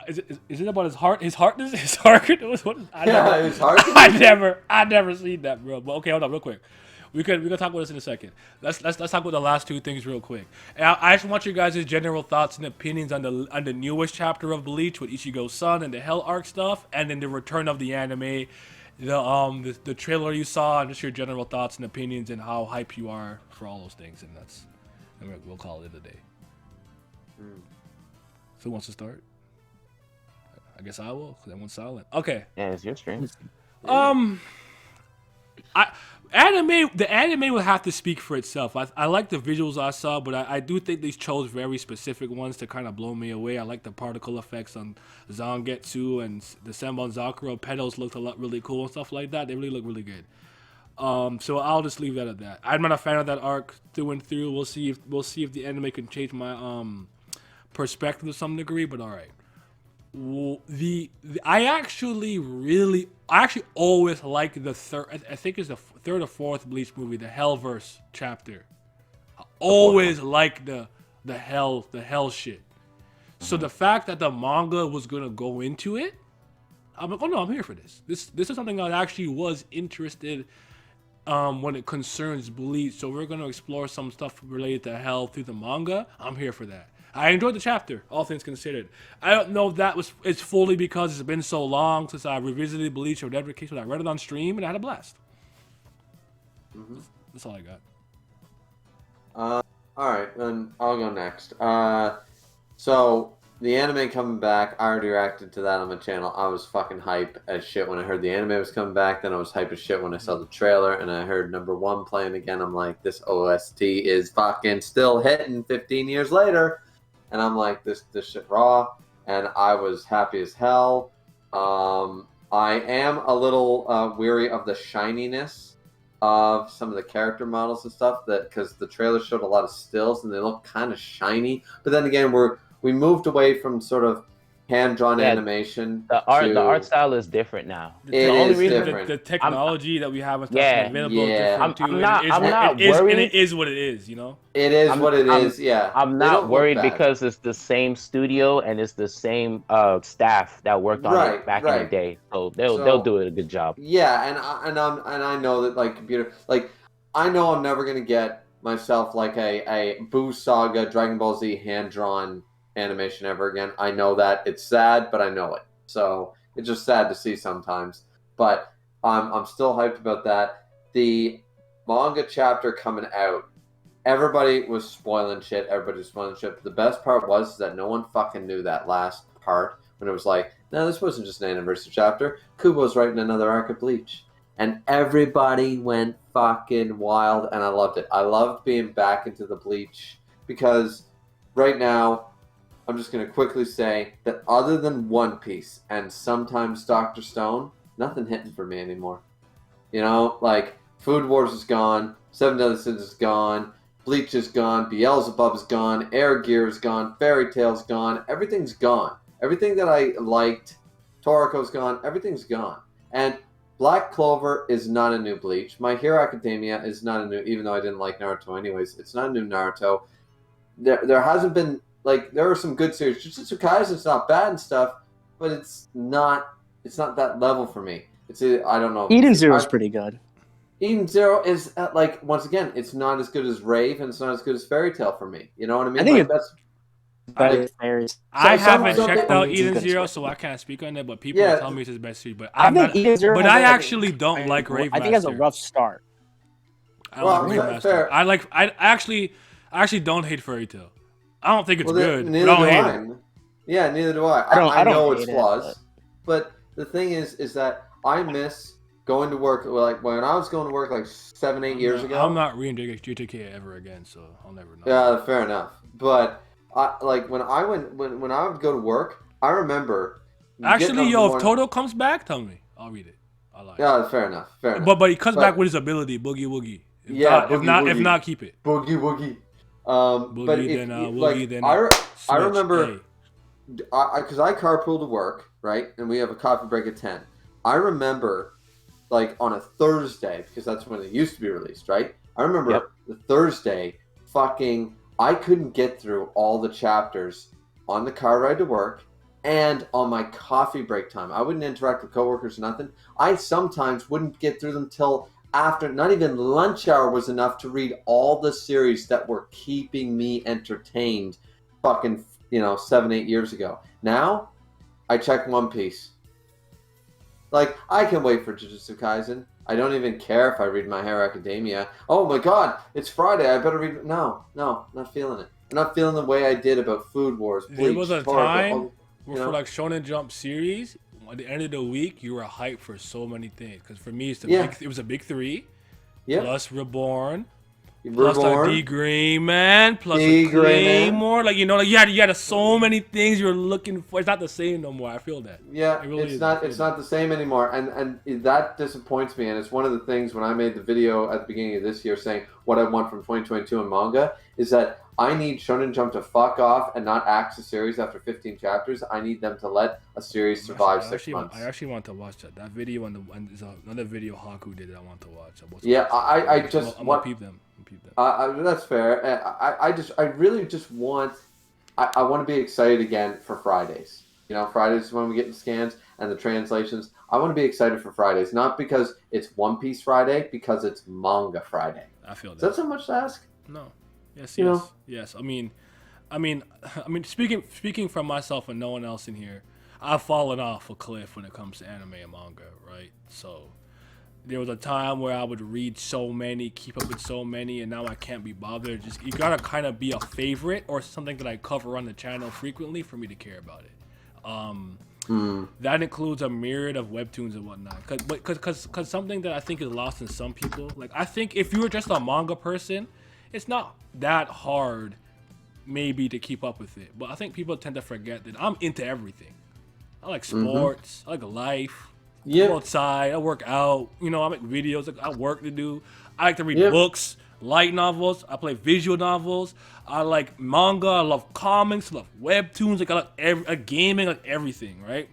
Is it about his heart? His heart? His heart? His heart. I never seen that, bro. But okay, hold on, real quick. We can talk about this in a second. Let's talk about the last two things real quick. And I just want your guys' general thoughts and opinions on the newest chapter of Bleach with Ichigo's son and the Hell Arc stuff, and then the return of the anime, the trailer you saw, and just your general thoughts and opinions and how hype you are for all those things. And we'll call it a day. Who wants to start? I guess I will, because I went silent. Okay. Yeah, it's your stream. The anime will have to speak for itself. I like the visuals I saw, but I do think they chose very specific ones to kind of blow me away. I like the particle effects on Zangetsu and the Senbon Zakura petals looked really cool and stuff like that. They really look really good. So I'll just leave that at that. I'm not a fan of that arc through and through. We'll see if the anime can change my perspective to some degree, but all right. I actually always like the third. I think it's the third or fourth Bleach movie, the Hellverse chapter. I always like the hell shit. So the fact that the manga was gonna go into it, I'm like, oh no, I'm here for this. This is something I actually was interested when it concerns Bleach. So we're gonna explore some stuff related to hell through the manga. I'm here for that. I enjoyed the chapter, all things considered. I don't know if it's fully because it's been so long since I revisited Bleach or whatever case, but I read it on stream and I had a blast. That's all I got. All right, then I'll go next. So the anime coming back, I already reacted to that on my channel. I was fucking hype as shit when I heard the anime was coming back. Then I was hype as shit when I saw the trailer and I heard #1 playing again. I'm like, this OST is fucking still hitting 15 years later. And I'm like, this shit raw, and I was happy as hell. I am a little weary of the shininess of some of the character models and stuff, that because the trailer showed a lot of stills and they look kind of shiny. But then again, we moved away from sort of hand-drawn animation. The art style is different now. The only reason different. The technology that we have and stuff available is different too. I'm not worried. And it is what it is, you know? It is what it is, yeah. I'm not worried because it's the same studio and it's the same staff that worked on it back in the day. So they'll do a good job. Yeah, and I know that like computer, like I know I'm never gonna get myself like a Boo Saga Dragon Ball Z hand-drawn animation ever again. I know that it's sad, but I know it. So it's just sad to see sometimes. But I'm still hyped about that. The manga chapter coming out, everybody was spoiling shit. Everybody was spoiling shit. But the best part was that no one fucking knew that last part when it was like, no, this wasn't just an anniversary chapter. Kubo's writing another arc of Bleach. And everybody went fucking wild, and I loved it. I loved being back into the Bleach because right now, I'm just going to quickly say that other than One Piece and sometimes Dr. Stone, nothing hitting for me anymore. You know, like, Food Wars is gone, Seven Deadly Sins is gone, Bleach is gone, Beelzebub is gone, Air Gear is gone, Fairy Tail's gone, everything's gone. Everything that I liked, Toriko's gone, everything's gone. And Black Clover is not a new Bleach. My Hero Academia is not a new, even though I didn't like Naruto anyways, it's not a new Naruto. There hasn't been... Like, there are some good series. Jujutsu Kaisen's not bad and stuff, but it's not that level for me. I don't know. Eden Zero is pretty good. Eden Zero is, like, once again, it's not as good as Rave, and it's not as good as Fairy Tail for me. You know what I mean? I think like, I haven't checked out Eden Zero, so I can't speak on it, but people tell me it's his best series. But I actually don't like Rave Master. I think it has a rough start. I like Rave Master. I actually don't hate Fairy Tail. I don't think it's good. Neither do I. Yeah, neither do I. I know its flaws, but the thing is that I miss going to work. Like when I was going to work, like 7-8 years ago. I'm not reading JTK ever again, so I'll never know. Yeah, fair enough. But like when I would go to work, I remember. Actually, if Toto comes back, tell me. I'll read it. I like. Yeah, fair enough. But he comes back with his ability, Boogie Woogie. If not, keep it. Boogie Woogie. Boogie, I remember, because I carpool to work, right, and we have a coffee break at 10. I remember, like on a Thursday, because that's when it used to be released, right? I remember the Thursday, I couldn't get through all the chapters on the car ride to work and on my coffee break time. I wouldn't interact with coworkers, nothing. I sometimes wouldn't get through them till after, not even lunch hour was enough to read all the series that were keeping me entertained 7-8 years ago. Now, I check One Piece. Like, I can wait for Jujutsu Kaisen. I don't even care if I read My Hero Academia. Oh my god, it's Friday, I better read... No, not feeling it. I'm not feeling the way I did about Food Wars, Bleach, there was a time where for like Shonen Jump series, at the end of the week, you were hyped for so many things. Because for me, it was a big three. Yeah. Plus Reborn. Plus like D-Green Man. Plus Claymore. Like, you had so many things you were looking for. It's not the same no more. I feel that. Yeah, it's not the same anymore. And that disappoints me. And it's one of the things when I made the video at the beginning of this year saying what I want from 2022 in manga is that I need Shonen Jump to fuck off and not axe a series after 15 chapters. I need them to let a series survive 6 months. I actually want to watch that. That video and there's another video Haku did that I want to watch. I'm gonna peep them. That's fair. I really just want. I want to be excited again for Fridays. You know, Fridays is when we get the scans and the translations. I want to be excited for Fridays, not because it's One Piece Friday, because it's Manga Friday. I feel that. Is that so much to ask? No. Yes. Yes. I mean, speaking from myself and no one else in here, I've fallen off a cliff when it comes to anime and manga, right? So there was a time where I would read so many, keep up with so many, and now I can't be bothered. Just you gotta kind of be a favorite or something that I cover on the channel frequently for me to care about it. That includes a myriad of webtoons and whatnot. Cause something that I think is lost in some people. Like I think if you were just a manga person, it's not that hard, maybe, to keep up with it. But I think people tend to forget that I'm into everything. I like sports. I like life. I go outside, I work out, you know, I make videos, I got work to do. I like to read books, light novels, I play visual novels, I like manga, I love comics, I love webtoons, like I like gaming, like everything, right?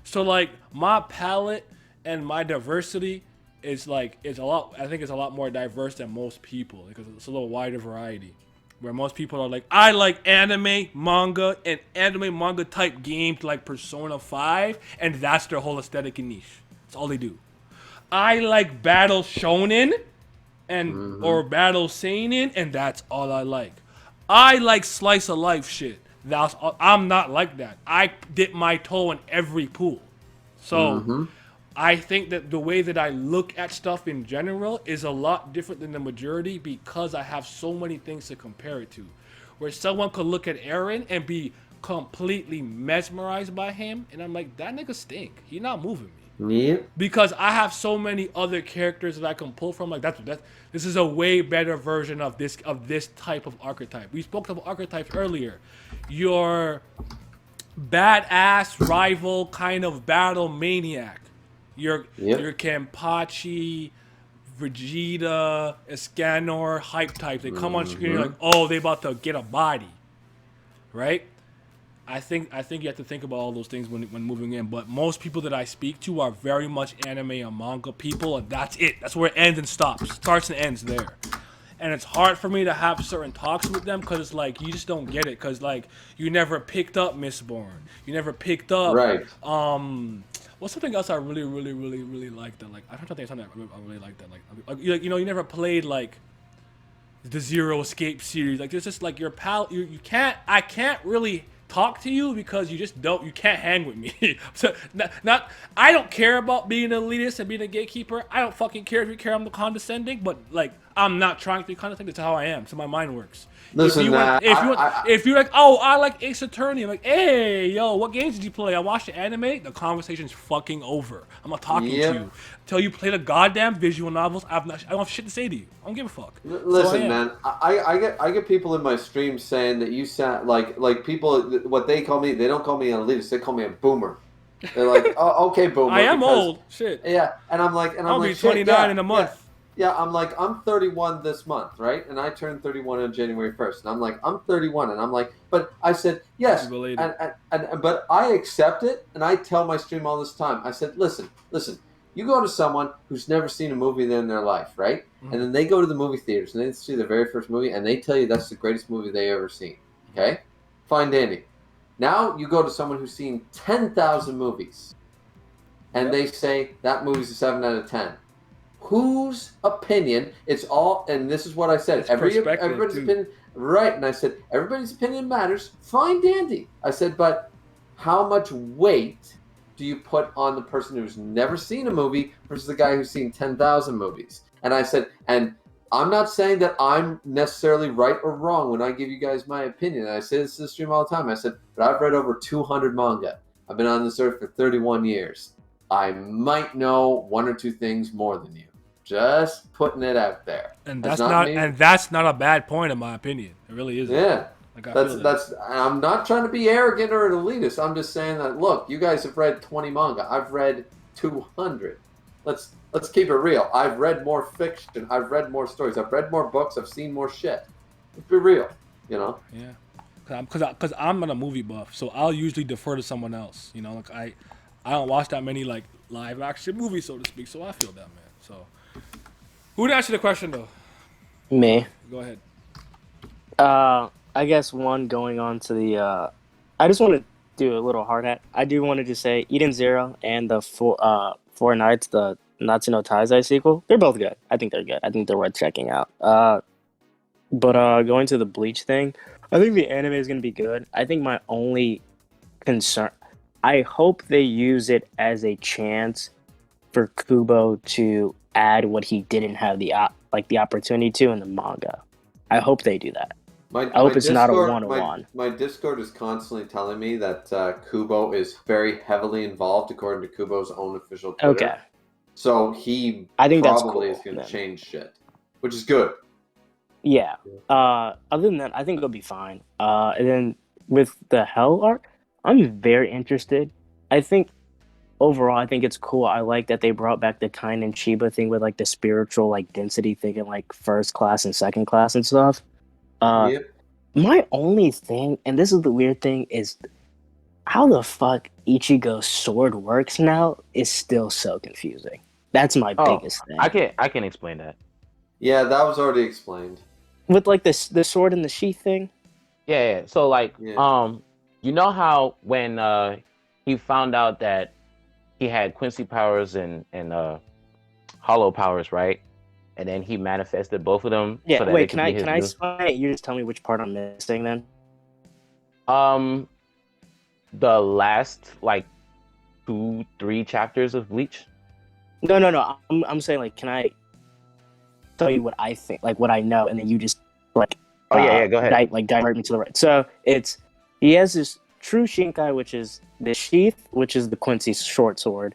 So like my palette and my diversity is like it's a lot. I think it's a lot more diverse than most people because it's a little wider variety. Where most people are like, I like anime, manga, and anime manga type games like Persona 5, and that's their whole aesthetic and niche. That's all they do. I like battle shonen and or battle seinen, and that's all I like. I like slice of life shit. I'm not like that. I dip my toe in every pool. So I think that the way that I look at stuff in general is a lot different than the majority because I have so many things to compare it to. Where someone could look at Eren and be completely mesmerized by him, and I'm like, that nigga stink. He not moving me. Yeah. Because I have so many other characters that I can pull from. Like this is a way better version of this type of archetype. We spoke of archetypes earlier. Your badass rival kind of battle maniac. Your Kenpachi, Vegeta, Escanor hype type. They come on screen, you're like, oh, they about to get a body, right? I think you have to think about all those things when moving in. But most people that I speak to are very much anime and manga people, and that's it. That's where it ends and stops. Starts and ends there. And it's hard for me to have certain talks with them because it's like you just don't get it. Because like you never picked up Mistborn, you never picked up what's something else I really liked that like I don't think it's something I really liked that like you know you never played like the Zero Escape series. Like there's just like your pal you can't I can't really talk to you because you can't hang with me. So not I don't care about being an elitist and being a gatekeeper. I don't fucking care if you care I'm the condescending, but like I'm not trying to be condescending. That's how I am. So my mind works. Listen, if you're like, oh, I like Ace Attorney, I'm like, hey, yo, what games did you play? I watched the anime. The conversation's fucking over. I'm not talking to you. Until you play the goddamn visual novels, I don't have shit to say to you. I don't give a fuck. Listen, man, I get people in my stream saying that you sound like people. What they call me, they don't call me an elitist. They call me a boomer. They're like, oh, okay, boomer. I am old. Shit. Yeah, and I'm like, I'll be 29 in a month. Yeah, I'm like, I'm 31 this month, right? And I turned 31 on January 1st. And I'm like, I'm 31. And I'm like, but I said, yes. But I accept it. And I tell my stream all this time. I said, listen. You go to someone who's never seen a movie in their life, right? Mm-hmm. And then they go to the movie theaters and they see their very first movie. And they tell you that's the greatest movie they ever seen. Okay? Fine dandy. Now you go to someone who's seen 10,000 movies. And they say that movie's a 7 out of 10. Whose opinion? It's all, and this is what I said. Everybody's opinion, right? And I said everybody's opinion matters. Fine, dandy. I said, but how much weight do you put on the person who's never seen a movie versus the guy who's seen 10,000 movies? And I said, and I'm not saying that I'm necessarily right or wrong when I give you guys my opinion. And I say this to the stream all the time. I said, but I've read over 200 manga. I've been on this earth for 31 years. I might know one or two things more than you. Just putting it out there. And that's not a bad point in my opinion. It really isn't. Yeah. Like that's I'm not trying to be arrogant or an elitist. I'm just saying that look, you guys have read 20 manga. I've read 200. Let's keep it real. I've read more fiction. I've read more stories. I've read more books. I've seen more shit. Let's be real, you know? Yeah. Cuz I'm not a movie buff, so I'll usually defer to someone else, you know? Like I don't watch that many like live action movies, so to speak, so I feel that, man. So who would answer the question, though? Me. Go ahead. I guess one going on to the... I just want to do a little hard hat. I do want to just say Eden Zero and the Four Nights, the Natsu no Taizai sequel, they're both good. I think they're good. I think they're worth checking out. But going to the Bleach thing, I think the anime is going to be good. I think my only concern... I hope they use it as a chance for Kubo to add what he didn't have the opportunity to in the manga. I hope they do that. I hope it's not a one-on-one. My Discord is constantly telling me that Kubo is very heavily involved, according to Kubo's own official Twitter. Okay. So I think probably is going to change shit, which is good. Yeah. Other than that, I think it'll be fine. And then with the Hell arc, I'm very interested. I think overall, I think it's cool. I like that they brought back the kind and Chiba thing with like the spiritual like density thing in like first class and second class and stuff. Yep. My only thing, and this is the weird thing, is how the fuck Ichigo's sword works now is still so confusing. That's my biggest thing. I can explain that. Yeah, that was already explained. With like the sword and the sheath thing. Yeah. So like, you know how when he found out that he had Quincy powers and Hollow powers, right? And then he manifested both of them. Yeah. So that Wait, can I explain it? You just tell me which part I'm missing then. The last like 2-3 chapters of Bleach. No. I'm saying like, can I tell you what I think, like what I know, and then you just like. Go ahead. Divert me to the right. So he has this true Shinkai, which is the sheath, which is the Quincy's short sword,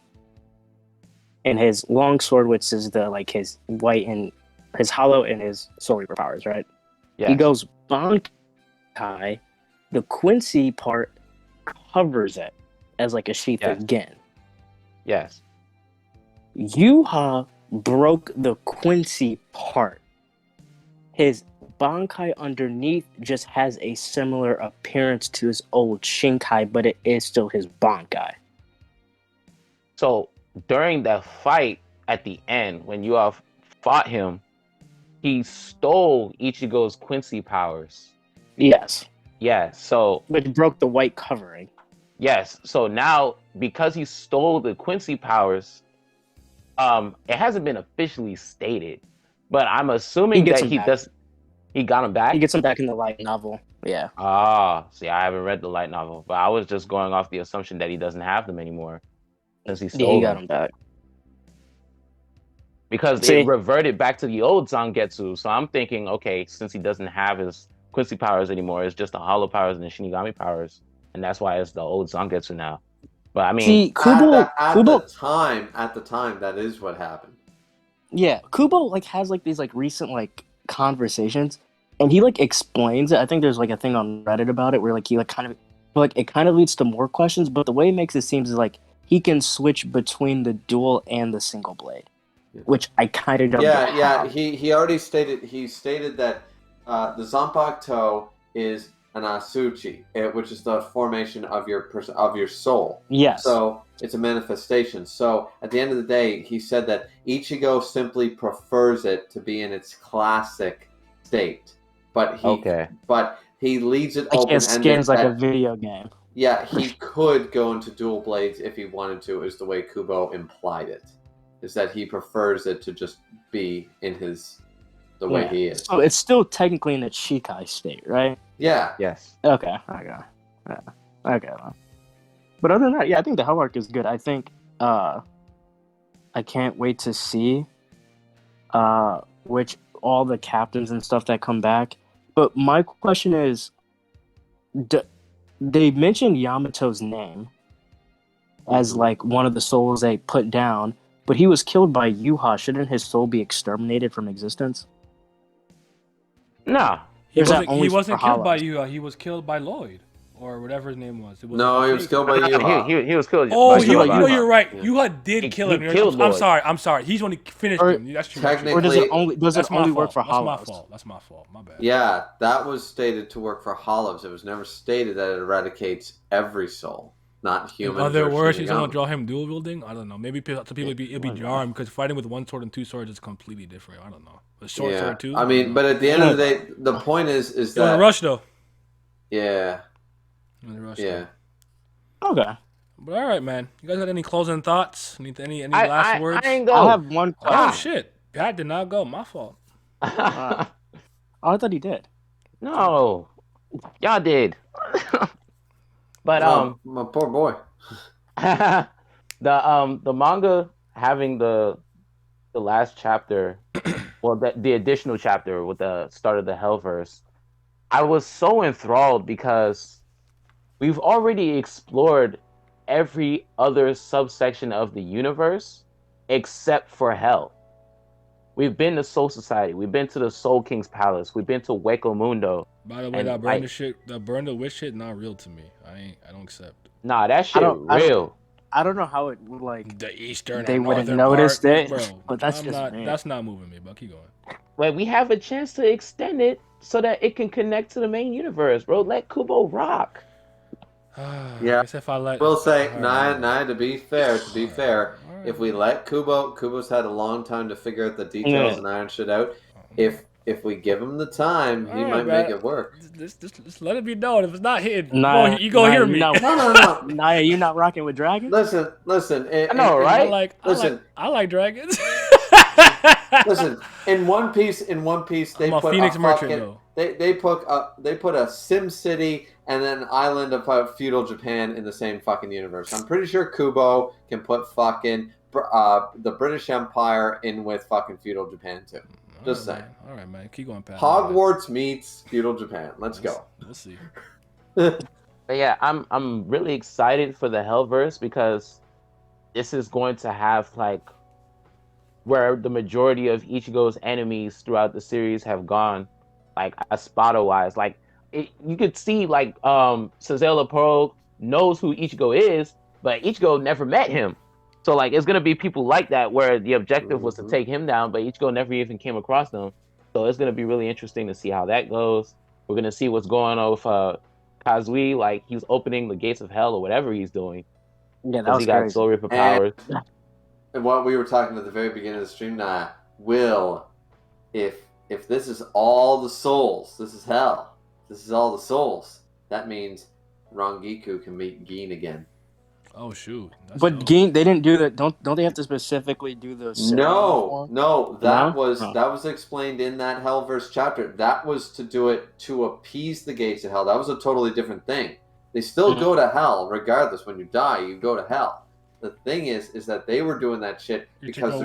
and his long sword, which is the like his white and his hollow and his soul reaper powers, right? Yeah. He goes Bankai. The Quincy part covers it as like a sheath again. Yes. Yuha broke the Quincy part. His Bankai underneath just has a similar appearance to his old Shinkai, but it is still his Bankai. So during that fight at the end, when you all fought him, he stole Ichigo's Quincy powers. Yes. Yeah, so... But he broke the white covering. Yes, so now, because he stole the Quincy powers, it hasn't been officially stated, but I'm assuming that he does... He got him back? He gets him back in the light novel, yeah. See, I haven't read the light novel, but I was just going off the assumption that he doesn't have them anymore. Since he stole he got him back. Because it reverted back to the old Zangetsu, so I'm thinking, okay, since he doesn't have his Quincy powers anymore, it's just the Hollow powers and the Shinigami powers, and that's why it's the old Zangetsu now. But I mean, Kubo at the time, that is what happened. Yeah, Kubo like has like these like recent like conversations, and he like explains it. I think there's like a thing on Reddit about it where like he like kind of like it kind of leads to more questions, but the way he makes it seems is like he can switch between the dual and the single blade, which I kind of don't. Yeah. He already stated. He stated that the Zanpakuto is an Asuchi, which is the formation of your soul. Yes. So it's a manifestation. So at the end of the day, he said that Ichigo simply prefers it to be in its classic state, but he leaves it open. His skin's like a video game. Yeah, he could go into dual blades if he wanted to. Is the way Kubo implied it. Is that he prefers it to just be in the way he is. So it's still technically in its Shikai state, right? Yeah. Yes. Okay. Okay. But other than that, yeah, I think the Hell arc is good. I think I can't wait to see which all the captains and stuff that come back. But my question is, they mentioned Yamato's name as like one of the souls they put down, but he was killed by Yuha. Shouldn't his soul be exterminated from existence? No. He wasn't killed by Yuha. He was killed by Lloyd. Or whatever his name was. He was killed by Yuha. He was killed. Oh, you're right. Yuha did kill him. I'm sorry. He's when he finished him. That's true. Technically, does it only work for hollows? That's my fault. My bad. Yeah, that was stated to work for hollows. It was never stated that it eradicates every soul, not humans. In other words, he's gonna draw him dual wielding. I don't know. Maybe to people it'd be jarring because fighting with one sword and two swords is completely different. I don't know. A short sword too. I mean, but at the end of the day, the point is that in a rush though. Yeah. Okay. But all right, man. You guys got any closing thoughts? Any last words? I have one question. Oh shit! Pat did not go. My fault. I thought he did. No, y'all did. But my poor boy. the manga having the last chapter, well, the additional chapter with the start of the Hellverse, I was so enthralled because we've already explored every other subsection of the universe except for Hell. We've been to Soul Society. We've been to the Soul King's Palace. We've been to Hueco Mundo. By the way, that burn the witch shit, not real to me. I don't accept. Nah, that shit real. I don't know how it would like the eastern they or wouldn't northern notice part, it, bro. but that's just not. me. That's not moving me. But keep going. Wait, we have a chance to extend it so that it can connect to the main universe, bro. Let Kubo rock. Yeah. I guess if I let, we'll say, right. nah. To be fair, if we let Kubo's had a long time to figure out the details and iron shit out. If we give him the time, he might make it work. Just let it be known. If it's not hitting, Nah, you go hear me. No. Nah, you're not rocking with dragons? Listen. I know, right? I like dragons. Listen, in One Piece, they put Phoenix Merchant, though. They put a Sim City and then an island of feudal Japan in the same fucking universe. I'm pretty sure Kubo can put fucking the British Empire in with fucking feudal Japan too. Just saying. All right, man. Keep going past. Hogwarts meets feudal Japan. Let's go. We'll see. But yeah, I'm really excited for the Hellverse because this is going to have like where the majority of Ichigo's enemies throughout the series have gone, like Espada wise. Like you could see like Cezella Pearl knows who Ichigo is, but Ichigo never met him. So like it's gonna be people like that where the objective was to take him down, but Ichigo never even came across them. So it's gonna be really interesting to see how that goes. We're gonna see what's going on with Kazui, like he's opening the gates of hell or whatever he's doing. Yeah, that was he got crazy. Soul Reaper powers. And what we were talking at the very beginning of the stream, if this is all the souls, this is hell. This is all the souls. That means Rangiku can meet Gin again. Oh shoot! But Gin, they didn't do that. Don't they have to specifically do the No. That was explained in that Hellverse chapter. That was to do it to appease the gates of hell. That was a totally different thing. They still go to hell regardless. When you die, you go to hell. The thing is that they were doing that shit because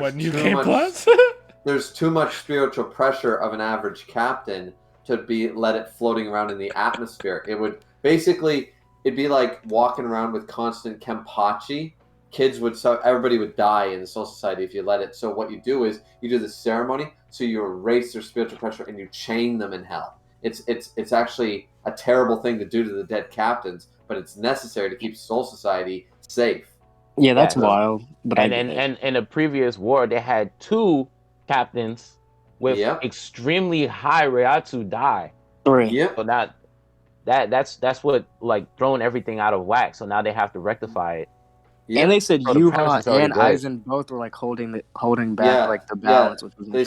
there's too much spiritual pressure of an average captain to let it floating around in the atmosphere. It would basically. It'd be like walking around with constant kenpachi. Everybody would die in the Soul Society if you let it. So what you do is you do the ceremony, so you erase their spiritual pressure and you chain them in hell. It's actually a terrible thing to do to the dead captains, but it's necessary to keep Soul Society safe. Yeah, that's wild. But and in a previous war, they had 2 captains with extremely high Reiatsu die. 3. Yep. So that's what like thrown everything out of whack. So now they have to rectify it. Yeah. And they said Yuha and Aizen both were like holding back like the balance, which was they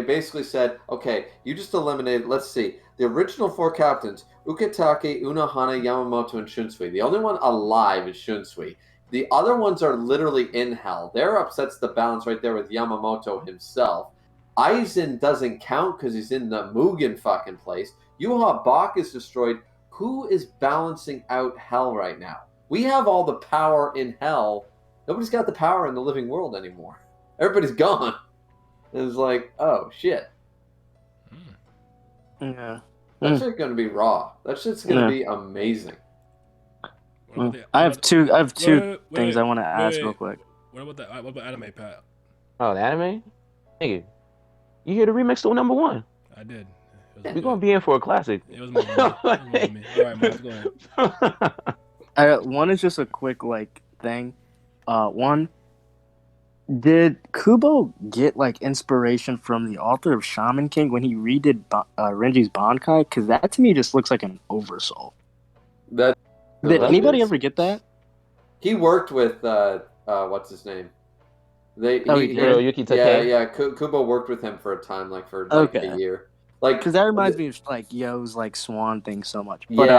basically said, okay, you just eliminated. Let's see, the original 4 captains: Ukitake, Unohana, Yamamoto, and Shunsui. The only one alive is Shunsui. The other ones are literally in hell. There upsets the balance right there with Yamamoto himself. Aizen doesn't count because he's in the Mugen fucking place. Yuha Bach is destroyed. Who is balancing out hell right now? We have all the power in hell. Nobody's got the power in the living world anymore. Everybody's gone. It's like, oh shit. Yeah. That shit's gonna be raw. That shit's gonna be amazing. I have two things I want to ask real quick. What about anime, Pat? Oh, the anime? Nigga, you hear the remix to number 1? I did. We're gonna be in for a classic. It was moving me. All right, Miles, go ahead. One is just a quick thing. One, did Kubo get inspiration from the author of Shaman King when he redid Renji's Bankai? Because that to me just looks like an oversoul. Did anybody ever get that? He worked with what's his name? Yuki Takei. Yeah. Kubo worked with him for a time, for a year. Because that reminds me of Yo's Swan thing so much. But,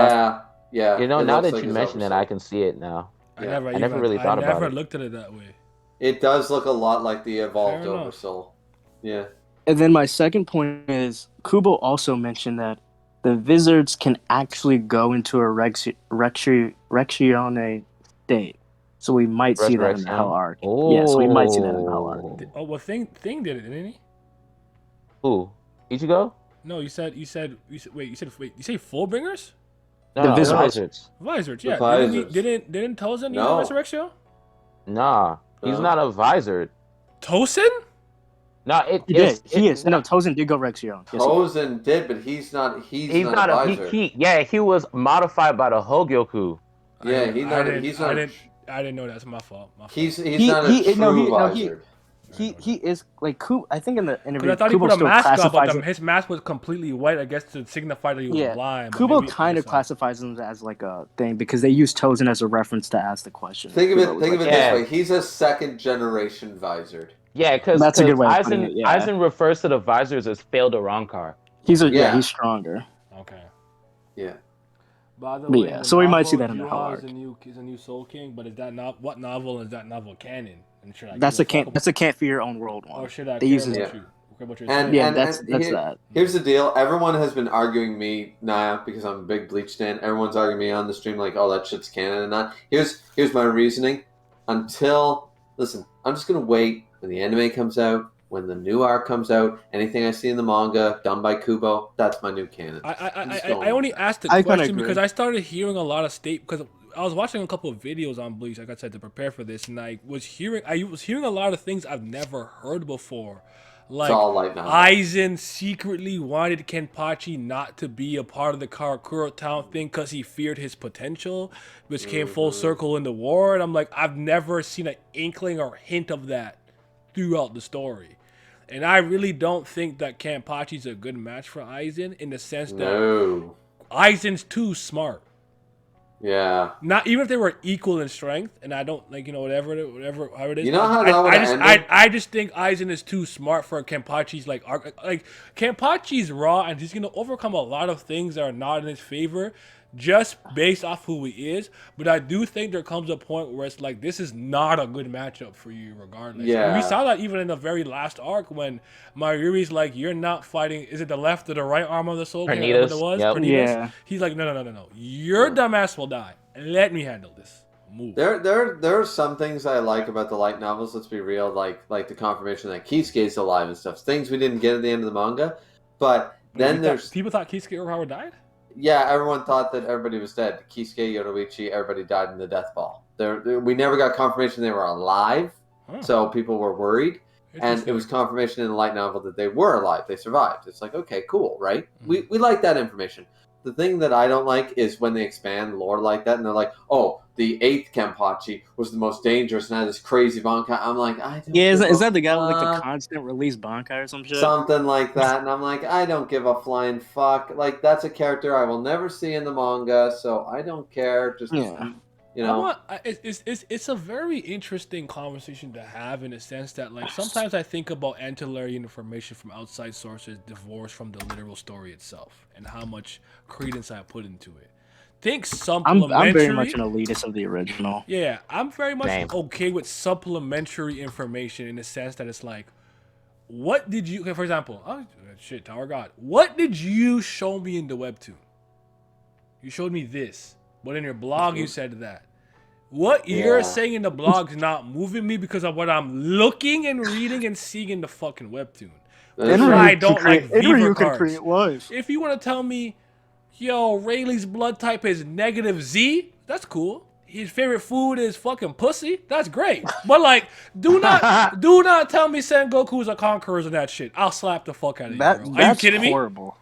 yeah. You know, now that you mention it, I can see it now. Yeah. I never really thought about it. I never looked at it that way. It does look a lot like the evolved Oversoul. Yeah. And then my second point is Kubo also mentioned that the Wizards can actually go into a Rexione state. So we might see that in the Hell Arc. Oh. Yeah, so we might see that in the Hell Arc. Oh, well, Thing did it, didn't he? Who? Ichigo? No, you said Fullbringers? No, the Wizards. Vizards, yeah. Didn't Tozen use Resurrection? Nah, he's not a Vizard. Tozen? No, he is. No, Tozen did go Rexion. Tozen did, but he's not a Vizard. He was modified by the Hogyoku. Yeah, he's not. I didn't know that's my fault. He's not a true visored. He is like Kubo. I think in the interview, I thought Kubo he put a mask up, but him, his mask was completely white. I guess to signify that he was blind. Kubo kind of classifies him as like a thing because they use Tozen as a reference to ask the question. Think of it this way: he's a second generation visored. Yeah, because that's a good way of putting it. Yeah. Aizen refers to the visors as failed Arrancar. He's stronger. Okay. Yeah. By the way, so we might see that in the arc. Is a new Soul King, but is that not what novel is that novel canon? And should I that's a can't fear your own world one. Or should I? They use it. That's that. Here's the deal. Everyone has been arguing me, Naya, because I'm a big Bleach stan. Everyone's arguing me on the stream like, oh, that shit's canon and not. Here's my reasoning. Listen, I'm just gonna wait when the anime comes out. When the new arc comes out, anything I see in the manga done by Kubo, that's my new canon. I only asked the question because I started hearing a lot of because I was watching a couple of videos on Bleach, like I said, to prepare for this, and I was hearing a lot of things I've never heard before. Like Aizen secretly wanted Kenpachi not to be a part of the Karakura Town thing because he feared his potential, which came full circle in the war. And I'm like, I've never seen an inkling or hint of that throughout the story. And I really don't think that Kenpachi's a good match for Aizen in the sense that Aizen's too smart. Yeah. Not even if they were equal in strength, and I don't whatever how it is. You know how that would end? I just think Aizen is too smart for Kenpachi's arc. Like Kenpachi's raw, and he's gonna overcome a lot of things that are not in his favor, just based off who he is. But I do think there comes a point where it's like this is not a good matchup for you, regardless. Yeah. And we saw that even in the very last arc when Mayuri's like, "You're not fighting. Is it the left or the right arm of the soul? Pernitas. Yep. Yeah. He's like, no. Your dumbass will die. Let me handle this. Move." There are some things I like about the light novels. Let's be real, like the confirmation that Kisuke's alive and stuff. Things we didn't get at the end of the manga, but then people thought Kisuke Urawa died. Yeah, everyone thought that everybody was dead. Kisuke, Yoruichi, everybody died in the death ball. We never got confirmation they were alive, so people were worried. And it was confirmation in the light novel that they were alive. They survived. It's like, okay, cool, right? Mm-hmm. We like that information. The thing that I don't like is when they expand lore like that and they're like, oh, the 8th Kenpachi was the most dangerous and had this crazy Bankai. I'm like, I don't is that the guy with like the constant release Bankai or some shit? Something like that. And I'm like, I don't give a flying fuck. Like, that's a character I will never see in the manga, so I don't care. Just, you know. It's a very interesting conversation to have in the sense that, like, sometimes I think about ancillary information from outside sources divorced from the literal story itself and how much credence I put into it. Think supplementary. I'm very much an elitist of the original. Yeah, I'm very much okay with supplementary information in the sense that it's like, what did you, for example, Tower God, what did you show me in the webtoon? You showed me this, but in your blog you said that. What you're saying in the blog is not moving me because of what I'm looking and reading and seeing in the fucking webtoon. That's why I don't like Viva cards. If you want to tell me, yo, Rayleigh's blood type is -Z, that's cool. His favorite food is fucking pussy. That's great. But like, do not tell me Sengoku is a conqueror and that shit. I'll slap the fuck out of you, bro. Are you kidding me?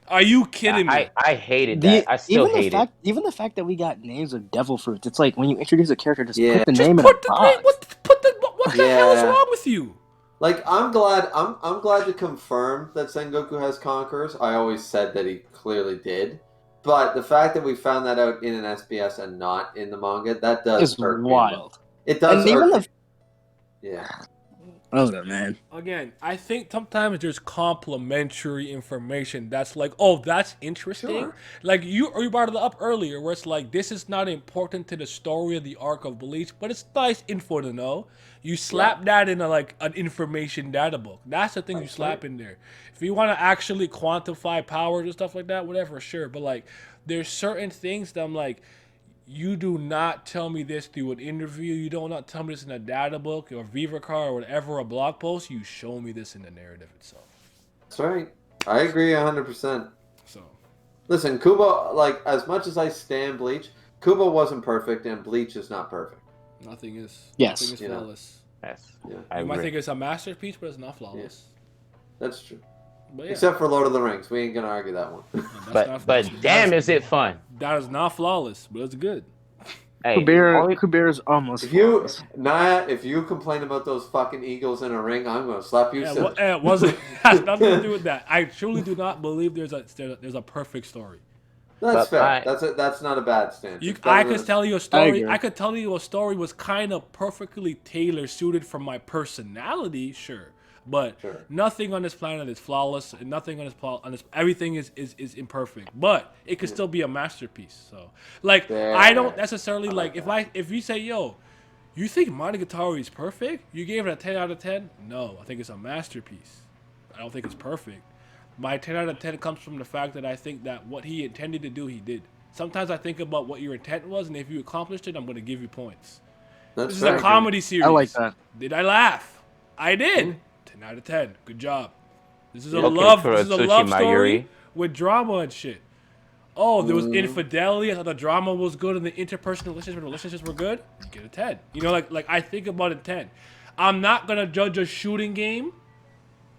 Are you kidding me? I hated that. I still hate it. Even the fact that we got names of devil fruits. It's like when you introduce a character, just put the name in a box. What the hell is wrong with you? Like, I'm glad to confirm that Sengoku has conquerors. I always said that he clearly did. But the fact that we found that out in an SBS and not in the manga, that does hurt me. Wild. It does hurt. Yeah. Oh, man. Again, I think sometimes there's complementary information that's like, oh, that's interesting. Sure. Like you brought it up earlier, where it's like, this is not important to the story of the arc of Bleach, but it's nice info to know. You slap that in an information data book. That's the thing you slap in there. If you want to actually quantify powers and stuff like that, whatever, sure. But like, there's certain things that I'm like, you do not tell me this through an interview. You do not tell me this in a data book or Viva card or whatever, a blog post. You show me this in the narrative itself. That's right. I agree 100%. So, listen, Kubo, like, as much as I stand Bleach, Kubo wasn't perfect and Bleach is not perfect. Nothing is. Yes. Nothing is flawless. Yes. Yeah. You might think it's a masterpiece, but it's not flawless. Yeah. That's true. But except for Lord of the Rings. We ain't going to argue that one. But damn, is it fun. That is not flawless, but it's good. Hey, Kubera's almost. If you complain about those fucking eagles in a ring, I'm gonna slap you. It wasn't. Has nothing to do with that. I truly do not believe there's a perfect story. That's fair. That's not a bad stance. I could tell you a story. I could tell you a story was kind of perfectly tailor suited for my personality, sure. But nothing on this planet is flawless, and nothing on this everything is imperfect. But it could still be a masterpiece. So, like, I don't necessarily if you say, yo, you think Monogatari is perfect? You gave it a 10 out of 10? No, I think it's a masterpiece. I don't think it's perfect. My 10 out of 10 comes from the fact that I think that what he intended to do, he did. Sometimes I think about what your intent was, and if you accomplished it, I'm going to give you points. This is a comedy series. I like that. Did I laugh? I did. 10 out of 10. Good job. This is a love story with drama and shit. Oh, there was infidelity. I thought the drama was good and the interpersonal relationships were good. You get a 10. You know, like I think about a 10. I'm not going to judge a shooting game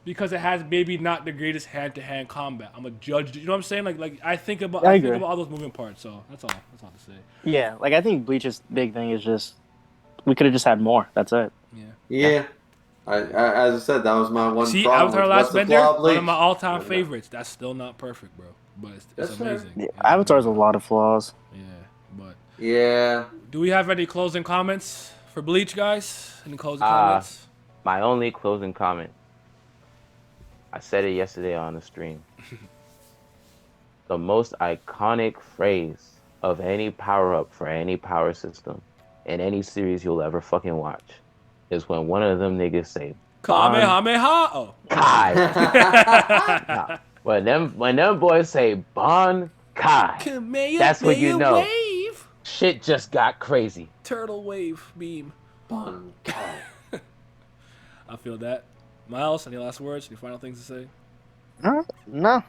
because it has maybe not the greatest hand-to-hand combat. I'm a judge. You know what I'm saying? Like I think about all those moving parts. So that's all to say. Yeah, like I think Bleach's big thing is just we could have just had more. That's it. Yeah. As I said, that was my one. See, Avatar: Last Bender, one of my all-time favorites. That's still not perfect, bro, but it's amazing. Yeah, Avatar's a lot of flaws. Yeah. Do we have any closing comments for Bleach, guys? Any closing comments? My only closing comment. I said it yesterday on the stream. The most iconic phrase of any power-up for any power system in any series you'll ever fucking watch is when one of them niggas say Kamehameha. Oh. Kai. When them boys say Bon Kai, that's when you know shit just got crazy. Turtle wave beam. Bon Kai. I feel that. Miles, any last words? Any final things to say? No,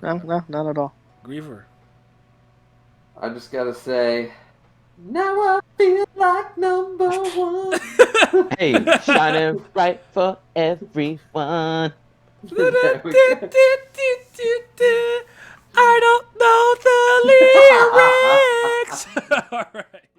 not at all. Griever. I just gotta say, now I feel like number one. Hey, shining bright for everyone. I don't know the lyrics. All right.